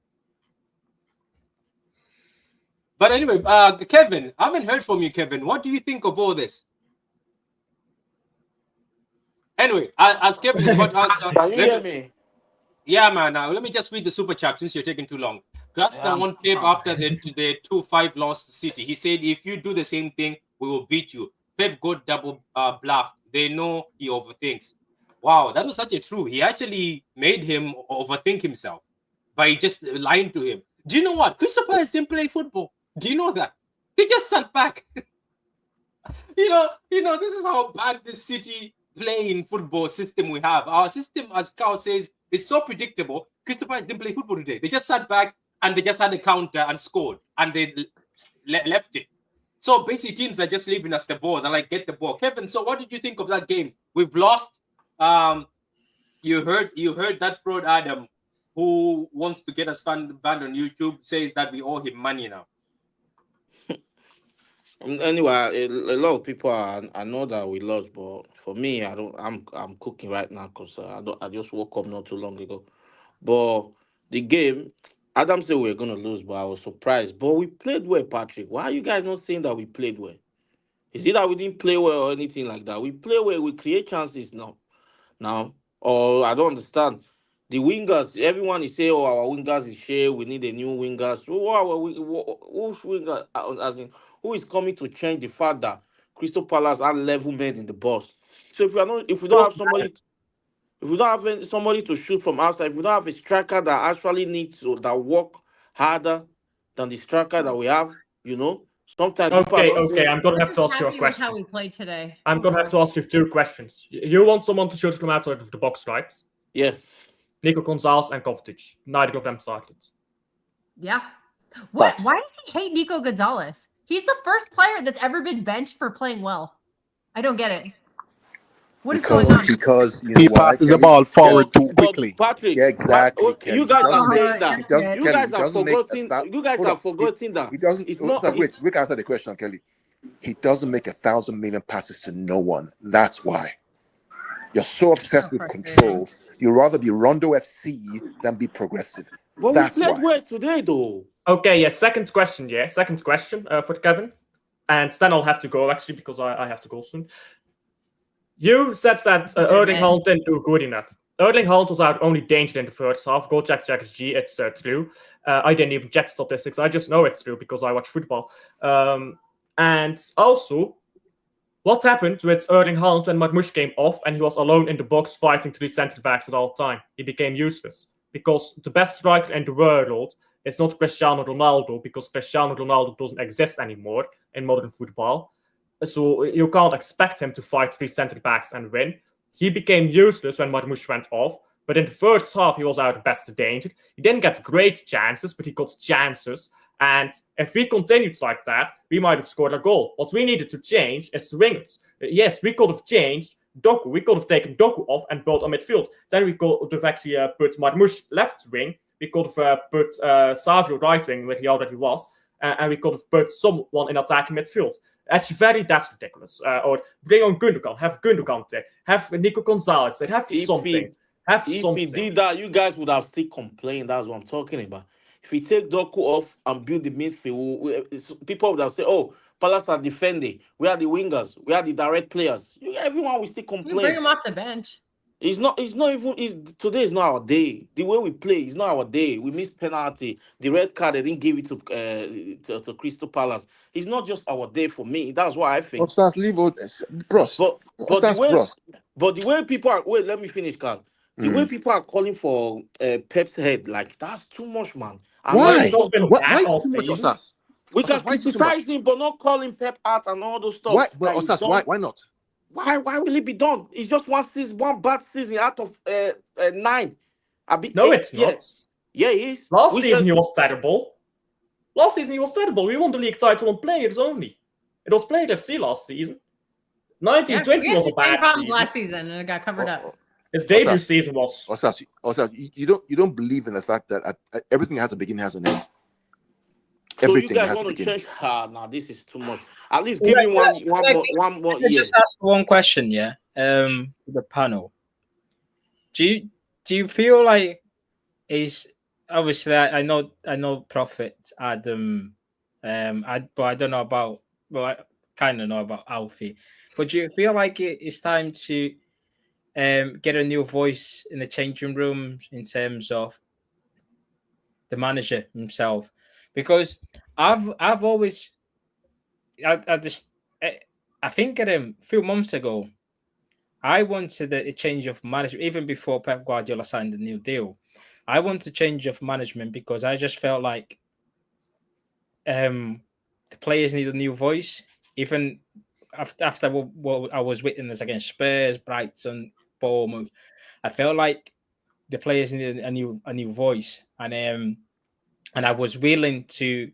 But anyway, Kevin, I haven't heard from you, Kevin. What do you think of all this? Anyway, as Kevin is about to answer, Can you hear me? Yeah, man. Now let me just read the super chat since you're taking too long. Grasta won Pep after the 2-5 loss to City. He said, if you do the same thing, we will beat you. Pep got double bluff. They know he overthinks. Wow, that was such a true. He actually made him overthink himself by just lying to him. Do you know what? Crystal Palace didn't play football. Do you know that? They just sat back. you know, this is how bad this City playing football system we have. Our system, as Carl says, is so predictable. Crystal Palace didn't play football today. They just sat back and they just had a counter and scored, and they left it. So basically, teams are just leaving us the ball. They're like, get the ball. Kevin, so what did you think of that game? We've lost. You heard that fraud Adam, who wants to get us banned on YouTube, says that we owe him money now. Anyway, a lot of people I know that we lost, but for me, I don't. I'm cooking right now because I just woke up not too long ago. But the game, Adam said we were gonna lose, but I was surprised. But we played well, Patrick. Why are you guys not saying that we played well? Is it that we didn't play well or anything like that? We play well. We create chances now. Or I don't understand. The wingers, everyone is saying, "Oh, our wingers is share. We need a new wingers." Who's winger? As in, who is coming to change the fact that Crystal Palace are level men in the box? So if we don't have somebody, if we don't have somebody to shoot from outside, if we don't have a striker that actually needs to that work harder than the striker that we have, sometimes. Okay. I'm gonna have to ask you a How question. we played today. I'm gonna have to ask you 2 questions. You want someone to shoot from outside of the box, right? Yeah. Nico Gonzalez and Kovacic. Neither of them started. Yeah. What? Facts. Why does he hate Nico Gonzalez? He's the first player that's ever been benched for playing well. I don't get it. What is going on? Because He passes the ball forward too quickly. Patrick, Yeah, exactly. Kelly. you guys He are doesn't saying make- that. he doesn't- You Kelly, guys he are doesn't make forgetting. You guys hold are on. forgetting that. He doesn't. It's not. Wait, we can answer the question, Kelly. He doesn't make 1,000 million passes to no one. That's why. You're so obsessed with control. You'd rather be Rondo FC than be progressive. But That's we played why. well today, though. Okay, yeah. Second question for Kevin, and then I'll have to go actually because I have to go soon. You said that Erling Haaland didn't do good enough. Erling Haaland was our only danger in the first half. Go check XG, it's true. I didn't even check statistics. I just know it's true because I watch football. And also, what happened with Erling Haaland when Marmoush came off and he was alone in the box fighting 3 centre-backs at all time? He became useless because the best striker in the world is not Cristiano Ronaldo because Cristiano Ronaldo doesn't exist anymore in modern football. So you can't expect him to fight 3 centre-backs and win. He became useless when Marmoush went off, but in the first half, he was our best danger. He didn't get great chances, but he got chances. And if we continued like that, we might have scored a goal. What we needed to change is the wingers. Yes, we could have changed Doku. We could have taken Doku off and built a midfield. Then we could have actually put Marmoush left wing. We could have put Savio right wing, where he already was. And we could have put someone in attacking midfield. That's ridiculous. Or bring on Gundogan, have Gundogan there, have Nico Gonzalez there, have something. If he did that, you guys would have still complained. That's what I'm talking about. If we take Doku off and build the midfield, people would have said, "Oh, Palace are defending. We are the wingers. We are the direct players." Everyone will still complain. Bring him off the bench. It's not even. Today is not our day. The way we play is not our day. We missed penalty. The red card they didn't give it to Crystal Palace. It's not just our day for me. That's why I think. Ostas, leave Bros. But the way people are. Wait, let me finish, Carl. The way people are calling for Pep's head, like that's too much, man. Why? Why too much, Ostas? We can criticize him, but not calling Pep out and all those stuff. Why? But Ostas, why not? Why will it be done? It's just one season, one bad season out of 9. It's not. Yeah, it is. Last season he was terrible. We won the league title on players only. It was Player FC last season. 1920 was a bad problems season. last season and it got covered up. His debut season was. Ostas, you don't believe in the fact that everything has a beginning, has an end. Everything so you guys has want a to beginning. change? Now this is too much. At least give me one more year. Just ask one question, yeah. The panel. Do you feel like is obviously I know Prophet Adam, but I don't know about I kind of know about Alfie. But do you feel like it's time to get a new voice in the changing room in terms of the manager himself? Because I've always I think a few months ago I wanted a change of management even before Pep Guardiola signed the new deal. I wanted a change of management because I just felt like the players need a new voice. Even after what I was witness against Spurs, Brighton, Bournemouth, I felt like the players needed a new voice, and I was willing to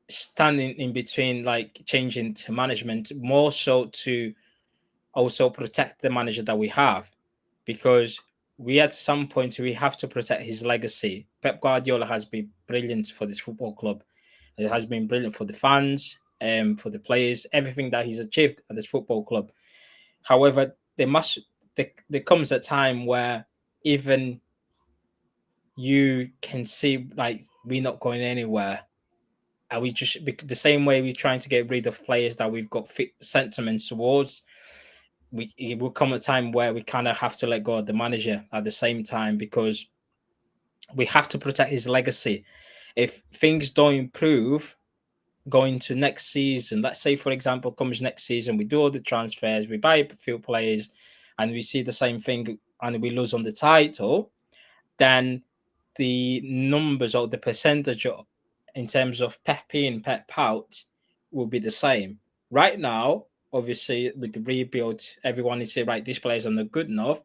stand in between, like changing to management more so to also protect the manager that we have, because we at some point we have to protect his legacy. Pep Guardiola has been brilliant for this football club. It has been brilliant for the fans, for the players, everything that he's achieved at this football club. However, there comes a time where even you can see like we're not going anywhere. And we just the same way we're trying to get rid of players that we've got sentiments towards. It will come a time where we kind of have to let go of the manager at the same time, because we have to protect his legacy. If things don't improve going to next season, let's say, for example, comes next season, we do all the transfers, we buy a few players, and we see the same thing and we lose on the title, then the numbers or the percentage in terms of Pep in, Pep out will be the same. Right now, obviously, with the rebuild, everyone is saying, right, these players are not good enough.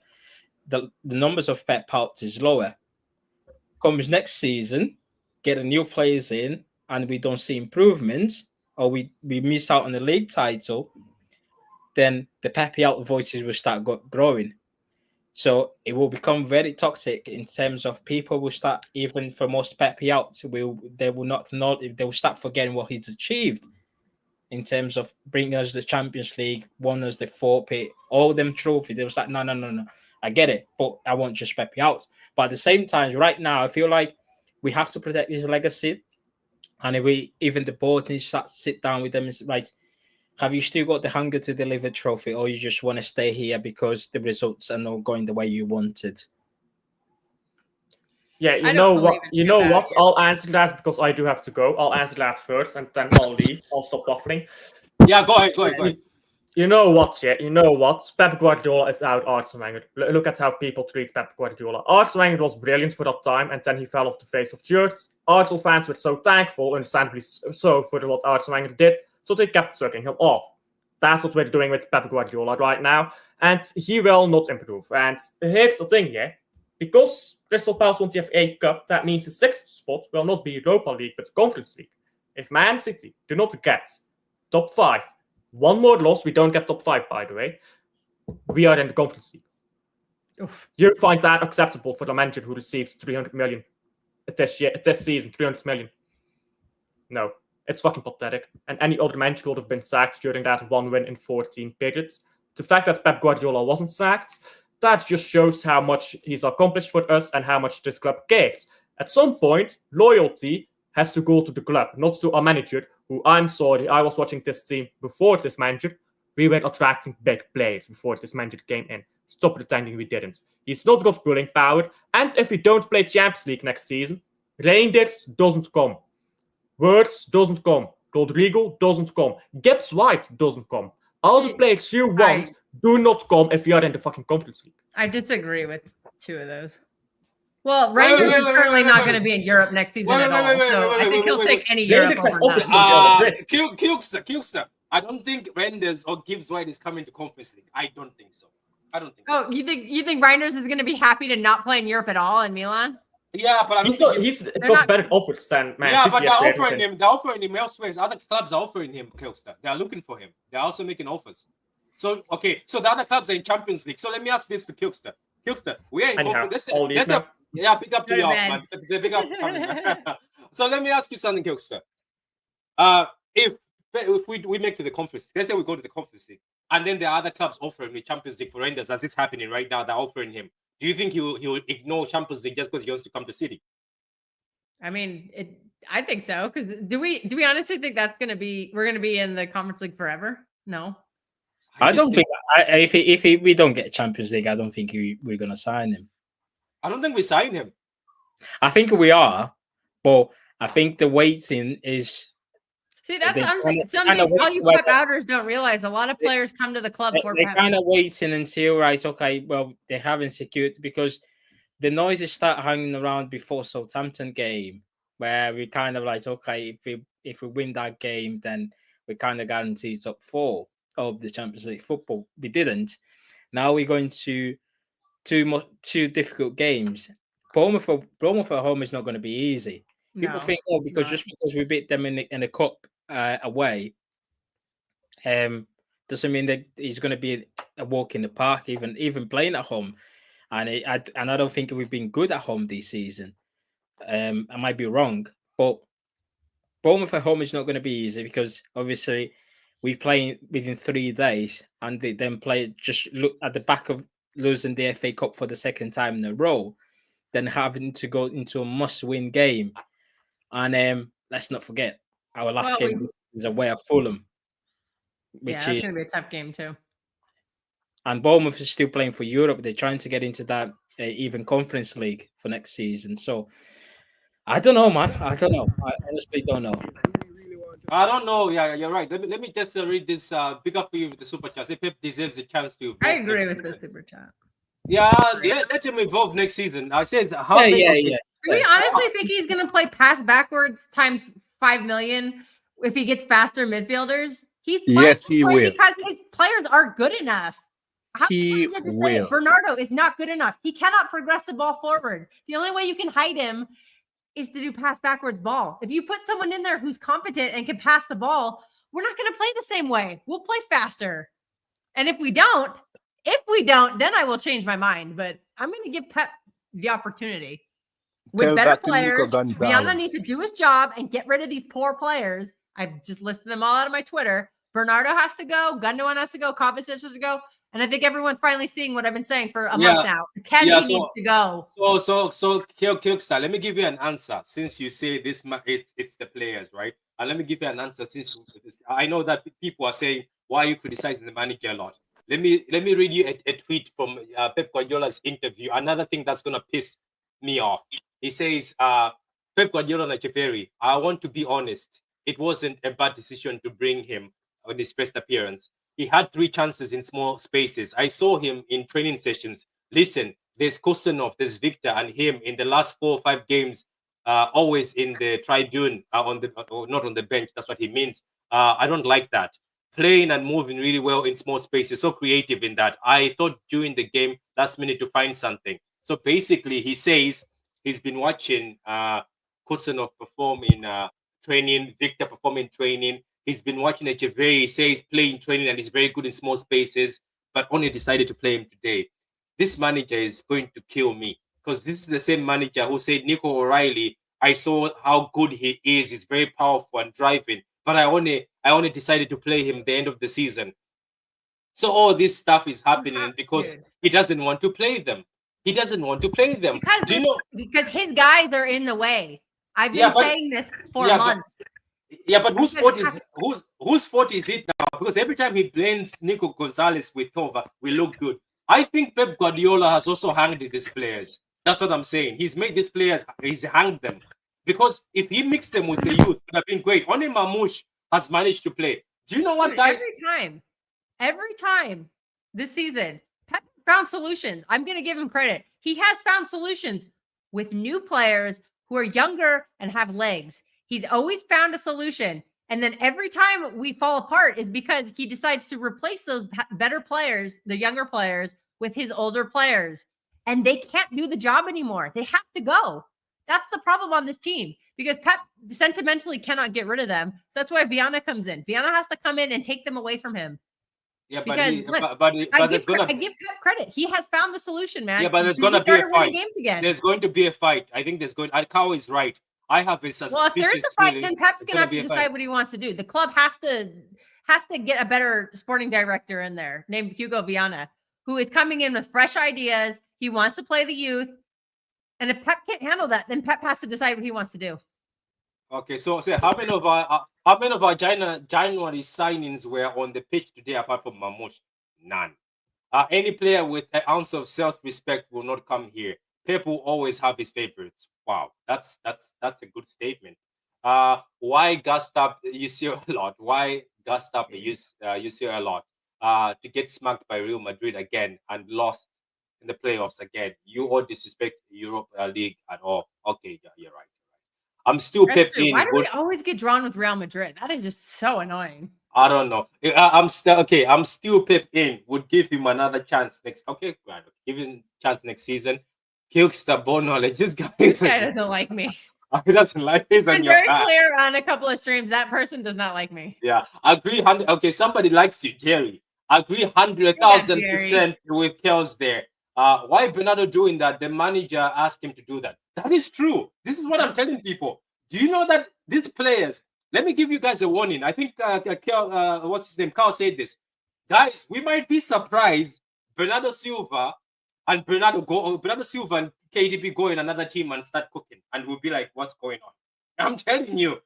The numbers of Pep out is lower. Comes next season, get a new players in, and we don't see improvements, or we miss out on the league title, then the Pep out voices will start growing. So it will become very toxic in terms of people will start, even for most Pep out, they will start forgetting what he's achieved in terms of bringing us the Champions League, won us the forfeit, all them trophies. They was like, no. I get it, but I want just Pepe out. But at the same time, right now, I feel like we have to protect his legacy. And if even the board needs to sit down with them and say, right, have you still got the hunger to deliver trophy, or you just want to stay here because the results are not going the way you wanted? Yeah, you know what? I'll answer that because I do have to go. I'll answer that first, and then I'll leave. I'll stop buffering. Yeah, go ahead. You know what? Yeah, you know what? Pep Guardiola is out Arsene Wenger. Look at how people treat Pep Guardiola. Arsene Wenger was brilliant for that time, and then he fell off the face of the earth. Arsenal fans were so thankful, understandably so, for what Arsene Wenger did, so they kept sucking him off. That's what we're doing with Pep Guardiola right now, and he will not improve. And here's the thing, yeah. Because Crystal Palace won the FA Cup, that means the sixth spot will not be Europa League, but the Conference League. If Man City do not get top 5, one more loss, we don't get top 5, by the way, we are in the Conference League. Oof. You find that acceptable for the manager who receives 300 million this season, 300 million? No, it's fucking pathetic. And any other manager would have been sacked during that 1 win in 14 period. The fact that Pep Guardiola wasn't sacked, that just shows how much he's accomplished for us and how much this club cares. At some point, loyalty has to go to the club, not to a manager who, I'm sorry, I was watching this team before this manager. We were attracting big players before this manager came in. Stop pretending we didn't. He's not got pulling power. And if we don't play Champions League next season, Reinders doesn't come. Words doesn't come. Rodrigo doesn't come. Gibbs White doesn't come. All the players you want do not come if you are in the fucking Conference League. I disagree with 2 of those. Well, Reinders is certainly not going to be in Europe next season at all. So I think he'll take any Europe over that. Kilster. I don't think Reinders or Gibbs White is coming to Conference League. I don't think so. Oh, you think Reinders is going to be happy to not play in Europe at all in Milan? Yeah, but he's got better offers than Man City. But they're offering him elsewhere. Other clubs are offering him, Kilster. They are looking for him. They're also making offers. So the other clubs are in Champions League. So let me ask this to Kilster. We are in Conference. Big up to you, man. Big up. So let me ask you something, Kilster. If we make to the Conference, let's say we go to the Conference League, and then there are other clubs offering the Champions League for Reinders, as it's happening right now. They're offering him. Do you think he will ignore Champions League just because he wants to come to City? I mean, I think so. Because do we honestly think we're going to be in the Conference League forever? No. I don't think if we don't get Champions League, I don't think we're going to sign him. I don't think we sign him. I think we are, but I think the waiting is See, that's They kinda something all wait you like Pep outers don't realize. A lot of players come to the club for they're Pep. kind of waiting until right. Okay, well they haven't secured because the noises start hanging around before Southampton game, where we kind of like okay, if we win that game, then we kind of guarantee top 4 of the Champions League football. We didn't. Now we're going to two difficult games. Bournemouth at home is not going to be easy. People No, think, oh, because not. just because we beat them in the cup away, doesn't mean that he's going to be a walk in the park, even playing at home. And I don't think we've been good at home this season. I might be wrong, but Bournemouth at home is not going to be easy because obviously we play within 3 days, and they then play just look at the back of losing the FA Cup for the second time in a row, then having to go into a must-win game. And let's not forget our last game is away at Fulham, which that's gonna be a tough game too. And Bournemouth is still playing for Europe. They're trying to get into that even Conference League for next season. So I don't know, man. I don't know. I honestly don't know. I don't know. Yeah, you're right. Let me just read this. Big up for you with the super chat. Say Pep deserves a chance to. I agree with the super chat. Yeah, let him evolve next season. I says how Yeah, many? yeah, okay. yeah. Do we honestly think he's going to play pass backwards times 5 million if he gets faster midfielders? He's playing Yes, this he way will. because his players are good enough. How many He times do you have to say it? will. Bernardo is not good enough. He cannot progress the ball forward. The only way you can hide him is to do pass backwards ball. If you put someone in there who's competent and can pass the ball, we're not going to play the same way. We'll play faster. And if we don't, then I will change my mind. But I'm going to give Pep the opportunity. With Tell better that to Nico players, Gonzalez. Viana needs to do his job and get rid of these poor players. I've just listed them all out of my Twitter. Bernardo has to go. Gundogan has to go. Kovacic has to go. And I think everyone's finally seeing what I've been saying for a month now. Kenji needs to go. So Kilkstar, let me give you an answer. Since you say this, it's the players, right? And let me give you an answer. Since I know that people are saying, why are you criticizing the manager a lot? Let me read you a tweet from Pep Guardiola's interview. Another thing that's gonna piss me off. He says, Pep Guardiola and Echeverri, I want to be honest. It wasn't a bad decision to bring him on his first appearance. He had 3 chances in small spaces. I saw him in training sessions. Listen, there's Kostanov, there's Victor, and him in the last 4 or 5 games, always in the tribune, not on the bench. That's what he means. I don't like that. Playing and moving really well in small spaces, so creative in that. I thought during the game, last minute to find something. So basically, he says he's been watching Kostanov perform in training, Victor perform in training. He's been watching Echeverri. He says play in training and he's very good in small spaces, but only decided to play him today. This manager is going to kill me because this is the same manager who said Nico O'Reilly. I saw how good he is. He's very powerful and driving, but I only decided to play him the end of the season. So all this stuff is happening because he doesn't want to play them. He doesn't want to play them. Because his guys are in the way. I've been saying this for months. But whose fault is it now? Because every time he blends Nico Gonzalez with Tova, we look good. I think Pep Guardiola has also hanged these players. That's what I'm saying. He's made these players, he's hanged them. Because if he mixed them with the youth, it would have been great. Only Mamouche has managed to play. Do you know what, guys? Every time this season, Pep found solutions. I'm going to give him credit. He has found solutions with new players who are younger and have legs. He's always found a solution. And then every time we fall apart is because he decides to replace those better players, the younger players, with his older players. And they can't do the job anymore. They have to go. That's the problem on this team because Pep sentimentally cannot get rid of them. So that's why Viana comes in. Viana has to come in and take them away from him. Yeah, because I give Pep credit. He has found the solution, man. Yeah, but there's going to be a fight. Games again. There's going to be a fight. I think there's going. Alcao is right. I have a suspicious. Well, if there is a fight, then Pep's going to have to decide what he wants to do. The club has to get a better sporting director in there named Hugo Viana, who is coming in with fresh ideas. He wants to play the youth, and if Pep can't handle that, then Pep has to decide what he wants to do. Okay, so how many of our January signings were on the pitch today apart from Mamouche? None. Any player with an ounce of self-respect will not come here. Pep will always have his favorites. Wow, that's a good statement. Why Gustap you see a lot? Why Gustap you see a lot? To get smacked by Real Madrid again and lost in the playoffs again. You all disrespect Europe League and all. Okay, yeah, you're right. I'm still That's Pep true. in. Why do we always get drawn with Real Madrid? That is just so annoying. I don't know. I'm still okay. I'm still Pep in. Would give him another chance next. Okay, right. Give him chance next season. Kilkster, ball knowledge. This guy doesn't like me. He doesn't like. He's Been on your very back. clear on a couple of streams. That person does not like me. Yeah, agree. Okay, somebody likes you, Jerry. Agree 100,000% with Kels there. Why Bernardo doing that? The manager asked him to do that. That is true. This is what I'm telling people. Do you know that these players? Let me give you guys a warning. I think what's his name? Carl said this. Guys, we might be surprised. Bernardo Silva and Bernardo Silva and KDB go in another team and start cooking, and we'll be like, "What's going on?" I'm telling you.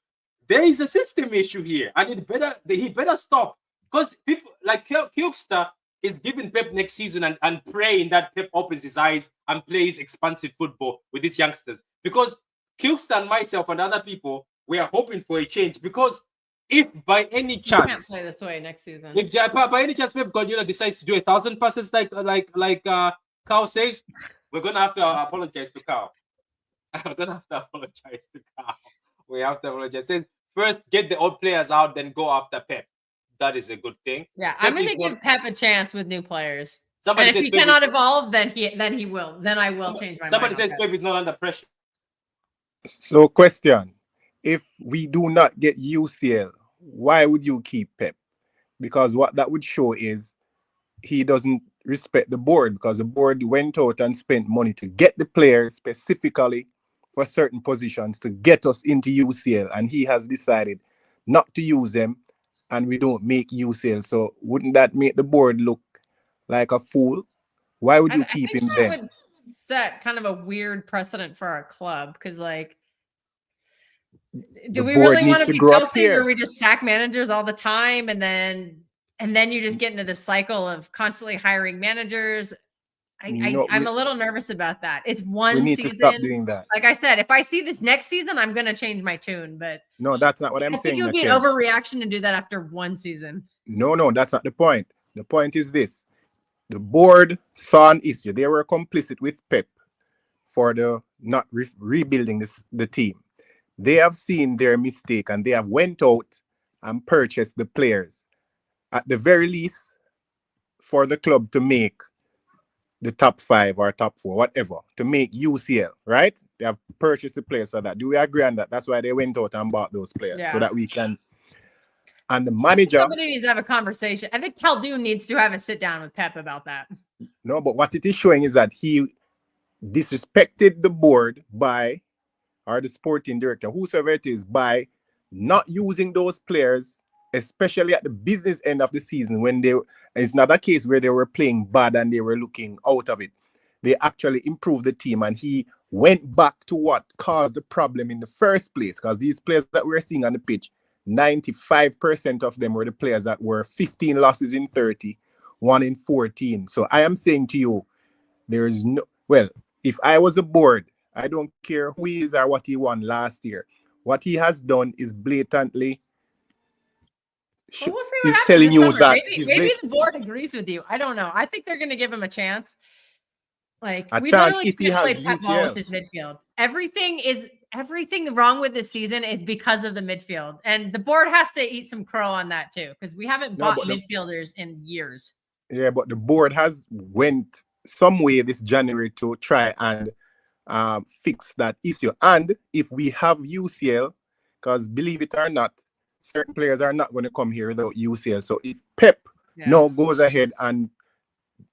There is a system issue here, and he better stop, because people like Kilkster is giving Pep next season and praying that Pep opens his eyes and plays expansive football with these youngsters. Because Kilkster and myself and other people, we are hoping for a change. Because if by any chance, can't play this way next season. If by any chance Pep Guardiola decides to do 1,000 passes like Carl says, we're gonna have to apologize to Carl. I'm gonna have to apologize to Carl. We have to apologize. First, get the old players out, then go after Pep. That is a good thing. Yeah, Pep I'm going to give Pep a chance with new players. Somebody and if says he Pep cannot evolve, then he will. Then I will change my mind. Somebody says Pep is not under pressure. So, question: if we do not get UCL, why would you keep Pep? Because what that would show is he doesn't respect the board, because the board went out and spent money to get the players specifically for certain positions to get us into UCL, and he has decided not to use them, and we don't make UCL. So wouldn't that make the board look like a fool? Why would you keep him then? Would set kind of a weird precedent for our club, because like, do we really want to be Chelsea where we just sack managers all the time, and then you just get into this cycle of constantly hiring managers? I'm a little nervous about that. It's one season. We need to stop doing that. Like I said, if I see this next season, I'm going to change my tune. But no, that's not what I'm saying. I think it would be an overreaction to do that after one season. No, that's not the point. The point is this: the board saw an issue. They were complicit with Pep for the not rebuilding the team. They have seen their mistake and they have went out and purchased the players. At the very least, for the club to make the top 5 or top 4, whatever, to make UCL, right? They have purchased the players for that. Do we agree on that? That's why they went out and bought those players, so that we can. And the manager. Somebody needs to have a conversation. I think Khaldoon needs to have a sit down with Pep about that. No, but what it is showing is that he disrespected the board by, or the sporting director, whosoever it is, by not using those players, especially at the business end of the season, when it's not a case where they were playing bad and they were looking out of it. They actually improved the team, and he went back to what caused the problem in the first place, because these players that we're seeing on the pitch, 95% of them were the players that were 15 losses in 30, 1 in 14. So I am saying to you, there is no, well, if I was a board, I don't care who he is or what he won last year. What he has done is blatantly. Well, we'll see what happens telling you that maybe the board agrees with you. I don't know. I think they're going to give him a chance. Like, we literally can't play pep ball with this midfield. Everything wrong with this season is because of the midfield, and the board has to eat some crow on that too, because we haven't bought midfielders in years. Yeah, but the board has went some way this January to try and fix that issue. And if we have UCL, because believe it or not, certain players are not going to come here without UCL. So if Pep now goes ahead and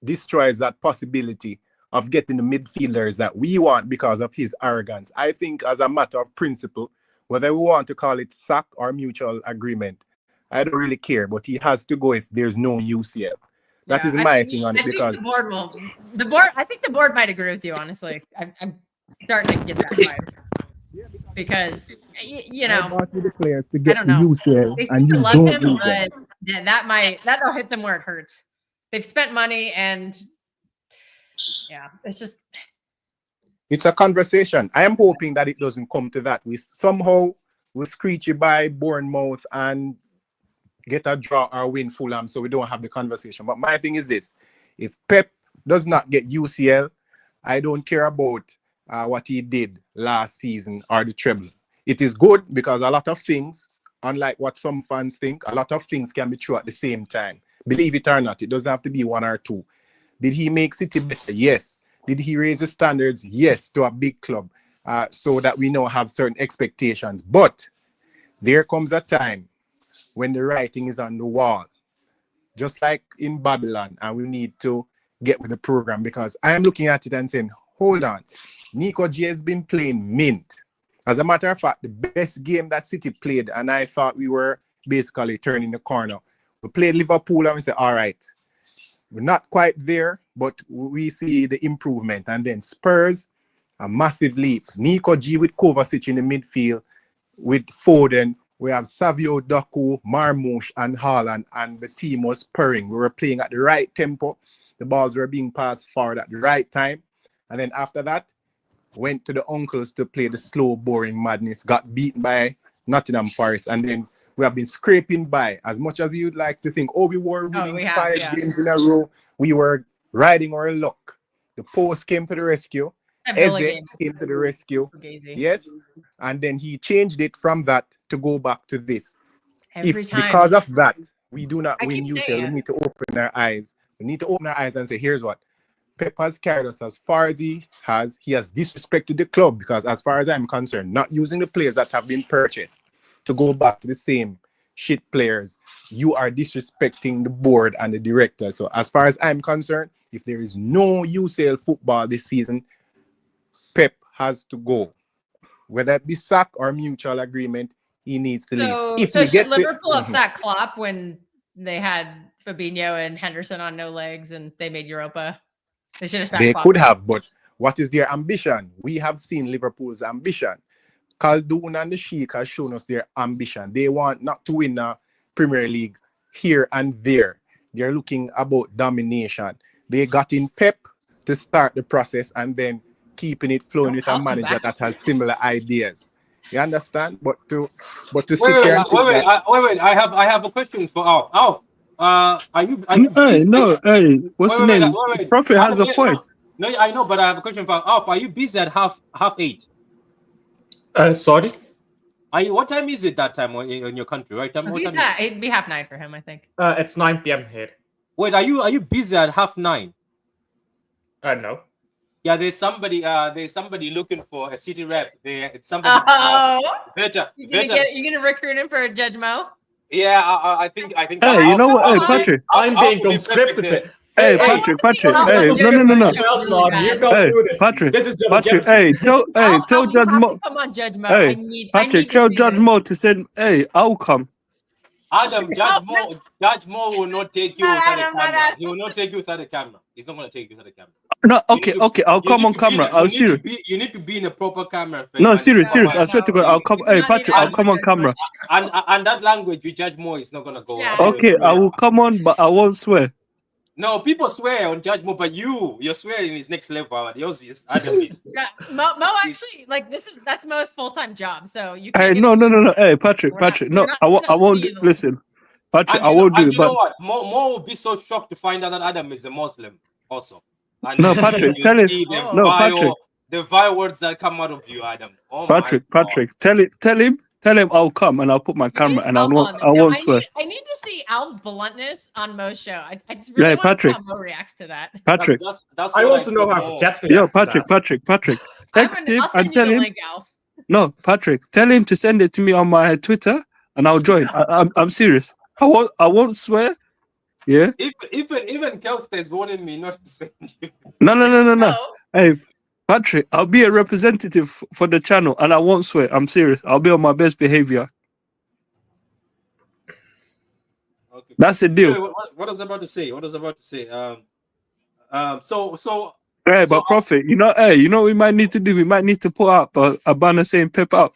destroys that possibility of getting the midfielders that we want because of his arrogance, I think as a matter of principle, whether we want to call it sack or mutual agreement, I don't really care, but he has to go if there's no UCL. That is my thing on it, because I think the board might agree with you, honestly. I'm starting to get that vibe. Because you know, the players to get I don't know. UCL, they seem to love him, but that'll hit them where it hurts. They've spent money, and it's a conversation. I am hoping that it doesn't come to that. We we'll screech you by Bournemouth and get a draw or win Fulham, so we don't have the conversation. But my thing is this: if Pep does not get UCL, I don't care about what he did last season or the treble. It is good because a lot of things, unlike what some fans think, a lot of things can be true at the same time. Believe it or not, it doesn't have to be one or two. Did he make City better? Yes. Did he raise the standards? Yes, to a big club, so that we now have certain expectations. But there comes a time when the writing is on the wall, just like in Babylon, and we need to get with the program, because I am looking at it and saying, hold on, Nico G has been playing mint. As a matter of fact, the best game that City played, and I thought we were basically turning the corner. We played Liverpool and we said, all right, we're not quite there, but we see the improvement. And then Spurs, a massive leap. Nico G with Kovacic in the midfield, with Foden. We have Savio, Doku, Marmoush, and Haaland, and the team was purring. We were playing at the right tempo. The balls were being passed forward at the right time. And then after that, went to the uncles to play the slow, boring madness, got beaten by Nottingham Forest, and then we have been scraping by. As much as we would like to think, we were winning five games in a row, we were riding our luck. The post came to the rescue. Eze came to the rescue. Yes. And then he changed it from that to go back to this. Because of that, we do not win UCL, we need to open our eyes. We need to open our eyes and say, here's what. Pep has carried us as far as he has. He has disrespected the club, because as far as I'm concerned, not using the players that have been purchased to go back to the same shit players, you are disrespecting the board and the director. So as far as I'm concerned, if there is no UCL football this season, Pep has to go. Whether it be sack or mutual agreement, he needs to leave. If so he should gets Liverpool upset Klopp when they had Fabinho and Henderson on no legs and they made Europa? They should have. They could have, but what is their ambition? We have seen Liverpool's ambition. Khaldoon and the Sheikh has shown us their ambition. They want not to win a Premier League here and there. They're looking about domination. They got in Pep to start the process and then keeping it flowing with a manager that has similar ideas. You understand? But to sit here and wait. I have a question for Alf. Alf, are you what's the name? Prophet has a point. No, I know, but I have a question for Alf. Are you busy at half 8? Sorry. Are you? What time is it that time in your country? Right? It'd be 9:30 for him, I think. It's 9 p.m. here. Wait, are you busy at 9:30? No. Yeah, there's somebody looking for a city rep. Somebody. Better. You're gonna recruit him for a Judge Mo? Yeah, I think. Hey, you know what? Hey, Patrick. I'm being conscripted. Hey, Patrick. Hey, no. Hey, Patrick. Hey, tell Judge Mo. Come on, Judge Mo. Hey, Patrick, tell Judge Mo to send. Hey, I'll come. Adam, Judge Mo will not take you without the camera. He will not take you without the camera. He's not going to take you without the camera. No, okay. I'll come on camera. I'll see you. You need to be in a proper camera. No, serious. I swear to God, I'll come. Hey, Patrick, I'll come on camera. And that language with Judge Mo is not going to go. Yeah. Okay, I will come on, but I won't swear. No, people swear on Judge Mo, but your swearing is next level. Yours is Adam is. Yeah, Mo actually, that's Mo's full-time job, so you Hey, can't. No. Hey, Patrick. No, I won't. Listen, Patrick, I won't do it. You know what? Mo will be so shocked to find out that Adam is a Muslim, also. And no, Patrick, tell him. No, Patrick. The vile words that come out of you, Adam. Oh, Patrick, tell him I'll come and I'll put my camera and I won't swear. I need to see Al's bluntness on Mo's show. I just really want to see how Mo reacts to that. Patrick, that's I want to know how Jeff reacts. Yo, Patrick, text him and tell him. No, Patrick, tell him to send it to me on my Twitter and I'll join. I'm serious. I won't swear. Yeah. Even Kelster is warning me not to send you. No. Hey, Patrick, I'll be a representative for the channel and I won't swear. I'm serious. I'll be on my best behavior. Okay. That's the deal. What was I about to say? Hey, but Prophet, you know what we might need to do? We might need to put up a banner saying Pep up.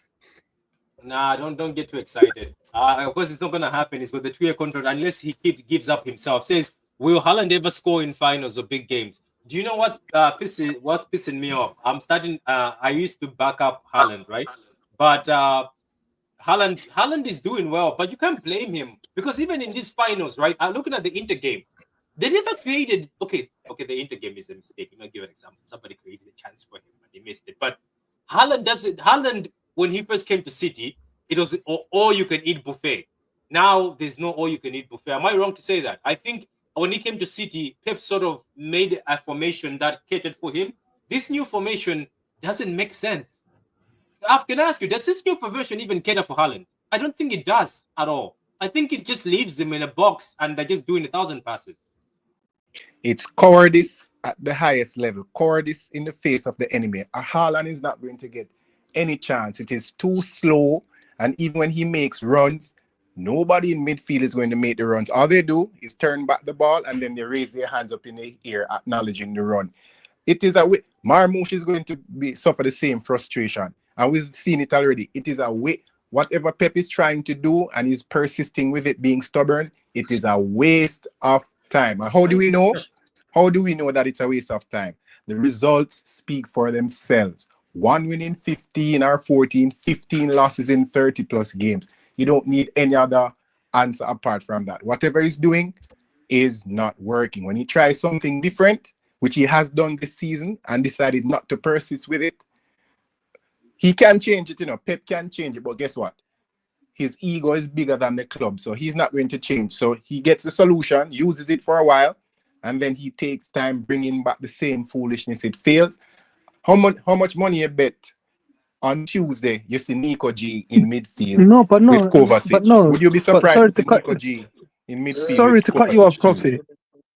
Nah, don't get too excited. Of course, it's not gonna happen. It's with the 2-year contract unless he gives up himself. Says, will Haaland ever score in finals or big games? Do you know what's pissing me off? I'm starting. I used to back up Haaland, right? But Haaland is doing well, but you can't blame him because even in these finals, right? I'm looking at the Inter game. They never created. Okay, the Inter game is a mistake. I'm gonna give an example. Somebody created a chance for him and he missed it. But Haaland doesn't. Haaland, when he first came to City, it was all you can eat buffet. Now there's no all you can eat buffet. Am I wrong to say that? I think when he came to City, Pep sort of made a formation that catered for him. This new formation doesn't make sense. I can ask you, does this new formation even cater for Haaland? I don't think it does at all. I think it just leaves him in a box and they're just doing 1,000 passes. It's cowardice at the highest level. Cowardice in the face of the enemy. Haaland is not going to get any chance. It is too slow. And even when he makes runs, nobody in midfield is going to make the runs. All they do is turn back the ball and then they raise their hands up in the air, acknowledging the run. It is a way. Marmoush is going to suffer the same frustration. And we've seen it already. It is a way. Whatever Pep is trying to do and is persisting with it, being stubborn, it is a waste of time. And how do we know? How do we know that it's a waste of time? The results speak for themselves. 1 win in 15 or 14, 15 losses in 30 plus games. You don't need any other answer apart from that. Whatever he's doing is not working. When he tries something different, which he has done this season and decided not to persist with it, he can change it, Pep can change it, but guess what? His ego is bigger than the club, so he's not going to change. So he gets the solution, uses it for a while, and then he takes time bringing back the same foolishness. It fails. How much money you bet on Tuesday you see Nico G in midfield with Kovacic? Would you be surprised to see Nico G in midfield? Sorry to cut you off, Prophet.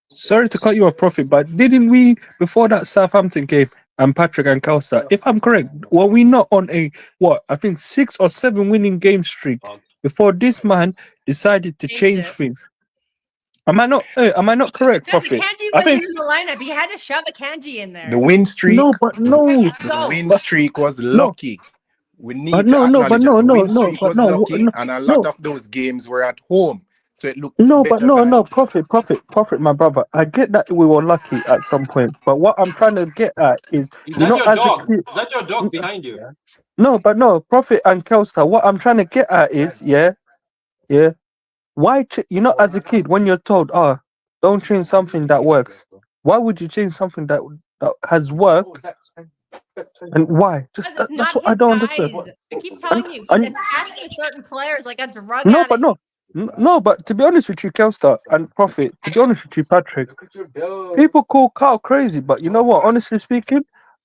Sorry to cut you off, Prophet, but didn't we, before that Southampton game and Patrick and Kelster, if I'm correct, were we not on a, I think 6 or 7 winning game streak before this man decided to change things? Am I not correct, Prophet? Kanji I wasn't think in the lineup. He had to shove a Kanji in there. the win streak. The win streak was lucky. We need to acknowledge that the win streak was lucky, and a lot of those games were at home. So it looked Prophet, my brother. I get that we were lucky at some point, but what I'm trying to get at is that your dog? Is that your dog behind you? No, Prophet and Kelster. What I'm trying to get at is, why, as a kid, when you're told, don't change something that works, why would you change something that has worked? And why? That's what I don't understand. I keep telling you, he's attached to certain players like a drug addict. No, but to be honest with you, Kelster and Prophet, to be honest with you, Patrick, people call Carl crazy, but you know what? Honestly speaking,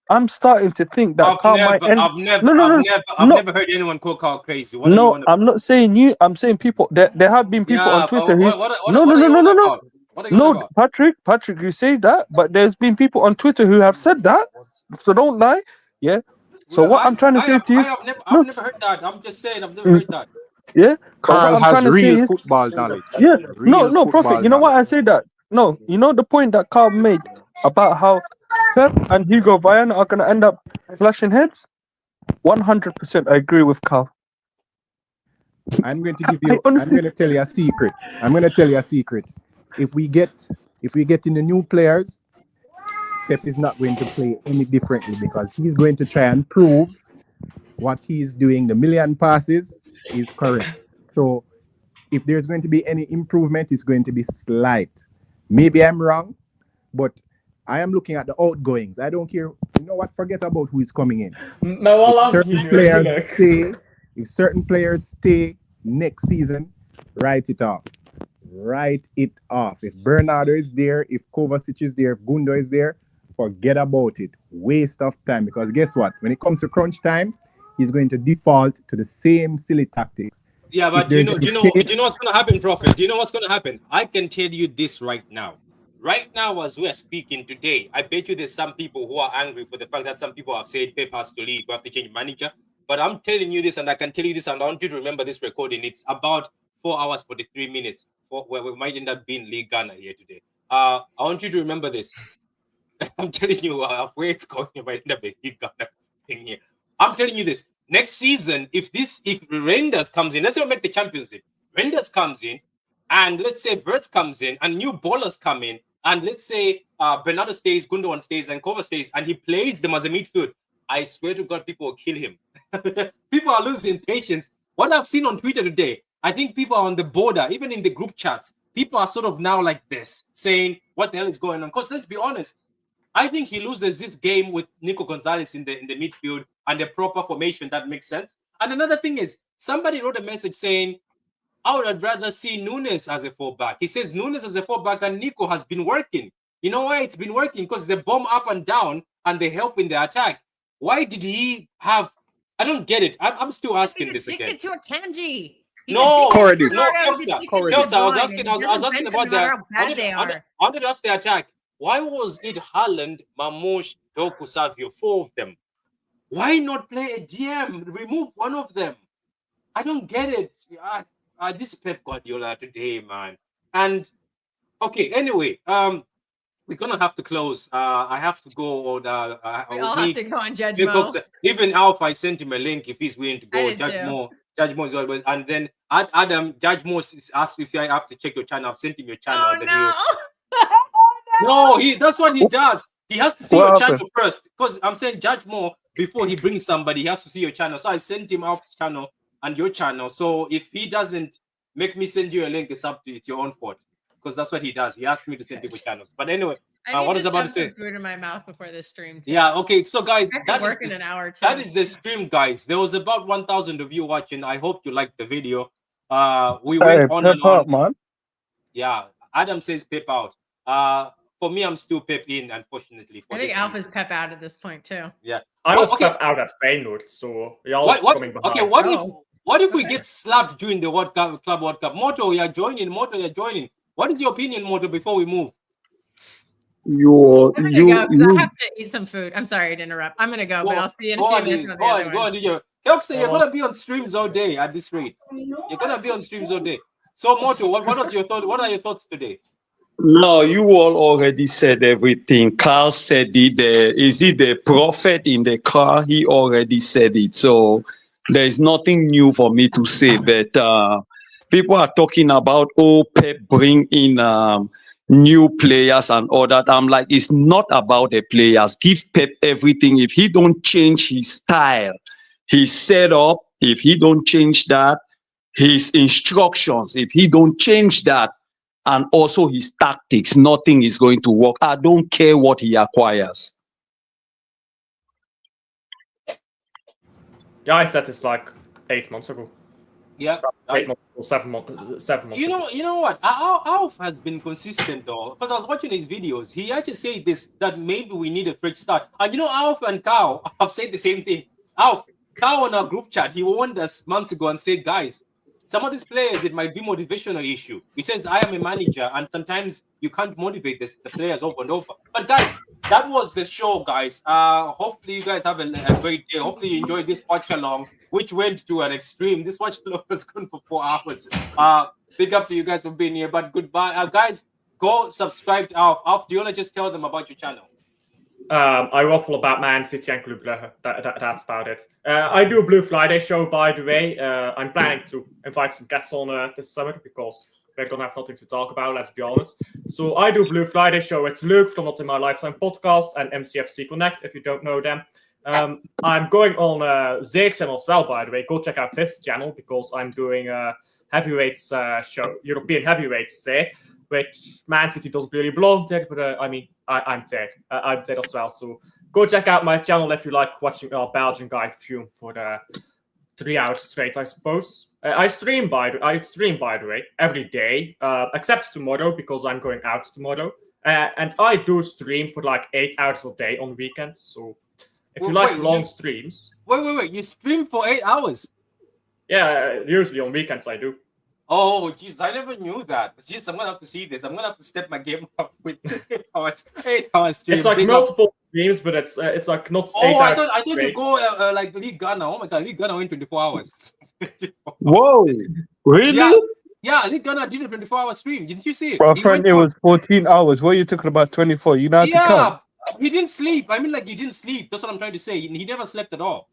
I'm starting to think that Carl might end. I've never heard anyone call Carl crazy. I'm not saying you. I'm saying people. There have been people on Twitter who. No, Patrick, you say that, but there's been people on Twitter who have said that. So don't lie. Yeah. So what I'm trying to say to you, I've never heard that. I'm just saying I've never heard that. Yeah, Carl has real football knowledge. Yeah, no, Prophet. You know why I say that? No, you know the point that Carl made about how Pep and Hugo Viana are going to end up clashing heads. 100%, I agree with Carl. I'm going to give you. I'm going to tell you a secret. If we get in the new players, Pep is not going to play any differently because he's going to try and prove what he's doing. The million passes is correct. So if there's going to be any improvement, it's going to be slight. Maybe I'm wrong, but I am looking at the outgoings. I don't care. You know what? Forget about who is coming in. If certain players stay next season, write it off. If Bernardo is there, if Kovacic is there, if Gundo is there, forget about it. Waste of time. Because guess what? When it comes to crunch time, he's going to default to the same silly tactics. Yeah, but do you know what's going to happen, Prophet? Do you know what's going to happen? I can tell you this right now. Right now, as we're speaking today, I bet you there's some people who are angry for the fact that some people have said Pep has to leave, we have to change manager. But I'm telling you this, and I can tell you this, and I want you to remember this recording. It's about 4 hours, 43 minutes, where we might end up being League Ghana here today. I want you to remember this. I'm telling you where it's going, it might end up being League Ghana thing here. I'm telling you this. Next season, if Renders comes in, let's say we make the Champions League. Renders comes in, and let's say Verts comes in, and new ballers come in, and let's say Bernardo stays, Gundogan stays, and Kova stays, and he plays them as a midfield. I swear to God, people will kill him. People are losing patience What I've seen on Twitter today, I think people are on the border, even in the group chats. People are sort of now like this, saying, "What the hell is going on?" Because let's be honest, I think he loses this game with Nico Gonzalez in the midfield and the proper formation that makes sense. And another thing is, somebody wrote a message saying, "I would rather see Nunes as a fullback." He says Nunes as a fullback and Nico has been working. You know why it's been working? Because they bomb up and down and they help in the attack. Why did he have? I don't get it. I'm still asking this again. To a kanji. No, Corridus. no, Kelsa, Kelsa, I was asking about that. I wanted to ask the attack. Why was it Haaland, Mamouche, Doku, Savio, 4 of them? Why not play a DM? Remove one of them. I don't get it. This Pep Guardiola today, man. And okay, anyway, we're gonna have to close. I have to go on. We all have to go on Judge Mo. Even Alpha, I sent him a link if he's willing to go. Judge Mo is always. And then Adam, Judge Mo asked if I have to check your channel. I've sent him your channel. Oh, no. No, that's what he does. He has to see your channel first. Because I'm saying Judge Mo, before he brings somebody, he has to see your channel. So I sent him Alpha's channel and your channel. So if he doesn't make me send you a link, it's up to it's your own fault. Because that's what he does. He asks me to send people channels. But anyway, what is about to say? Food in my mouth before this stream. Too. Yeah. Okay. So guys, an hour too. That is the stream, guys. There was about 1,000 of you watching. I hope you liked the video. We went on and on. Man. Yeah. Adam says pep out. For me, I'm still pep in. Unfortunately, I think Alpha's pep out at this point too. Yeah. I was pep out at Feyenoord, so y'all coming behind. Okay. What if we get slapped during the Club World Cup? Moto, you're joining. What is your opinion, Moto, before we move? I'm gonna go because I have to eat some food. I'm sorry to interrupt. I'm gonna go, but I'll see you in a few minutes. Go on, Kelsa, you're gonna be on streams all day at this rate. You're gonna be on streams all day. So, Moto, what was your thought? What are your thoughts today? No, you all already said everything. Carl said it. Is he the prophet in the car? He already said it. So there is nothing new for me to say. But people are talking about, Pep bring in new players and all that. I'm like, it's not about the players. Give Pep everything. If he don't change his style, his setup, if he don't change that, his instructions, if he don't change that, and also his tactics, nothing is going to work. I don't care what he acquires. Yeah, I said this like 8 months ago. Yeah, 8 months or 7 months. 7 months. You know what? Alf has been consistent though, because I was watching his videos. He actually said this that maybe we need a fresh start. And Alf and Kao have said the same thing. Kao on our group chat, he warned us months ago and said, guys, some of these players, it might be motivational issue. He says, I am a manager, and sometimes you can't motivate the players over and over. But guys, that was the show, guys. Hopefully you guys have a great day. Hopefully you enjoyed this watch-along, which went to an extreme. This watch-along was gone for 4 hours. Big up to you guys for being here, but goodbye. Guys, go subscribe to Alf. Alf, do you want to just tell them about your channel? I waffle about Man City and Club Brugge. That's about it. I do a Blue Friday show, by the way. I'm planning to invite some guests on this summer because we're going to have nothing to talk about, let's be honest. So I do Blue Friday show. It's Luke from Not In My Lifetime podcast and MCFC Connect, if you don't know them. I'm going on Zee's channel as well, by the way. Go check out his channel because I'm doing a heavyweights show, European heavyweights there, which Man City doesn't really belong to, but I mean, I'm there. I'm there as well. So go check out my channel if you like watching a Belgian guy fume for 3 hours straight, I suppose. I stream by the way every day, except tomorrow because I'm going out tomorrow. And I do stream for like 8 hours a day on weekends. So if you like long streams, wait, you stream for 8 hours? Yeah, usually on weekends I do. Oh, jeez, I never knew that. Jeez, I'm gonna have to see this. I'm gonna have to step my game up with 8 hours stream. It's like multiple streams, but it's like not. Oh, I thought you go like League Ghana. Oh my God, League Ghana went 24 hours. 24 hours. Whoa, really? Yeah, League Ghana did a 24-hour stream. Didn't you see it? Well, friend, it was 14 hours. What are you talking about? 24? You know how to count? He didn't sleep. I mean, like he didn't sleep. That's what I'm trying to say. He never slept at all.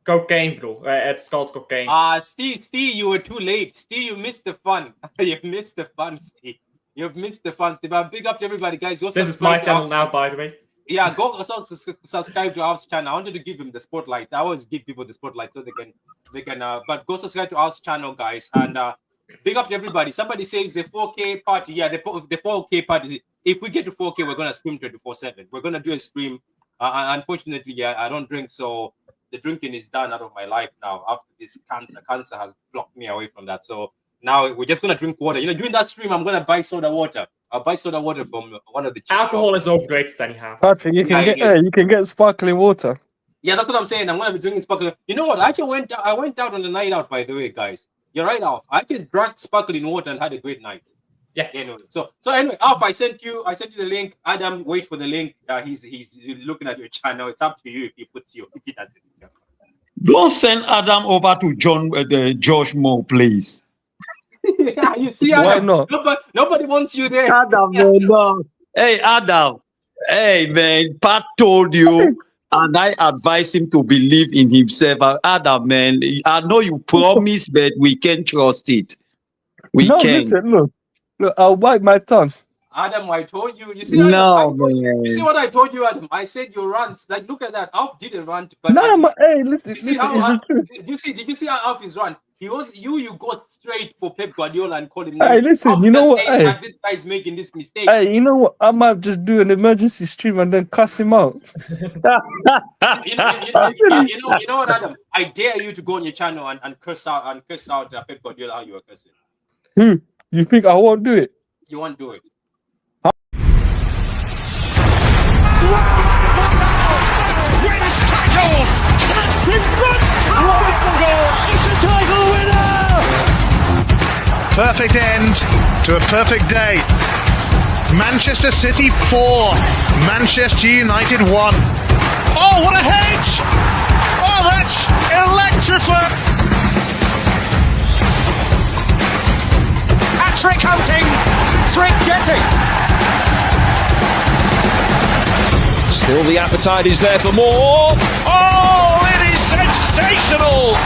Cocaine, bro. It's called cocaine. Steve, you were too late. Steve, you missed the fun. You missed the fun, Steve. You've missed the fun, Steve. Big up to everybody, guys. This is my channel now, by the way. Yeah, go subscribe to Alf's channel. I wanted to give him the spotlight. I always give people the spotlight so they can but go subscribe to Alf's channel, guys, and big up to everybody. Somebody says the 4K party. Yeah, the 4K party. If we get to 4K, we're gonna stream 24/7. We're gonna do a stream. Unfortunately, yeah, I don't drink, so the drinking is done out of my life now. After this cancer has blocked me away from that. So now we're just gonna drink water. You know, during that stream, I'm gonna buy soda water. I'll buy soda water from one of the alcohol is overrated anyhow. Patrick, you can get sparkling water. Yeah, that's what I'm saying. I'm gonna be drinking sparkling. You know what? I went out on the night out, by the way, guys. You're right, Alf. I just drank sparkling water and had a great night. Yeah. Anyway, so anyway, Alf, I sent you the link. Adam, wait for the link. He's looking at your channel. It's up to you if he doesn't. Yeah. Don't send Adam over to Josh Moore, please. Yeah, you see, Adam, why not? Nobody wants you there. Adam, no. Hey, Adam. Hey, man. Pat told you, and I advise him to believe in himself. Adam, man, I know you promised, but we can't trust it. We can't. Listen, look, I'll bite my tongue. Adam, I told you. You see, Adam, you see what I told you, Adam? I said your rants. Like, look at that. Alf didn't rant, but hey, listen, Did you see how Alf is rant? He was you go straight for Pep Guardiola and call him. Hey, listen, you know what? Hey, this guy's making this mistake. Hey, you know what? I might just do an emergency stream and then cuss him out. You know what, Adam? I dare you to go on your channel and curse out Pep Guardiola how you were cursing. You think I won't do it? You won't do it. Wins tackles! In front! It's a title winner! Perfect end to a perfect day. Manchester City 4, Manchester United 1. Oh, what a hedge! Oh, that's electrifying! Hat-trick hunting, trick getting. Still the appetite is there for more. Oh, it is sensational!